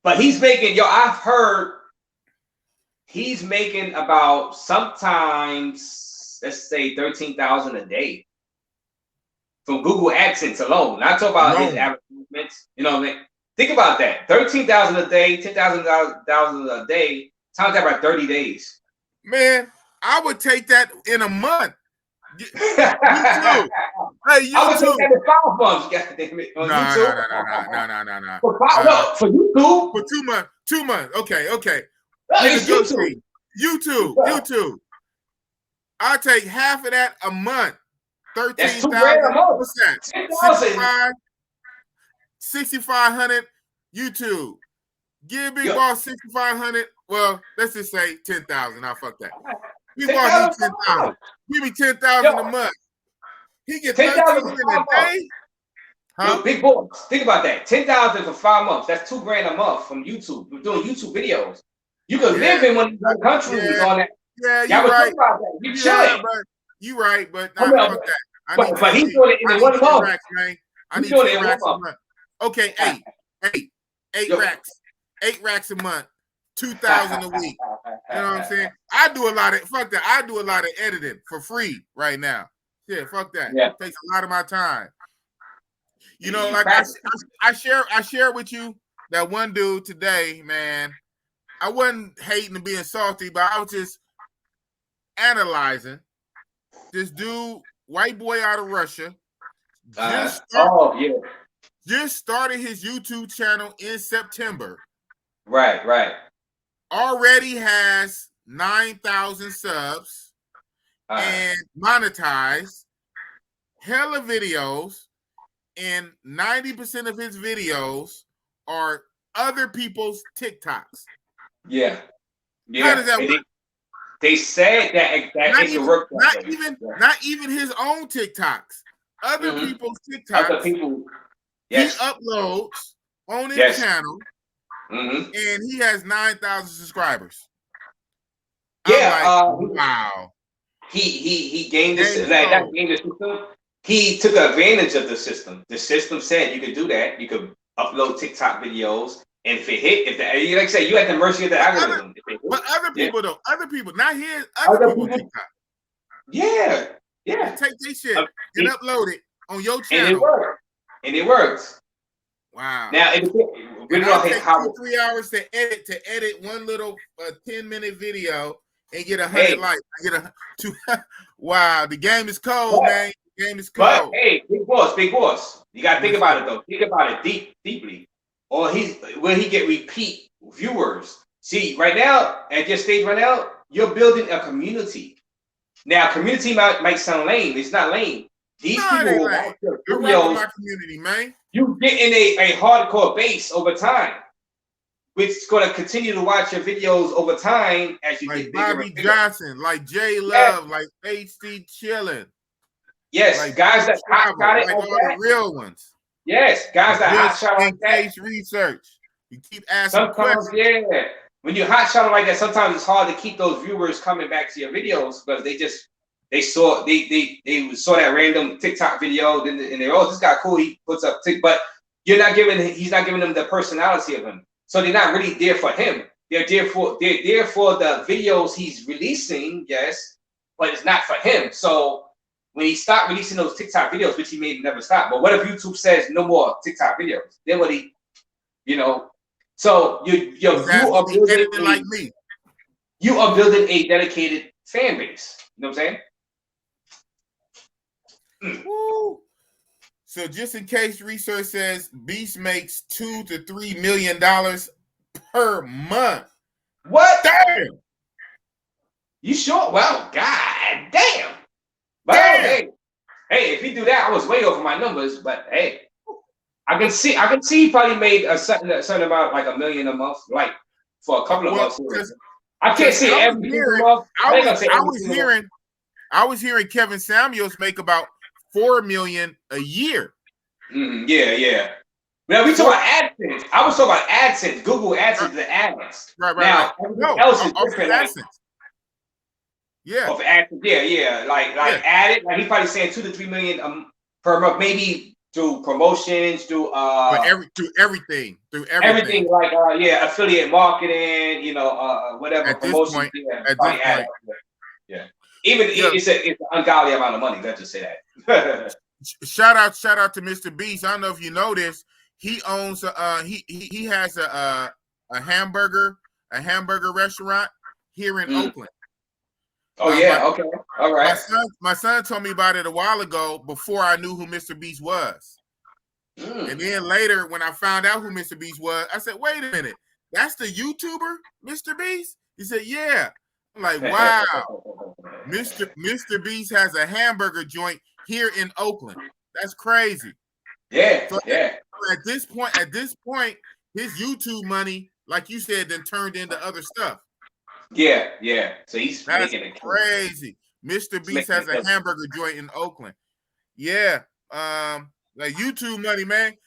[SPEAKER 3] But he's making, I've heard he's making about sometimes, let's say 13,000 a day from Google AdSense alone. Not talk about his advertisements. You know what I mean? Think about that. 13,000 a day, 10,000 a day, times that by 30 days.
[SPEAKER 2] Man, I would take that in a month. You too. Hey, you
[SPEAKER 3] I would
[SPEAKER 2] too.
[SPEAKER 3] take that in 5 months, goddamn it. On YouTube.
[SPEAKER 2] No.
[SPEAKER 3] For YouTube?
[SPEAKER 2] For 2 months. 2 months. Okay.
[SPEAKER 3] It's YouTube.
[SPEAKER 2] YouTube. I'll take half of that a month. 13,000. What's that?
[SPEAKER 3] 10,000.
[SPEAKER 2] 6,500 YouTube. Give Big Boss 6,500. Well, let's just say 10,000. I'll fuck that. Big Boss needs 10,000. Give me 10,000 a month. He gets 13,000 a day.
[SPEAKER 3] Huh? Big Boss, think about that. 10,000 for 5 months. That's $2,000 a month from YouTube. We're doing YouTube videos. You could live in one of these countries on that.
[SPEAKER 2] Yeah, you're right.
[SPEAKER 3] You chilling.
[SPEAKER 2] You're right, but not fuck that.
[SPEAKER 3] But he's doing it in 1 month.
[SPEAKER 2] I need 10 racks a month. Okay, 8 racks. 8 racks a month. 2,000 a week. You know what I'm saying? I do a lot of editing for free right now. Yeah, fuck that.
[SPEAKER 3] Yeah.
[SPEAKER 2] It takes a lot of my time. You know, like I share with you that one dude today, man. I wasn't hating and being salty, but I was just analyzing this dude, white boy out of Russia. Just started his YouTube channel in September.
[SPEAKER 3] Right.
[SPEAKER 2] Already has 9,000 subs and monetized. Hella videos, and 90% of his videos are other people's TikToks.
[SPEAKER 3] Yeah.
[SPEAKER 2] How does that work?
[SPEAKER 3] They said that it can work.
[SPEAKER 2] Not even his own TikToks. Other people's TikToks.
[SPEAKER 3] Other people. Yes.
[SPEAKER 2] He uploads on his channel, and he has 9,000 subscribers.
[SPEAKER 3] Yeah.
[SPEAKER 2] Wow.
[SPEAKER 3] He gained this. That gained the system. He took advantage of the system. The system said you could do that. You could upload TikTok videos, and if it hit, like I said, you at the mercy of the algorithm.
[SPEAKER 2] But other people though, not his. Other people TikTok.
[SPEAKER 3] Yeah.
[SPEAKER 2] Take this shit and upload it on your channel.
[SPEAKER 3] And it works.
[SPEAKER 2] Wow.
[SPEAKER 3] Now it
[SPEAKER 2] take 2-3 hours to edit one little 10-minute video and get 100 likes. Wow, the game is cold, man. The game is cold.
[SPEAKER 3] But hey, big boss. You gotta think about it though. Think about it deeply. Or will he get repeat viewers? See, right now, at your stage right now, you're building a community. Now, community might sound lame. It's not lame. These people will watch your videos.
[SPEAKER 2] My community, man.
[SPEAKER 3] You get in a hardcore base over time, which is going to continue to watch your videos over time as you get bigger.
[SPEAKER 2] Bobby Johnson, like J Love, like HC Chillin'.
[SPEAKER 3] Yes,
[SPEAKER 2] like
[SPEAKER 3] guys that hot shot it
[SPEAKER 2] like
[SPEAKER 3] like
[SPEAKER 2] all
[SPEAKER 3] that.
[SPEAKER 2] the real ones.
[SPEAKER 3] Yes, guys that hot shot like that.
[SPEAKER 2] Case research. You keep asking
[SPEAKER 3] sometimes,
[SPEAKER 2] questions.
[SPEAKER 3] Yeah. When you hot shot like that, sometimes it's hard to keep those viewers coming back to your videos because they saw that random TikTok video, and they're, oh, this guy cool, he puts up but he's not giving them the personality of him. So they're not really there for him. They're there for the videos he's releasing, yes, but it's not for him. So when he stopped releasing those TikTok videos, which he may never stop, but what if YouTube says no more TikTok videos? Then what so you are building
[SPEAKER 2] like me.
[SPEAKER 3] You are building a dedicated fan base. You know what I'm saying?
[SPEAKER 2] Woo. So just in case, research says Beast makes $2 to $3 million per month.
[SPEAKER 3] What?
[SPEAKER 2] Damn.
[SPEAKER 3] You sure? Well, god damn. Well, hey, if you do that, I was way over my numbers, but hey, I can see he probably made a certain amount, like $1 million a month, like for a couple of months. I can't see every single month.
[SPEAKER 2] I was hearing Kevin Samuels make about $4 million a year.
[SPEAKER 3] Yeah. Now we talk about AdSense. I was talking about AdSense, Google AdSense, the ads.
[SPEAKER 2] Right.
[SPEAKER 3] Now everything else is different.
[SPEAKER 2] AdSense. Yeah.
[SPEAKER 3] Of AdSense, yeah. Like added, like he's probably saying $2 to $3 million per month, maybe through promotions, through
[SPEAKER 2] everything,
[SPEAKER 3] like affiliate marketing, whatever
[SPEAKER 2] at
[SPEAKER 3] promotion. It's an ungodly amount of money. Let's just say that.
[SPEAKER 2] Shout out to Mr. Beast. I don't know if you know this. He owns he has a hamburger restaurant here in Oakland.
[SPEAKER 3] Oh yeah, okay, all right.
[SPEAKER 2] My son told me about it a while ago before I knew who Mr. Beast was. And then later, when I found out who Mr. Beast was, I said, "Wait a minute, that's the YouTuber, Mr. Beast?" He said, "Yeah." I'm like, "Wow, Mr. Beast has a hamburger joint here in Oakland. That's crazy."
[SPEAKER 3] Yeah,
[SPEAKER 2] so At this point, his YouTube money, like you said, then turned into other stuff.
[SPEAKER 3] Yeah. So that's making it
[SPEAKER 2] crazy. Mr. Beast has a hamburger joint in Oakland. Yeah. Like YouTube money, man.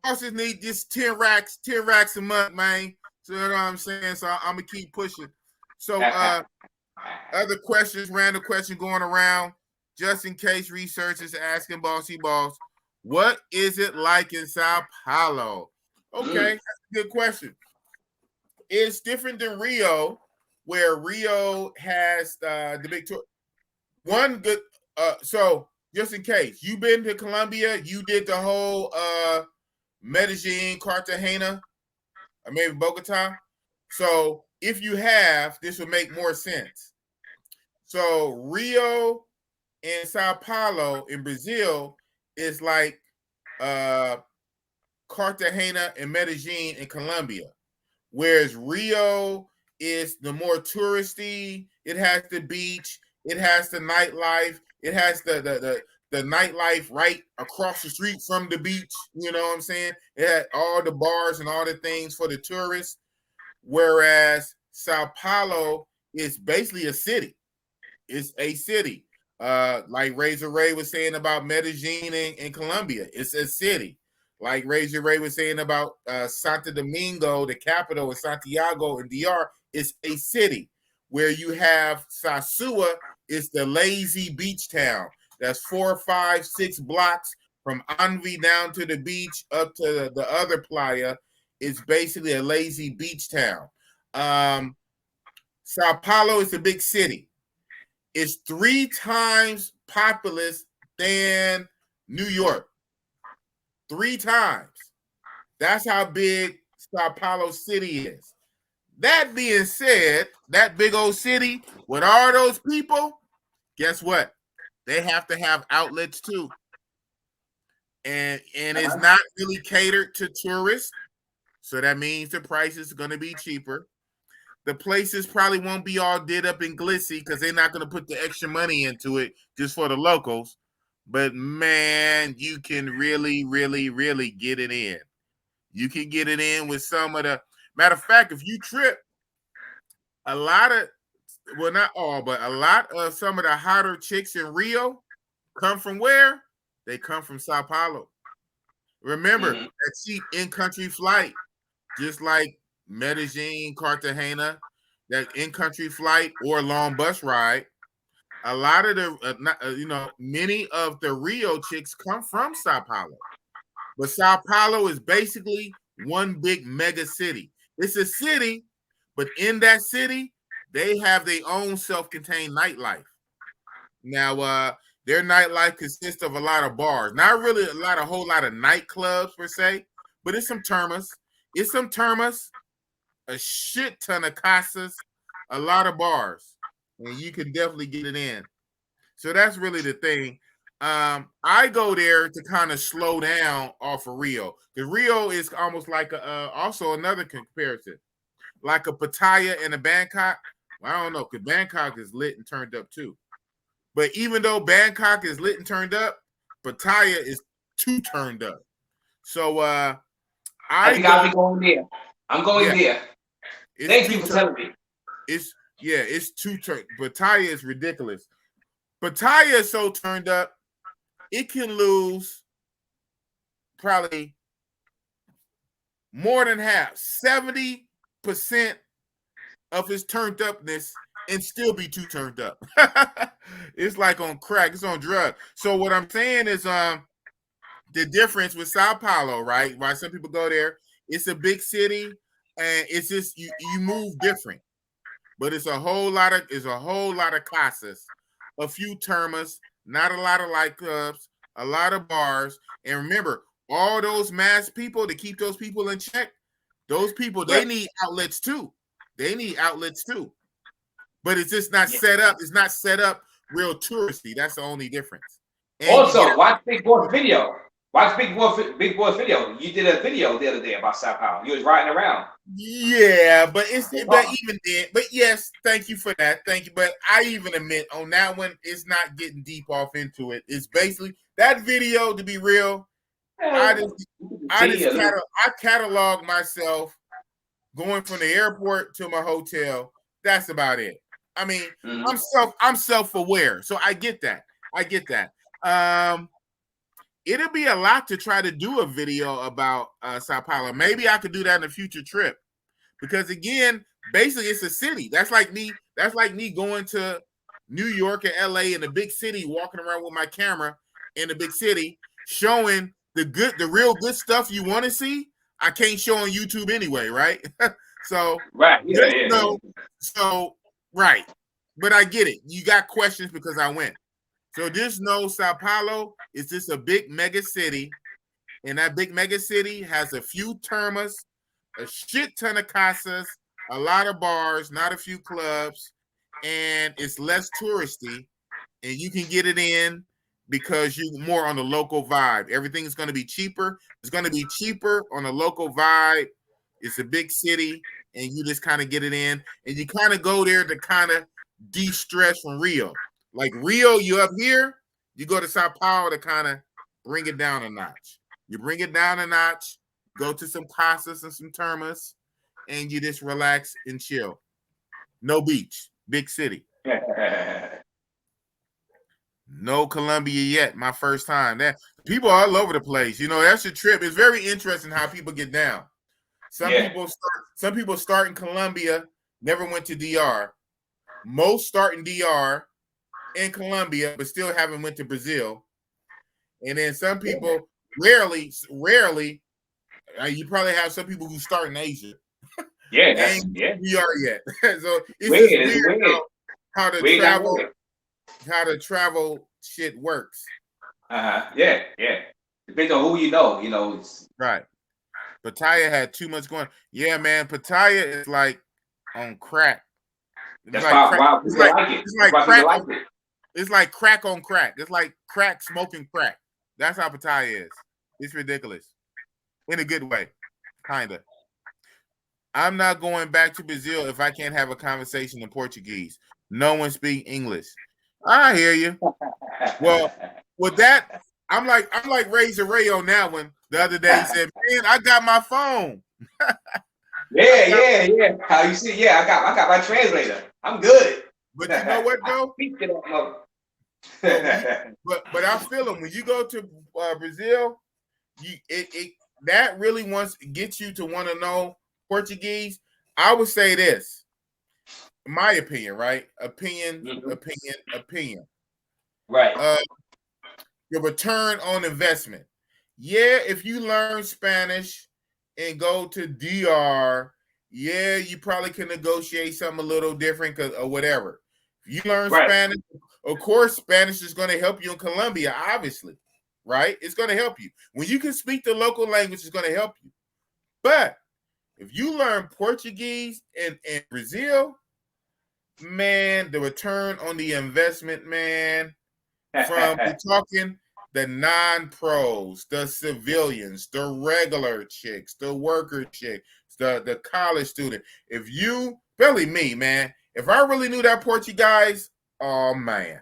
[SPEAKER 2] Bosses need just 10 racks a month, man. So you know what I'm saying? So I'm gonna keep pushing. So other questions, random question going around, just in case research is asking Bossy Boss, what is it like in Sao Paulo? Okay, that's a good question. It's different than Rio, where Rio has the big tour. One good so just in case, you've been to Colombia, you did the whole Medellin, Cartagena, or maybe Bogota. So if you have, this would make more sense. So Rio and Sao Paulo in Brazil is like Cartagena and Medellin in Colombia. Whereas Rio is the more touristy, it has the beach, it has the nightlife, it has the nightlife right across the street from the beach. You know what I'm saying? It had all the bars and all the things for the tourists. Whereas Sao Paulo is basically a city. It's a city. Like Razor Ray was saying about Medellin and Colombia. It's a city. Like Razor Ray was saying about Santo Domingo, the capital, and Santiago and DR. It's a city. Where you have Sosúa, it's the lazy beach town. That's 4, 5, 6 blocks from Anvi down to the beach up to the other playa. It's basically a lazy beach town. Sao Paulo is a big city. It's 3 times populous than New York. 3 times. That's how big Sao Paulo city is. That being said, that big old city with all those people, guess what? They have to have outlets too. And it's not really catered to tourists. So that means the price is going to be cheaper. The places probably won't be all did up and glitzy because they're not going to put the extra money into it just for the locals. But man, you can really, really, really get it in. You can get it in with some of the matter of fact, if you trip, a lot of well, not all, but a lot of some of the hotter chicks in Rio come from where? They come from Sao Paulo. Remember that cheap in-country flight, just like Medellin, Cartagena, that in-country flight or long bus ride. A lot of the, many of the Rio chicks come from Sao Paulo. But Sao Paulo is basically one big mega city. It's a city, but in that city, they have their own self-contained nightlife. Now, their nightlife consists of a lot of bars. Not really a whole lot of nightclubs per se, but it's some termas. It's some termas, a shit ton of casas, a lot of bars. And you can definitely get it in. So that's really the thing. I go there to kind of slow down off of Rio. Because Rio is almost like also another comparison. Like a Pattaya and a Bangkok. I don't know, because Bangkok is lit and turned up too. But even though Bangkok is lit and turned up, Pattaya is too turned up. So
[SPEAKER 3] I think I'll be going there. I'm going there. Thank you for telling me.
[SPEAKER 2] It's too turned. Pattaya is ridiculous. Pattaya is so turned up, it can lose probably more than half, 70% of its turned upness and still be too turned up. It's like on crack, it's on drug. So what I'm saying is the difference with Sao Paulo, right? Why some people go there, it's a big city and it's just you move different. But it's a whole lot of casas, a few termas, not a lot of light clubs, a lot of bars. And remember, all those mass people to keep those people in check, those people, they need outlets too. They need outlets too. But it's just not set up. It's not set up real touristy. That's the only difference.
[SPEAKER 3] And also, watch Big Boy's video. Watch Big Boy's video. You did a video the other day about Sao Paulo. You was riding around.
[SPEAKER 2] Yeah, but yes, thank you for that. Thank you. But I even admit on that one, it's not getting deep off into it. It's basically that video, to be real. I catalog myself going from the airport to my hotel. That's about it. I mean, I'm self-aware, so I get that. It'll be a lot to try to do a video about Sao Paulo. Maybe I could do that in a future trip, because again, basically it's a city. That's like me going to New York or LA in a big city, walking around with my camera in a big city, showing the real good stuff you want to see. I can't show on YouTube anyway, right? So right. Right. But I get it. You got questions because I went. So just know Sao Paulo is just a big mega city, and that big mega city has a few termas, a shit ton of casas, a lot of bars, not a few clubs, and it's less touristy, and you can get it in because you're more on the local vibe. Everything's going to be cheaper. It's going to be cheaper on a local vibe. It's a big city, and you just kind of get it in, and you kind of go there to kind of de-stress from Rio. Like Rio, you up here, you go to Sao Paulo to kind of bring it down a notch. You bring it down a notch, go to some casas and some termas, and you just relax and chill. No beach, big city. No Colombia yet, my first time. That people are all over the place. That's your trip. It's very interesting how people get down. Some people start in Colombia, never went to DR. Most start in DR in Colombia, but still haven't went to Brazil. And then some people rarely, you probably have some people who start in Asia.
[SPEAKER 3] Yeah,
[SPEAKER 2] DR yet. So it's weird how the travel shit works.
[SPEAKER 3] Yeah. Depends on who you know.
[SPEAKER 2] Right. Pattaya had too much going. Yeah, man. Pattaya is like on crack.
[SPEAKER 3] That's why people like it.
[SPEAKER 2] It's like crack. It's like crack on crack. It's like crack smoking crack. That's how Pattaya is. It's ridiculous. In a good way. Kinda. I'm not going back to Brazil if I can't have a conversation in Portuguese. No one speak English. I hear you. Well, with that, I'm like Razor Ray on that one. The other day he said, "Man, I got my phone."
[SPEAKER 3] Yeah. How you see? Yeah, I got my translator. I'm good.
[SPEAKER 2] But you know what though?
[SPEAKER 3] Speak to that mother.
[SPEAKER 2] But I feel them when you go to Brazil. That really gets you to want to know Portuguese. I would say this, my opinion, right? Opinion.
[SPEAKER 3] Right.
[SPEAKER 2] The return on investment. Yeah, if you learn Spanish and go to DR, yeah, you probably can negotiate something a little different or whatever. If you learn Spanish, of course, Spanish is going to help you in Colombia, obviously, right? It's going to help you. When you can speak the local language, it's going to help you. But if you learn Portuguese in Brazil, man, the return on the investment, man, from we're talking the non-pros, the civilians, the regular chicks, the worker chicks, the college student. If you, really me, man, if I really knew that Portuguese, oh man.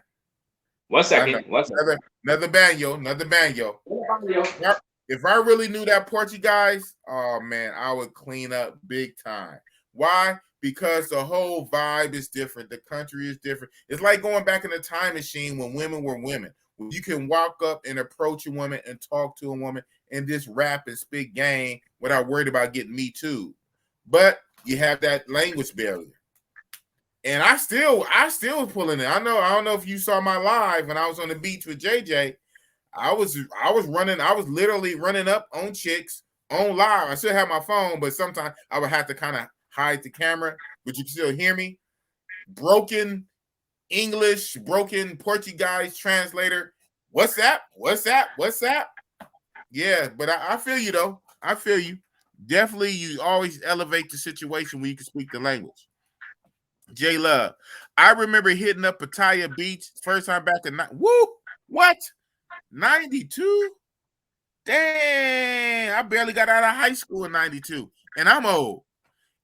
[SPEAKER 3] One second.
[SPEAKER 2] Another banjo. If I really knew that Portuguese, oh man, I would clean up big time. Why? Because the whole vibe is different. The country is different. It's like going back in the time machine when women were women. When you can walk up and approach a woman and talk to a woman and just rap and spit game without worried about getting me too. But you have that language barrier. And I still pulling it. I don't know if you saw my live when I was on the beach with JJ. I was literally running up on chicks on live. I still have my phone, but sometimes I would have to kind of hide the camera, but you can still hear me. Broken English, broken Portuguese translator. What's that? Yeah, but I feel you though. I feel you. Definitely, you always elevate the situation where you can speak the language. J Love, I remember hitting up Pattaya Beach first time back in what? 92? Dang, I barely got out of high school in 92, and I'm old.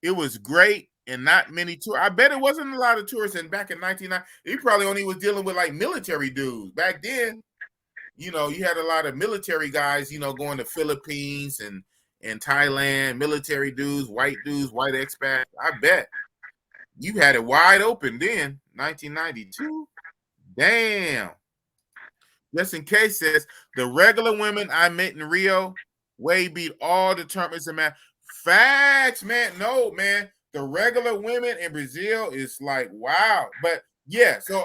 [SPEAKER 2] It was great and not many tourists. I bet it wasn't a lot of tourists. And back in 1990, he probably only was dealing with like military dudes. Back then, you had a lot of military guys, going to Philippines and Thailand, military dudes, white expats. I bet you had it wide open then, 1992. Damn. Just in case, says the regular women I met in Rio way beat all the tournaments in man. Facts, man. No, man. The regular women in Brazil is like, wow. But yeah, so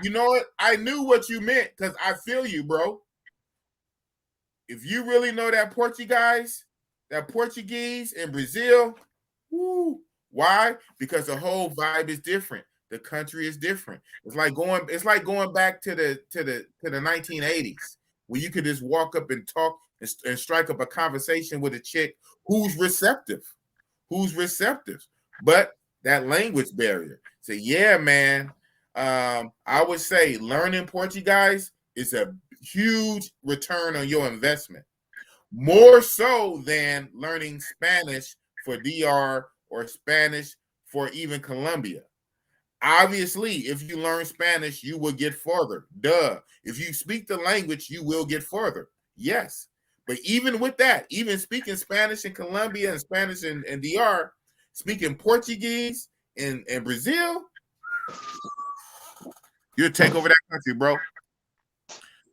[SPEAKER 2] you know what? I knew what you meant because I feel you, bro. If you really know that Portuguese in Brazil, woo, why? Because the whole vibe is different. The country is different. It's like going back to the 1980s where you could just walk up and talk and strike up a conversation with a chick who's receptive. But that language barrier. So yeah, man. I would say learning Portuguese is a huge return on your investment. More so than learning Spanish for DR or Spanish for even Colombia. Obviously, if you learn Spanish, you will get further. Duh. If you speak the language, you will get further. Yes. But even with that, even speaking Spanish in Colombia and Spanish in DR, speaking Portuguese in Brazil, you'll take over that country, bro.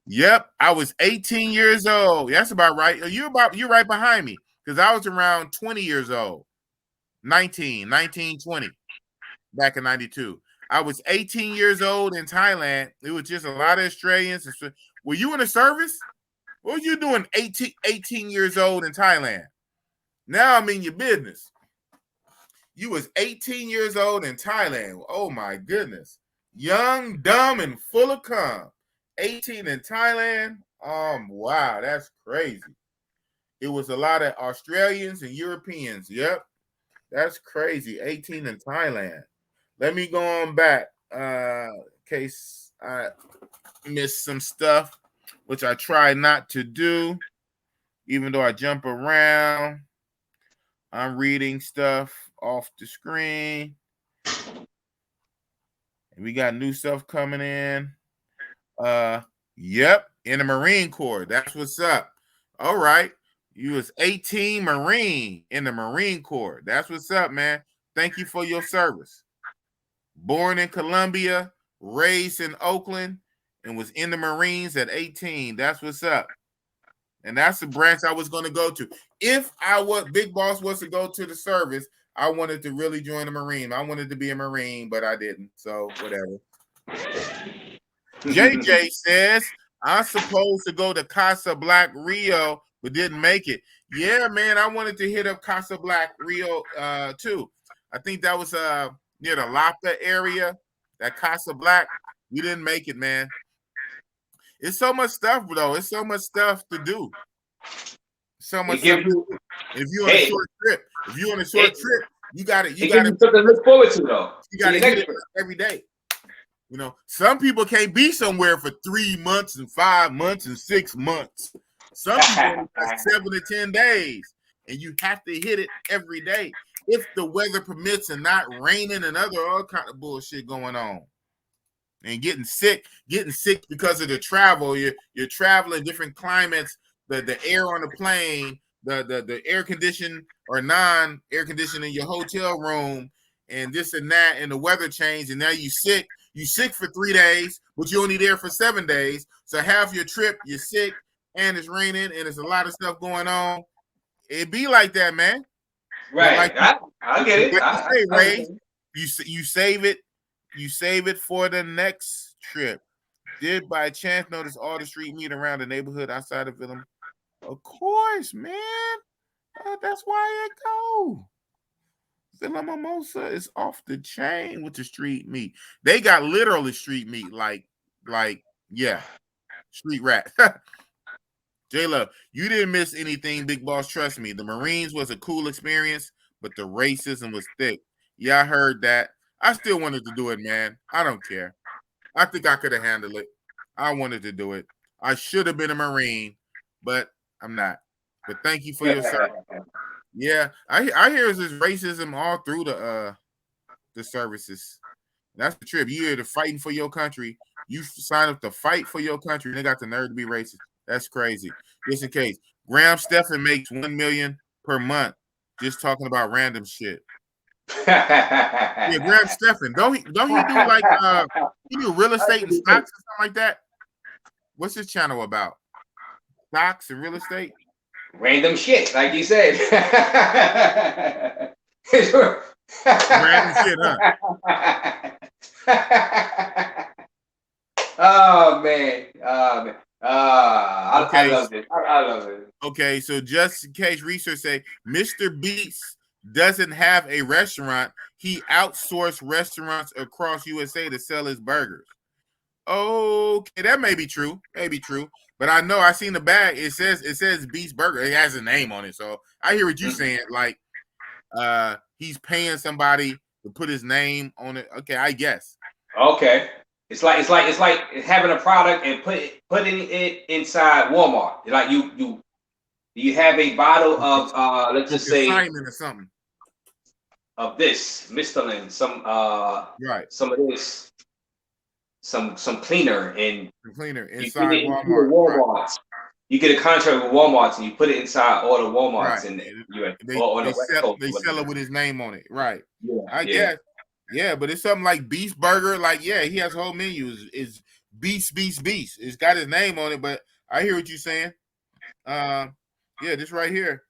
[SPEAKER 2] Yep. I was 18 years old. That's about right. You're right behind me because I was around 20 years old. 19, 20. Back in 92. I was 18 years old in Thailand. It was just a lot of Australians. Were you in the service? What were you doing 18 years old in Thailand? Now I'm in your business. You was 18 years old in Thailand. Oh my goodness. Young, dumb, and full of cum. 18 in Thailand. Wow, that's crazy. It was a lot of Australians and Europeans. Yep. That's crazy. 18 in Thailand. Let me go on back in case I missed some stuff, which I try not to do, even though I jump around. I'm reading stuff off the screen. And we got new stuff coming in. Yep, in the Marine Corps. That's what's up. All right. You was 18 Marine in the Marine Corps. That's what's up, man. Thank you for your service. Born in Colombia, raised in Oakland, and was in the Marines at 18. That's what's up. And that's the branch I was going to go to. If Big Boss was to go to the service, I wanted to really join the Marine. I wanted to be a Marine, but I didn't. So whatever. JJ says, I'm supposed to go to Casa Black Rio, but didn't make it. Yeah, man, I wanted to hit up Casa Black Rio too. I think that was near the Lapa area, that Casa Black. We didn't make it, man. It's so much stuff, though. It's so much stuff to do. So much stuff. If you're on a short trip, you got to
[SPEAKER 3] something to look forward to, though.
[SPEAKER 2] You got to hit it every day. You know, some people can't be somewhere for 3 months and 5 months and 6 months. Some people have 7 to 10 days, and you have to hit it every day if the weather permits and not raining and all kind of bullshit going on. And getting sick because of the travel. You're traveling different climates, the air on the plane, the air conditioned or non-air conditioned in your hotel room, and this and that, and the weather changed, and now you sick. You sick for 3 days, but you're only there for 7 days. So half your trip, you're sick, and it's raining, and there's a lot of stuff going on. It be like that, man.
[SPEAKER 3] Right. Like, I get it.
[SPEAKER 2] Ray, you save it. You save it for the next trip. Did by chance notice all the street meat around the neighborhood outside of Willem? Of course, man. That's why it go. Villa Mimosa is off the chain with the street meat. They got literally street meat, like yeah, street rat. J-Love, you didn't miss anything, Big Boss. Trust me. The Marines was a cool experience, but the racism was thick. Yeah, I heard that. I still wanted to do it, man. I don't care. I think I could have handled it. I wanted to do it. I should have been a Marine, but I'm not. But thank you for your service. Yeah, I hear this racism all through the services. That's the trip. You either fighting for your country, you sign up to fight for your country, and they got the nerve to be racist. That's crazy. Just in case, Graham Stephan makes $1 million per month just talking about random shit. Yeah, Graham Stephan. Don't he do like he do real estate and stocks or something like that? What's his channel about? Stocks and real estate?
[SPEAKER 3] Random shit, like you said.
[SPEAKER 2] Random shit,
[SPEAKER 3] huh? Oh man. I love it. I love it.
[SPEAKER 2] Okay, so just in case research say Mr. Beast doesn't have a restaurant, he outsourced restaurants across USA to sell his burgers. Okay, that may be true. But I know I seen the bag. It says Beast Burger. It has a name on it. So I hear what you're saying. Like he's paying somebody to put his name on it. Okay, I guess.
[SPEAKER 3] Okay. It's like having a product and putting it inside Walmart. Like you have a bottle of let's just say
[SPEAKER 2] or something
[SPEAKER 3] of this Michelin, some some of this, some cleaner and
[SPEAKER 2] inside Walmart.
[SPEAKER 3] Right. You get a contract with Walmart and you put it inside all the Walmarts, and
[SPEAKER 2] they sell it with his name on it. Right. Yeah. I guess. Yeah, but it's something like Beast Burger. Like, yeah, he has a whole menu. Is Beast. It's got his name on it, but I hear what you're saying. Yeah, this right here.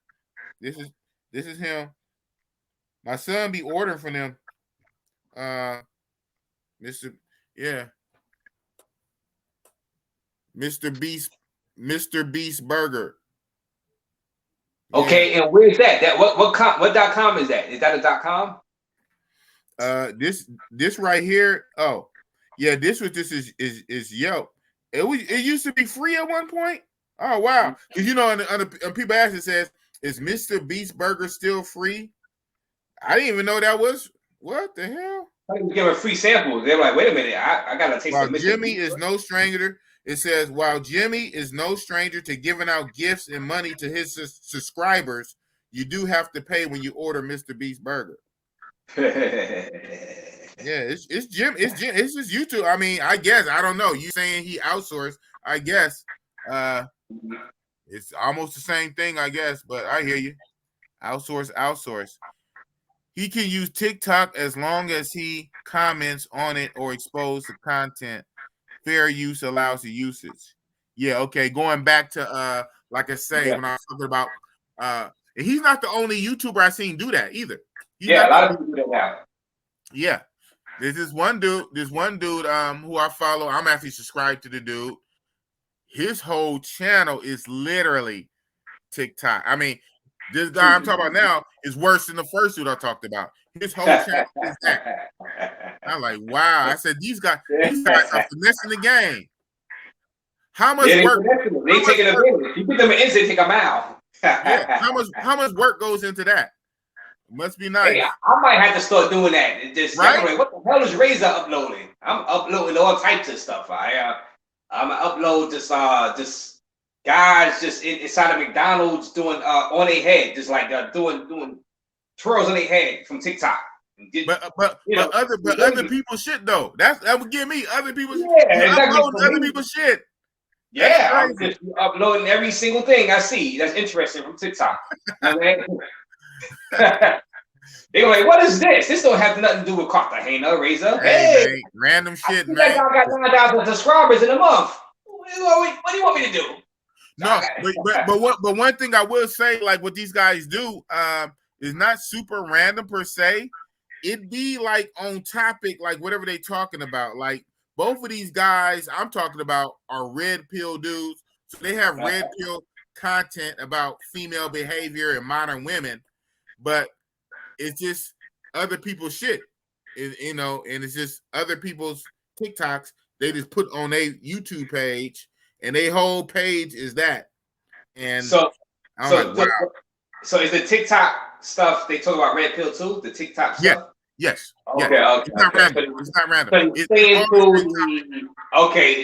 [SPEAKER 2] This is him. My son be ordering for them. Mr. Beast Burger.
[SPEAKER 3] Okay, and where is that? What .com is that? Is that a .com?
[SPEAKER 2] This right here. Oh, yeah. This is Yelp. It used to be free at one point. Oh wow! Because you know, on people ask, it says, "Is Mr. Beast Burger still free?" I didn't even know that was. What the hell?
[SPEAKER 3] I can give a free sample. They're like, "Wait a minute, I gotta taste."
[SPEAKER 2] While Jimmy is no stranger, it says, "While Jimmy is no stranger to giving out gifts and money to his subscribers, you do have to pay when you order Mr. Beast burger. Yeah, it's Jim. It's just YouTube. I mean, I guess I don't know. You saying he outsourced? I guess it's almost the same thing. I guess, but I hear you. Outsource. He can use TikTok as long as he comments on it or expose the content. Fair use allows the usage. Yeah. Okay. Going back to like I say, when I was talking about and he's not the only YouTuber I've seen do that either. A
[SPEAKER 3] lot of people do that now.
[SPEAKER 2] Yeah. There's this one dude who I follow. I'm actually subscribed to the dude. His whole channel is literally TikTok. I mean, this guy I'm talking about now is worse than the first dude I talked about. His whole channel is that. I'm like, wow. I said, these guys are finessing the game. How much work?
[SPEAKER 3] They take it a minute. You put them in, they take a mile.
[SPEAKER 2] Yeah, how much work goes into that? Must be nice.
[SPEAKER 3] Hey, I might have to start doing that. Just right? What the hell is Razor uploading? I'm uploading all types of stuff. I'm upload just guys just inside of McDonald's doing on their head, just like doing twirls on their head from TikTok.
[SPEAKER 2] But other people's shit though. That would give me other people's other people's shit.
[SPEAKER 3] Yeah, I'm just uploading every single thing I see that's interesting from TikTok. They're like, what is this? This don't have nothing to do with Cartagena, Razor. Hey,
[SPEAKER 2] man, random shit, man.
[SPEAKER 3] I got 9,000 subscribers in a month. What do you want me to do?
[SPEAKER 2] No, but one thing I will say, like what these guys do, is not super random per se. It'd be like on topic, like whatever they talking about. Like both of these guys I'm talking about are red pill dudes. So they have red pill content about female behavior and modern women, but it's just other people's shit, and it's just other people's TikToks they just put on their YouTube page, and their whole page is that. And
[SPEAKER 3] so is the TikTok stuff they talk about red pill too? The TikTok stuff?
[SPEAKER 2] Yes.
[SPEAKER 3] Okay.
[SPEAKER 2] It's not random. It's not random.
[SPEAKER 3] It's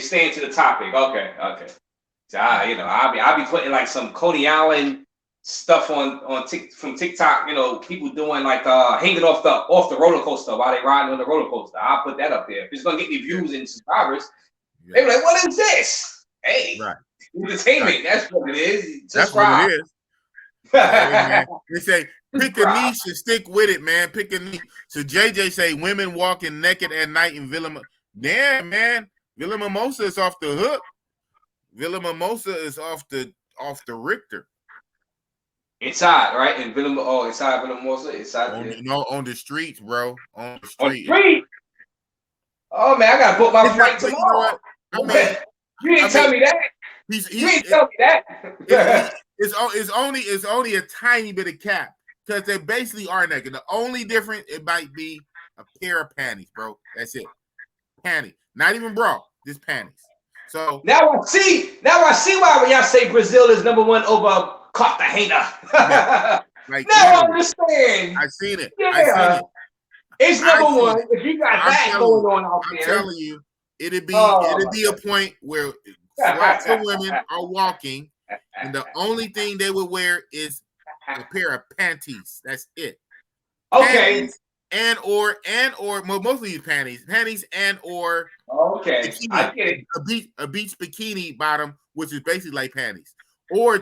[SPEAKER 3] staying to the topic. Okay. So I'll be putting like some Coney Island stuff from TikTok. People doing like hanging off the roller coaster while they riding on the roller coaster. I'll put that up there. If it's gonna get me views and subscribers, they're like, "What is this?" Hey, entertainment. Right. That's what it is. Subscribe.
[SPEAKER 2] That's what it is. They say pick a niche and stick with it, man. Pick a niche. So JJ say women walking naked at night in Villa. Damn, man, Villa Mimosa is off the hook. Villa Mimosa is off the Richter.
[SPEAKER 3] Inside, right? In Villa, inside Villa Mimosa, inside.
[SPEAKER 2] On the streets, bro. On the
[SPEAKER 3] street. Oh man, I gotta book my flight tomorrow. You didn't tell me that. You didn't tell me that.
[SPEAKER 2] It's only a tiny bit of cap because they basically are naked. The only difference it might be a pair of panties, bro. That's it. Panties, not even bra, just panties. So
[SPEAKER 3] now I see why when y'all say Brazil is number one over Cartagena.
[SPEAKER 2] Like,
[SPEAKER 3] now I understand.
[SPEAKER 2] I seen it.
[SPEAKER 3] Yeah.
[SPEAKER 2] I seen it.
[SPEAKER 3] It's number one. If you got that going on out there,
[SPEAKER 2] I'm telling you, it'd be a point where lots of women are walking, and the only thing they would wear is a pair of panties. That's it.
[SPEAKER 3] Okay.
[SPEAKER 2] Panties mostly panties and or
[SPEAKER 3] bikini. I get it.
[SPEAKER 2] A beach bikini bottom, which is basically like panties, or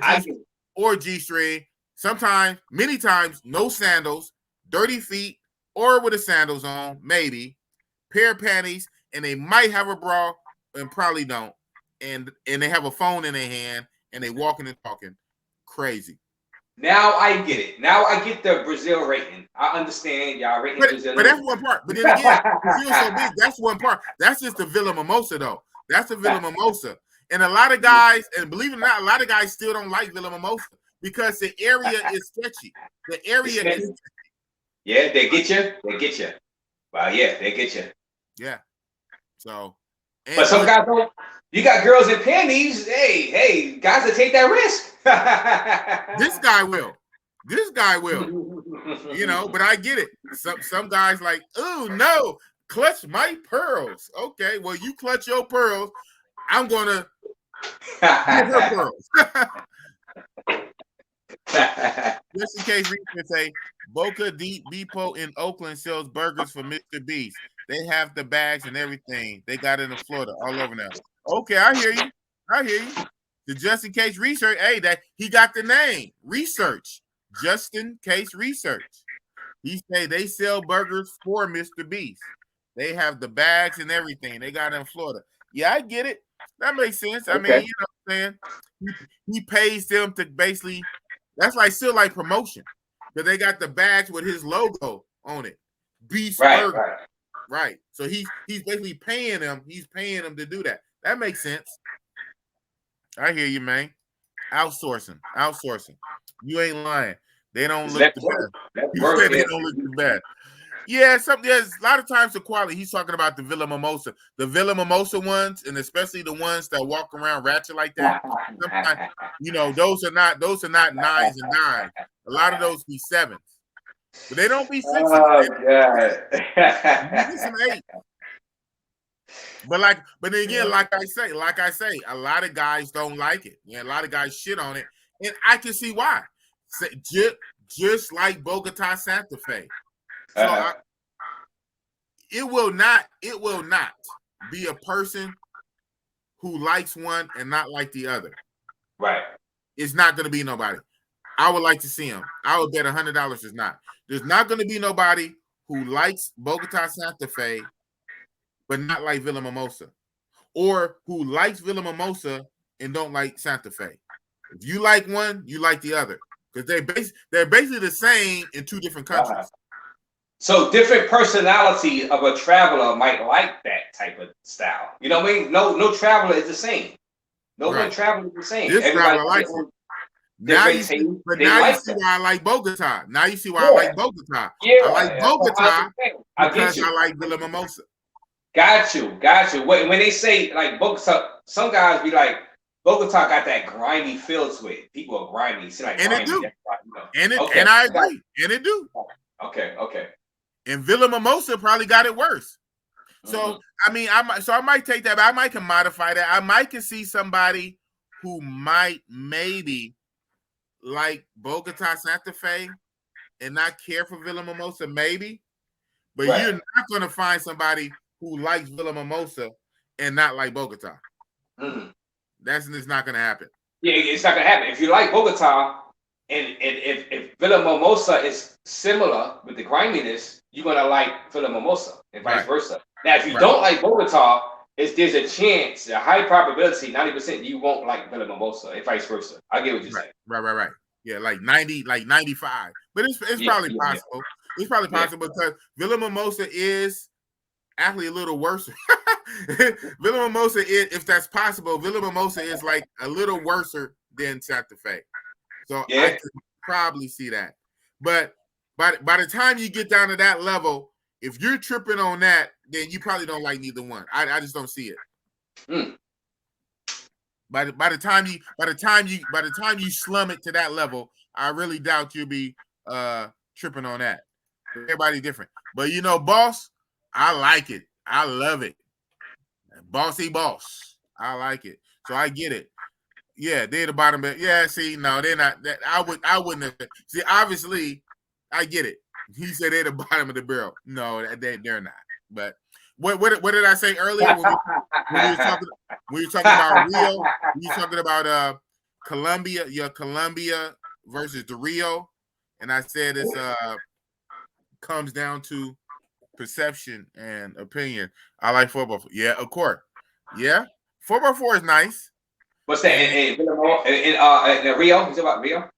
[SPEAKER 2] G-string. Sometimes, many times, no sandals, dirty feet, or with the sandals on, maybe pair of panties, and they might have a bra and probably don't, and they have a phone in their hand and they walking and talking crazy.
[SPEAKER 3] Now I get it. Now I get the Brazil rating. I understand y'all rating Brazil.
[SPEAKER 2] But that's one part. But then again, Brazil's so big. That's one part. That's just the Villa Mimosa, though. That's the Villa Mimosa. And a lot of guys, and believe it or not, a lot of guys still don't like Villa Mimosa because the area is sketchy. The area is sketchy.
[SPEAKER 3] Yeah, they get you. Well, yeah, they get you.
[SPEAKER 2] Yeah. So.
[SPEAKER 3] But some guys don't. You got girls in panties. Hey, guys that take that risk.
[SPEAKER 2] This guy will. But I get it. Some guys like, oh no, clutch my pearls. Okay, well, you clutch your pearls. I'm gonna get her pearls. Just in case research say Boca Depot in Oakland sells burgers for Mr. Beast. They have the bags and everything. They got it in Florida, all over now. Okay, I hear you. The just in case research. Hey, that he got the name. Research. Just in case research. He say they sell burgers for Mr. Beast. They have the bags and everything. They got it in Florida. Yeah, I get it. That makes sense. I mean, you know what I'm saying? He pays them to basically. That's like still like promotion, because they got the bags with his logo on it. Beast Burger. Right. So he's basically paying them. He's paying them to do that. That makes sense. I hear you, man. Outsourcing. You ain't lying. They don't look the best. You said they don't look the best. Yeah, there's a lot of times the quality. He's talking about the Villa Mimosa. The Villa Mimosa ones, and especially the ones that walk around ratchet like that. Sometimes, you know, those are not 9s and 9s. A lot of those be 7s. But they don't be 6s.
[SPEAKER 3] Oh, God.
[SPEAKER 2] Some 8. But then again, like I say, a lot of guys don't like it. Yeah, a lot of guys shit on it. And I can see why. Just like Bogota Santa Fe. So it will not be a person who likes one and not like the other.
[SPEAKER 3] Right.
[SPEAKER 2] It's not going to be nobody. I would like to see him. I would bet $100 it's not. There's not going to be nobody who likes Bogota Santa Fe but not like Villa Mimosa, or who likes Villa Mimosa and don't like Santa Fe. If you like one, you like the other, because they're basically the same in 2 different countries.
[SPEAKER 3] So different personality of a traveler might like that type of style. You know what I mean? No traveler is the same. No one traveler is the same.
[SPEAKER 2] This traveler likes it. Now you see why I like Bogota. Now you see why I like Bogota.
[SPEAKER 3] Yeah,
[SPEAKER 2] I like Bogota because I like Villa Mimosa.
[SPEAKER 3] Got you. When they say like Bogota, some guys be like, Bogota got that grimy feel to it. People are grimy. See, like,
[SPEAKER 2] and
[SPEAKER 3] grimy,
[SPEAKER 2] it do.
[SPEAKER 3] And
[SPEAKER 2] I agree. And it do.
[SPEAKER 3] Okay.
[SPEAKER 2] And Villa Mimosa probably got it worse. So I mean, I might take that, but I might can modify that. I might can see somebody who might maybe like Bogota Santa Fe and not care for Villa Mimosa, maybe. But you're not going to find somebody who likes Villa Mimosa and not like Bogota. That's not going to happen.
[SPEAKER 3] Yeah, it's not going to happen. If you like Bogota, and if Villa Mimosa is similar with the griminess, you're going to like Villa Mimosa and vice versa. Now, if you don't like Bogota, there's a chance, a high probability, 90% you won't like Villa Mimosa and vice versa. I get what you're saying.
[SPEAKER 2] Right. Yeah, like 90, like 95. But it's probably possible. Yeah. It's probably possible because Villa Mimosa is actually a little worse. Villa Mimosa is, if that's possible, Villa Mimosa is like a little worse than Santa Fe. So I can probably see that. But by the time you get down to that level, if you're tripping on that, then you probably don't like neither one. I just don't see it. By the time you slum it to that level, I really doubt you'll be tripping on that. Everybody different. But you know, boss, I like it. I love it. Bossy boss. I like it. So I get it. Yeah, they're the bottom. Yeah, see, no, they're not. I wouldn't have. See, obviously, I get it. He said they're the bottom of the barrel. No, they're not. But what did I say earlier when we were talking about Rio? We were talking about Colombia. Yeah, Colombia versus the Rio, and I said it's comes down to perception and opinion. I like 4x4. Yeah, of course. Yeah, 4x4 is nice.
[SPEAKER 3] What's that in Rio? Is it about Rio?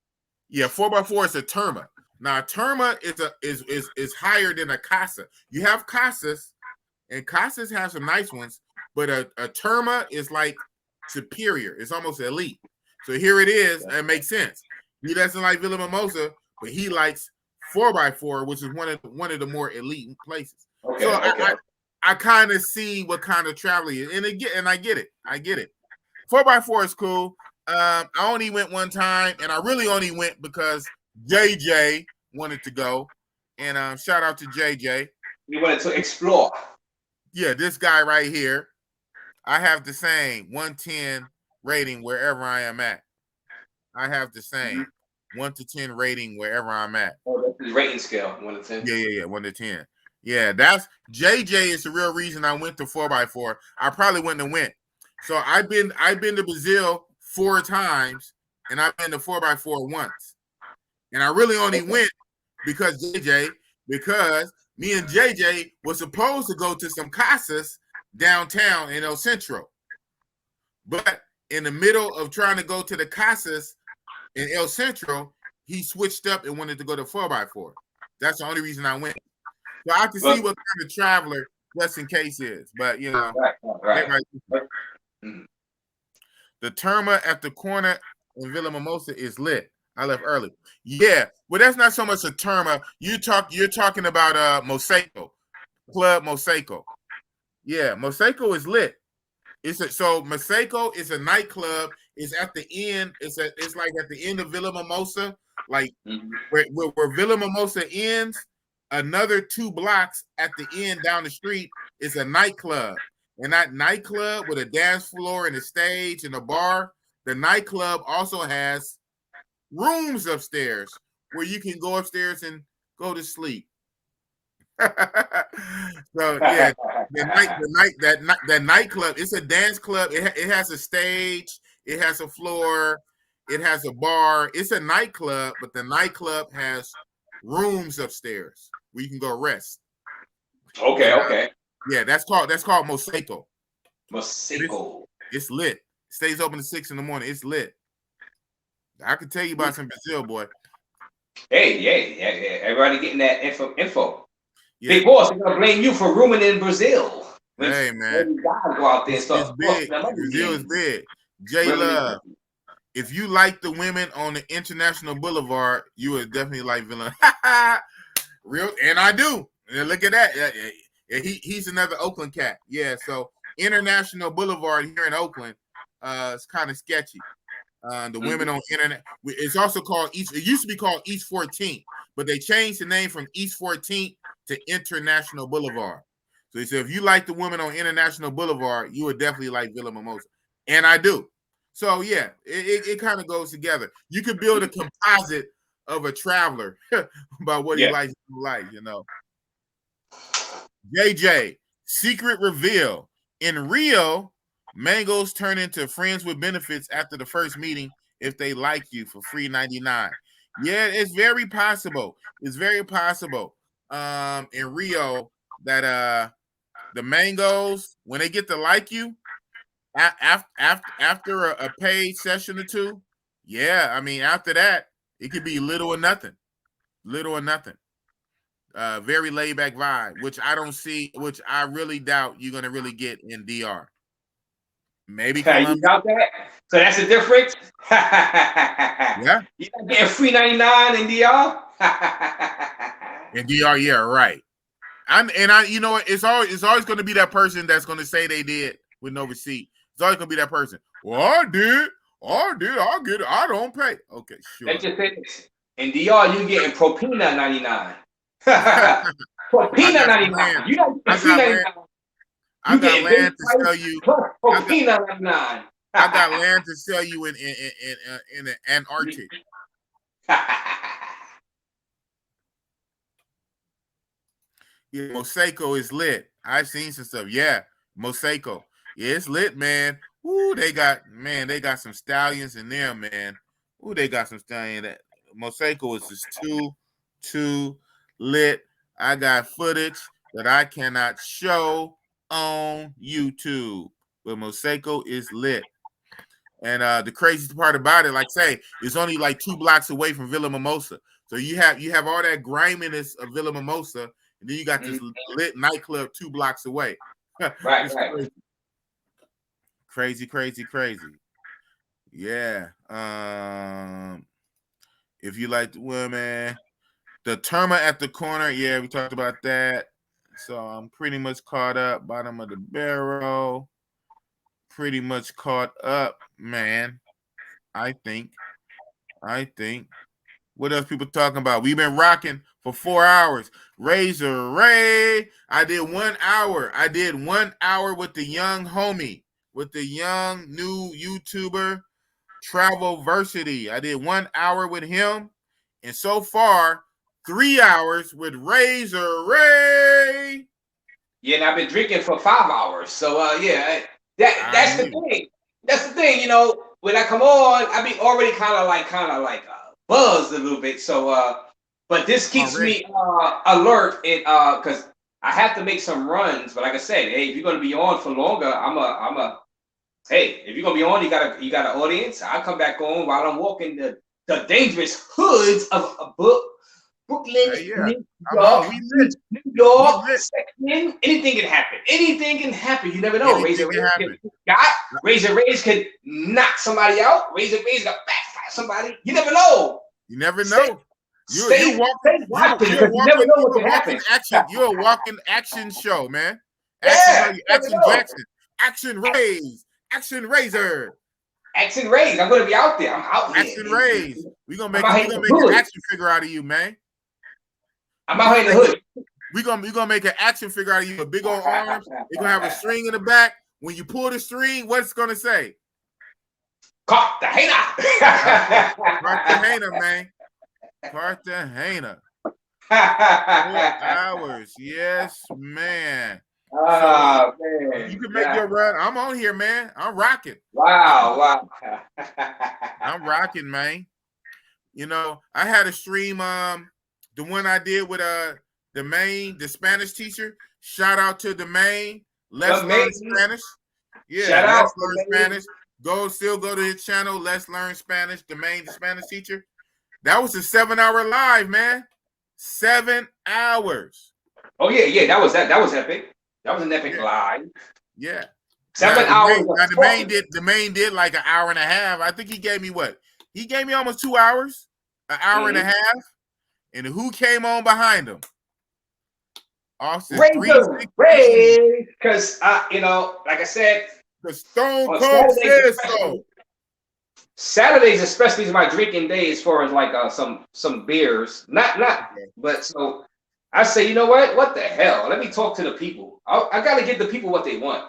[SPEAKER 2] Yeah, 4x4 is a Terma. Now, a Terma is higher than a Casa. You have Casas, and Casas have some nice ones, but a Terma is like superior. It's almost elite. So here it is. It makes sense. He doesn't like Villa Mimosa, but he likes 4x4, which is one of the more elite places. So I kind of see what kind of travel he is, and I get it. 4x4 is cool. I only went one time, and I really only went because JJ wanted to go. And shout out to JJ.
[SPEAKER 3] He wanted to explore.
[SPEAKER 2] Yeah, this guy right here. I have the same 110 rating wherever I am at. I have the same. 1 to 10 rating wherever I'm at.
[SPEAKER 3] Oh, that's the rating scale, 1 to 10.
[SPEAKER 2] Yeah, 1 to 10. Yeah, that's JJ is the real reason I went to 4x4. I probably wouldn't have went. So I've been to Brazil 4 times, and I've been to 4x4 once. And I really only went because me and JJ were supposed to go to some casas downtown in El Centro. But in the middle of trying to go to the casas in El Centro, he switched up and wanted to go to 4x4. That's the only reason I went. So I can see what kind of traveler just in case is. But, you know.
[SPEAKER 3] Right.
[SPEAKER 2] The Terma at the corner in Villa Mimosa is lit. I left early. Yeah, well, that's not so much a Terma. You're talking about Mosaico, Club Mosaico. Yeah, Mosaico is lit. Mosaico is a nightclub. It's at the end. It's like at the end of Villa Mimosa, like where Villa Mimosa ends. Another 2 blocks at the end down the street is a nightclub. And that nightclub with a dance floor and a stage and a bar, the nightclub also has rooms upstairs where you can go upstairs and go to sleep. So yeah, that nightclub, it's a dance club. It has a stage, it has a floor, it has a bar. It's a nightclub, but the nightclub has rooms upstairs where you can go rest.
[SPEAKER 3] Okay.
[SPEAKER 2] Yeah, that's called Mosaico.
[SPEAKER 3] Mosaico.
[SPEAKER 2] It's lit. It stays open to 6 in the morning. It's lit. I can tell you about some Brazil, boy.
[SPEAKER 3] Hey, yeah. Everybody getting that info.
[SPEAKER 2] Yeah.
[SPEAKER 3] Big boss, I'm gonna blame you for rooming in Brazil.
[SPEAKER 2] Hey, man.
[SPEAKER 3] You gotta go out there and
[SPEAKER 2] It's big. Brazil is big. J Love, if you like the women on the International Boulevard, you would definitely like Villa. Real, and I do. And look at that. He's another Oakland cat. Yeah, so International Boulevard here in Oakland, it's kind of sketchy. The women on internet. It's also called East. It used to be called East 14th, but they changed the name from East 14th to International Boulevard. So he said, if you like the women on International Boulevard, you would definitely like Villa Mimosa, and I do. So yeah, it kind of goes together. You could build a composite of a traveler about what he likes in life, you know. JJ, secret reveal. In Rio, mangoes turn into friends with benefits after the first meeting if they like you for free 99. Yeah, it's very possible. It's very possible in Rio that the mangoes, when they get to like you, after a paid session or 2, yeah, I mean, after that, it could be little or nothing. Very laid back vibe, which I really doubt you're gonna really get in DR. Maybe
[SPEAKER 3] you doubt that? So that's the difference.
[SPEAKER 2] Yeah,
[SPEAKER 3] you're not getting free 99 in DR.
[SPEAKER 2] In DR, yeah, right. You know what? It's always going to be that person that's going to say they did with no receipt. It's always going to be that person. Well, I did. I'll get it. I don't pay. Okay, sure.
[SPEAKER 3] Let's just say this. In DR, you getting Propina 99. Propina 99. You don't get free 99.
[SPEAKER 2] I got land to sell you.
[SPEAKER 3] Propina 99.
[SPEAKER 2] I got land to sell you in Antarctic. Yeah, Mosaico is lit. I've seen some stuff. Yeah, Mosaico. Yeah, it's lit, man. Ooh, they got some stallions in there, man. Ooh, they got some stallions. Mosaico is just too lit. I got footage that I cannot show on YouTube, but Mosaico is lit. And the craziest part about it, like say, it's only like 2 blocks away from Villa Mimosa. So you have all that griminess of Villa Mimosa, and then you got this lit nightclub 2 blocks away.
[SPEAKER 3] Right.
[SPEAKER 2] Crazy. Yeah. If you like the women, the Terma at the corner. Yeah, we talked about that. So I'm pretty much caught up. Bottom of the barrel. Pretty much caught up, man. I think. What else people talking about? We've been rocking for 4 hours. Razor Ray. I did 1 hour. with the young homie, with the young new YouTuber, Travelversity. I did 1 hour with him, and so far 3 hours with Razor Ray.
[SPEAKER 3] Yeah, and I've been drinking for 5 hours. So that's the thing. That's the thing. You know, when I come on, I be already kind of like buzzed a little bit. So but this keeps me alert and because I have to make some runs. But like I said, hey, if you're gonna be on for longer, hey, if you're gonna be on, you got an audience. I'll come back on while I'm walking the dangerous hoods of Brooklyn, New York, section. Anything can happen. Anything can happen. You never know. Razor Rays can knock somebody out. Razor Rays can backfire somebody. You never know.
[SPEAKER 2] You never know. You're a walking action show, man. Action Jackson. Action Rays. Action Razor.
[SPEAKER 3] Action Rays. I'm gonna be out there. I'm out here.
[SPEAKER 2] Action Rays. We're gonna make an action figure out of you, man.
[SPEAKER 3] I'm out here in the hood.
[SPEAKER 2] We're gonna make an action figure out of you with big old arms. You're gonna have a string in the back. When you pull the string, what's it gonna say?
[SPEAKER 3] Cartagena.
[SPEAKER 2] Cartagena, man. Cartagena. 4 hours. Yes, man.
[SPEAKER 3] Oh, man.
[SPEAKER 2] You can make your run. I'm on here, man. I'm rocking.
[SPEAKER 3] Wow.
[SPEAKER 2] I'm rocking, man. You know, I had a stream, the one I did with the Spanish teacher. Shout out to Domain. Let's Learn Spanish. Yeah,
[SPEAKER 3] shout out,
[SPEAKER 2] Learn Spanish. Go to his channel. Let's Learn Spanish. Domain, the Spanish teacher. That was a 7-hour live, man. 7 hours.
[SPEAKER 3] Oh yeah. That was epic. That was an epic live.
[SPEAKER 2] Yeah.
[SPEAKER 3] 7 hours.
[SPEAKER 2] Now the main did like an hour and a half. I think he gave me what? He gave me almost 2 hours, an hour and a half. And who came on behind him? Austin
[SPEAKER 3] Ray, because like I said,
[SPEAKER 2] the Stone Cold says so.
[SPEAKER 3] Saturdays especially is my drinking day as far as like some beers. But so I say, you know what? What the hell? Let me talk to the people. I gotta give the people what they want.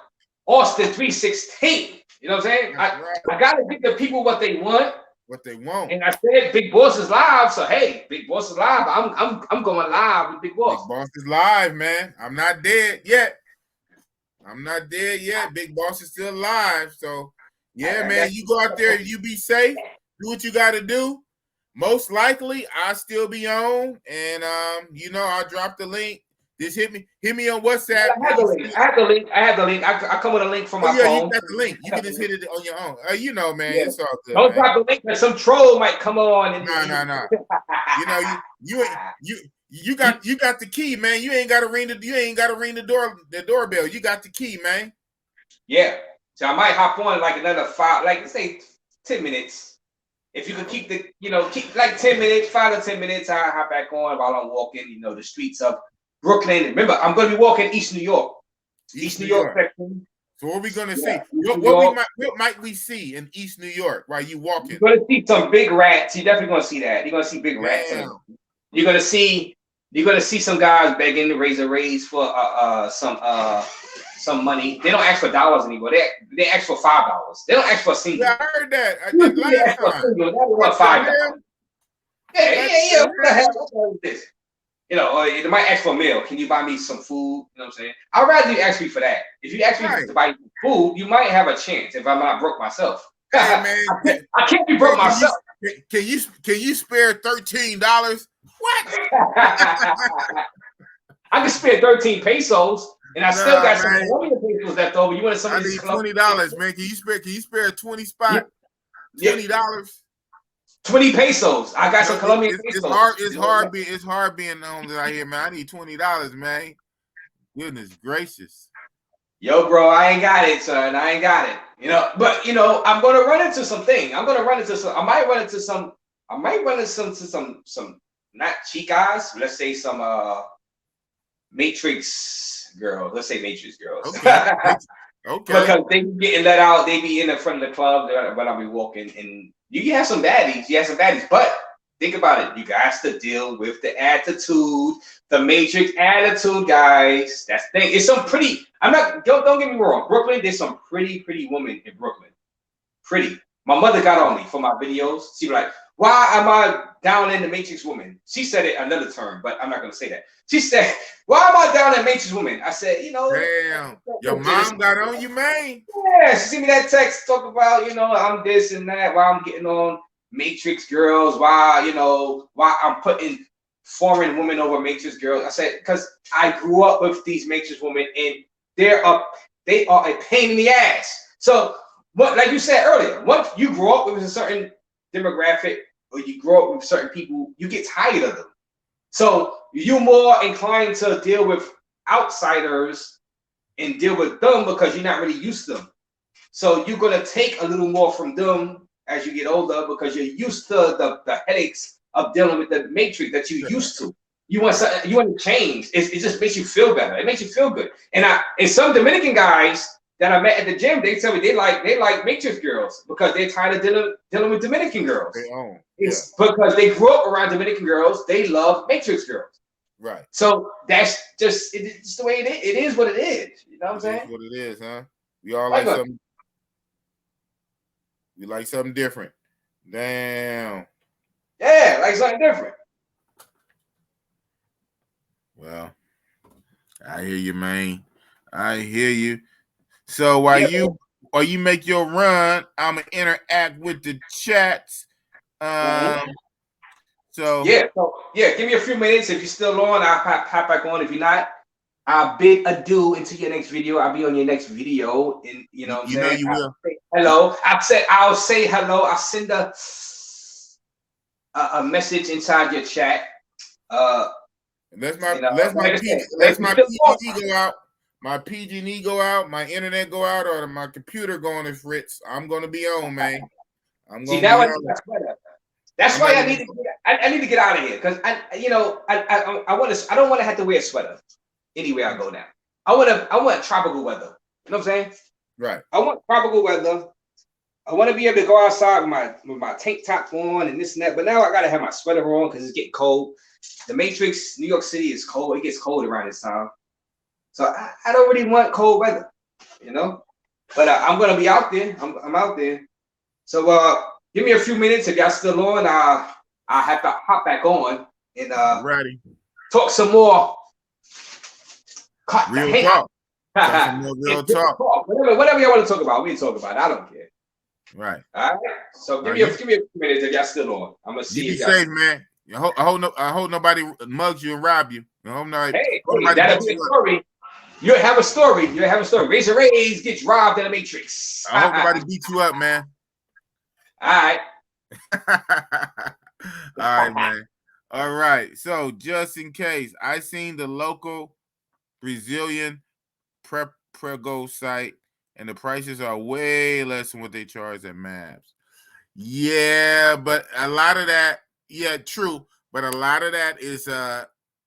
[SPEAKER 3] Austin 316. You know what I'm saying? I gotta give the people what they want.
[SPEAKER 2] What they want.
[SPEAKER 3] And I said Big Boss is live. So hey, Big Boss is live. I'm going live with Big Boss.
[SPEAKER 2] Big Boss is live, man. I'm not dead yet. Big Boss is still alive. So yeah, man, you go out there, you be safe, do what you gotta do. Most likely I'll still be on, and I'll drop the link. Just hit me on WhatsApp.
[SPEAKER 3] I have the link. I come with a link from my phone.
[SPEAKER 2] You got the link. You can just hit it on your own. Man, it's all good.
[SPEAKER 3] Don't drop the link, because some troll might come on. And
[SPEAKER 2] no. You got the key, man. You ain't got to ring the doorbell. You got the key, man.
[SPEAKER 3] Yeah. So I might hop on like another 5, like say 10 minutes. If you could keep keep like 10 minutes, 5 to 10 minutes, I'll hop back on while I'm walking, the streets of Brooklyn. Remember, I'm going to be walking East New York. East New York section.
[SPEAKER 2] So what are we going to see? What might we see in East New York while you walking?
[SPEAKER 3] You're going to see some big rats. You're definitely going to see that. You're going to see big rats. You're going to see some guys begging to raise a raise for some money. They don't ask for dollars anymore. They ask for $5. They don't ask for a single.
[SPEAKER 2] Yeah, I heard that.
[SPEAKER 3] They ask for a single. They want $5. Yeah. What the hell is this? Or they might ask for a meal. Can you buy me some food? You know what I'm saying? I'd rather you ask me for that. If you ask me to buy you food, you might have a chance if I'm not broke myself.
[SPEAKER 2] Hey, man,
[SPEAKER 3] I can't be broke myself.
[SPEAKER 2] Can you spare $13? What?
[SPEAKER 3] I can spare 13 pesos, and I still got some Colombian pesos left over. You want some of these
[SPEAKER 2] $20, man? Can you spare a 20 spot? $20.
[SPEAKER 3] 20 pesos. I got some Colombian pesos.
[SPEAKER 2] It's hard being home out here, man. I need $20, man. Goodness gracious.
[SPEAKER 3] Yo, bro, I ain't got it, son. I ain't got it. But I'm gonna run into something. I might run into some not chicas, let's say some Matrix girls. Let's say Matrix girls.
[SPEAKER 2] Okay.
[SPEAKER 3] Because they be getting let out, they be in the front of the club when I be walking, and you have some baddies, but think about it. You guys to deal with the attitude, the Matrix attitude, guys. That's the thing. It's some pretty. Don't get me wrong. Brooklyn, there's some pretty women in Brooklyn. Pretty. My mother got on me for my videos. She was like, why am I down in the Matrix woman? She said it another term, but I'm not going to say that. She said, why am I down in Matrix woman? I said, you know.
[SPEAKER 2] Damn. Your mom got on you, man.
[SPEAKER 3] Yeah, she sent me that text, talk about, you know, I'm this and that, why I'm getting on Matrix girls, why, you know, why I'm putting foreign women over Matrix girls. I said, because I grew up with these Matrix women and they are a pain in the ass. So, what, like you said earlier, once you grow up with a certain demographic or you grow up with certain people, you get tired of them. So you're more inclined to deal with outsiders and deal with them because you're not really used to them. So you're gonna take a little more from them as you get older because you're used to the headaches of dealing with the matrix that you're used to. You want something, you want to change. It just makes you feel better. It makes you feel good. And some Dominican guys that I met at the gym, they tell me they like matrix girls because they're tired of dealing with Dominican girls. It's because they grew up around Dominican girls. They love matrix girls.
[SPEAKER 2] Right.
[SPEAKER 3] So that's just it's the way it is. It is what it is. You know what I'm saying?
[SPEAKER 2] It is what it is, huh? We all like something. We like something different. Damn.
[SPEAKER 3] Yeah, like something different.
[SPEAKER 2] Well, I hear you, man. I hear you. So while you make your run, I'm gonna interact with the chats. So give me a few minutes. If you're still on, I'll hop back on. If you're not, I'll bid adieu until your next video. I'll be on your next video, and you know what I'm saying. You will.
[SPEAKER 3] Hello. I'll say hello. I'll send a message inside your chat.
[SPEAKER 2] Let my PG go out. My PG&E go out. My internet go out, or my computer go on its Fritz. I'm gonna be on, man.
[SPEAKER 3] See, that was that's why I need to get out of here because I don't want to have to wear a sweater anywhere I go now. I want tropical weather. You know what I'm saying?
[SPEAKER 2] Right.
[SPEAKER 3] I want tropical weather. I want to be able to go outside with my tank top on and this and that. But now I gotta have my sweater on because it's getting cold. The Matrix, New York City is cold. It gets cold around this time. So I don't really want cold weather, you know. But I'm gonna be out there. I'm out there. So give me a few minutes if y'all still on. I have to hop back on and
[SPEAKER 2] ready.
[SPEAKER 3] Talk some more.
[SPEAKER 2] Real talk. Some more real talk.
[SPEAKER 3] Whatever y'all want to talk about, we can talk about it. I don't care.
[SPEAKER 2] Right.
[SPEAKER 3] All right. So give me a few minutes if y'all still on. I'm gonna see.
[SPEAKER 2] You be safe, man. I hope nobody mugs you and rob you. That'll
[SPEAKER 3] be a story. You'll have a story. Razor Rays gets robbed in the Matrix.
[SPEAKER 2] I hope nobody beats you up, man.
[SPEAKER 3] All right.
[SPEAKER 2] All right, man. All right. So just in case, I seen the local Brazilian Prego site, and the prices are way less than what they charge at Mavs. Yeah, but a lot of that, true. But a lot of that is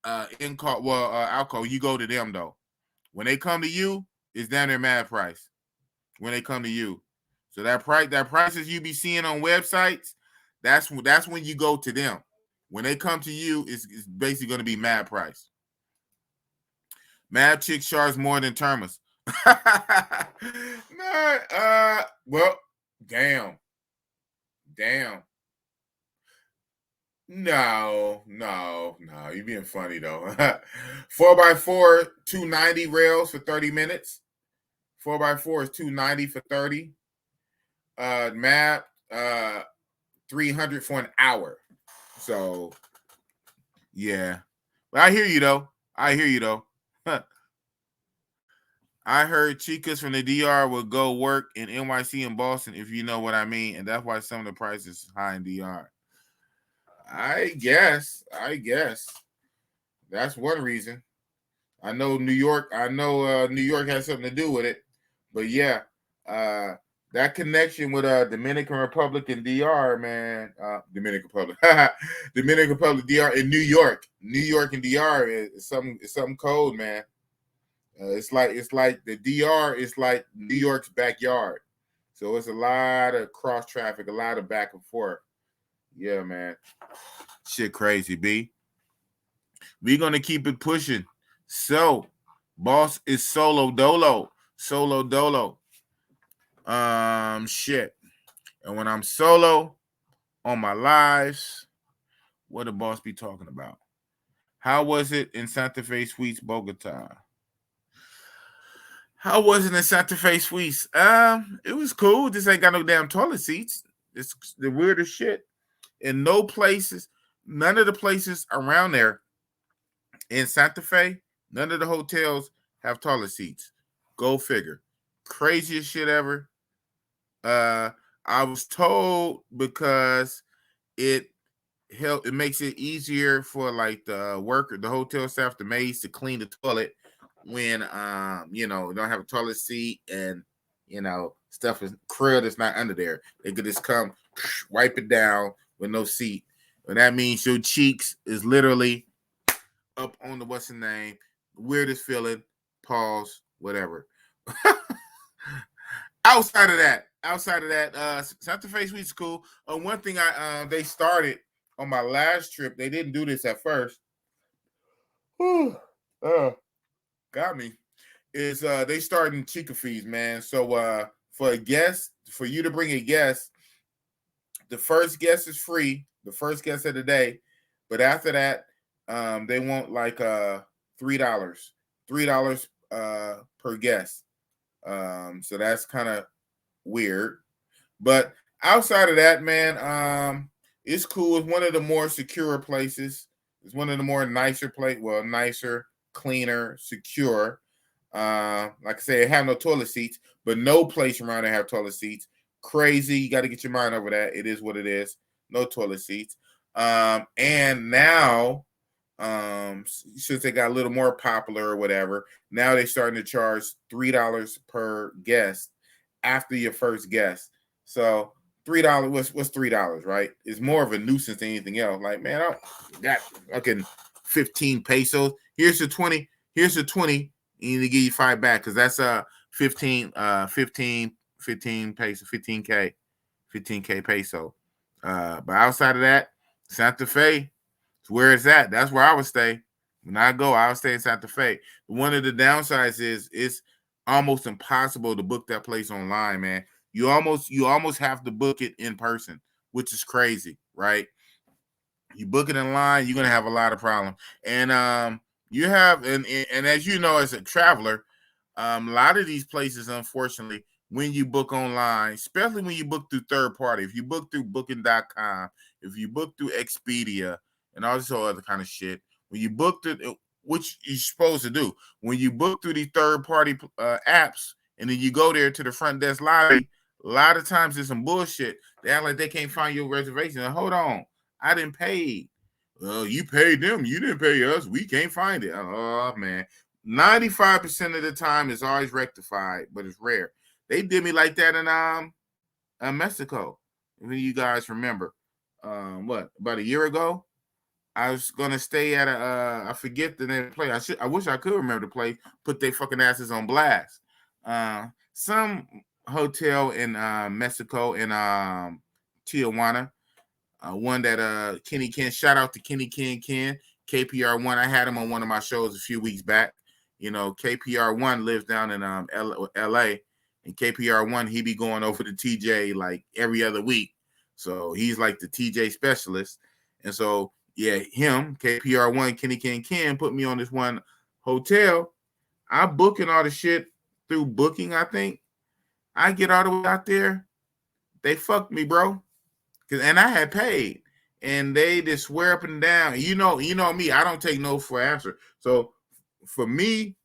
[SPEAKER 2] alcohol. You go to them though. When they come to you, it's down their Mav price. When they come to you, so that prices you be seeing on websites, that's when you go to them. When they come to you, it's basically going to be Mav price. Mav chicks charge more than termas. Well, damn. No, you're being funny though. 4x4, 290 rails for 30 minutes. 4x4 is 290 for 30. Map 300 for an hour. So yeah. But I hear you though. I heard chicas from the DR will go work in NYC and Boston, if you know what I mean, and that's why some of the prices high in DR. I guess that's one reason. I know New York has something to do with it, but yeah, that connection with Dominican Republic and DR, man, Dominican Republic, DR, in New York and DR is something cold, man. It's like the DR is like New York's backyard, so it's a lot of cross traffic, a lot of back and forth. Yeah, man. Shit crazy, B. We're going to keep it pushing. So, boss is solo dolo. Shit. And when I'm solo on my lives, what the boss be talking about? How was it in Santa Fe Suites, Bogota? How was it in Santa Fe Suites? It was cool. This ain't got no damn toilet seats. It's the weirdest shit. In no places, none of the places around there in Santa Fe, none of the hotels have toilet seats. Go figure. Craziest shit ever. I was told because it makes it easier for like the worker, the hotel staff, the maids to clean the toilet when don't have a toilet seat and stuff is krill that's not under there. They could just come wipe it down with no seat. And that means your cheeks is literally up on the what's the name, weirdest feeling, pause, whatever. Outside of that, Santa Fe Suite is cool. One thing they started on my last trip, they didn't do this at first. Got me. Is they starting chica fees, man. So for a guest, for you to bring a guest, the first guest is free, the first guest of the day, but after that, they want like $3 per guest. So that's kind of weird. But outside of that, man, it's cool. It's one of the more secure places. It's one of the more nicer nicer, cleaner, secure. Like I say, it have no toilet seats, but no place around there have toilet seats. Crazy. You got to get your mind over that. It is what it is. No toilet seats. And now, since they got a little more popular or whatever, now they're starting to charge $3 per guest after your first guest. So $3, what's $3, right? It's more of a nuisance than anything else. Like, man, I got fucking 15 pesos. Here's the 20. Here's the 20. You need to give you 5 back because that's 15 peso, 15K peso. But outside of that, Santa Fe, it's where it's at. That's where I would stay. When I go, I would stay in Santa Fe. One of the downsides is it's almost impossible to book that place online, man. You almost have to book it in person, which is crazy, right? You book it in line, you're gonna have a lot of problems. And you have, and as you know, as a traveler, a lot of these places, unfortunately, when you book online, especially when you book through third party, if you book through booking.com, if you book through Expedia and all this other kind of shit, when you book through, which you're supposed to do, when you book through these third party apps and then you go there to the front desk lobby, a lot of times there's some bullshit. They act like they can't find your reservation. And hold on, I didn't pay. Well, you paid them. You didn't pay us. We can't find it. Oh, man. 95% of the time it's always rectified, but it's rare. They did me like that in Mexico. If you guys remember, about a year ago, I was gonna stay at I forget the name of the place. I wish I could remember the place. Put their fucking asses on blast. Some hotel in Mexico in Tijuana. One that Kenny Ken, shout out to Kenny Ken, KPR1. I had him on one of my shows a few weeks back. You know, KPR1 lives down in LA, and KPR1, he be going over to TJ like every other week. So he's like the TJ specialist. And so, yeah, him, KPR1, Kenny Ken put me on this one hotel. I'm booking all the shit through Booking, I think. I get all the way out there. They fucked me, bro. And I had paid. And they just swear up and down. You know me. I don't take no for answer. So for me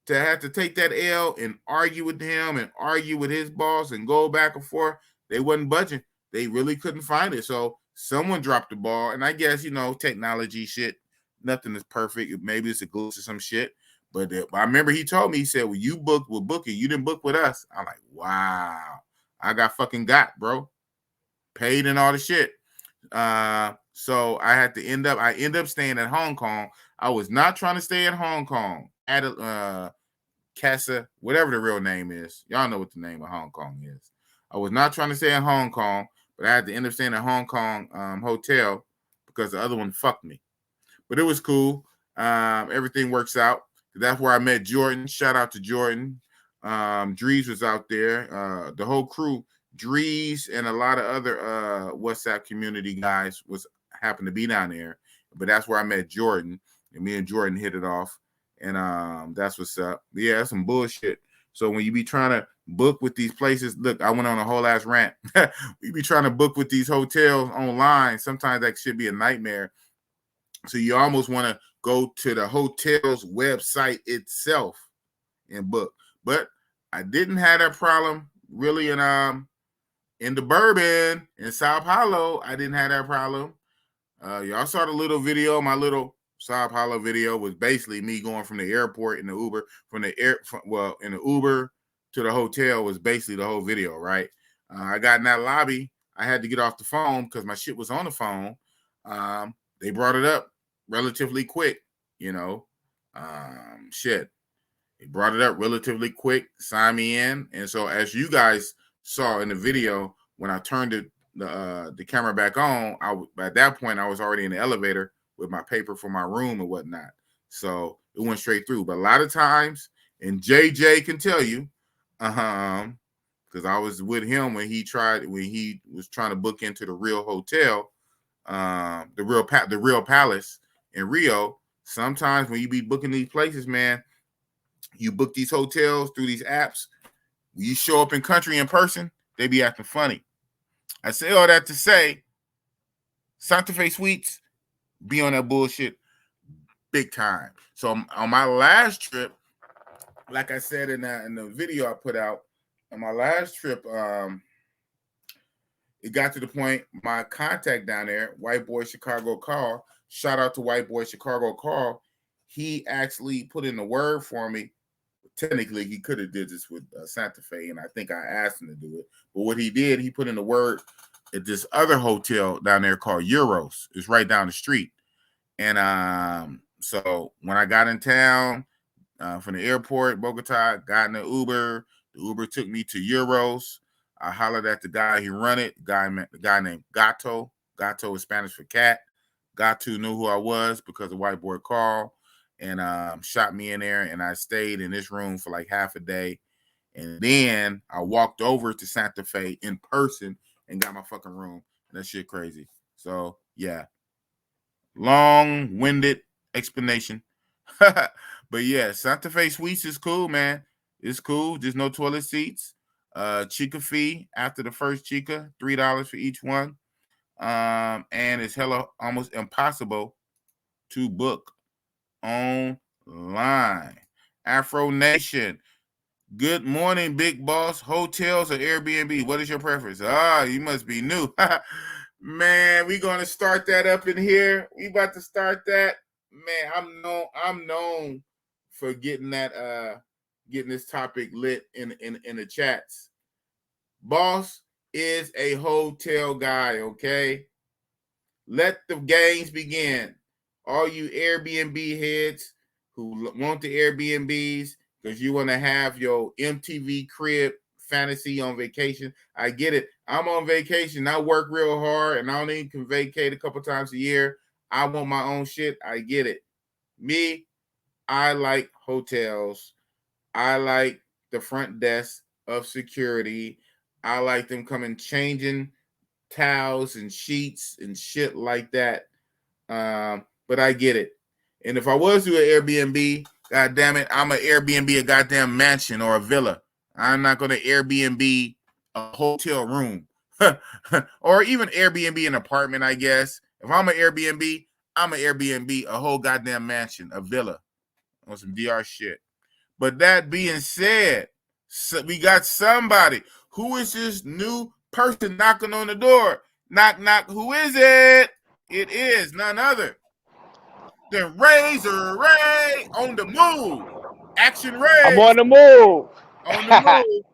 [SPEAKER 2] to have to take that L and argue with him and argue with his boss and go back and forth, they wasn't budging. They really couldn't find it. So someone dropped the ball. And I guess, technology shit, nothing is perfect. Maybe it's a glitch or some shit. But I remember he told me, he said, well, you booked with Booking. You didn't book with us. I'm like, wow. I got fucking got, bro. Paid and all the shit. So I had to end up staying at Hong Kong. I was not trying to stay at Hong Kong. At Casa, whatever the real name is. Y'all know what the name of Hong Kong is. I was not trying to stay in Hong Kong, but I had to end up staying at Hong Kong hotel because the other one fucked me. But it was cool. Everything works out. That's where I met Jordan. Shout out to Jordan. Drees was out there. The whole crew. Drees and a lot of other WhatsApp community guys happened to be down there. But that's where I met Jordan, and me and Jordan hit it off, and that's what's up. But yeah, that's some bullshit. So when you be trying to book with these places, look, I went on a whole ass rant. We be trying to book with these hotels online. Sometimes that should be a nightmare. So you almost want to go to the hotel's website itself and book. But I didn't have that problem really in the Bourbon in Sao Paulo. I didn't have that problem. Y'all saw the little video. My little Sao Paulo video was basically me going from the airport in the Uber in the Uber to the hotel was basically the whole video, right? I got in that lobby. I had to get off the phone because my shit was on the phone. They brought it up relatively quick, you know. Shit. They brought it up relatively quick, signed me in. And so as you guys saw in the video, when I turned the camera back on, at that point I was already in the elevator with my paper for my room and whatnot. So it went straight through. But a lot of times, and JJ can tell you, because I was with him when he was trying to book into the real hotel, the real palace in Rio. Sometimes when you be booking these places, man, you book these hotels through these apps. When you show up in country in person, they be acting funny. I say all that to say, Santa Fe Suites be on that bullshit big time. So on my last trip, like I said in the video I put out, on my last trip, it got to the point, my contact down there, White Boy Chicago Carl, shout out to White Boy Chicago Carl, he actually put in the word for me. Technically, he could have did this with Santa Fe, and I think I asked him to do it. But what he did, he put in the word at this other hotel down there called Euros. It's right down the street. And so when I got in town from the airport, Bogota, got in the Uber took me to Euros. I hollered at the guy who run it, the guy named Gato. Gato is Spanish for cat. Gato knew who I was because of White Boy Carl. And shot me in there, and I stayed in this room for like half a day. And then I walked over to Santa Fe in person and got my fucking room. And that shit crazy. So, yeah. Long-winded explanation. But, yeah, Santa Fe Suites is cool, man. It's cool. Just no toilet seats. Chica fee after the first Chica, $3 for each one. And it's hella almost impossible to book online. Afro Nation, good morning, big boss. Hotels or Airbnb? What is your preference? You must be new. Man, we gonna start that up in here. We about to start that. Man, I'm known for getting this topic lit in the chats. Boss is a hotel guy, okay? Let the games begin. All you Airbnb heads who want the Airbnbs because you want to have your MTV crib fantasy on vacation. I get it. I'm on vacation. I work real hard and I only can vacate a couple times a year. I want my own shit. I get it. Me, I like hotels. I like the front desk of security. I like them coming changing towels and sheets and shit like that. But I get it. And if I was to an Airbnb, God damn it, I'm an Airbnb a goddamn mansion or a villa. I'm not going to Airbnb a hotel room or even Airbnb an apartment, I guess. If I'm an Airbnb, I'm an Airbnb a whole goddamn mansion, a villa on some DR shit. But that being said, so we got somebody. Who is this new person knocking on the door? Knock, knock. Who is it? It is none other than Razor Ray on the move. Action Ray.
[SPEAKER 4] I'm on the move.
[SPEAKER 2] On the move.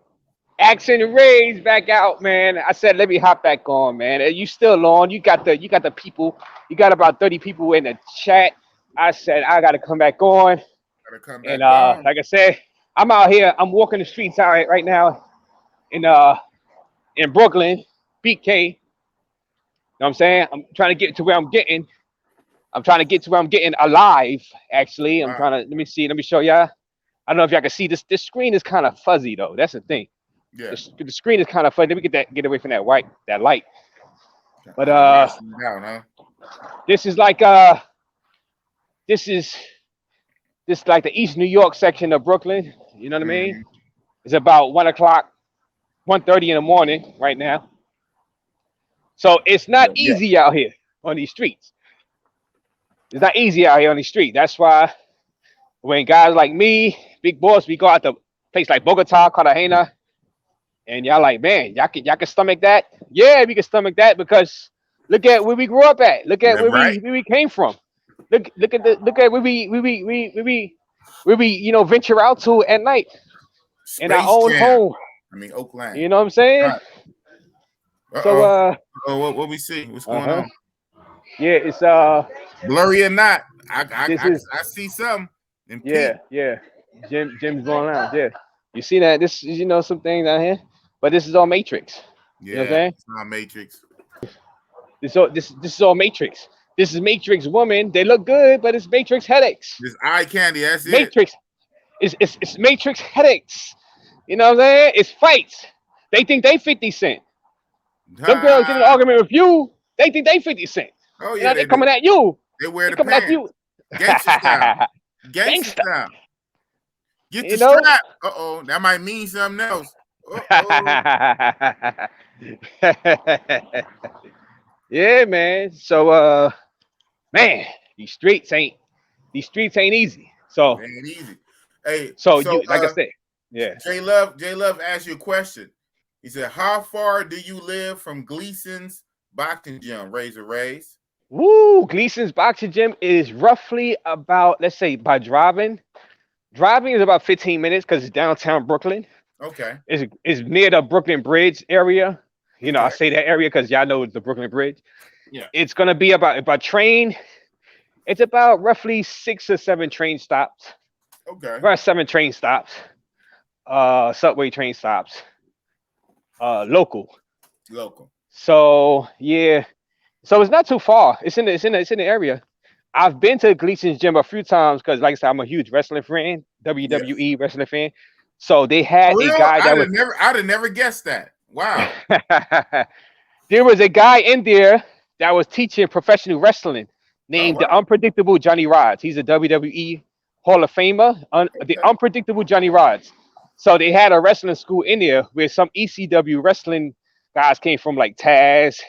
[SPEAKER 4] Action Ray's back out, man. I said, let me hop back on, man. Are you still on? You got the people. You got about 30 people in the chat. I said, I got to come back on.
[SPEAKER 2] Gotta come back
[SPEAKER 4] and
[SPEAKER 2] on.
[SPEAKER 4] like I said, I'm out here. I'm walking the streets out right now in Brooklyn, BK. You know what I'm saying? I'm trying to get to where I'm getting. I'm trying to get to where I'm getting alive, actually. Let me see. Let me show y'all. I don't know if y'all can see this. This screen is kind of fuzzy, though. That's the thing.
[SPEAKER 2] Yeah.
[SPEAKER 4] The screen is kind of funny. Let me get away from that light. But this is like this like the East New York section of Brooklyn. You know what I mean? It's about 1:30 in the morning right now. So it's not easy out here on these streets. It's not easy out here on the street. That's why when guys like me, big boss, we go out to place like Bogota, Cartagena, and y'all like, man, y'all can stomach that? Yeah, we can stomach that because look at where we grew up at. Look at where we came from. Look at where we venture out to at night in our own home.
[SPEAKER 2] I mean Oakland.
[SPEAKER 4] You know what I'm saying?
[SPEAKER 2] So what we see? What's going on?
[SPEAKER 4] Yeah, it's
[SPEAKER 2] blurry or not. I see some.
[SPEAKER 4] Yeah. Jim's going out. Yeah. You see that? This is some things out here. But this is all Matrix.
[SPEAKER 2] Yeah,
[SPEAKER 4] you know what I'm saying?
[SPEAKER 2] It's not Matrix.
[SPEAKER 4] This is all Matrix. This is Matrix woman. They look good, but it's Matrix headaches.
[SPEAKER 2] This eye candy, that's
[SPEAKER 4] Matrix. It's Matrix headaches. You know what I'm saying? It's fights. They think they 50 Cent. Some girls get in an argument with you. They think they 50 Cent.
[SPEAKER 2] Oh yeah,
[SPEAKER 4] they're coming at you.
[SPEAKER 2] They wear the pants. At you. Gangsta style. Gangsta style. Get the strap. That might mean something else.
[SPEAKER 4] Yeah, man. So man, these streets ain't easy. So
[SPEAKER 2] it ain't easy. Hey,
[SPEAKER 4] you, like I said, yeah.
[SPEAKER 2] J Love asked you a question. He said, "How far do you live from Gleason's boxing gym, Razor Rays?"
[SPEAKER 4] Woo, Gleason's boxing gym is roughly about, let's say, by driving is about 15 minutes because it's downtown Brooklyn.
[SPEAKER 2] Okay.
[SPEAKER 4] It's near the Brooklyn Bridge area. You know, I say that area because y'all know the Brooklyn Bridge.
[SPEAKER 2] Yeah.
[SPEAKER 4] It's gonna be about train. It's about roughly 6 or 7 train stops.
[SPEAKER 2] Okay.
[SPEAKER 4] About 7 train stops. Subway train stops. Local. So yeah. So it's not too far. It's in the area. I've been to Gleason's gym a few times because, like I said, I'm a huge wrestling fan, WWE wrestling fan. So they had a guy that
[SPEAKER 2] I'd have never guessed that. Wow.
[SPEAKER 4] There was a guy in there that was teaching professional wrestling named the Unpredictable Johnny Rods. He's a WWE Hall of Famer. The Unpredictable Johnny Rods. So they had a wrestling school in there where some ECW wrestling guys came from, like Taz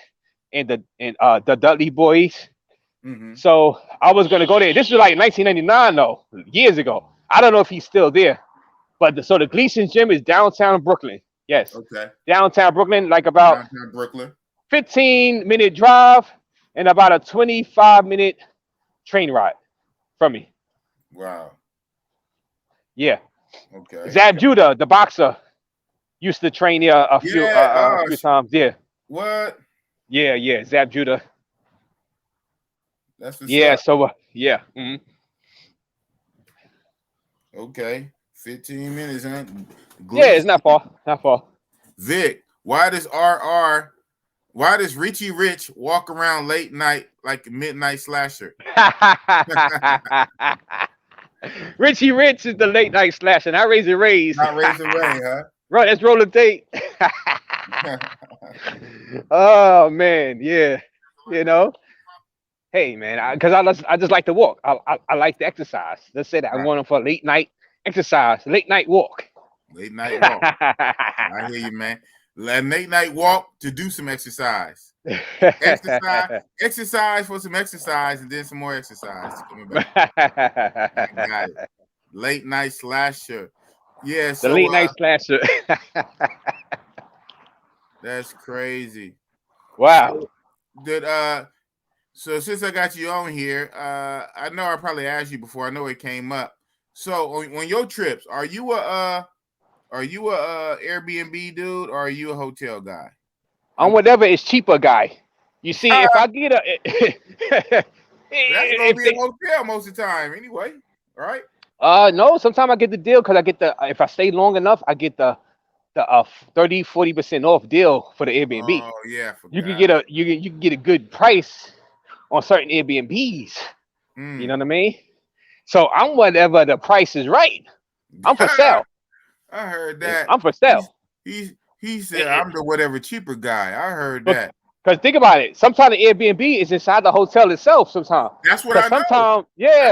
[SPEAKER 4] and the Dudley Boys.
[SPEAKER 2] Mm-hmm.
[SPEAKER 4] So I was gonna go there. This was like 1999 though, years ago. I don't know if he's still there. But the Gleason's gym is downtown Brooklyn. Yes.
[SPEAKER 2] Okay.
[SPEAKER 4] Downtown Brooklyn, like about
[SPEAKER 2] downtown Brooklyn.
[SPEAKER 4] 15-minute drive and about a 25-minute train ride from me.
[SPEAKER 2] Wow.
[SPEAKER 4] Yeah.
[SPEAKER 2] Okay.
[SPEAKER 4] Zab Judah, the boxer, used to train here a few times. Yeah.
[SPEAKER 2] What?
[SPEAKER 4] Yeah. Zab Judah.
[SPEAKER 2] That's what's
[SPEAKER 4] yeah.
[SPEAKER 2] up.
[SPEAKER 4] So yeah. Mm-hmm.
[SPEAKER 2] Okay. 15 minutes, huh?
[SPEAKER 4] Yeah, it's not far. Not far.
[SPEAKER 2] Vic, why does Richie Rich walk around late night like a midnight slasher?
[SPEAKER 4] Richie Rich is the late night slasher. Not Razor Rays.
[SPEAKER 2] Not Razor Ray, huh?
[SPEAKER 4] Right, let's roll the tape. Oh man, yeah. You know. Hey man, because I just like to walk. I like to exercise. Let's say that I'm going for a late night exercise, late night walk.
[SPEAKER 2] Late night walk. I hear you, man. Late night walk to do some exercise. Exercise for some exercise, and then some more exercise. Coming back. I got it. Late night slasher. Yeah, so
[SPEAKER 4] the late night slasher.
[SPEAKER 2] That's crazy.
[SPEAKER 4] Wow.
[SPEAKER 2] So since I got you on here, I know I probably asked you before. I know it came up. So on your trips, are you a Airbnb dude or are you a hotel guy?
[SPEAKER 4] I'm whatever is cheaper guy. You see, if I get
[SPEAKER 2] that's gonna be a hotel most of the time anyway, right?
[SPEAKER 4] No, sometimes I get the deal because I get if I stay long enough, I get the 30-40% off deal for the Airbnb.
[SPEAKER 2] Oh yeah,
[SPEAKER 4] you can get a good price on certain Airbnbs. You know what I mean? So I'm whatever the price is right. I'm for sale.
[SPEAKER 2] I heard that.
[SPEAKER 4] I'm for sale.
[SPEAKER 2] He said, I'm the whatever cheaper guy. I heard that.
[SPEAKER 4] Because think about it. Sometimes the Airbnb is inside the hotel itself. Sometimes.
[SPEAKER 2] That's what I
[SPEAKER 4] know.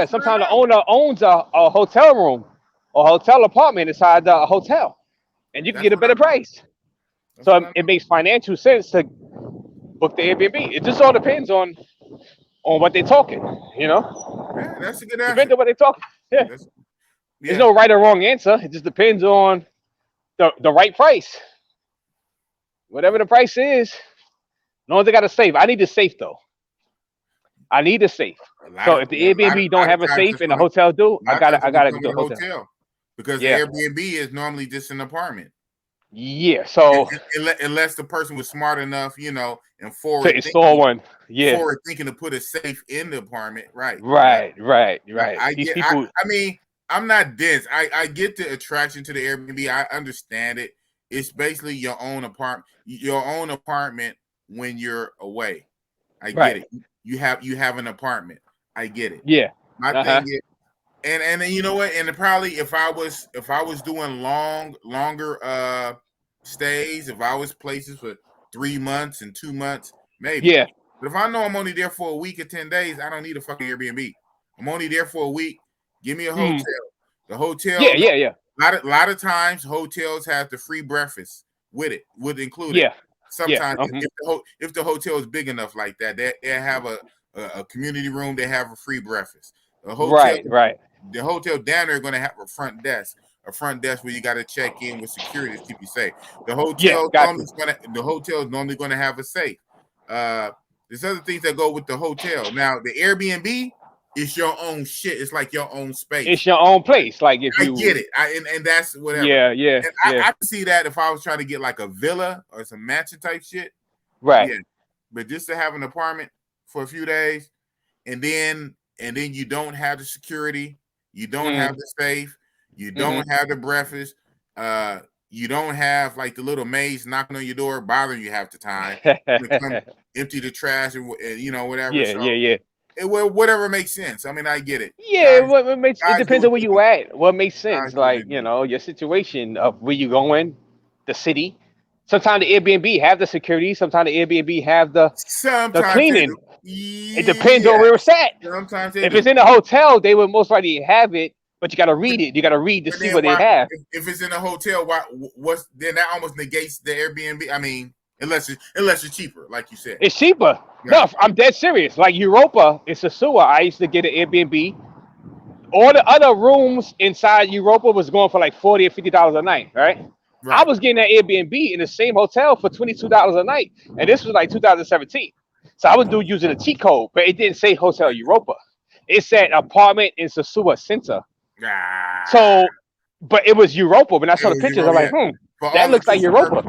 [SPEAKER 4] Sometimes the owner owns a hotel room or hotel apartment inside the hotel, and you can get a better price. So it makes financial sense to book the Airbnb. It just all depends on what they're talking. You know.
[SPEAKER 2] Yeah, that's a good answer.
[SPEAKER 4] Depends on what they're talking. Yeah. There's no right or wrong answer. It just depends on the right price. Whatever the price is. No one's got a safe. I need a safe though. I need a safe. So if the Airbnb don't have a safe and the hotel do, I gotta go to the hotel.
[SPEAKER 2] Because the Airbnb is normally just an apartment.
[SPEAKER 4] Yeah. So
[SPEAKER 2] unless the person was smart enough, you know, and
[SPEAKER 4] to install one. Yeah.
[SPEAKER 2] Forward thinking to put a safe in the apartment. Right.
[SPEAKER 4] Right.
[SPEAKER 2] I mean, I'm not dense. I get the attraction to the Airbnb. I understand it. It's basically your own apartment when you're away. I get it. You have an apartment. I get it.
[SPEAKER 4] Yeah.
[SPEAKER 2] My thing is, and you know what? And probably if I was doing longer stays, if I was places for 3 months and 2 months, maybe.
[SPEAKER 4] Yeah.
[SPEAKER 2] But if I know I'm only there for a week or 10 days, I don't need a fucking Airbnb. I'm only there for a week. Give me a hotel. The hotel.
[SPEAKER 4] Yeah.
[SPEAKER 2] A lot of times hotels have the free breakfast with it, included.
[SPEAKER 4] Yeah.
[SPEAKER 2] Sometimes if the hotel is big enough like that, they have a community room. They have a free breakfast. The hotel,
[SPEAKER 4] right.
[SPEAKER 2] The hotel down there are going to have a front desk where you got to check in with security to keep you safe. The hotel is normally going to have a safe. There's other things that go with the hotel. Now the Airbnb is your own shit. It's like your own space.
[SPEAKER 4] It's your own place. Like if
[SPEAKER 2] I get it. And that's whatever.
[SPEAKER 4] Yeah.
[SPEAKER 2] I can see that if I was trying to get like a villa or some mansion type shit.
[SPEAKER 4] Right.
[SPEAKER 2] Yeah. But just to have an apartment for a few days, and then you don't have the security, you don't have the safe, you don't have the breakfast, you don't have like the little maids knocking on your door bothering you half the time. To come empty the trash and you know whatever.
[SPEAKER 4] Yeah.
[SPEAKER 2] Whatever makes sense. I mean, I get it.
[SPEAKER 4] Yeah, it depends on where you at. What makes sense, like you know, your situation of where you going, the city. Sometimes the Airbnb have the security. Sometimes the Airbnb have the cleaning. It depends on where it's at.
[SPEAKER 2] Sometimes
[SPEAKER 4] if it's in a hotel, they would most likely have it, but you got to read it. You got to read to see what they have.
[SPEAKER 2] If it's in a hotel, then that almost negates the Airbnb. I mean, unless it's cheaper, like you said.
[SPEAKER 4] It's cheaper. No, I'm dead serious. Like Europa, it's a sewer. I used to get an Airbnb. All the other rooms inside Europa was going for like $40 or $50 a night, right? I was getting that Airbnb in the same hotel for $22 a night, and this was like 2017. So I was using a cheat code, but it didn't say Hotel Europa. It said apartment in Sasua Center. So, but it was Europa. When I saw the pictures, I'm like, that looks like Europa.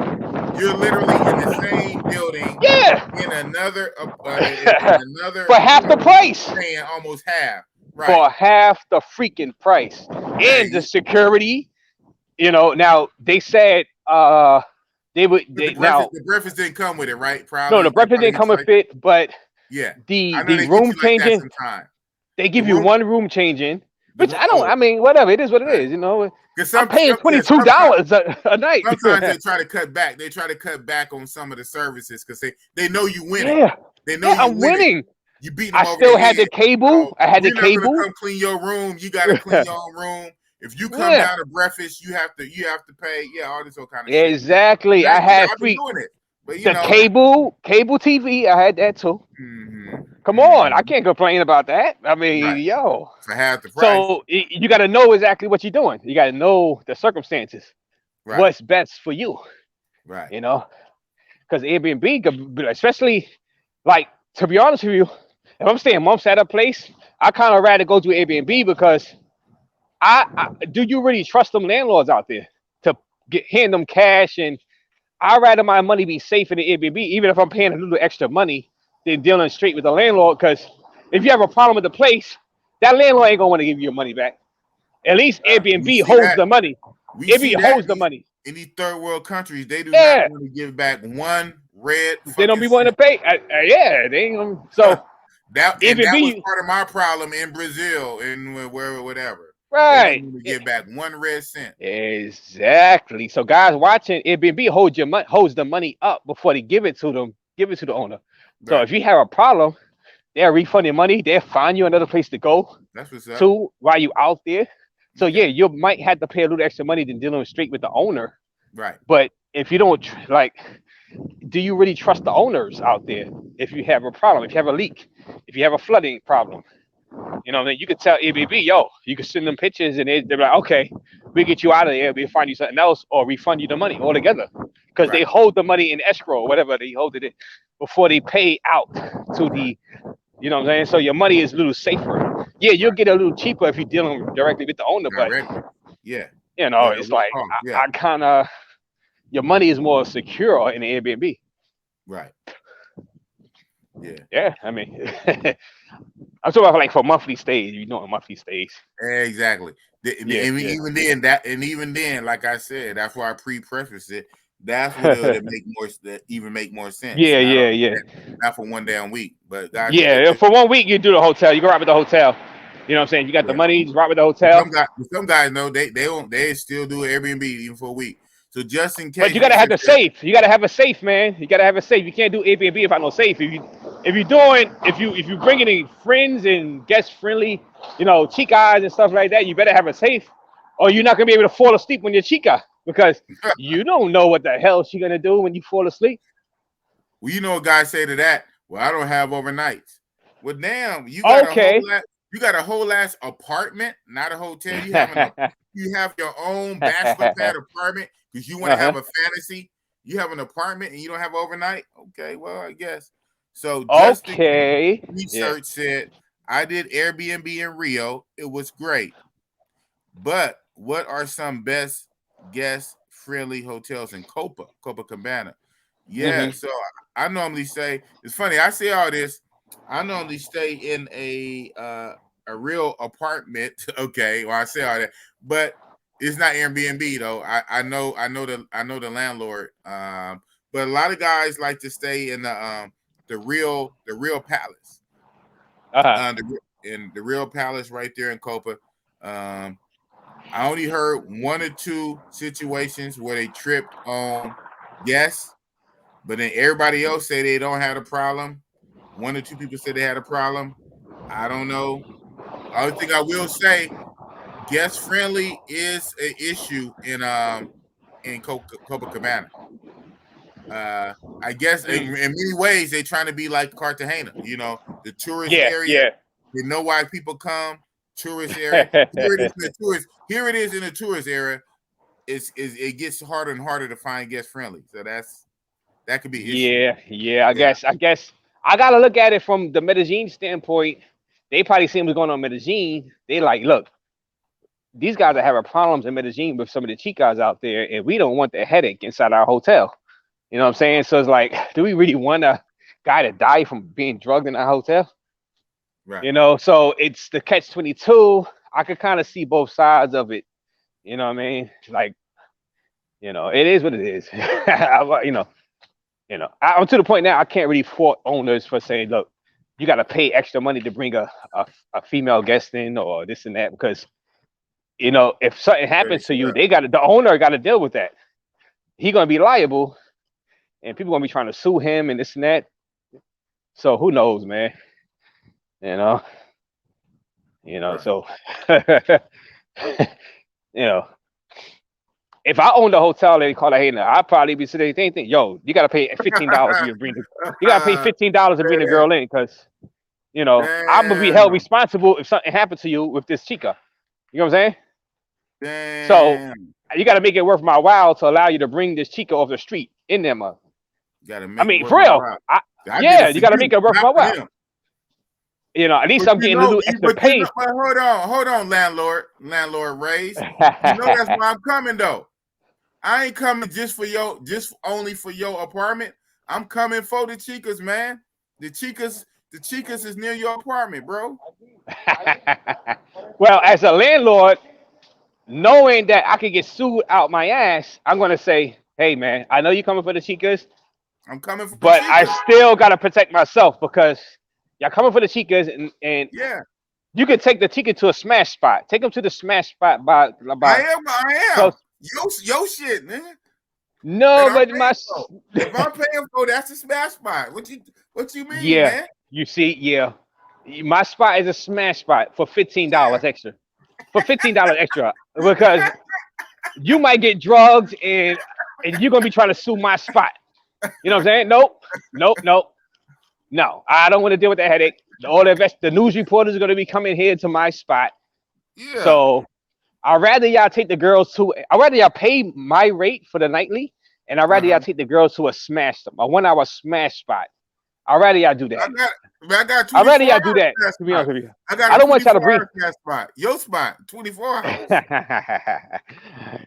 [SPEAKER 2] You're literally in the same building.
[SPEAKER 4] Yeah.
[SPEAKER 2] In another
[SPEAKER 4] for half the price.
[SPEAKER 2] Paying almost half. Right.
[SPEAKER 4] For half the freaking price. And the security. You know, now they said
[SPEAKER 2] the breakfast didn't come with it, right? Probably.
[SPEAKER 4] No, the breakfast didn't come with it, but the room changing. They give you one room changing, which I mean, whatever. It is what it is, you know. I'm paying $22 a night.
[SPEAKER 2] Sometimes they try to cut back. They try to cut back on some of the services because they know you winning.
[SPEAKER 4] Yeah.
[SPEAKER 2] They know
[SPEAKER 4] I'm winning.
[SPEAKER 2] You beat them.
[SPEAKER 4] I still had the cable. I had the cable.
[SPEAKER 2] Come clean your room. You got to clean your own room. If you come down to breakfast, you have to pay. Yeah, all this whole kind of shit.
[SPEAKER 4] Exactly. I had free cable TV. I had that too. Come on, I can't complain about that. I mean, yo.
[SPEAKER 2] For half the price.
[SPEAKER 4] So you got to know exactly what you're doing. You got to know the circumstances. Right. What's best for you.
[SPEAKER 2] Right.
[SPEAKER 4] You know, because Airbnb, especially like to be honest with you, if I'm staying months at a place, I kind of rather go to Airbnb because. Do you really trust them landlords out there to hand them cash? And I'd rather my money be safe in the Airbnb, even if I'm paying a little extra money than dealing straight with the landlord. Because if you have a problem with the place, that landlord ain't gonna want to give you your money back. At least Airbnb holds the money. Airbnb holds the money.
[SPEAKER 2] In these third world countries, they do not want to give back one red.
[SPEAKER 4] They don't be wanting to pay. They ain't gonna. So
[SPEAKER 2] that was part of my problem in Brazil and wherever, whatever.
[SPEAKER 4] Right.
[SPEAKER 2] They don't give back 1 red cent.
[SPEAKER 4] Exactly. So guys watching, Airbnb holds the money up before they give it to them, give it to the owner. So if you have a problem, they'll refund your money. They'll find you another place to go.
[SPEAKER 2] That's what's up.
[SPEAKER 4] To while you out there. So yeah, you might have to pay a little extra money than dealing straight with the owner.
[SPEAKER 2] Right.
[SPEAKER 4] But if you don't do you really trust the owners out there? If you have a problem, if you have a leak, if you have a flooding problem, you know, then you could tell Airbnb, yo, you could send them pictures and they're like, okay, we'll get you out of there, we'll find you something else or refund you the money altogether. Because they hold the money in escrow or whatever they hold it in before they pay out to the, you know what I'm saying? So your money is a little safer. Yeah, you'll get a little cheaper if you're dealing directly with the owner, but
[SPEAKER 2] yeah,
[SPEAKER 4] you know, it's like I kind of, your money is more secure in the Airbnb.
[SPEAKER 2] Right. Yeah.
[SPEAKER 4] Yeah, I mean, I'm talking about like for monthly stays. You know, monthly stays.
[SPEAKER 2] Exactly. Even then, like I said, that's why I pre-preface it. That's what it'll make more sense.
[SPEAKER 4] Yeah.
[SPEAKER 2] Not for one damn week, but guys,
[SPEAKER 4] for 1 week you do the hotel. You go right with the hotel. You know what I'm saying? You got the money, just right with the hotel.
[SPEAKER 2] Some guys know they still do Airbnb even for a week. So just in case.
[SPEAKER 4] But you gotta have the safe. You gotta have a safe, man. You gotta have a safe. You can't do Airbnb if I no safe. If you bringing in friends and guest friendly, you know, chicas and stuff like that, you better have a safe, or you're not gonna be able to fall asleep when you're chica because you don't know what the hell she's gonna do when you fall asleep.
[SPEAKER 2] Well, you know what guys say to that? Well, I don't have overnights. Well, damn, you got a whole ass apartment, not a hotel. You have your own bachelor pad apartment because you want to have a fantasy. You have an apartment and you don't have overnight. Okay, well, I guess so. Research said I did Airbnb in Rio. It was great, but what are some best guest friendly hotels in Copacabana? Yeah, so I normally say it's funny. I say all this. I normally stay in a real apartment. Okay, well I say all that, but it's not Airbnb though. I know the landlord. But a lot of guys like to stay in the real palace. In the real palace right there in Copa. I only heard 1 or 2 situations where they tripped on guests, but then everybody else say they don't have a problem. 1 or 2 people said they had a problem. I don't know. The only thing I will say, guest friendly is an issue in Copacabana. I guess in many ways they're trying to be like Cartagena, you know, the tourist area. Yeah. They know why people come. Tourist area. Here it is in the tourist area. It gets harder and harder to find guest friendly. So that could be an issue.
[SPEAKER 4] Yeah. I guess I gotta look at it from the Medellin standpoint. They probably seen what's going on in Medellin. They like, look, these guys are having problems in Medellin with some of the chicas out there, and we don't want the headache inside our hotel. You know what I'm saying? So it's like, do we really want a guy to die from being drugged in our hotel? Right. You know, so it's the catch-22. I could kind of see both sides of it. You know what I mean? Like, you know, it is what it is. I'm to the point now I can't really fault owners for saying, look, you got to pay extra money to bring a female guest in or this and that, because, you know, if something happens to you, the owner got to deal with that. He's going to be liable, and people going to be trying to sue him and this and that. So who knows, man? So, if I owned a hotel and they call it, hey, now I'd probably be sitting there thinking, yo, you got to pay $15 to bring $15 to bring the girl in, because, I'm going to be held responsible if something happened to you with this chica. You know what I'm saying? So you got to make it worth my while to allow you to bring this chica off the street in there, man. For real. You got to make it worth my while. At least I'm getting a little extra pay.
[SPEAKER 2] Hold on, landlord Rays. That's where I'm coming though. I ain't coming just only for your apartment. I'm coming for the chicas, man. The chicas is near your apartment, bro.
[SPEAKER 4] Well, as a landlord, knowing that I could get sued out my ass, I'm gonna say, hey man, I know you're coming for the chicas.
[SPEAKER 2] I'm coming for
[SPEAKER 4] but I still gotta protect myself, because y'all coming for the chicas and You can take the ticket to a smash spot. Take them to the smash spot by
[SPEAKER 2] I am. Yo shit, man.
[SPEAKER 4] No, but
[SPEAKER 2] if I'm paying for, that's a smash spot. What you mean,
[SPEAKER 4] yeah,
[SPEAKER 2] man?
[SPEAKER 4] You see, yeah. My spot is a smash spot for $15 extra. For $15 extra. Because you might get drugs and you're gonna be trying to sue my spot. You know what I'm saying? Nope. No, I don't want to deal with that headache. All the news reporters are gonna be coming here to my spot.
[SPEAKER 2] Yeah.
[SPEAKER 4] So I'd rather y'all take the girls to. I'd rather y'all pay my rate for the nightly, and I'd rather y'all take the girls to a 1 hour smash spot. I'd rather y'all do that. I'd rather y'all do that. To be honest with you, I don't want y'all to bring
[SPEAKER 2] spot. Your spot, 24 hours.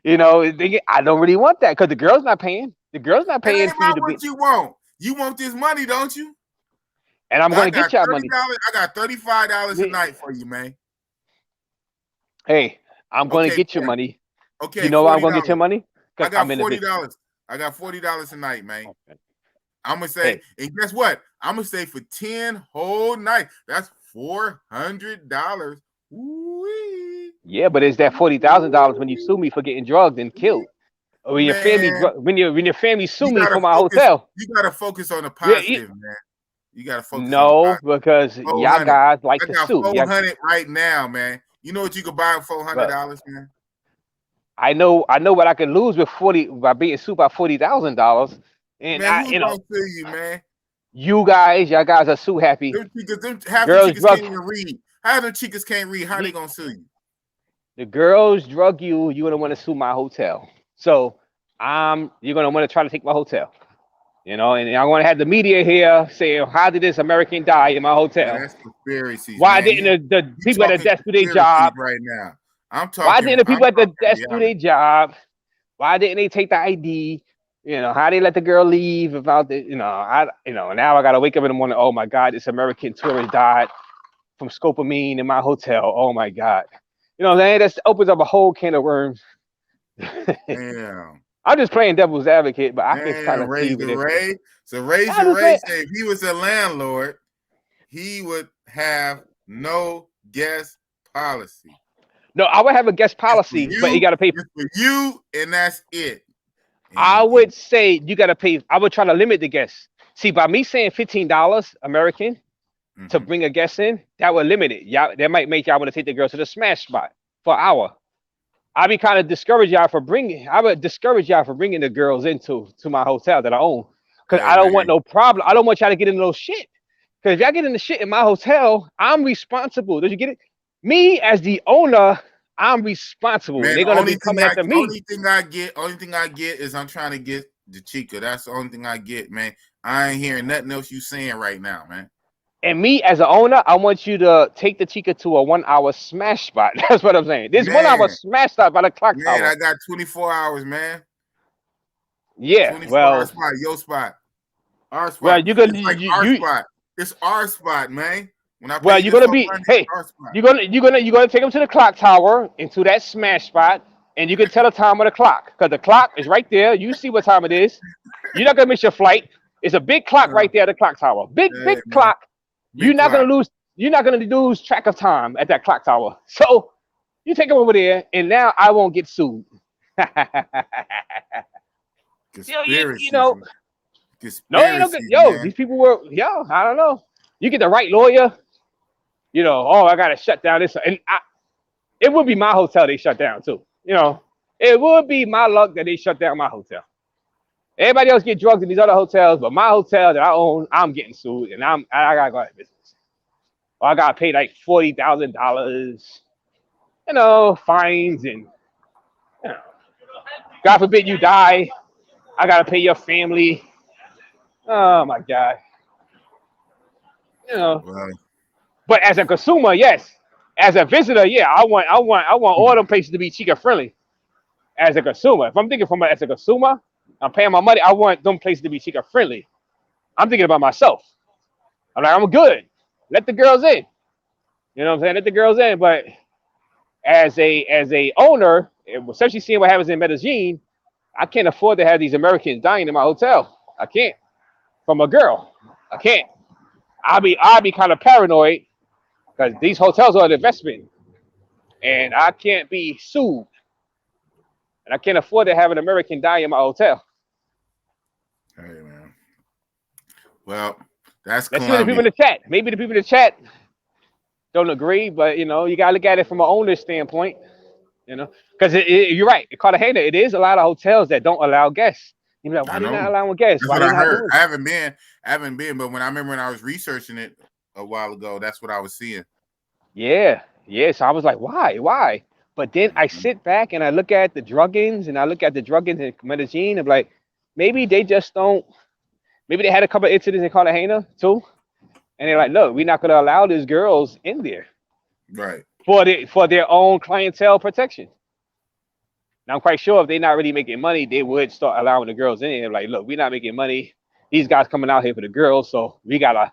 [SPEAKER 4] You know, I don't really want that because the girl's not paying. The girl's not paying for you to
[SPEAKER 2] what you want. You want this money, don't you?
[SPEAKER 4] And I'm going to get y'all money.
[SPEAKER 2] I got $35 a night for you, man.
[SPEAKER 4] Hey, I'm going to get your money.
[SPEAKER 2] Okay.
[SPEAKER 4] You know why I'm going to get your money?
[SPEAKER 2] I got $40. I got $40 a night, man. Okay. I'm going to say, and guess what? I'm going to say for 10 whole nights, that's $400. Woo-wee.
[SPEAKER 4] Yeah, but it's that $40,000 when you sue me for getting drugged and killed. Or when your family sue me for my hotel.
[SPEAKER 2] You got to focus on the positive, man. You got to focus on
[SPEAKER 4] the positive. Because y'all guys like to sue.
[SPEAKER 2] I got $400 right now, man. You know what you could buy for $400, man?
[SPEAKER 4] I know what I can lose by being sued by $40,000. And
[SPEAKER 2] man, who's gonna sue you, man?
[SPEAKER 4] Y'all guys are sue happy.
[SPEAKER 2] Half the chicas can't even read. Half the chicas can't read. How they gonna sue you?
[SPEAKER 4] The girls drug you. You're gonna want to sue my hotel. So you're gonna want to try to take my hotel. You know, and I want to have the media here saying, how did this American die in my hotel?
[SPEAKER 2] Man, that's conspiracy.
[SPEAKER 4] Why didn't the people at the desk do their job
[SPEAKER 2] right now? I'm talking.
[SPEAKER 4] Why didn't the people at the desk do their job? Why didn't they take the ID? You know, how they let the girl leave about the, now I gotta wake up in the morning. Oh my God, this American tourist died from scopolamine in my hotel. Oh my God. You know what I'm saying? That opens up a whole can of worms.
[SPEAKER 2] Damn.
[SPEAKER 4] I'm just playing devil's advocate, but I can kind of
[SPEAKER 2] raise the Ray. So Ray said if he was a landlord, he would have no guest policy.
[SPEAKER 4] No, I would have a guest policy, but you got to pay
[SPEAKER 2] for you, and that's it.
[SPEAKER 4] I would say you got to pay. I would try to limit the guests. See, by me saying $15 American to bring a guest in, that would limit it. Y'all, that might make y'all want to take the girls to the smash spot for an hour. I'd be kind of discourage y'all for bringing. I would discourage y'all for bringing the girls to my hotel that I own, because I don't want no problem. I don't want y'all to get into no shit. Because if y'all get into shit in my hotel, I'm responsible. Did you get it? Me as the owner, I'm responsible.
[SPEAKER 2] Man,
[SPEAKER 4] they're gonna be coming after me.
[SPEAKER 2] Only thing I get is I'm trying to get the chica. That's the only thing I get, man. I ain't hearing nothing else you saying right now, man.
[SPEAKER 4] And me as an owner, I want you to take the chica to a 1 hour smash spot. That's what I'm saying. This 1 hour smash spot by the clock tower.
[SPEAKER 2] Man, I got 24 hours, man.
[SPEAKER 4] Yeah,
[SPEAKER 2] 24 hour spot, your spot, our spot.
[SPEAKER 4] Well,
[SPEAKER 2] spot. It's our spot, man.
[SPEAKER 4] You're gonna take them to the clock tower into that smash spot, and you can tell the time of the clock because the clock is right there. You see what time it is. You're not gonna miss your flight. It's a big clock right there at the clock tower. Big clock. You're not gonna lose track of time at that clock tower. So you take them over there, and now I won't get sued.
[SPEAKER 2] Conspiracy.
[SPEAKER 4] These people were, I don't know. You get the right lawyer. You know, I gotta shut down this, and it would be my hotel they shut down too. You know, it would be my luck that they shut down my hotel. Everybody else get drugs in these other hotels, but my hotel that I own, I'm getting sued, and I gotta go out of business. Or I gotta pay like $40,000, fines, and God forbid you die, I gotta pay your family. Oh my God.
[SPEAKER 2] Right.
[SPEAKER 4] But as a consumer, yes. As a visitor, yeah, I want all them places to be chica friendly. As a consumer, if I'm thinking as a consumer, I'm paying my money. I want them places to be chica friendly. I'm thinking about myself. I'm like, I'm good. Let the girls in. You know what I'm saying? Let the girls in. But as a owner, especially seeing what happens in Medellin, I can't afford to have these Americans dying in my hotel. I can't. From a girl, I can't. I'll be kind of paranoid. because these hotels are an investment, and I can't be sued, and I can't afford to have an American die in my hotel.
[SPEAKER 2] Hey man, well, that's
[SPEAKER 4] Let's see what the people in the chat. Maybe the people in the chat don't agree, but you know, you gotta look at it from an owner's standpoint. You know, because you're right. In Cartagena, it is a lot of hotels that don't allow guests. You're like, why they not allowing guests?
[SPEAKER 2] That's
[SPEAKER 4] why
[SPEAKER 2] what
[SPEAKER 4] they
[SPEAKER 2] I
[SPEAKER 4] not
[SPEAKER 2] heard.
[SPEAKER 4] doing?
[SPEAKER 2] I haven't been, but when I remember when I was researching it a while ago, that's what I was seeing.
[SPEAKER 4] Yeah. So I was like, why? But then I sit back and I look at the druggings and I look at the druggings in Medellin. I'm like, maybe they just don't. Maybe they had a couple of incidents in Cartagena too, and they're like, look, we're not gonna allow these girls in there,
[SPEAKER 2] right?
[SPEAKER 4] For their own clientele protection. Now I'm quite sure if they're not really making money, they would start allowing the girls in. They're like, look, we're not making money. These guys coming out here for the girls, so we're gonna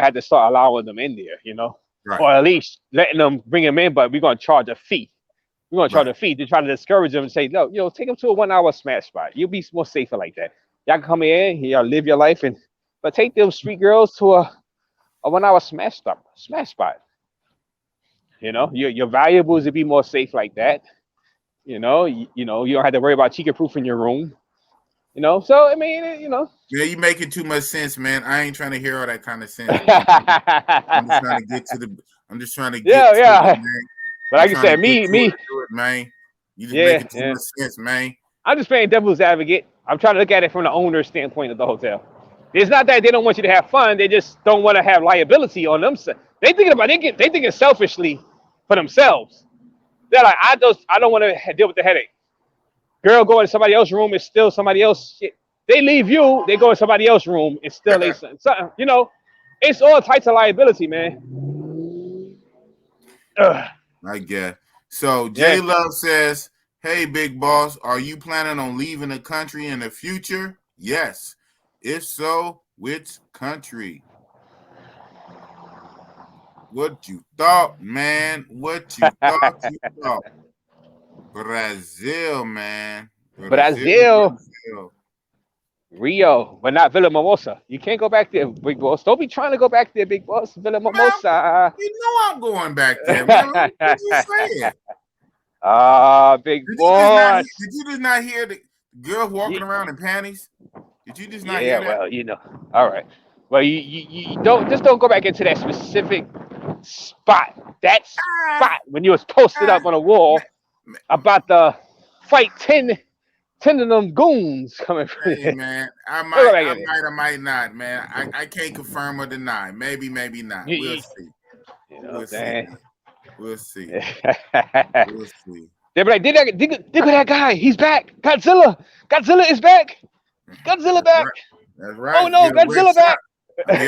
[SPEAKER 4] have to start allowing them in there, you know,
[SPEAKER 2] right.
[SPEAKER 4] Or at least letting them bring them in, but we're gonna charge a fee. We're gonna charge a fee to try to discourage them and say, no, you know, take them to a 1 hour smash spot. You'll be more safer like that. Y'all can come in, y'all live your life, but take them street girls to a 1 hour smash spot. You know, your valuables would be more safe like that. You know, you don't have to worry about chicken proof in your room. You know, so I mean, you know.
[SPEAKER 2] Yeah, you making too much sense, man. I ain't trying to hear all that kind of sense. I'm just trying to get to the. I'm just trying to get.
[SPEAKER 4] Yeah.
[SPEAKER 2] To it, man.
[SPEAKER 4] But like you said, me,
[SPEAKER 2] man. You just making too much sense, man.
[SPEAKER 4] I'm just playing devil's advocate. I'm trying to look at it from the owner's standpoint of the hotel. It's not that they don't want you to have fun; they just don't want to have liability on them. They thinking selfishly for themselves. They're like, I don't want to deal with the headache. Girl go in somebody else's room, it's still somebody else shit. They leave you, they go in somebody else's room, it's still something. You know, it's all types of liability, man.
[SPEAKER 2] I guess. So J Love says, "Hey, big boss, are you planning on leaving the country in the future? Yes. If so, which country?" What you thought, man? What you thought? Brazil, man.
[SPEAKER 4] Brazil. Rio, but not Villa Mimosa. You can't go back there, big boss. Don't be trying to go back there, big boss. Villa Mimosa.
[SPEAKER 2] You know I'm going back there, man. What you saying?
[SPEAKER 4] Big boss.
[SPEAKER 2] Did you just not hear the girl walking around in panties? Did you just not hear that?
[SPEAKER 4] Yeah, well, you know. All right. Well, you don't go back into that specific spot. That spot when you was posted up on a wall about the fight 10 of them goons coming from
[SPEAKER 2] hey, man, I might not, man. I can't confirm or deny. Maybe not. We'll see. We'll see. We'll see.
[SPEAKER 4] They be like, dig at that guy. He's back. Godzilla is back. Godzilla back.
[SPEAKER 2] That's right.
[SPEAKER 4] Oh no, Godzilla back.
[SPEAKER 2] You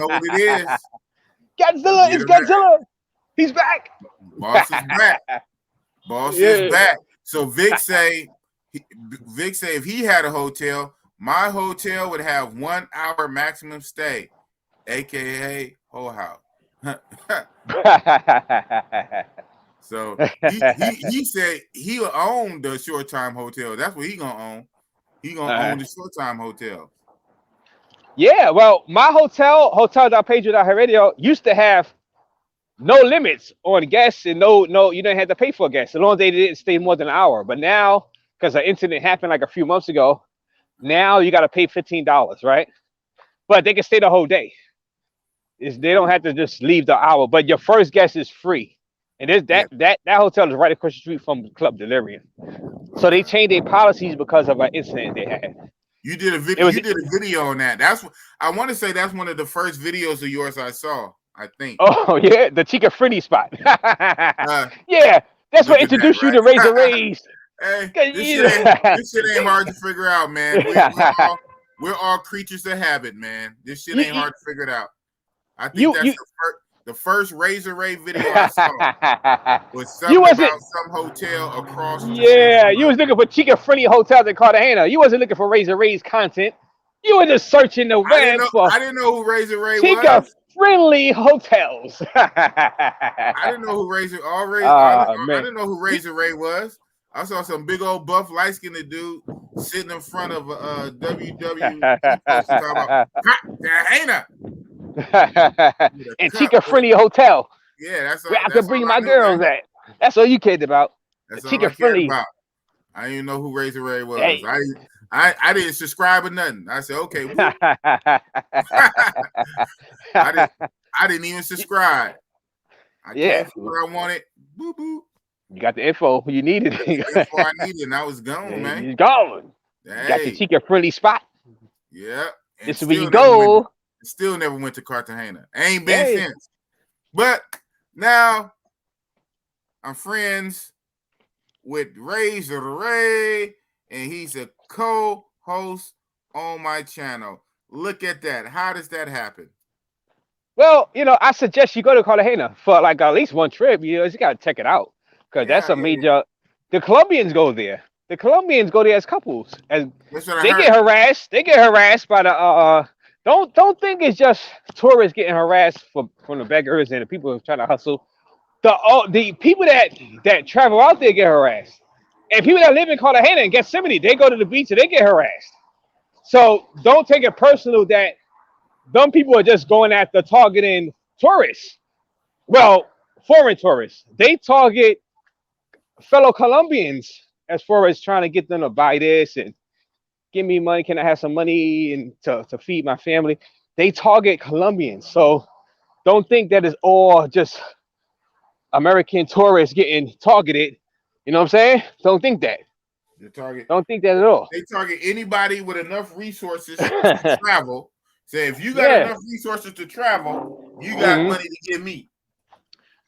[SPEAKER 2] know what it is.
[SPEAKER 4] Godzilla is Godzilla. He's back.
[SPEAKER 2] Boss is back. Boss is back. So Vic say if he had a hotel, my hotel would have 1 hour maximum stay, aka whole house. So he said he'll own the short time hotel. That's what he gonna own. He gonna own the short time hotel.
[SPEAKER 4] Yeah, well, my hotel.page.radio used to have no limits on guests and no, you didn't have to pay for guests as long as they didn't stay more than an hour. But now, because an incident happened like a few months ago, now you got to pay $15, right? But they can stay the whole day. They don't have to just leave the hour. But your first guest is free, and that hotel is right across the street from Club Delirium. So they changed their policies because of an incident they had.
[SPEAKER 2] You did a video. You did a video on that. That's I want to say that's one of the first videos of yours I saw. I think.
[SPEAKER 4] Oh yeah, the Chica Freddy spot. Yeah, that's what introduced you to Razor Rays.
[SPEAKER 2] Hey, this shit ain't hard to figure out, man. We're all creatures of habit, man. This shit ain't hard to figure it out. I think that's the first Razor Ray video I saw was something about some hotel across the street.
[SPEAKER 4] You was looking for Chica Freddy hotels in Cartagena. You wasn't looking for Razor Ray's content. You were just searching the web for.
[SPEAKER 2] I didn't know who Razor Ray
[SPEAKER 4] Chica
[SPEAKER 2] was.
[SPEAKER 4] Friendly hotels.
[SPEAKER 2] I didn't know who I didn't know who Razor Ray was. I saw some big old buff light skinned dude sitting in front of a WWE poster talking about Cartagena.
[SPEAKER 4] And Chica Friendly Hotel.
[SPEAKER 2] Yeah, that's all.
[SPEAKER 4] Where I
[SPEAKER 2] That's
[SPEAKER 4] could bring
[SPEAKER 2] all I
[SPEAKER 4] my
[SPEAKER 2] knew,
[SPEAKER 4] girls
[SPEAKER 2] man.
[SPEAKER 4] at. That's all you cared about.
[SPEAKER 2] That's all
[SPEAKER 4] Chica
[SPEAKER 2] I cared
[SPEAKER 4] Friendly.
[SPEAKER 2] about. I didn't even know who Razor Ray was.
[SPEAKER 4] Hey.
[SPEAKER 2] I didn't subscribe or nothing. I said, okay. I didn't even subscribe. I came for what I wanted. Boo boo.
[SPEAKER 4] You got the info you needed.
[SPEAKER 2] The info I needed, and I was gone, man.
[SPEAKER 4] You're gone.
[SPEAKER 2] Hey.
[SPEAKER 4] You got your Chica Friendly spot.
[SPEAKER 2] Yeah.
[SPEAKER 4] This is where you go.
[SPEAKER 2] Still never went to Cartagena. Ain't been since. But now I'm friends with Razor Ray, and he's a co-host on my channel. Look at that. How does that happen?
[SPEAKER 4] Well, I suggest you go to Cartagena for like at least one trip. You got to check it out because that's a major. The Colombians go there. The Colombians go there as couples, and they get harassed. They get harassed by the. Don't think it's just tourists getting harassed from the beggars and the people trying to hustle. The people that travel out there get harassed, and people that live in Cartagena and Gethsemane, they go to the beach and they get harassed. So don't take it personal that some people are just going after targeting tourists. Well, foreign tourists. They target fellow Colombians as far as trying to get them to buy this and give me money. Can I have some money and to feed my family? They target Colombians. So don't think that it's all just American tourists getting targeted. You know what I'm saying? Don't think that. Don't think that at all.
[SPEAKER 2] They target anybody with enough resources to travel. Say, if you got enough resources to travel, you got money to give me.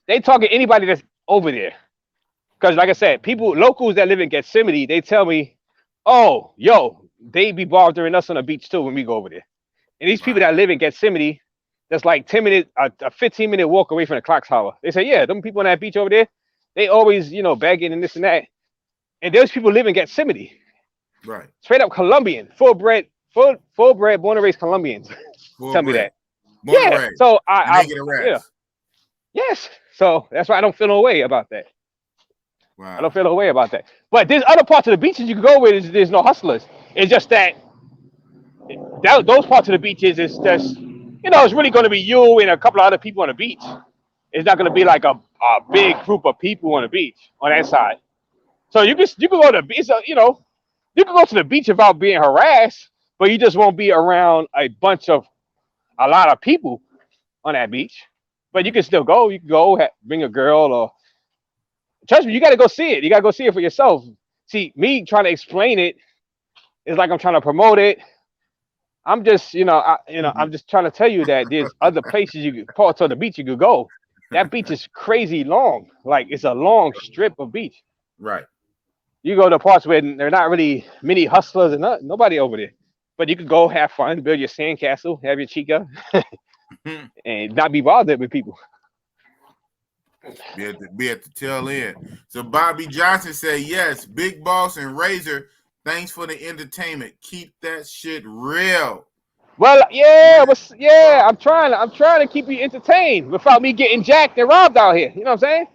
[SPEAKER 2] They
[SPEAKER 4] target anybody that's over there. Because like I said, locals that live in Gethsemane, they tell me, oh, they be bothering us on the beach too when we go over there. And these people that live in Gethsemane, that's like 10 minutes, a 15-minute walk away from the clock tower. They say, yeah, them people on that beach over there, they always, begging and this and that. And those people live in Gethsemane.
[SPEAKER 2] Right.
[SPEAKER 4] Straight up Colombian, full bred, born and raised Colombians. Tell me that.
[SPEAKER 2] Born
[SPEAKER 4] so
[SPEAKER 2] I get harassed.
[SPEAKER 4] Yes. So that's why I don't feel no way about that.
[SPEAKER 2] Wow.
[SPEAKER 4] I don't feel no way about that. But there's other parts of the beaches you can go where there's no hustlers. It's just that those parts of the beaches is just, it's really going to be you and a couple of other people on the beach. It's not going to be like a big group of people on the beach on that side. So you can go to the beach, you can go to the beach without being harassed, but you just won't be around a lot of people on that beach. But you can still go. You can go bring a girl or trust me, you got to go see it. You got to go see it for yourself. See, me trying to explain it is like I'm trying to promote it. I'm just, I'm just trying to tell you that there's other places parts of the beach you could go. That beach is crazy long. Like it's a long strip of beach.
[SPEAKER 2] Right.
[SPEAKER 4] You go to parts where there are not really many hustlers and nobody over there. But you could go have fun, build your sandcastle, have your chica, and not be bothered with people.
[SPEAKER 2] Be at the tail end. So Bobby Johnson said, yes, Big Boss and Razor, thanks for the entertainment. Keep that shit real.
[SPEAKER 4] Well, I'm trying to keep you entertained without me getting jacked and robbed out here. You know what I'm saying?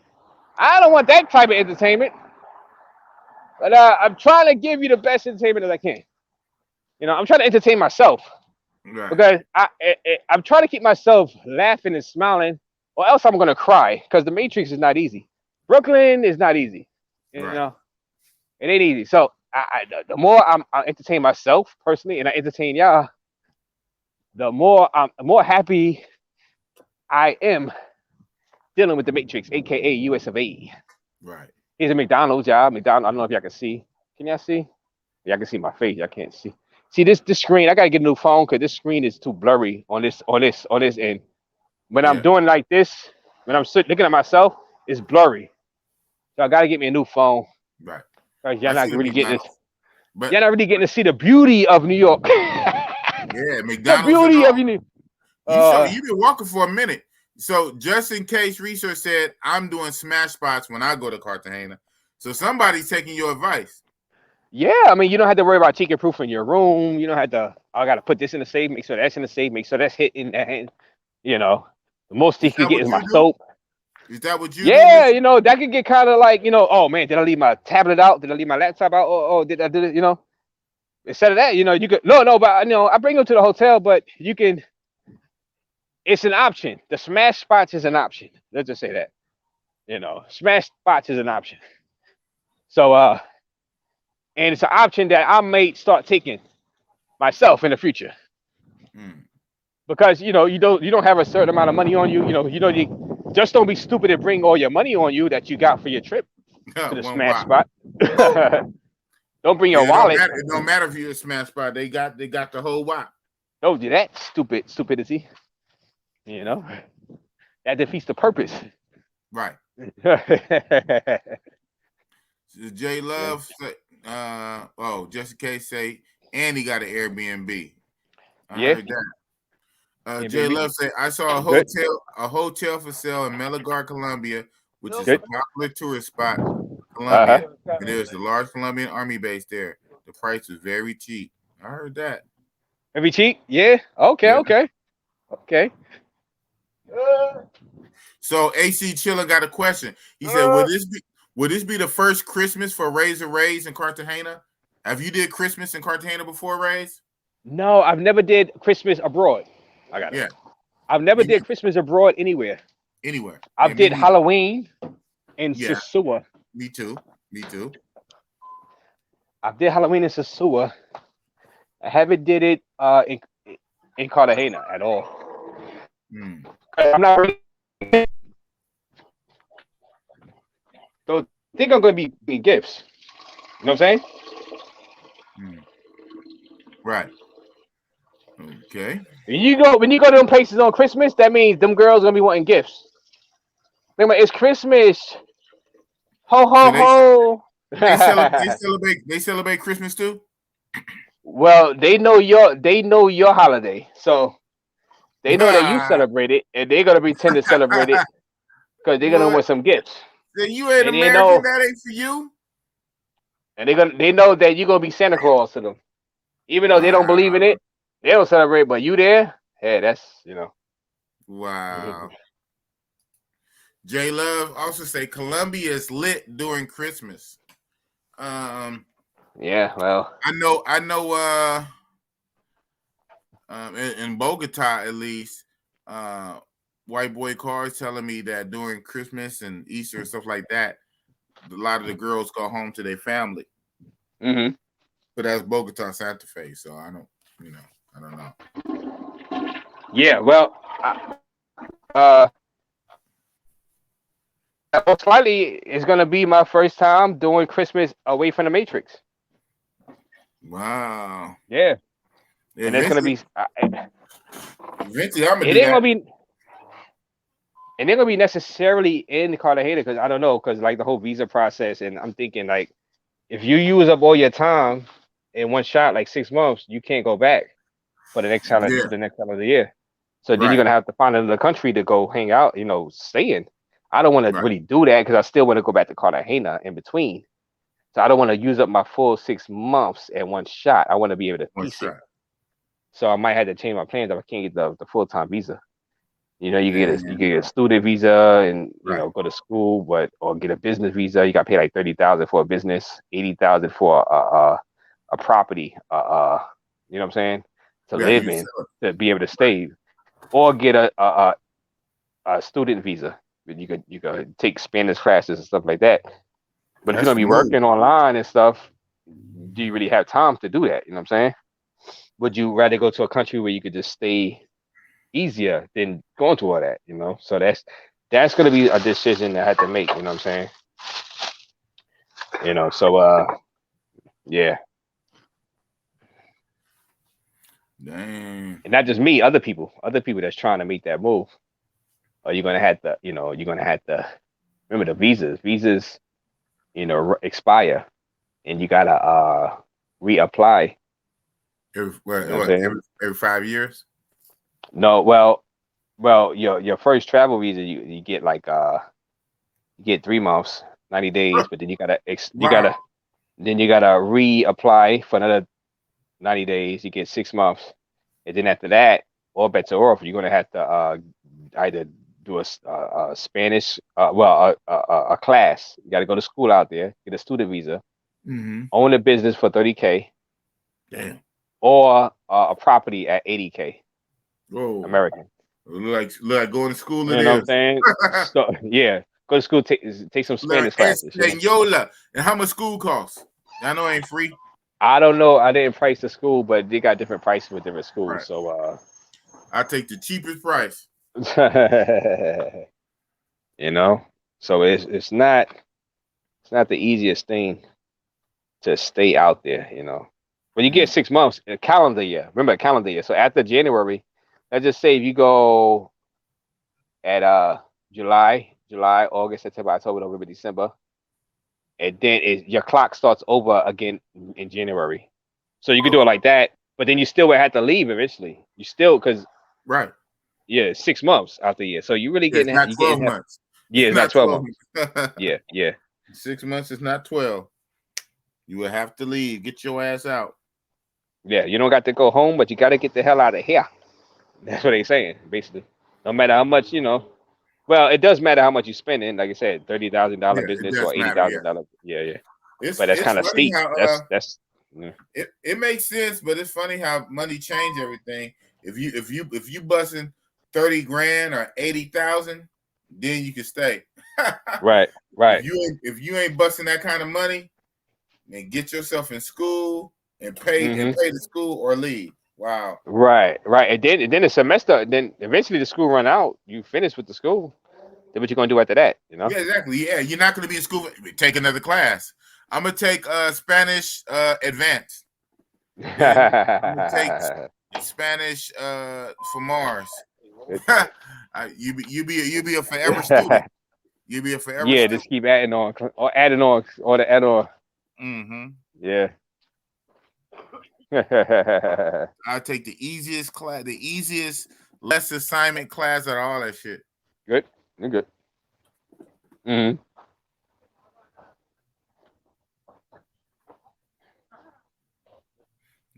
[SPEAKER 4] I don't want that type of entertainment. But I'm trying to give you the best entertainment that I can. I'm trying to entertain myself.
[SPEAKER 2] Right.
[SPEAKER 4] Because I'm trying to keep myself laughing and smiling, or else I'm going to cry, because the Matrix is not easy. Brooklyn is not easy. You know? It ain't easy. So the more I entertain myself personally, and I entertain y'all, the more happy I am dealing with the Matrix, aka US of A.
[SPEAKER 2] Right.
[SPEAKER 4] Here's a McDonald's, y'all. McDonald's. I don't know if y'all can see. Can y'all see? Y'all can see my face. I can't see. See this screen. I gotta get a new phone because this screen is too blurry on this end. When I'm doing like this, when I'm looking at myself, it's blurry. So I gotta get me a new phone.
[SPEAKER 2] Right.
[SPEAKER 4] Because y'all not really getting this. Y'all not really getting to see the beauty of New York.
[SPEAKER 2] Yeah, McDonald's.
[SPEAKER 4] The beauty of New York.
[SPEAKER 2] You've been walking for a minute. So just in case, research said I'm doing smash spots when I go to Cartagena. So somebody's taking your advice.
[SPEAKER 4] Yeah, I mean, you don't have to worry about chicken proof in your room. You don't have to, I got to put this in the safe, make sure that's in the safe, make sure that's hitting that hand. The most you can get is my soap.
[SPEAKER 2] Is that what you do?
[SPEAKER 4] Yeah, that could get kind of like, oh man, did I leave my tablet out? Did I leave my laptop out? Oh, did I do it? Instead of that, you could, no, but I bring them to the hotel, but you can, it's an option. The smash spots is an option. Let's just say that. Smash spots is an option. So and it's an option that I may start taking myself in the future. Because you don't have a certain amount of money on you. You just don't be stupid and bring all your money on you that you got for your trip to the smash spot. Don't bring your wallet.
[SPEAKER 2] It don't matter if you're a smash spot. They got the whole wop.
[SPEAKER 4] Don't do that stupidity. That defeats the purpose.
[SPEAKER 2] Right. J Love, just in case, say, and he got an Airbnb. I heard that. J Love say, I saw a hotel for sale in Melgar, Colombia, which is a popular tourist spot. Colombia, and there's a large Colombian army base there. The price was very cheap. I heard that.
[SPEAKER 4] Very cheap? Yeah. Okay.
[SPEAKER 2] So AC Chiller got a question. He said, "Would this be the first Christmas for Razor Rays in Cartagena? Have you did Christmas in Cartagena before, Rays?"
[SPEAKER 4] No, I've never did Christmas abroad. I got it. Yeah. I've never did Christmas abroad anywhere. I did Halloween in Sosua.
[SPEAKER 2] Me too.
[SPEAKER 4] I did Halloween in Sosua. I haven't did it in Cartagena at all. I'm not really. So I think I'm going to be gifts. You know what I'm saying?
[SPEAKER 2] Right. Okay.
[SPEAKER 4] When you go to them places on Christmas, that means them girls are going to be wanting gifts. Remember, it's Christmas. Ho ho ho!
[SPEAKER 2] They celebrate Christmas too.
[SPEAKER 4] Well, they know your holiday, so they know that you celebrate it, and they're gonna pretend to celebrate it because they're gonna want some gifts.
[SPEAKER 2] Then you ain't American. That ain't for you.
[SPEAKER 4] And they know that you're gonna be Santa Claus to them, even though they don't believe in it. They don't celebrate, but you there? Hey, that's
[SPEAKER 2] Wow. J Love also say Colombia is lit during Christmas.
[SPEAKER 4] Yeah, well,
[SPEAKER 2] I know. In Bogota, at least, white boy cars telling me that during Christmas and Easter and stuff like that, a lot of the girls go home to their family.
[SPEAKER 4] Mm-hmm.
[SPEAKER 2] But that's Bogota, Santa Fe. So I don't know.
[SPEAKER 4] Yeah, well, most likely it's gonna be my first time doing Christmas away from the Matrix.
[SPEAKER 2] Wow.
[SPEAKER 4] Yeah. And it's gonna be.
[SPEAKER 2] Eventually, I'm gonna.
[SPEAKER 4] It ain't gonna be necessarily in Cartagena because I don't know because like the whole visa process and I'm thinking like if you use up all your time in one shot like 6 months you can't go back for the next time to the next time of the year. So then you're gonna have to find another country to go hang out, stay in. I don't want to really do that because I still want to go back to Cartagena in between. So I don't want to use up my full 6 months in one shot. I want to be able to piece it. So I might have to change my plans if I can't get the full-time visa. You get a student visa and go to school, or get a business visa. You got to pay like $30,000 for a business, $80,000 for a property. You know what I'm saying? To live in, to be able to stay, or get a student visa. You could take Spanish classes and stuff like that. But if you're gonna be working online and stuff, do you really have time to do that? You know what I'm saying? Would you rather go to a country where you could just stay easier than going to all that? So that's gonna be a decision that I have to make. You know what I'm saying? So yeah.
[SPEAKER 2] Dang.
[SPEAKER 4] And not just me, other people that's trying to make that move. Or you're gonna have to, remember the visas, expire, and you gotta reapply.
[SPEAKER 2] Every 5 years?
[SPEAKER 4] No, well, your first travel visa you get like you get 3 months, 90 days, but then you gotta reapply for another 90 days. You get 6 months, and then after that, all bets are off. You're gonna have to either do a Spanish, a class. You got to go to school out there, get a student visa, own a business for $30K,
[SPEAKER 2] damn,
[SPEAKER 4] or a property at $80K, American.
[SPEAKER 2] Look like going to school.
[SPEAKER 4] You know what I'm saying? So, yeah, go to school, take some Spanish classes.
[SPEAKER 2] Espaniola. And how much school costs? I know it ain't free.
[SPEAKER 4] I don't know. I didn't price the school, but they got different prices with different schools. Right. So
[SPEAKER 2] I take the cheapest price.
[SPEAKER 4] You know, so it's not the easiest thing to stay out there, you know. When you get 6 months, a calendar year, remember a calendar year. So after January, let's just say if you go at July, August, September, October, November, December, and then your clock starts over again in January. So you can do it like that, but then you still would have to leave eventually. You still, because
[SPEAKER 2] right,
[SPEAKER 4] yeah, 6 months out the year. So you really getting
[SPEAKER 2] not 12 months.
[SPEAKER 4] Yeah, it's not 12 months. Yeah.
[SPEAKER 2] 6 months is not 12. You will have to leave. Get your ass out.
[SPEAKER 4] Yeah, you don't got to go home, but you got to get the hell out of here. That's what they're saying, basically. No matter how much, you know. Well, it does matter how much you spend in. Like I said, $30,000 business or $80,000. Yeah. But that's kind of steep.
[SPEAKER 2] How,
[SPEAKER 4] that's.
[SPEAKER 2] It makes sense, but it's funny how money change everything. If you busting 30 grand or 80,000, then you can stay.
[SPEAKER 4] Right.
[SPEAKER 2] If you ain't busting that kind of money, then get yourself in school and pay the school or leave. Wow.
[SPEAKER 4] Right. And then the semester, then eventually the school run out. You finish with the school. Then what you gonna do after that? You know?
[SPEAKER 2] Yeah, exactly. Yeah, you're not gonna be in school. Take another class. I'm gonna take Spanish Advanced. I'm gonna take Spanish for Mars. You be a forever student. You be a forever.
[SPEAKER 4] Yeah,
[SPEAKER 2] student.
[SPEAKER 4] Just keep adding on or the add-on. Yeah.
[SPEAKER 2] I take the easiest class, less assignment class out of all that shit.
[SPEAKER 4] Good. You're good.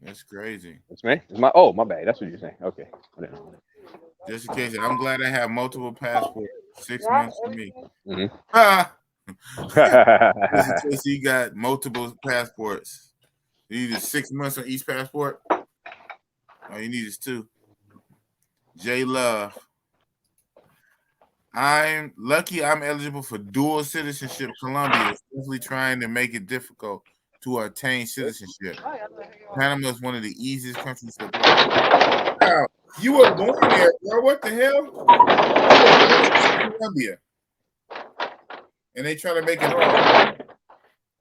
[SPEAKER 2] That's crazy.
[SPEAKER 4] That's me. It's my bad. That's what you're saying. Okay.
[SPEAKER 2] Just in case, I'm glad I have multiple passports. 6 months for me. Just in case you got multiple passports. You need 6 months on each passport. All you need is 2. J Love. I'm lucky I'm eligible for dual citizenship. Colombia is definitely trying to make it difficult to attain citizenship. Panama is one of the easiest countries to wow, you were born there, bro. What the hell? Colombia. And they try to make it hard.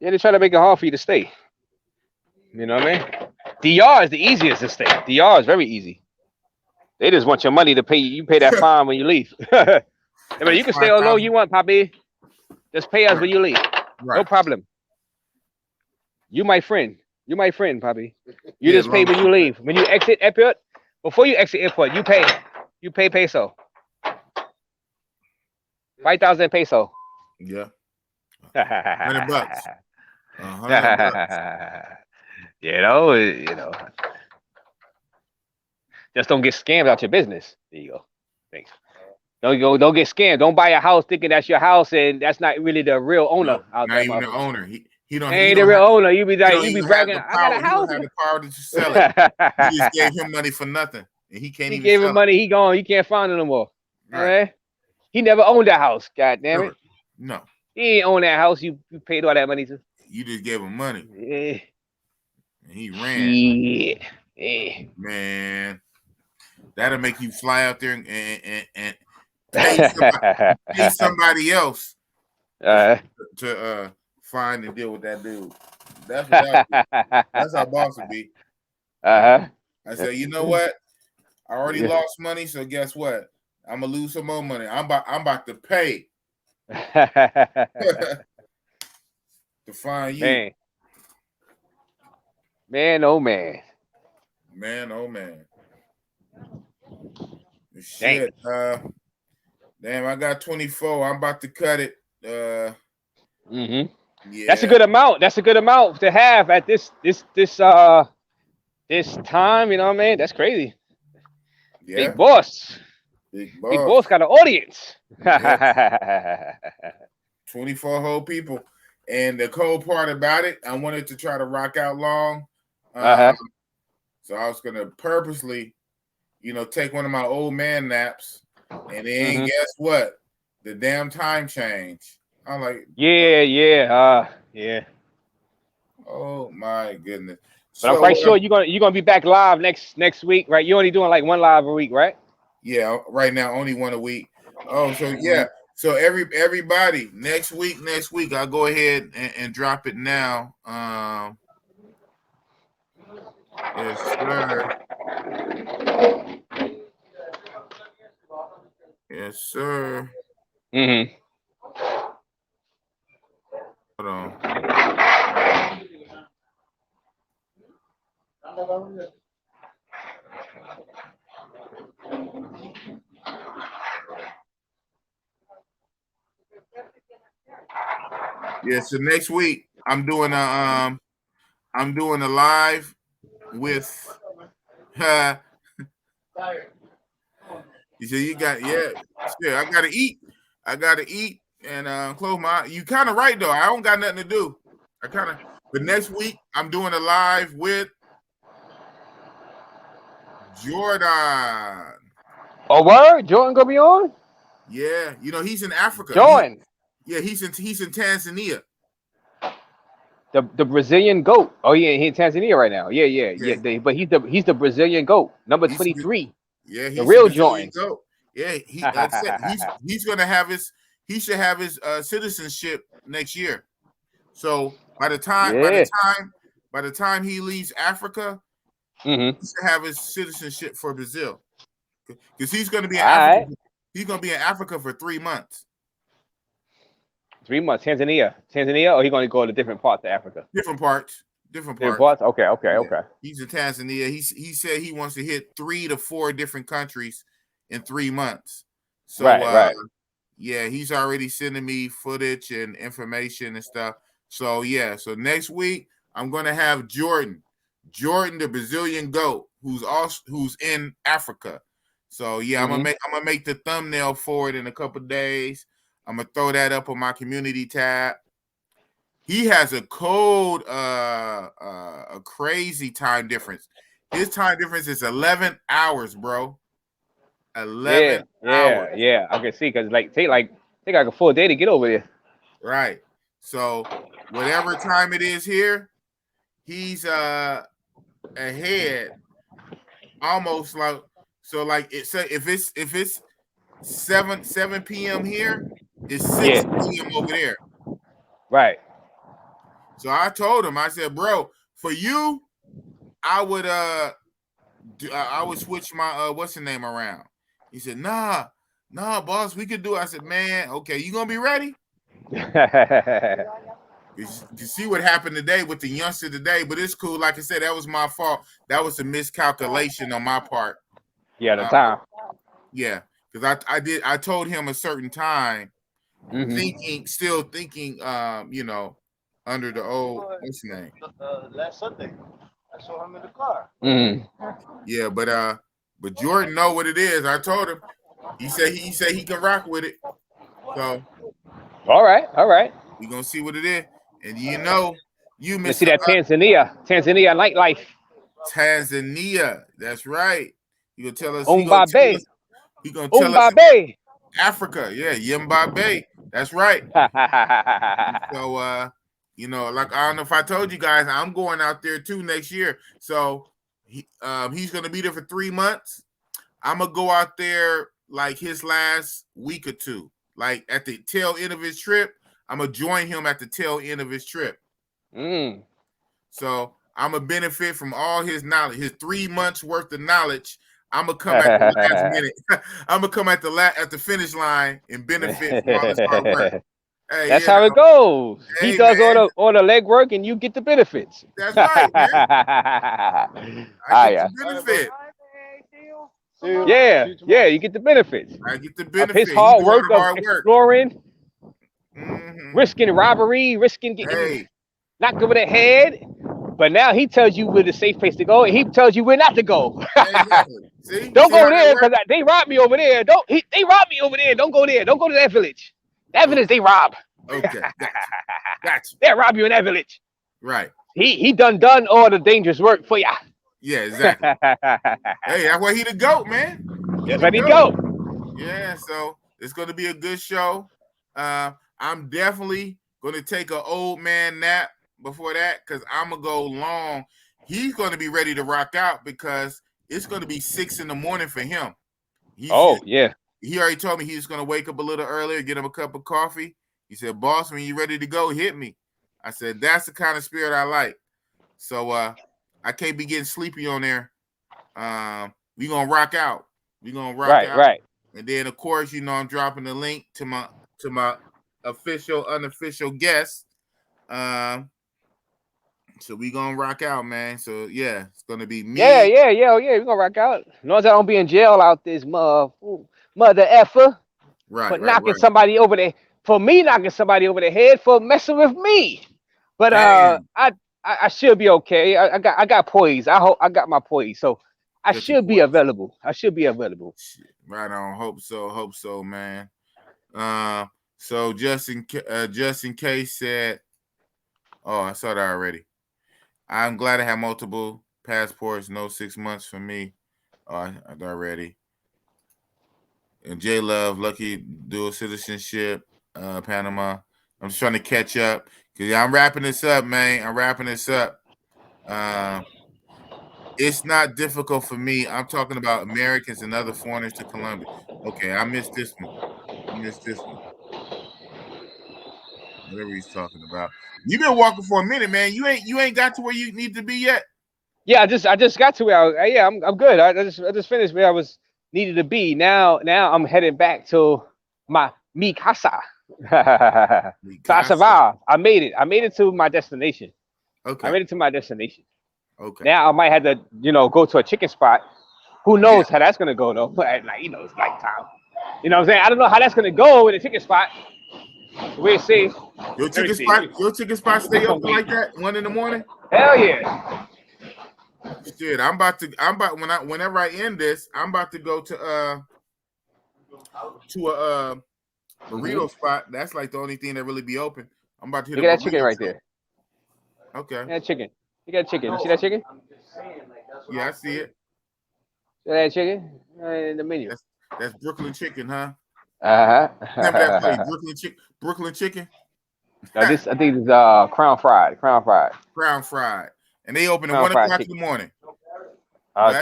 [SPEAKER 4] Yeah, they try to make it hard for you to stay. You know what I mean? DR is the easiest to stay. DR is very easy. They just want your money to pay you. You pay that fine when you leave. I mean, you can stay how long you want, Poppy. Just pay us when you leave. Right. No problem. You my friend, Poppy. You just pay when you leave. When you exit airport, before you exit airport, you pay. You pay peso. 5,000 peso.
[SPEAKER 2] Yeah. $100. $100.
[SPEAKER 4] You know. Just don't get scammed out your business. There you go. Thanks. Don't get scammed. Don't buy a house thinking that's your house and that's not really the real owner.
[SPEAKER 2] Not even the owner. He don't.
[SPEAKER 4] Ain't the real owner. You be bragging. I got a house.
[SPEAKER 2] He don't have the power to sell it. You just gave him money for nothing, and he can't. He
[SPEAKER 5] gave him money. He gone. You can't find it no more. Right. He never owned that house. God damn it.
[SPEAKER 2] No.
[SPEAKER 4] He ain't own that house. You paid all that money to.
[SPEAKER 2] You just gave him money.
[SPEAKER 4] Yeah.
[SPEAKER 2] And he ran.
[SPEAKER 4] Yeah.
[SPEAKER 2] Man, that'll make you fly out there and pay somebody else to find and deal with that dude. That's what that's how Bossy be. I said, you know what? I already lost money, so guess what? I'm gonna lose some more money. I'm about to pay to find you.
[SPEAKER 4] Man, oh man.
[SPEAKER 2] Man, oh man. Shit. Damn, I got 24. I'm about to cut it. Yeah.
[SPEAKER 4] That's a good amount. That's a good amount to have at this time. You know what I mean? That's crazy.
[SPEAKER 2] Yeah.
[SPEAKER 4] Big boss. Big boss got an audience.
[SPEAKER 2] Yes. 24 whole people. And the cool part about it, I wanted to try to rock out long. So I was gonna purposely, take one of my old man naps, and then guess what? The damn time change. I'm like,
[SPEAKER 4] yeah.
[SPEAKER 2] Oh my goodness!
[SPEAKER 4] But I'm quite sure you're gonna be back live next week, right? You're only doing like one live a week, right?
[SPEAKER 2] Yeah, right now only one a week. Oh, so yeah. So everybody next week I'll go ahead and drop it now. Yes, sir. Yes, sir. Hold on. Yeah, so next week I'm doing a live with you say you got I gotta eat. And close my eye. You kind of right though. I don't got nothing to do. But next week I'm doing a live with Jordan.
[SPEAKER 4] Oh, word? Jordan gonna be on?
[SPEAKER 2] Yeah, he's in Africa.
[SPEAKER 4] Jordan.
[SPEAKER 2] He's in Tanzania.
[SPEAKER 4] The Brazilian GOAT. Oh, he in Tanzania right now. Yeah. But he's the Brazilian GOAT, number 23.
[SPEAKER 2] Yeah, he's
[SPEAKER 4] the real Jordan.
[SPEAKER 2] GOAT. Yeah, he's gonna have he should have his citizenship next year. So by the time he leaves Africa, he should have his citizenship for Brazil. Because he's gonna be in Africa. Right. He's gonna be in Africa for 3 months.
[SPEAKER 4] 3 months, Tanzania, or he gonna go to different parts of Africa?
[SPEAKER 2] Different parts.
[SPEAKER 4] Okay.
[SPEAKER 2] He's in Tanzania. He said he wants to hit 3 to 4 different countries in 3 months. So
[SPEAKER 4] right.
[SPEAKER 2] Yeah, he's already sending me footage and information and stuff. So yeah, so next week I'm gonna have Jordan, the Brazilian GOAT, who's in Africa. So yeah, I'm gonna make the thumbnail for it in a couple of days. I'm gonna throw that up on my community tab. He has a crazy time difference. His time difference is 11 hours, bro. 11 hours.
[SPEAKER 4] Yeah. I can see because take like a full day to get over there.
[SPEAKER 2] Right. So whatever time it is here, he's ahead. Almost like if it's 7 p.m. here, it's 6 p.m. over there.
[SPEAKER 4] Right.
[SPEAKER 2] So I told him, I said, bro, for you, I would switch my what's the name around. He said, nah, boss, we could do it. I said, man, okay, you gonna be ready? You see what happened today with the youngster today, but it's cool. Like I said, that was my fault. That was a miscalculation on my part.
[SPEAKER 4] Yeah, the time.
[SPEAKER 2] Yeah, because I told him a certain time, still thinking, under the old what's his name?
[SPEAKER 6] Last Sunday, I saw him in the car.
[SPEAKER 2] Yeah, but Jordan know what it is. I told him. He said he can rock with it. So
[SPEAKER 4] all right.
[SPEAKER 2] We gonna see what it is, and you miss
[SPEAKER 4] see that Tanzania nightlife.
[SPEAKER 2] Tanzania, that's right. You gonna tell us? He gonna tell us Africa, yeah, Yimbabe. That's right. So like I don't know if I told you guys, I'm going out there too next year. So he's gonna be there for 3 months. I'm gonna go out there like his last week or two, like at the tail end of his trip. I'm gonna join him at the tail end of his trip. So I'm gonna benefit from all his knowledge, his 3 months worth of knowledge. I'm gonna come at the last minute. I'm gonna come at the finish line and benefit from all his hard work. Hey,
[SPEAKER 4] that's how it goes. Hey, he does all the legwork, and you get the benefits.
[SPEAKER 2] That's right, man. I get the benefit.
[SPEAKER 4] Yeah, you get the benefits.
[SPEAKER 2] I get the benefit.
[SPEAKER 4] Of his hard work of exploring, risking robbery, risking getting knocked over the head. But now he tells you where the safe place to go, and he tells you where not to go.
[SPEAKER 2] See?
[SPEAKER 4] Don't go there because they robbed me over there. They robbed me over there. Don't go there. Don't go to that village. That village they rob.
[SPEAKER 2] Okay, gotcha.
[SPEAKER 4] They rob you in that village.
[SPEAKER 2] Right.
[SPEAKER 4] He done all the dangerous work for ya.
[SPEAKER 2] Yeah, exactly. Hey, that's why he the GOAT, man.
[SPEAKER 4] That's why he GOAT.
[SPEAKER 2] Yeah, so it's going to be a good show. I'm definitely going to take an old man nap before that because I'm going to go long. He's going to be ready to rock out because it's going to be 6 a.m. for him. He already told me he's going to wake up a little earlier, get him a cup of coffee. He said, boss, when you ready to go, hit me. I said, that's the kind of spirit I like. So I can't be getting sleepy on there. We going to rock out. We going to rock out.
[SPEAKER 4] Right.
[SPEAKER 2] And then, of course, you know, I'm dropping the link to my official, unofficial guest. So we gonna rock out, man. So yeah, it's gonna be me.
[SPEAKER 4] Yeah. We're gonna rock out. As long as I don't be in jail out this mother effer.
[SPEAKER 2] Right.
[SPEAKER 4] Knocking somebody over the for me knocking somebody over the head for messing with me. But I should be okay. I got poise. I hope I got my poise. So I should be available.
[SPEAKER 2] Right on. Hope so, man. So just in case said, oh, I saw that already. I'm glad I have multiple passports. No 6 months for me. Oh, I already. And J Love, lucky dual citizenship, Panama. I'm just trying to catch up because I'm wrapping this up, man. I'm wrapping this up. It's not difficult for me. I'm talking about Americans and other foreigners to Colombia. Okay, I missed this one. Whatever he's talking about. You've been walking for a minute, man. You ain't got to where you need to be yet.
[SPEAKER 4] Yeah, I just got to where I'm good. I just finished where I was needed to be. Now I'm heading back to mi casa. So I survived. I made it to my destination.
[SPEAKER 2] Okay.
[SPEAKER 4] I made it to my destination.
[SPEAKER 2] Okay.
[SPEAKER 4] Now I might have to, go to a chicken spot. Who knows how that's gonna go though? But it's nighttime. You know what I'm saying? I don't know how that's gonna go with a chicken spot. We'll see.
[SPEAKER 2] Your chicken spot stay open like that 1 a.m?
[SPEAKER 4] Hell yeah.
[SPEAKER 2] Shit, whenever I end this, I'm about to go to a burrito spot. That's like the only thing that really be open. I'm about to hit
[SPEAKER 4] Look at that chicken right there.
[SPEAKER 2] Okay.
[SPEAKER 4] That chicken. You got chicken. You see that chicken?
[SPEAKER 2] Yeah, I see it.
[SPEAKER 4] See that chicken? In the menu.
[SPEAKER 2] That's Brooklyn chicken, huh?
[SPEAKER 4] Remember
[SPEAKER 2] that place, Brooklyn chicken?
[SPEAKER 4] No, I think it's Crown Fried.
[SPEAKER 2] Crown Fried. And they open at 1 o'clock in the morning.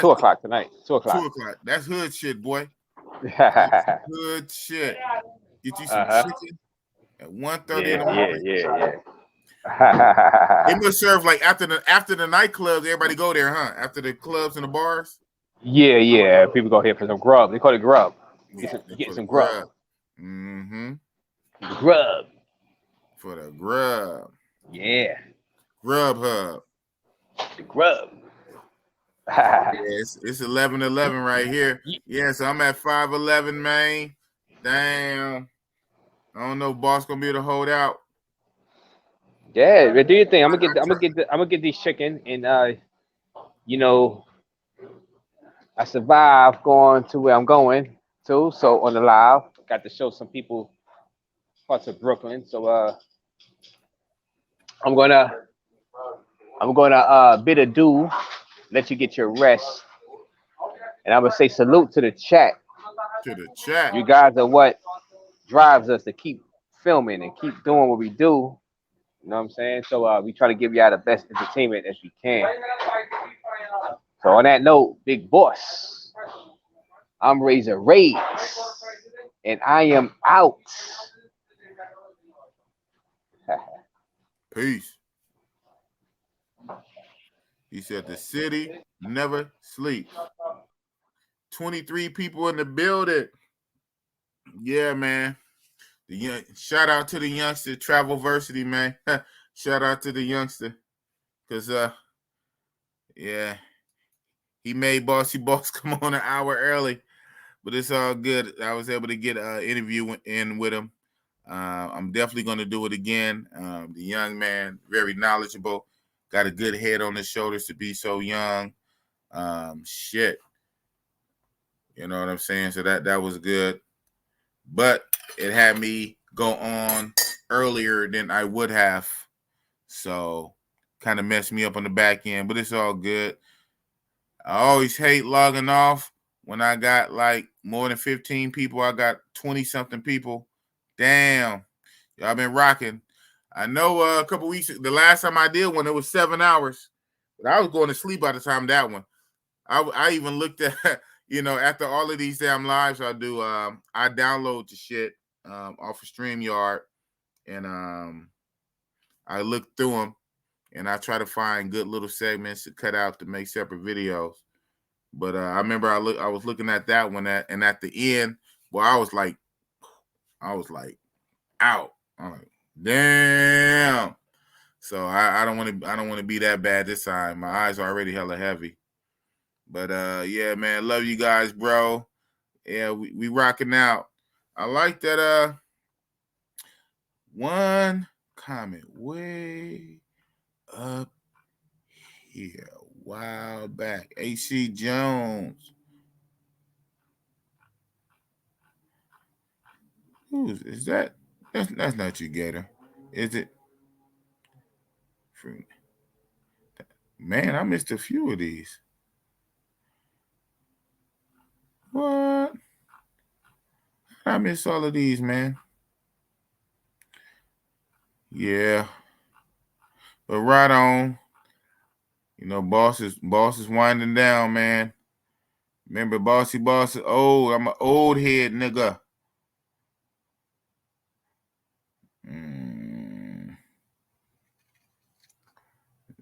[SPEAKER 4] 2 o'clock tonight. 2 o'clock.
[SPEAKER 2] 2 o'clock. That's hood shit, boy. Hood shit. Get you some chicken at 1:30 in the morning.
[SPEAKER 4] Yeah.
[SPEAKER 2] They must serve like after the nightclubs, everybody go there, huh? After the clubs and the bars.
[SPEAKER 4] Yeah. People go here for some grub. They call it grub. Get some grub.
[SPEAKER 2] Mm-hmm.
[SPEAKER 4] Grub.
[SPEAKER 2] For the grub.
[SPEAKER 4] Yeah.
[SPEAKER 2] Grub Hub.
[SPEAKER 4] The grub.
[SPEAKER 2] It's 11:11 right here. Yeah, so I'm at 5:11, man. Damn. I don't know if boss gonna be able to hold out.
[SPEAKER 4] Yeah, but do your thing. I'm gonna get these chicken and I survived going to where I'm going to. So on the live, got to show some people parts of Brooklyn. So I'm gonna bid adieu, let you get your rest, and I'm gonna say salute to the chat. You guys are what drives us to keep filming and keep doing what we do. You know what I'm saying? So we try to give y'all the best entertainment as we can. So on that note, big boss, I'm Razor Raids, and I am out.
[SPEAKER 2] Peace. He said the city never sleeps. 23 people in the building. Yeah, man. Shout out to the youngster, Travelversity, man. Shout out to the youngster. Because yeah, he made Bossy Boss come on an hour early. But it's all good. I was able to get an interview in with him. I'm definitely going to do it again. The young man, very knowledgeable, got a good head on his shoulders to be so young. Shit. You know what I'm saying? So that was good. But it had me go on earlier than I would have. So kind of messed me up on the back end, but it's all good. I always hate logging off when I got like more than 15 people. I got 20 something people. Damn, y'all been rocking. I know a couple weeks. The last time I did one, it was 7 hours. But I was going to sleep by the time that one. I even looked at, after all of these damn lives I do, I download the shit off of StreamYard, and I look through them, and I try to find good little segments to cut out to make separate videos. But I remember I was looking at that one, and at the end, well, I was like out. I'm like, damn. So I don't want to be that bad this time. My eyes are already hella heavy. But yeah, man, love you guys, bro. Yeah, we rocking out. I like that one comment way up here a while back. AC Jones. Is that? That's not you, Gator. Is it? Man, I missed a few of these. What? I miss all of these, man. Yeah. But right on. Boss is winding down, man. Remember, Bossy is old. I'm an old head nigga.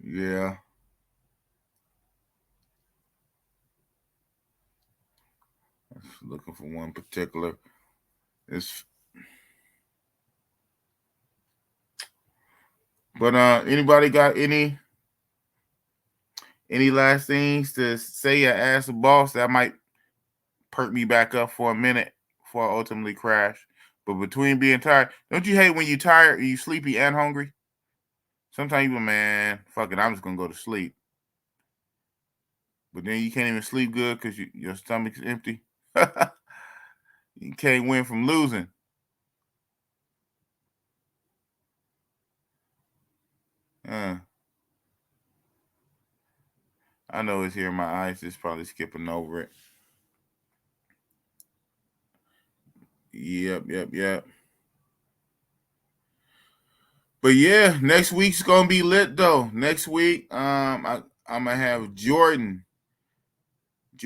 [SPEAKER 2] Yeah. Looking for one particular. But anybody got any last things to say or ask the boss that might perk me back up for a minute before I ultimately crash? But between being tired, don't you hate when you're tired, you sleepy and hungry? Sometimes you go, man, fuck it, I'm just gonna go to sleep. But then you can't even sleep good because your stomach's empty. You can't win from losing. I know it's here. My eyes just probably skipping over it. Yep. But yeah, next week's gonna be lit though. Next week, I'm gonna have Jordan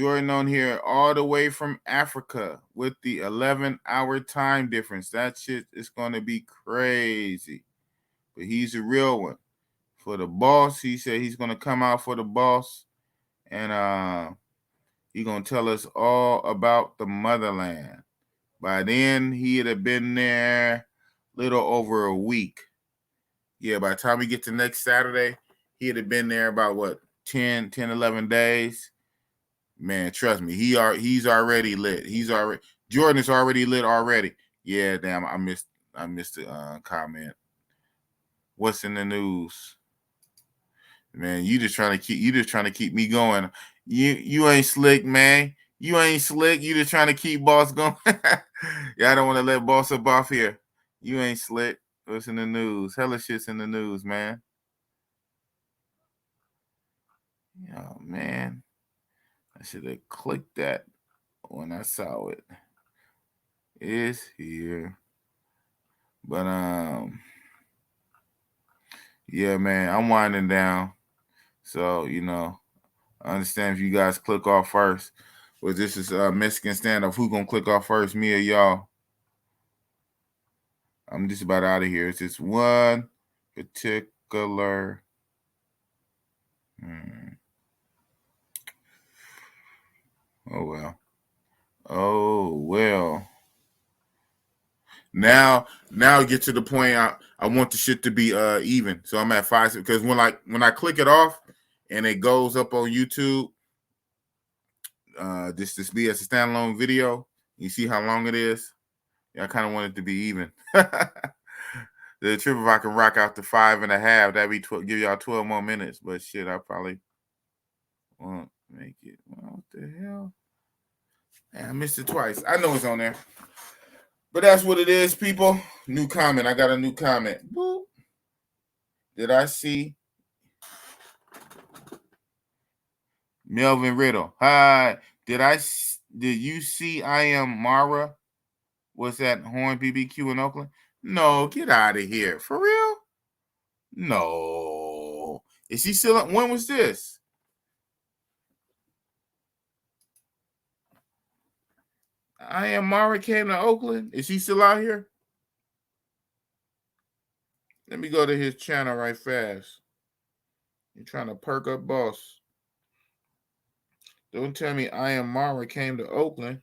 [SPEAKER 2] on here all the way from Africa with the 11-hour time difference. That shit is gonna be crazy. But he's a real one. For the boss, he said he's gonna come out for the boss, and he's gonna tell us all about the motherland. By then, he'd have been there a little over a week. Yeah, by the time we get to next Saturday, he'd have been there about 10, 11 days. Man, trust me, he's already lit. Jordan is already lit already. Yeah, damn, I missed the comment. What's in the news? Man, you just trying to keep me going. You ain't slick, man. You ain't slick. You just trying to keep boss going. Yeah, I don't want to let boss up off here. You ain't slick. What's in the news? Hella shit's in the news, man. Oh man, I should have clicked that when I saw it. It's here. But yeah, man, I'm winding down. So, I understand if you guys click off first. Well, this is Mexican standoff. Who gonna click off first, me or y'all? I'm just about out of here. It's just one particular. Oh well. Now get to the point. I want the shit to be even. So I'm at 5 because when I click it off and it goes up on YouTube, this be as a standalone video. You see how long it is? Yeah, I kind of want it to be even. The trip, if I can rock out to 5.5, that'd be give y'all 12 more minutes. But shit, I probably won't make it. What the hell? Man, I missed it twice. I know it's on there. But that's what it is, people. New comment. I got a new comment. Boop. Did I see? Melvin Riddle. Hi. Did you see I Am Mara? What's that, Horn BBQ in Oakland? No, get out of here. For real? No. Is she still up? When was this? I Am Mara came to Oakland. Is he still out here? Let me go to his channel right fast. You're trying to perk up, boss. Don't tell me I Am Mara came to Oakland.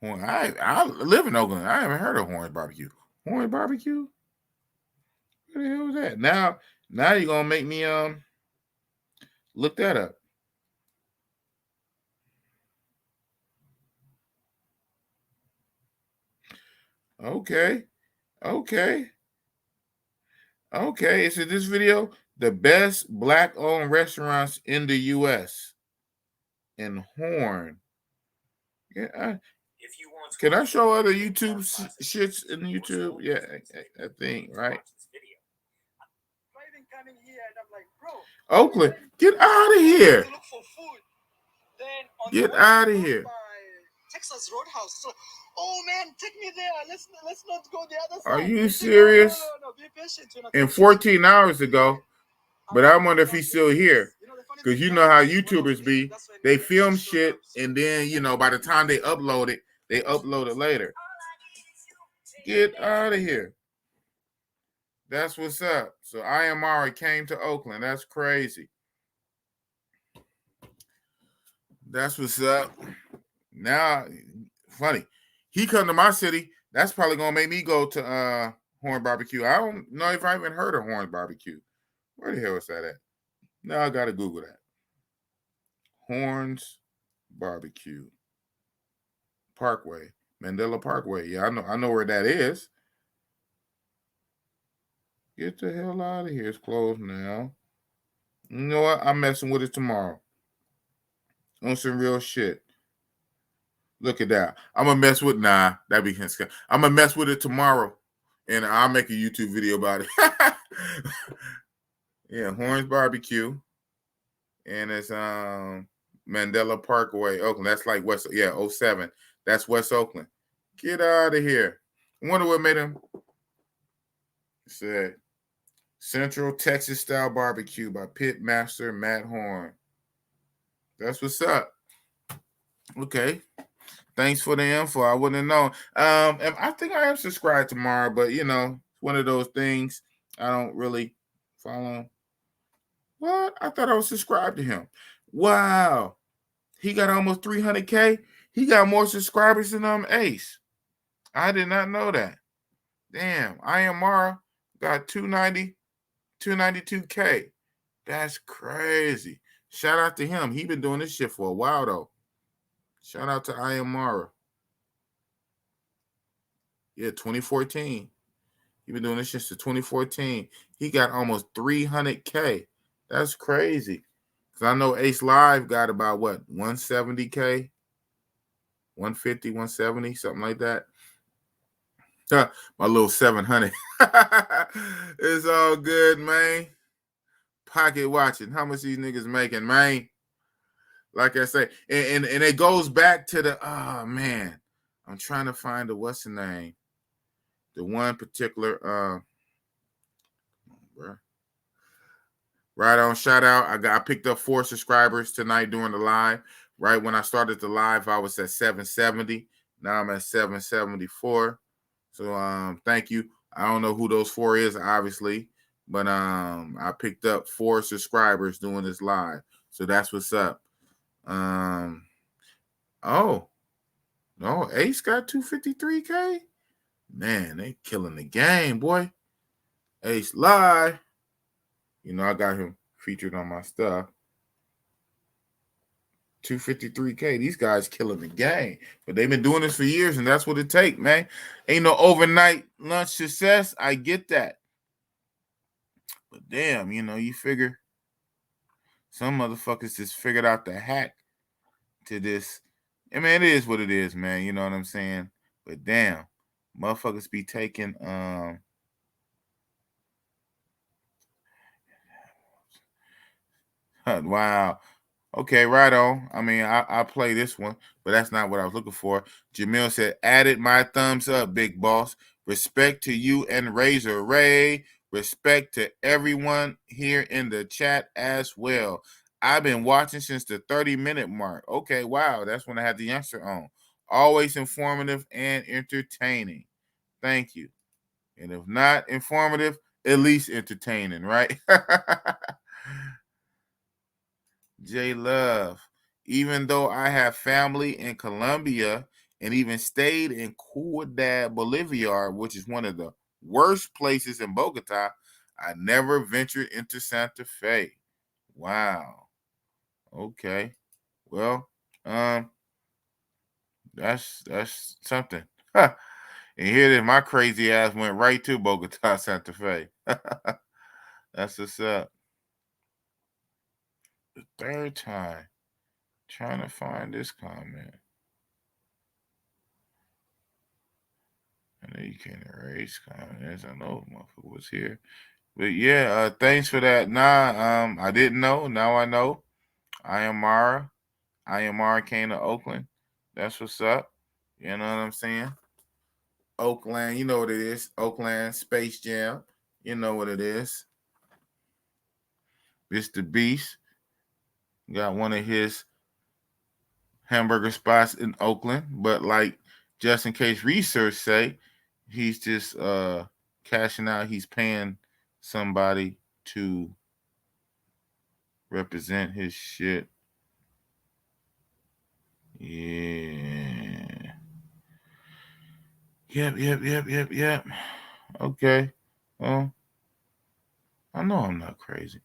[SPEAKER 2] I live in Oakland. I haven't heard of Horns Barbecue. Horns Barbecue? What the hell was that? Now you're gonna make me look that up. Okay. It's in this video. The best black-owned restaurants in the U.S. in Horn. Yeah. Can I show other YouTube shits in YouTube? Yeah, I think, right? Oakland, get out of here. Get out of here. Texas Roadhouse. So, oh man, take me there. Let's not go the other side. Are you serious? No, be patient. And 14 hours ago, but I wonder if he's still here. Because you know how YouTubers be. They film shit, and then, by the time they upload it later. Get out of here. That's what's up. So I Am Mara came to Oakland. That's crazy. That's what's up. Now, funny. He come to my city. That's probably gonna make me go to Horn Barbecue. I don't know if I even heard of Horn Barbecue. Where the hell is that at? Now I gotta Google that. Horns Barbecue. Parkway. Mandela Parkway. Yeah, I know where that is. Get the hell out of here. It's closed now. You know what? I'm messing with it tomorrow. On some real shit. Look at that. I'm gonna mess with that'd be I'm gonna mess with it tomorrow. And I'll make a YouTube video about it. Yeah, Horns Barbecue. And it's Mandela Parkway, Oakland. That's like West, 07. That's West Oakland. Get out of here. I wonder what made him said Central Texas Style Barbecue by Pit Master Matt Horn. That's what's up. Okay. Thanks for the info. I wouldn't have known. And I think I am subscribed tomorrow, but it's one of those things I don't really follow. What? I thought I was subscribed to him. Wow. He got almost 300K. He got more subscribers than Ace. I did not know that. Damn. I Am Mara got 292K. That's crazy. Shout out to him. He been doing this shit for a while, though. Shout out to I Am Mara. Yeah, 2014. He been doing this shit since 2014. He got almost 300K. That's crazy. Because I know Ace Live got about, 170K? 150, 170, something like that. My little 700. It's all good, man. Pocket watching. How much these niggas making, man? Like I say, and it goes back to the, man. I'm trying to find what's the name? The one particular, right on, shout out. I picked up 4 subscribers tonight during the live. Right when I started the live, I was at 770. Now I'm at 774. So thank you. I don't know who those 4 is, obviously, but I picked up 4 subscribers doing this live. So that's what's up. Oh no, Ace got 253K. Man, they killing the game, boy. Ace Live. I got him featured on my stuff. 253K. These guys killing the game. But they've been doing this for years, and that's what it takes, man. Ain't no overnight lunch success. I get that. But damn, you figure some motherfuckers just figured out the hack to this. I mean, it is what it is, man. You know what I'm saying? But damn, motherfuckers be taking Wow. Okay, right on. I mean, I'll play this one, but that's not what I was looking for. Jamil said, added my thumbs up, big boss. Respect to you and Razor Ray. Respect to everyone here in the chat as well. I've been watching since the 30-minute mark. Okay, wow. That's when I had the youngster on. Always informative and entertaining. Thank you. And if not informative, at least entertaining, right? J Love. Even though I have family in Colombia and even stayed in Ciudad Bolivar, which is one of the worst places in Bogota, I never ventured into Santa Fe. Wow. Okay. Well, that's something. Huh. And here it is, my crazy ass went right to Bogota, Santa Fe. That's what's up. The third time. Trying to find this comment. I know you can't erase comments. I know motherfucker was here. But yeah, thanks for that. Nah, I didn't know. Now I know. I am Mara. I am Mara came to Oakland. That's what's up. You know what I'm saying? Oakland, you know what it is. Oakland Space Jam. You know what it is. Mr. Beast got one of his hamburger spots in Oakland, but like just in case research say, he's just cashing out. He's paying somebody to represent his shit. Yeah. Yep. Okay. Well, I know I'm not crazy.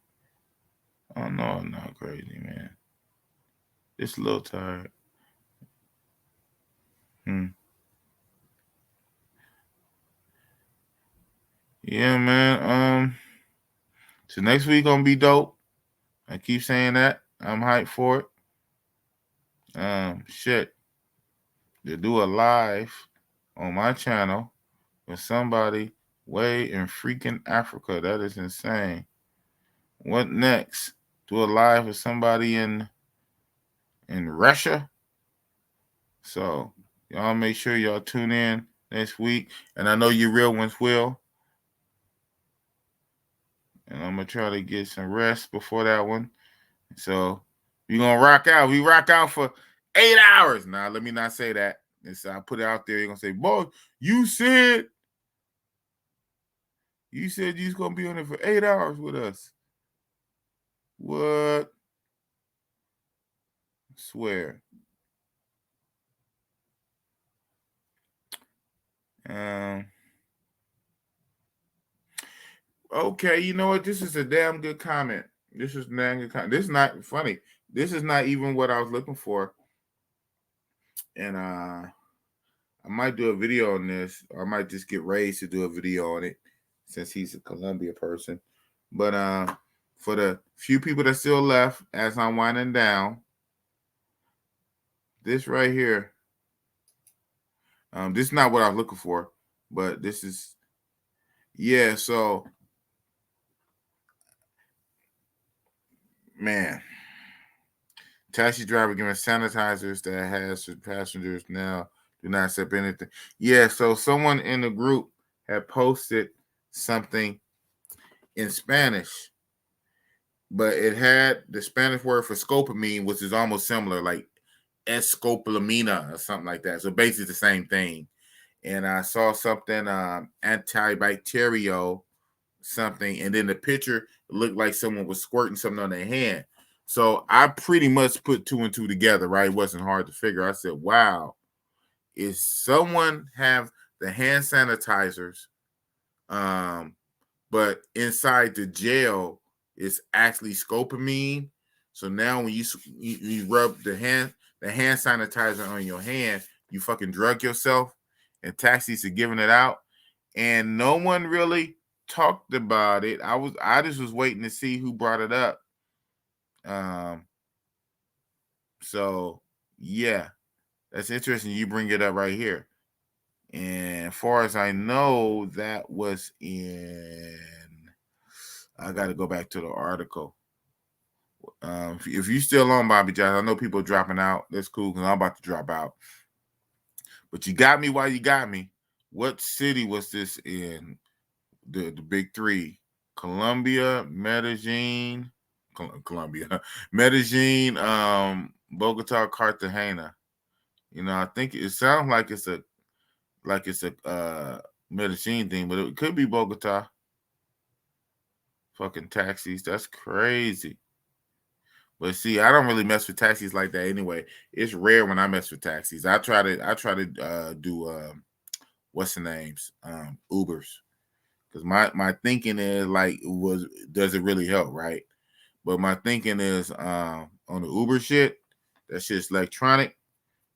[SPEAKER 2] I know I'm not crazy, man. Just a little tired. Yeah, man. So next week gonna be dope. I keep saying that. I'm hyped for it. Shit. To do a live on my channel with somebody way in freaking Africa. That is insane. What next? Do a live with somebody in Russia. So y'all make sure y'all tune in next week. And I know you real ones will. And I'm gonna try to get some rest before that one. So we're gonna rock out. We rock out for 8 hours. Now, let me not say that. So I put it out there. You're gonna say, boy, you said you was gonna be on it for 8 hours with us. What? Swear. Okay, you know what? This is a damn good comment. This is damn good comment. This is not funny. This is not even what I was looking for. And I might do a video on this, or I might just get Ray's to do a video on it since he's a Columbia person. But for the few people that still left as I'm winding down, this right here. This is not what I was looking for, but this is, yeah, so, man, taxi driver giving sanitizers that has passengers now do not accept anything. Yeah, so someone in the group had posted something in Spanish, but it had the Spanish word for scopamine, which is almost similar, like escopolamina or something like that. So basically the same thing. And I saw something antibacterial something, and then the picture looked like someone was squirting something on their hand. So I pretty much put 2 and 2 together, right? It wasn't hard to figure. I said, wow, is someone have the hand sanitizers, but inside the gel is actually scopamine. So now when you rub the hand sanitizer on your hand, you fucking drug yourself, and taxis are giving it out. And no one really talked about it. I just was waiting to see who brought it up. So yeah, that's interesting. You bring it up right here. And as far as I know, that was in, I got to go back to the article. If you still on, Bobby Jones, I know people are dropping out. That's cool because I'm about to drop out. But you got me while you got me. What city was this in? The big three: Colombia, Medellin, Medellin, Bogota, Cartagena. You know, I think it sounds like it's a Medellin thing, but it could be Bogota. Fucking taxis, that's crazy. But see, I don't really mess with taxis like that anyway. It's rare when I mess with taxis. I try to do what's the names? Ubers. Because my thinking is like, does it really help, right? But my thinking is on the Uber shit, that shit's electronic.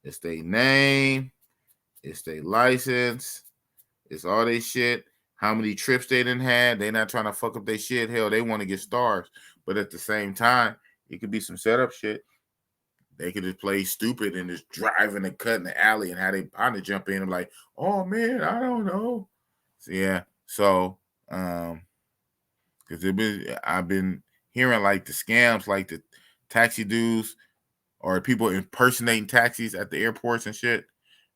[SPEAKER 2] It's their name, it's their license, it's all their shit. How many trips they didn't have? They not trying to fuck up their shit. Hell, they want to get stars. But at the same time, it could be some setup shit. They could just play stupid and just drive in the cut in the alley and have their partner jump in and like, oh man, I don't know. So, yeah. So because I've been hearing like the scams, like the taxi dudes or people impersonating taxis at the airports and shit.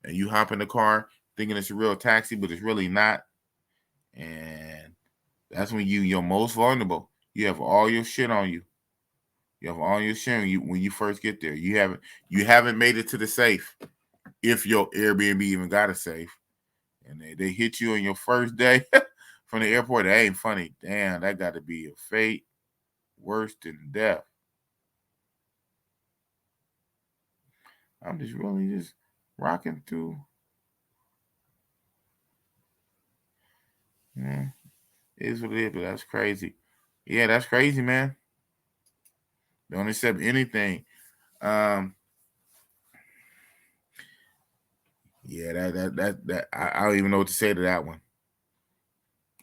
[SPEAKER 2] And you hop in the car thinking it's a real taxi, but it's really not. And that's when you're most vulnerable. You have all your shit on you. You have all your shit on you when you first get there. You haven't made it to the safe. If your Airbnb even got a safe, and they hit you on your first day from the airport, that ain't funny. Damn, that got to be a fate worse than death. I'm just really rocking through. Yeah, it is what it is, but that's crazy. Yeah, that's crazy, man. Don't accept anything. Yeah, that I don't even know what to say to that one.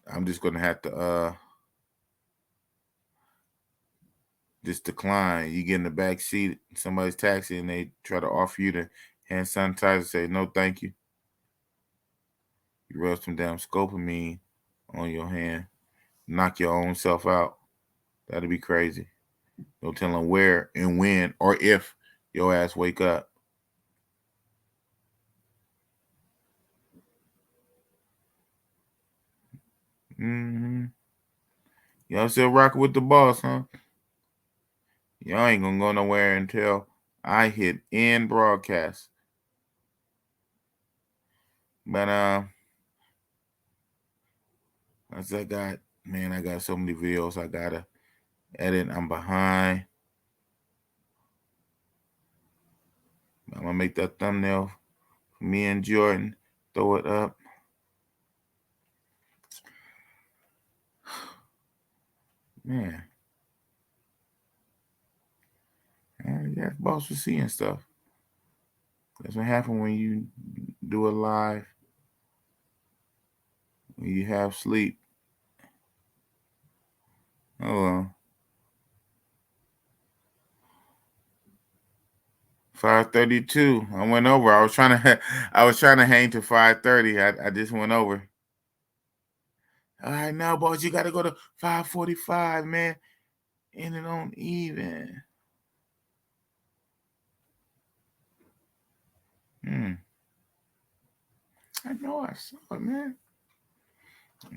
[SPEAKER 2] I'm just gonna have to just decline. You get in the back seat, somebody's taxi, and they try to offer you the hand sanitizer. Say no, thank you. You rub some damn scopamine on your hand, knock your own self out. That'd be crazy. Don't tell them where and when or if your ass wake up. Mm-hmm. Y'all still rocking with the boss, huh? Y'all ain't gonna go nowhere until I hit end broadcast. But as I got so many videos I gotta edit. I'm behind. I'm gonna make that thumbnail for me and Jordan. Throw it up. Man. Yeah, boss was seeing stuff. That's what happens when you do it live. When you have sleep. Oh well. 5:32. I went over. I was trying to hang to 5:30. I just went over. All right, now, boss, you got to go to 5:45, man. And it on even. I know I saw it, man.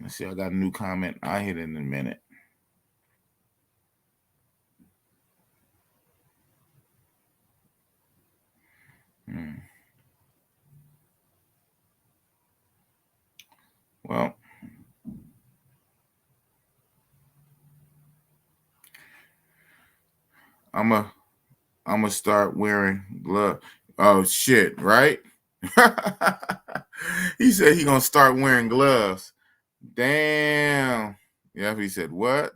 [SPEAKER 2] Let's see. I got a new comment. I hit it in a minute. Well, I'm gonna start wearing gloves. Oh shit! Right? He said he gonna start wearing gloves. Damn. Yeah, he said what?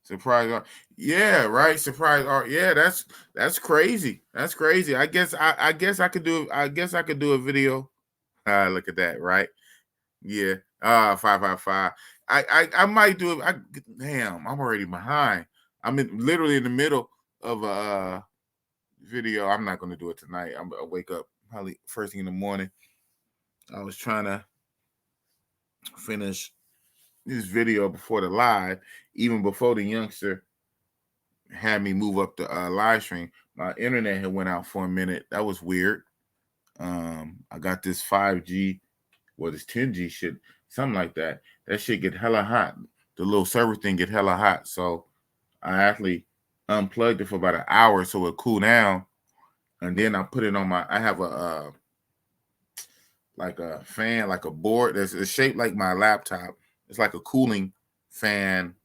[SPEAKER 2] Surprise art. Yeah, right. Surprise art. Yeah, that's crazy. That's crazy. I guess I could do a video. Look at that, right? Yeah. 555. I might do it. Damn, I'm already behind. I'm literally in the middle of a video. I'm not gonna do it tonight. I'm gonna wake up probably first thing in the morning. I was trying to finish this video before the live, even before the youngster had me move up the live stream. My internet had went out for a minute. That was weird. I got this 5G, this 10G shit, something like that. That shit get hella hot. The little server thing get hella hot. So I actually unplugged it for about an hour so it cool down. And then I put it on I have a like a fan, like a board that's shaped like my laptop. It's like a cooling fan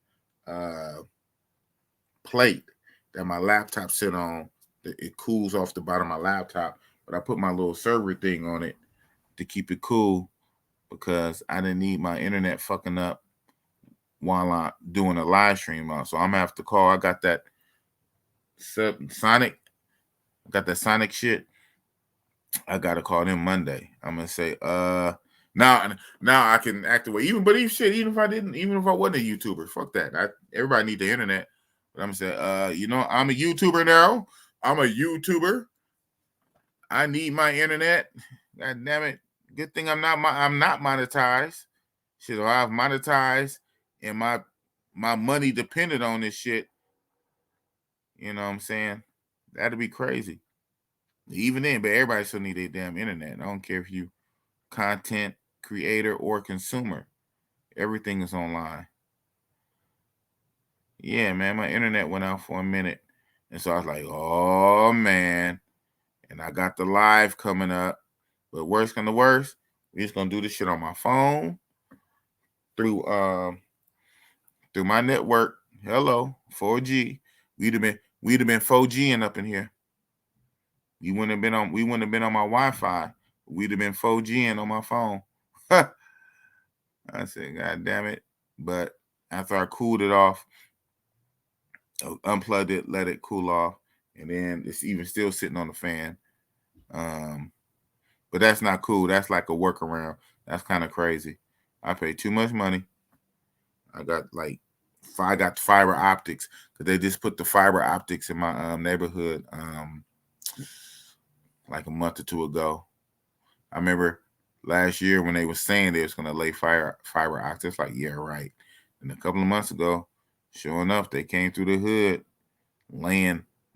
[SPEAKER 2] plate that my laptop sit on. It cools off the bottom of my laptop. But I put my little server thing on it to keep it cool because I didn't need my internet fucking up while I'm doing a live stream on. So I'm gonna have to call. I got that Sonic. I got that Sonic shit. I gotta call them Monday. I'm gonna say, now I can activate. Even if I wasn't a YouTuber, fuck that. Everybody need the internet. But I'm gonna say, I'm a YouTuber now. I'm a YouTuber. I need my internet. God damn it. Good thing I'm not monetized. Shit, if I was monetized and my money depended on this shit, you know what I'm saying? That'd be crazy. Even then, but everybody still need their damn internet. I don't care if you content creator or consumer. Everything is online. Yeah, man, my internet went out for a minute. And so I was like, oh, man. And I got the live coming up. But worst come to worst, we're just going to do this shit on my phone through my network. Hello, 4G. We'd have been 4Ging up in here. We wouldn't have been on my Wi-Fi. We'd have been 4Ging on my phone. I said, God damn it. But after I cooled it off, unplugged it, let it cool off, and then it's even still sitting on the fan. But that's not cool. That's like a workaround. That's kind of crazy. I paid too much money. I got fiber optics because they just put the fiber optics in my neighborhood like a month or two ago. I remember last year when they were saying they was going to lay fiber optics. Like, yeah, right. And a couple of months ago, sure enough, they came through the hood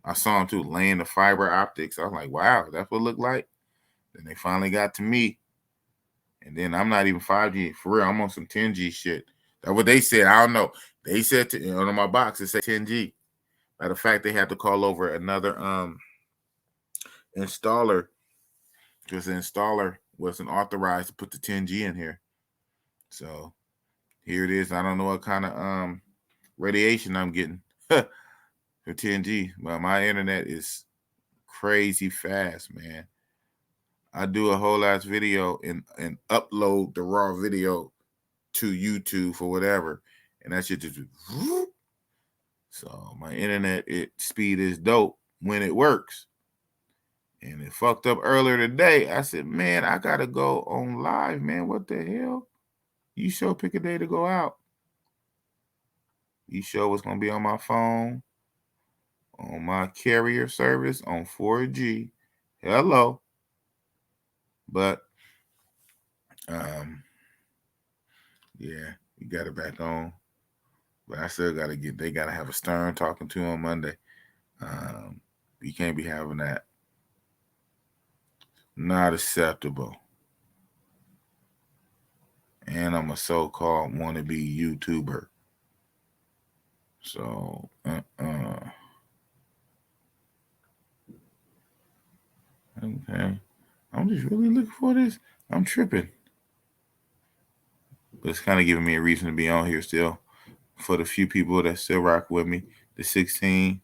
[SPEAKER 2] I saw them too, laying the fiber optics. I was like, wow, that's what it looked like. Then they finally got to me. And then I'm not even 5G. For real, I'm on some 10G shit. That's what they said. I don't know. They said on my box, it said 10G. Matter of fact, they had to call over another installer because the installer wasn't authorized to put the 10G in here. So here it is. I don't know what kind of radiation I'm getting for 10G. But my internet is crazy fast, man. I do a whole ass video and upload the raw video to YouTube for whatever. And that shit just so my internet speed is dope when it works. And it fucked up earlier today. I said, man, I gotta go on live, man. What the hell? You sure pick a day to go out. You sure what's gonna be on my phone, on my carrier service, on 4G. Hello. But yeah, you got it back on. But I still they gotta have a stern talking to on Monday. You can't be having that. Not acceptable. And I'm a so-called wannabe YouTuber. So, okay. I'm just really looking for this. I'm tripping. But it's kind of giving me a reason to be on here still. For the few people that still rock with me, the 16.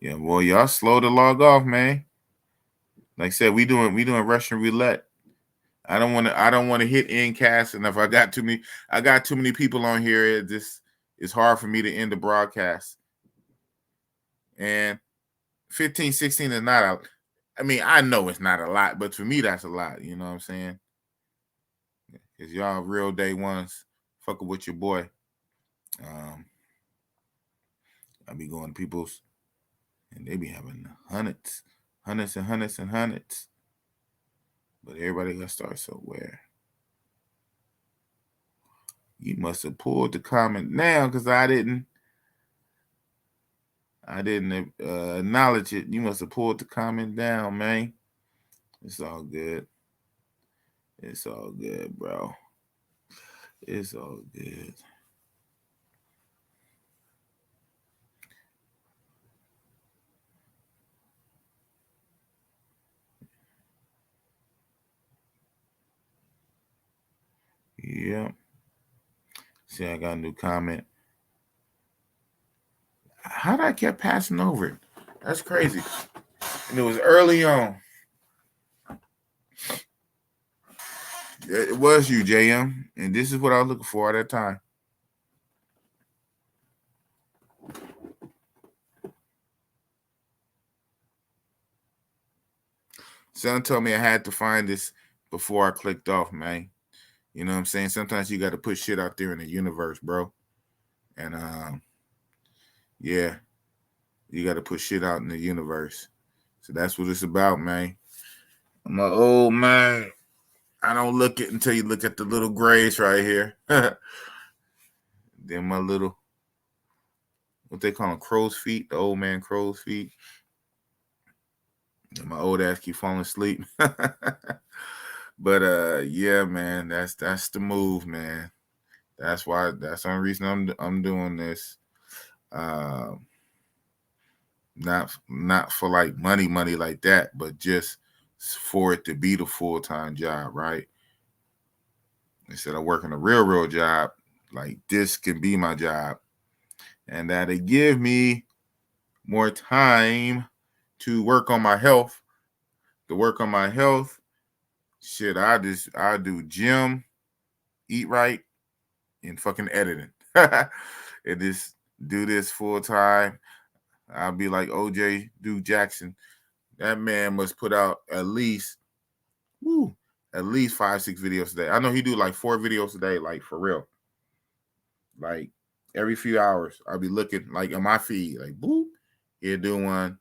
[SPEAKER 2] Yeah, well, y'all slow to log off, man. Like I said, we doing Russian roulette. I don't want to hit end cast, and if I got too many people on here, it's hard for me to end the broadcast. And 15, 16 is not out. I mean, I know it's not a lot, but for me, that's a lot. You know what I'm saying? Because y'all real day ones fucking with your boy. I be going to people's, and they be having hundreds. But everybody got to start somewhere. You must have pulled the comment now because I didn't acknowledge it. You must have pulled the comment down, man. It's all good. It's all good, bro. It's all good. Yep. See, I got a new comment. How'd I kept passing over it? That's crazy. And it was early on. It was you, JM. And this is what I was looking for at that time. Son told me I had to find this before I clicked off, man. You know what I'm saying? Sometimes you got to put shit out there in the universe, bro. And yeah, you got to put shit out in the universe. So that's what it's about, man. I'm an old man. I don't look it until you look at the little grays right here. Then my little, what they call them, crow's feet, the old man crow's feet. And my old ass keep falling asleep. But yeah, man, that's the move, man. That's the only reason I'm doing this. Not for like money like that, but just for it to be the full-time job, right? Instead of working a real job, like this can be my job. And that'll give me more time to work on my health. Shit, I do gym, eat right, and fucking editing. And just do this full time. I'll be like OJ Duke Jackson. That man must put out at least 5-6 videos a day. I know he do like 4 videos a day, like for real. Like every few hours, I'll be looking like on my feed, like boop, he'll do one,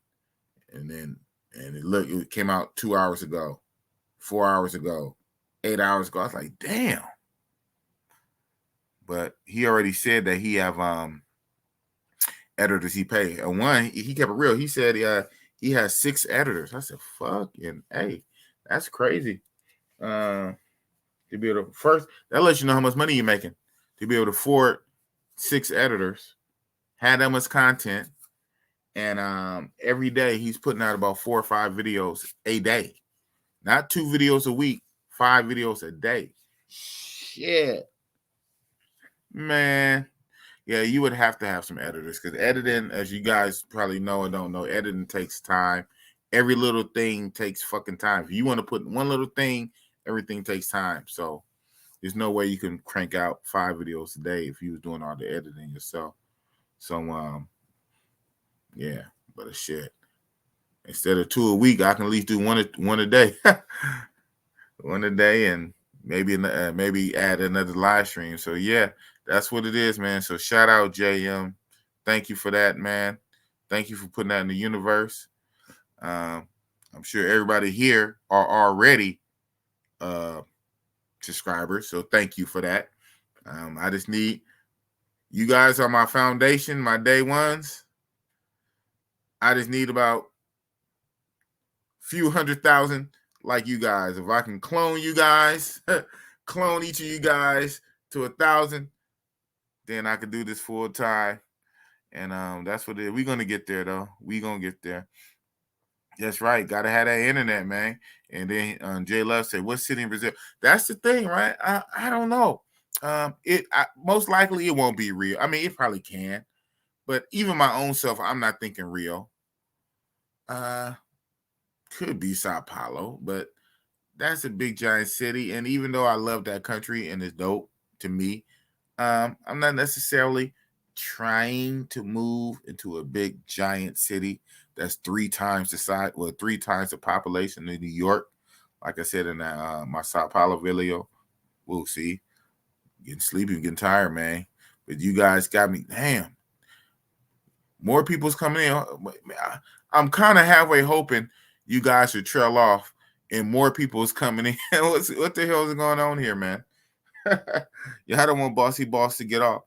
[SPEAKER 2] and it came out 2 hours ago, 4 hours ago, 8 hours ago. I was like, damn. But he already said that he have editors he pay. And one, he kept it real. He said he has 6 editors. I said, fucking hey, that's crazy. To be able to first, that lets you know how much money you're making. To be able to afford 6 editors, have that much content, and every day he's putting out about 4 or 5 videos a day. Not 2 videos a week, 5 videos a day. Shit. Man. Yeah, you would have to have some editors because editing, as you guys probably know or don't know, editing takes time. Every little thing takes fucking time. If you want to put one little thing, everything takes time. So there's no way you can crank out 5 videos a day if you was doing all the editing yourself. So yeah, but shit. Instead of 2 a week, I can at least do one a day. One a day, and maybe add another live stream. So yeah, that's what it is, man. So shout out JM. Thank you for that, man. Thank you for putting that in the universe. I'm sure everybody here are already subscribers, so thank you for that. I just need you guys are my foundation, my day ones. I just need about few 100,000 like you guys. If I can clone you guys, clone each of you guys to 1,000, then I could do this full time. And that's what it is. We're gonna get there though. We're gonna get there. That's right. Gotta have that internet, man. And then Jay Love said, "What city in Brazil?" That's the thing, right? I don't know. Most likely it won't be real. I mean, it probably can, but even my own self, I'm not thinking real. Could be Sao Paulo, but that's a big giant city. And even though I love that country and it's dope to me, I'm not necessarily trying to move into a big giant city that's 3 times the size, 3 times the population of New York. Like I said in my Sao Paulo video, we'll see. Getting sleepy, getting tired, man. But you guys got me. Damn. More people's coming in. I'm kind of halfway hoping you guys should trail off and more people's coming in. What the hell is going on here, man? Yeah, I don't want Bossy Boss to get off.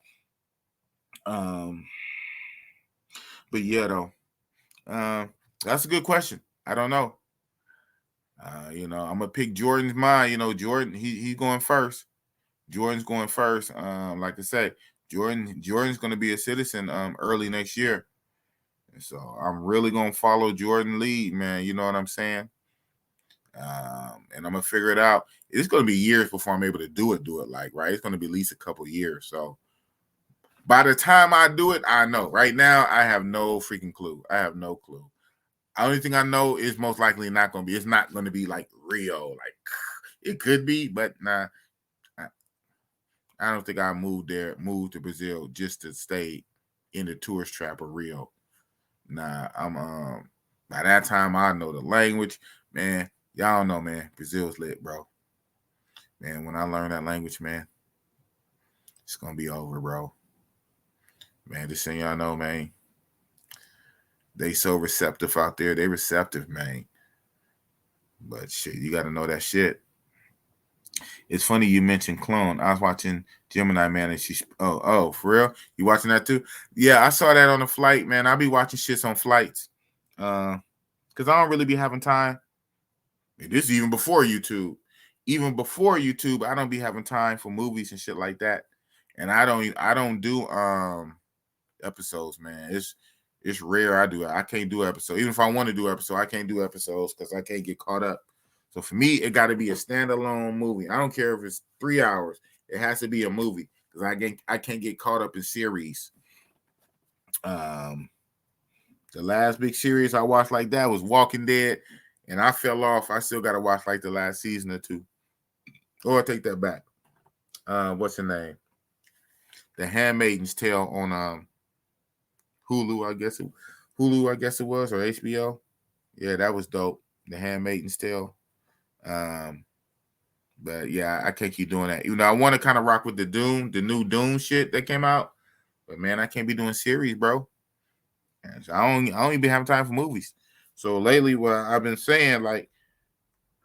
[SPEAKER 2] But yeah, though, that's a good question. I don't know. I'm gonna pick Jordan's mind. Jordan, he's going first. Jordan's going first. Like I say, Jordan's gonna be a citizen early next year. And so I'm really gonna follow Jordan lead, man. You know what I'm saying? And I'm gonna figure it out. It's gonna be years before I'm able to do it right. It's gonna be at least a couple years. So by the time I do it, I know. Right now, I have no freaking clue. I have no clue. The only thing I know is most likely not gonna be. It's not gonna be like Rio. Like it could be, but nah. I don't think I moved to Brazil just to stay in the tourist trap of Rio. Nah, I'm by that time I know the language, man. Y'all don't know, man. Brazil's lit, bro. Man, when I learn that language, man, it's gonna be over, bro. Man, just so y'all know, man. They so receptive out there. They receptive, man. But shit, you gotta know that shit. It's funny you mentioned clone. I was watching Gemini Man, and oh, for real? You watching that too? Yeah, I saw that on the flight, man. I'll be watching shits on flights. Because I don't really be having time. This is even before YouTube. Even before YouTube, I don't be having time for movies and shit like that. And I don't do episodes, man. It's rare I do it. I can't do episodes. Even if I want to do episodes, I can't do episodes because I can't get caught up. So for me, it got to be a standalone movie. I don't care if it's 3 hours. It has to be a movie because I can't get caught up in series. The last big series I watched like that was Walking Dead, and I fell off. I still got to watch like the last season or two. Or I take that back. What's the name? The Handmaid's Tale on Hulu, I guess it was, or HBO. Yeah, that was dope. The Handmaid's Tale. But yeah, I can't keep doing that. I want to kind of rock with the new Doom shit that came out. But man, I can't be doing series, bro. And so I don't even be having time for movies. So lately, what I've been saying, like,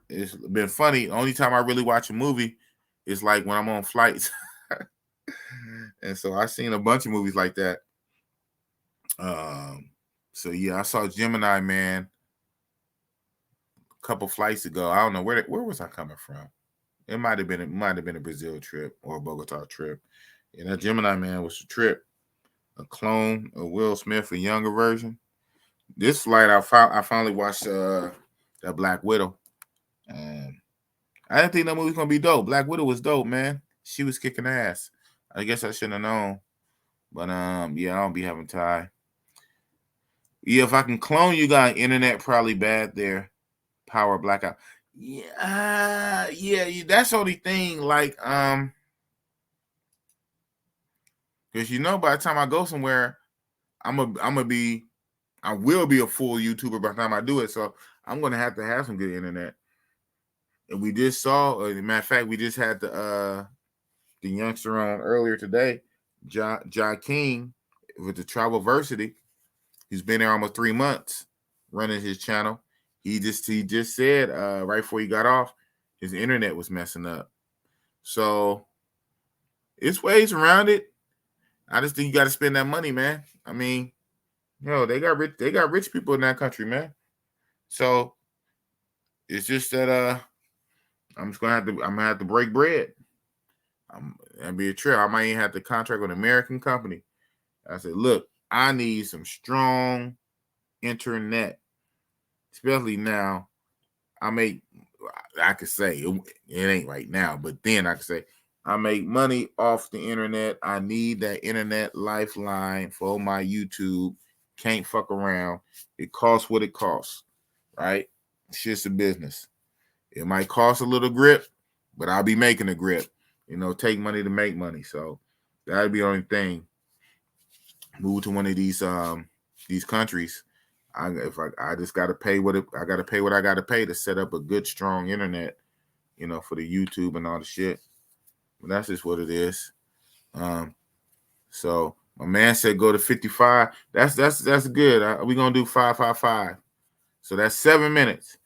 [SPEAKER 2] it's been funny. The only time I really watch a movie is like when I'm on flights. And so I've seen a bunch of movies like that. So yeah, I saw Gemini Man a couple flights ago. I don't know where was I coming from. It might have been a Brazil trip or a Bogota trip. And that Gemini Man was a trip, a clone of Will Smith, a younger version. This flight, I finally watched that Black Widow. I didn't think that movie was gonna be dope. Black Widow was dope, man. She was kicking ass. I guess I shouldn't have known. But yeah, I don't be having time. Yeah, if I can clone you guys, internet probably bad there. Power blackout. Yeah, that's the only thing. Like, because by the time I go somewhere, I will be a full YouTuber by the time I do it. So I'm gonna have to have some good internet. And we just saw, as a matter of fact, we just had the youngster on earlier today, Jah King with the Travelversity. He's been there almost 3 months running his channel. He just said right before he got off, his internet was messing up. So it's ways around it. I just think you got to spend that money, man. I mean, they got rich people in that country, man. So it's just that I'm gonna have to break bread. That'd be a trip. I might even have to contract with an American company. I said, look, I need some strong internet, especially now. I could say it ain't right now, but then I could say I make money off the internet. I need that internet lifeline for my YouTube. Can't fuck around. It costs what it costs, right? It's just a business. It might cost a little grip, but I'll be making a grip. Take money to make money. So that'd be the only thing. Move to one of these countries. I just gotta pay what I gotta pay to set up a good, strong internet, for the YouTube and all the shit. But that's just what it is. So my man said go to 55. That's good. We're gonna do 555. So that's 7 minutes.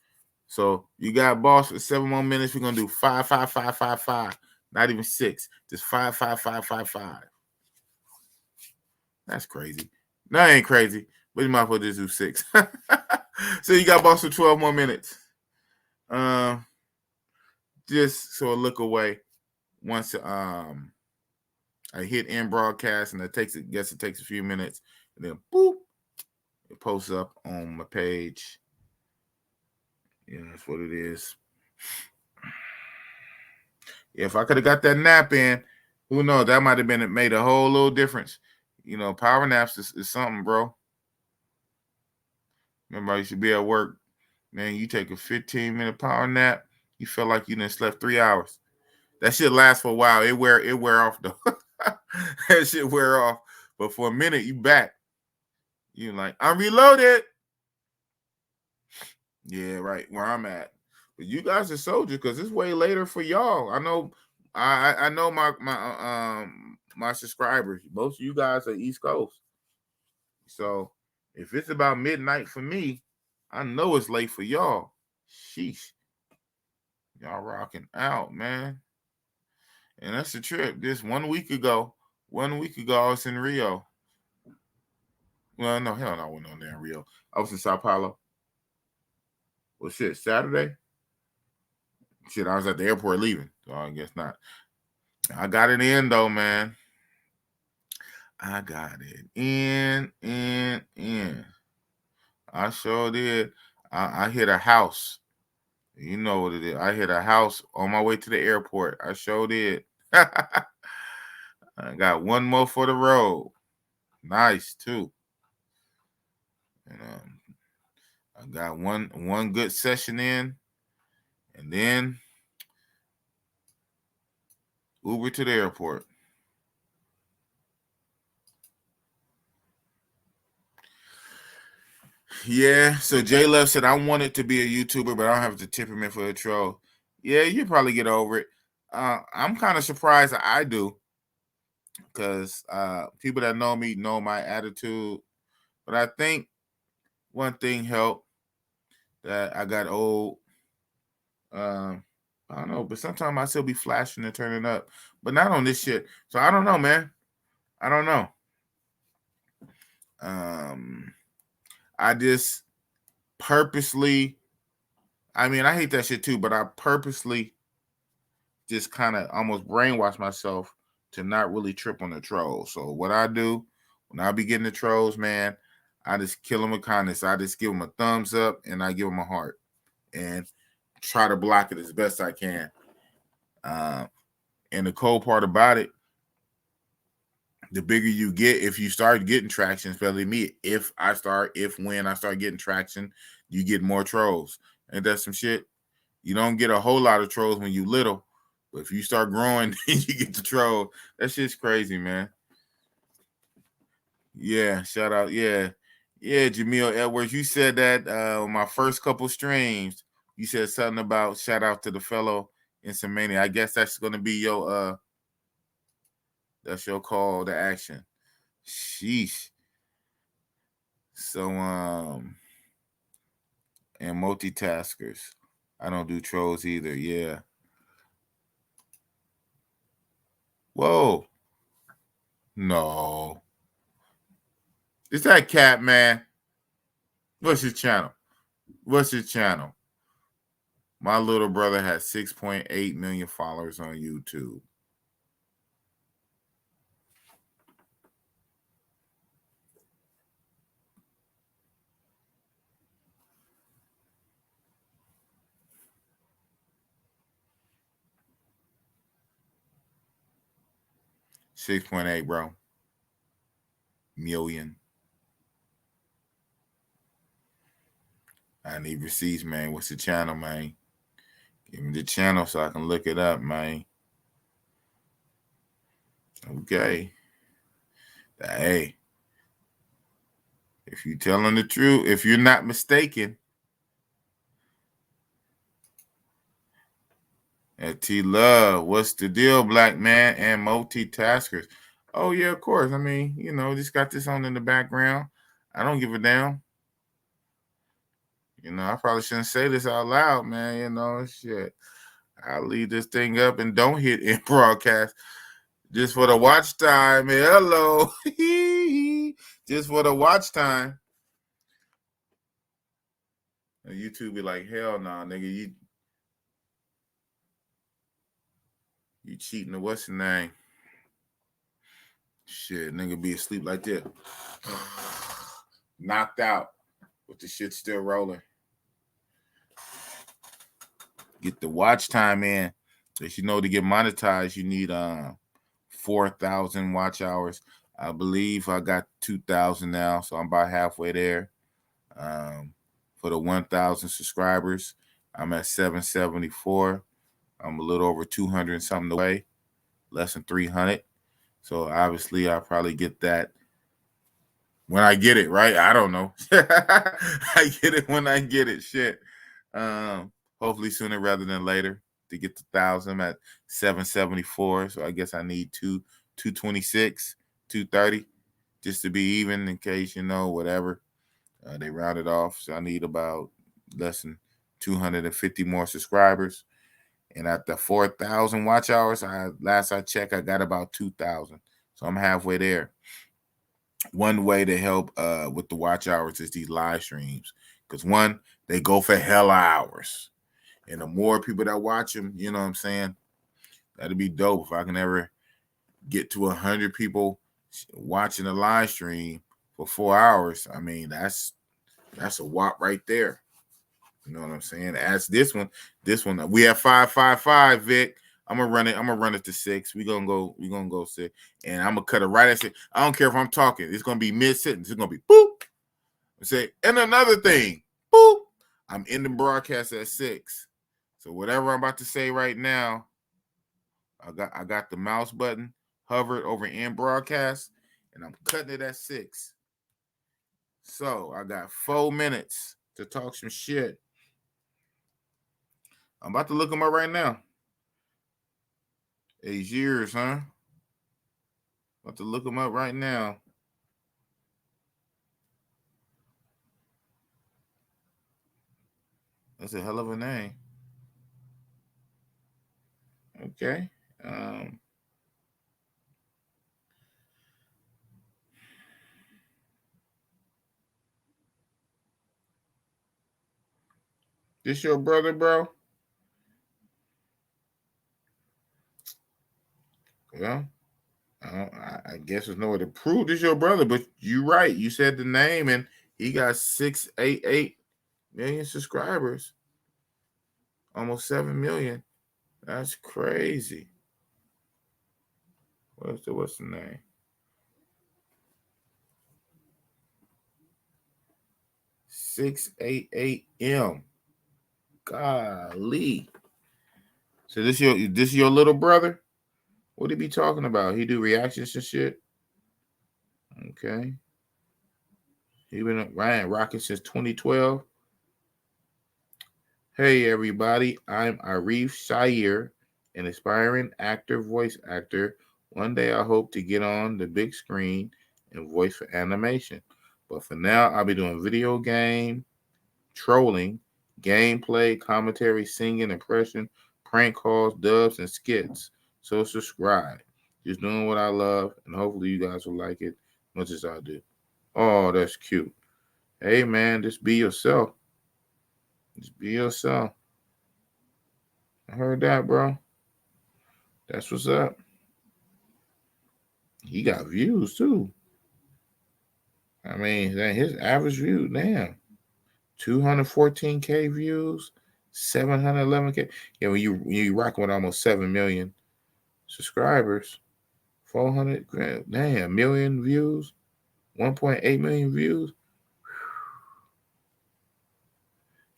[SPEAKER 2] So you got boss for 7 more minutes. We're gonna do 55555. Not even 6. Just 5, 5, 5, 5, 5. That's crazy. No, it ain't crazy. But you might as well just do 6. So you got Boss for 12 more minutes. Just so a look away. Once I hit end broadcast, and it takes a few minutes, and then boop, it posts up on my page. Yeah, that's what it is. If I could have got that nap in, who knows? That might have made a whole little difference. You know, power naps is something, bro. Remember, you should be at work, man. You take a 15-minute power nap, you feel like you done slept 3 hours. That shit lasts for a while. It wear off though. That shit wear off. But for a minute, you back. You like, I'm reloaded. Yeah, right. Where I'm at. But you guys are soldiers because it's way later for y'all. I know. I know my subscribers. Most of you guys are East Coast. So if it's about midnight for me, I know it's late for y'all. Sheesh. Y'all rocking out, man. And that's the trip. This 1 week ago, I was in Rio. Well, no, hell no, I wasn't on there in Rio. I was in Sao Paulo. Well, shit, Saturday? Shit, I was at the airport leaving. So I guess not. I got it in, though, man. I got it in. I sure did. I hit a house. You know what it is. I hit a house on my way to the airport. I sure did. I got one more for the road. Nice, too. And I got one good session in, and then Uber to the airport. Yeah, so J Love said, I wanted to be a YouTuber, but I don't have to tip him in for a troll. Yeah, you probably get over it. I'm kind of surprised that I do, because people that know me know my attitude. But I think one thing helped, that I got old. I don't know, but sometimes I still be flashing and turning up, but not on this shit. So I don't know, man. I don't know. I just purposely, I mean, I hate that shit too, but I purposely just kind of almost brainwash myself to not really trip on the trolls. So what I do when I be getting the trolls, man, I just kill them with kindness. I just give them a thumbs up and I give them a heart and try to block it as best I can. And the cold part about it, the bigger you get, if you start getting traction, especially me, when I start getting traction, you get more trolls. Ain't that some shit? You don't get a whole lot of trolls when you little, but if you start growing, you get the troll. That shit's crazy, man. Yeah, shout out. Yeah, Jamil Edwards. You said that on my first couple streams, you said something about shout out to the fellow in Semania. I guess that's gonna be your that's your call to action. Sheesh. So and multitaskers. I don't do trolls either. Yeah. Whoa. No. Is that Cat Man? What's his channel? My little brother has 6.8 million followers on YouTube. $6.8, bro. Million. I need receipts, man. What's the channel, man? Give me the channel so I can look it up, man. Okay. Hey. If you're telling the truth, if you're not mistaken, T Love, what's the deal, black man and multitaskers? Oh, yeah, of course. I mean, just got this on in the background. I don't give a damn. I probably shouldn't say this out loud, man. Shit. I'll leave this thing up and don't hit in broadcast. Just for the watch time. Hello. Just for the watch time. And YouTube be like, hell nah, nigga. You cheating or what's the name? Shit, nigga be asleep like that. Knocked out. But the shit still rolling. Get the watch time in. As you know, to get monetized, you need 4,000 watch hours. I believe I got 2,000 now, so I'm about halfway there. For the 1,000 subscribers, I'm at 774. I'm a little over 200 and something away, less than 300. So obviously, I'll probably get that when I get it, right? I don't know. I get it when I get it. Shit. Hopefully sooner rather than later to get to 1,000. I'm at 774. So I guess I need 226, 230 just to be even in case, whatever. They rounded off. So I need about less than 250 more subscribers. And at the 4,000 watch hours, last I checked, I got about 2,000. So I'm halfway there. One way to help with the watch hours is these live streams. Because one, they go for hella hours. And the more people that watch them, you know what I'm saying? That'd be dope if I can ever get to 100 people watching a live stream for 4 hours. I mean, that's a whop right there. You know what I'm saying? As this one, we have 555, Vic. I'm gonna run it to 6. We're gonna go 6. And I'm gonna cut it right at 6. I don't care if I'm talking, it's gonna be mid-sentence. It's gonna be boop. Say, and another thing, boop. I'm ending broadcast at 6. So whatever I'm about to say right now, I got the mouse button hovered over in broadcast, and I'm cutting it at 6. So I got 4 minutes to talk some shit. I'm about to look them up right now. 8 years, huh? About to look them up right now. That's a hell of a name. Okay. This your brother, bro? Well, I guess there's no way to prove this your brother, but you're right. You said the name, and he got 688 million subscribers. Almost 7 million. That's crazy. What's the name? $688M. Golly. So this your little brother? What he be talking about? He do reactions and shit? Okay. He been rocking since 2012. Hey everybody, I'm Arif Shair, an aspiring actor, voice actor. One day I hope to get on the big screen and voice for animation. But for now, I'll be doing video game, trolling, gameplay, commentary, singing, impression, prank calls, dubs, and skits. So subscribe. Just doing what I love, and hopefully you guys will like it much as I do. Oh, that's cute. Hey man, just be yourself. Just be yourself. I heard that, bro. That's what's up. He got views too. I mean, his average view, damn, 214K views, 711K. Yeah, when you rocking with almost 7 million subscribers, 400 grand, damn, million views, 1.8 million views.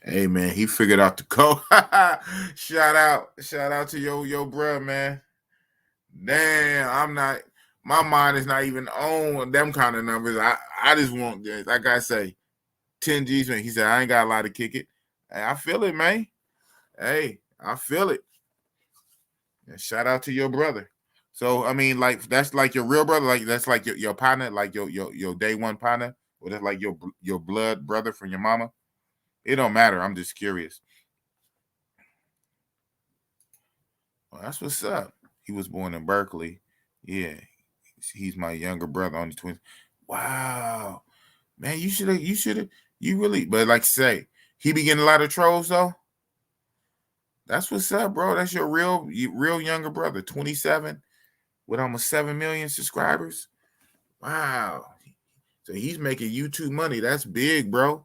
[SPEAKER 2] Hey man, he figured out the code. Shout out to your bro, man. Damn, my mind is not even on them kind of numbers. I just want, like I say, 10 G's, man. He said, I ain't got a lot to kick it. Hey, I feel it, man. Hey, I feel it. And shout out to your brother. So, I mean, like, that's like your real brother. Like, that's like your partner, like your day one partner. Or that's like your blood brother from your mama. It don't matter. I'm just curious. Well, that's what's up. He was born in Berkeley. Yeah, he's my younger brother on the twins. Wow, man, you really. But like I say, he be getting a lot of trolls though. That's what's up, bro. That's your real younger brother, 27, with almost 7 million subscribers. Wow. So he's making YouTube money. That's big, bro.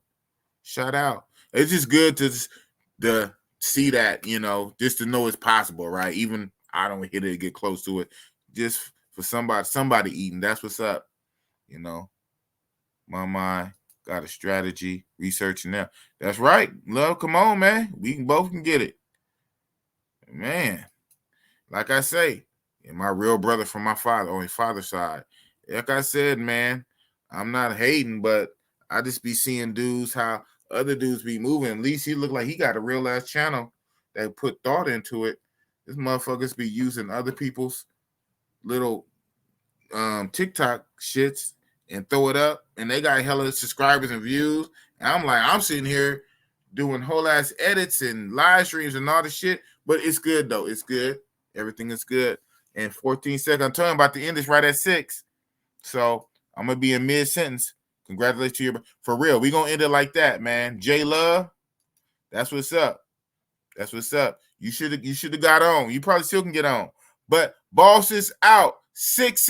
[SPEAKER 2] Shout out. It's just good to see that, just to know it's possible, right? Even I don't hit it, get close to it. Just for somebody eating. That's what's up. My mind got a strategy, researching that. That's right. Love, come on, man. We both can get it. Man, like I say, and my real brother from my father, on his father's side. Like I said, man, I'm not hating, but I just be seeing dudes, how other dudes be moving. At least he look like he got a real ass channel that put thought into it. This motherfuckers be using other people's little TikTok shits and throw it up, and they got hella subscribers and views. And I'm like, I'm sitting here doing whole ass edits and live streams and all the shit, but it's good though. It's good. Everything is good. And 14 seconds. I'm talking about to end this right at 6. So I'm gonna be in mid-sentence. Congratulations to you. For real, we gonna end it like that, man. J Love, that's what's up. That's what's up. You should have got on. You probably still can get on. But Boss is out. 6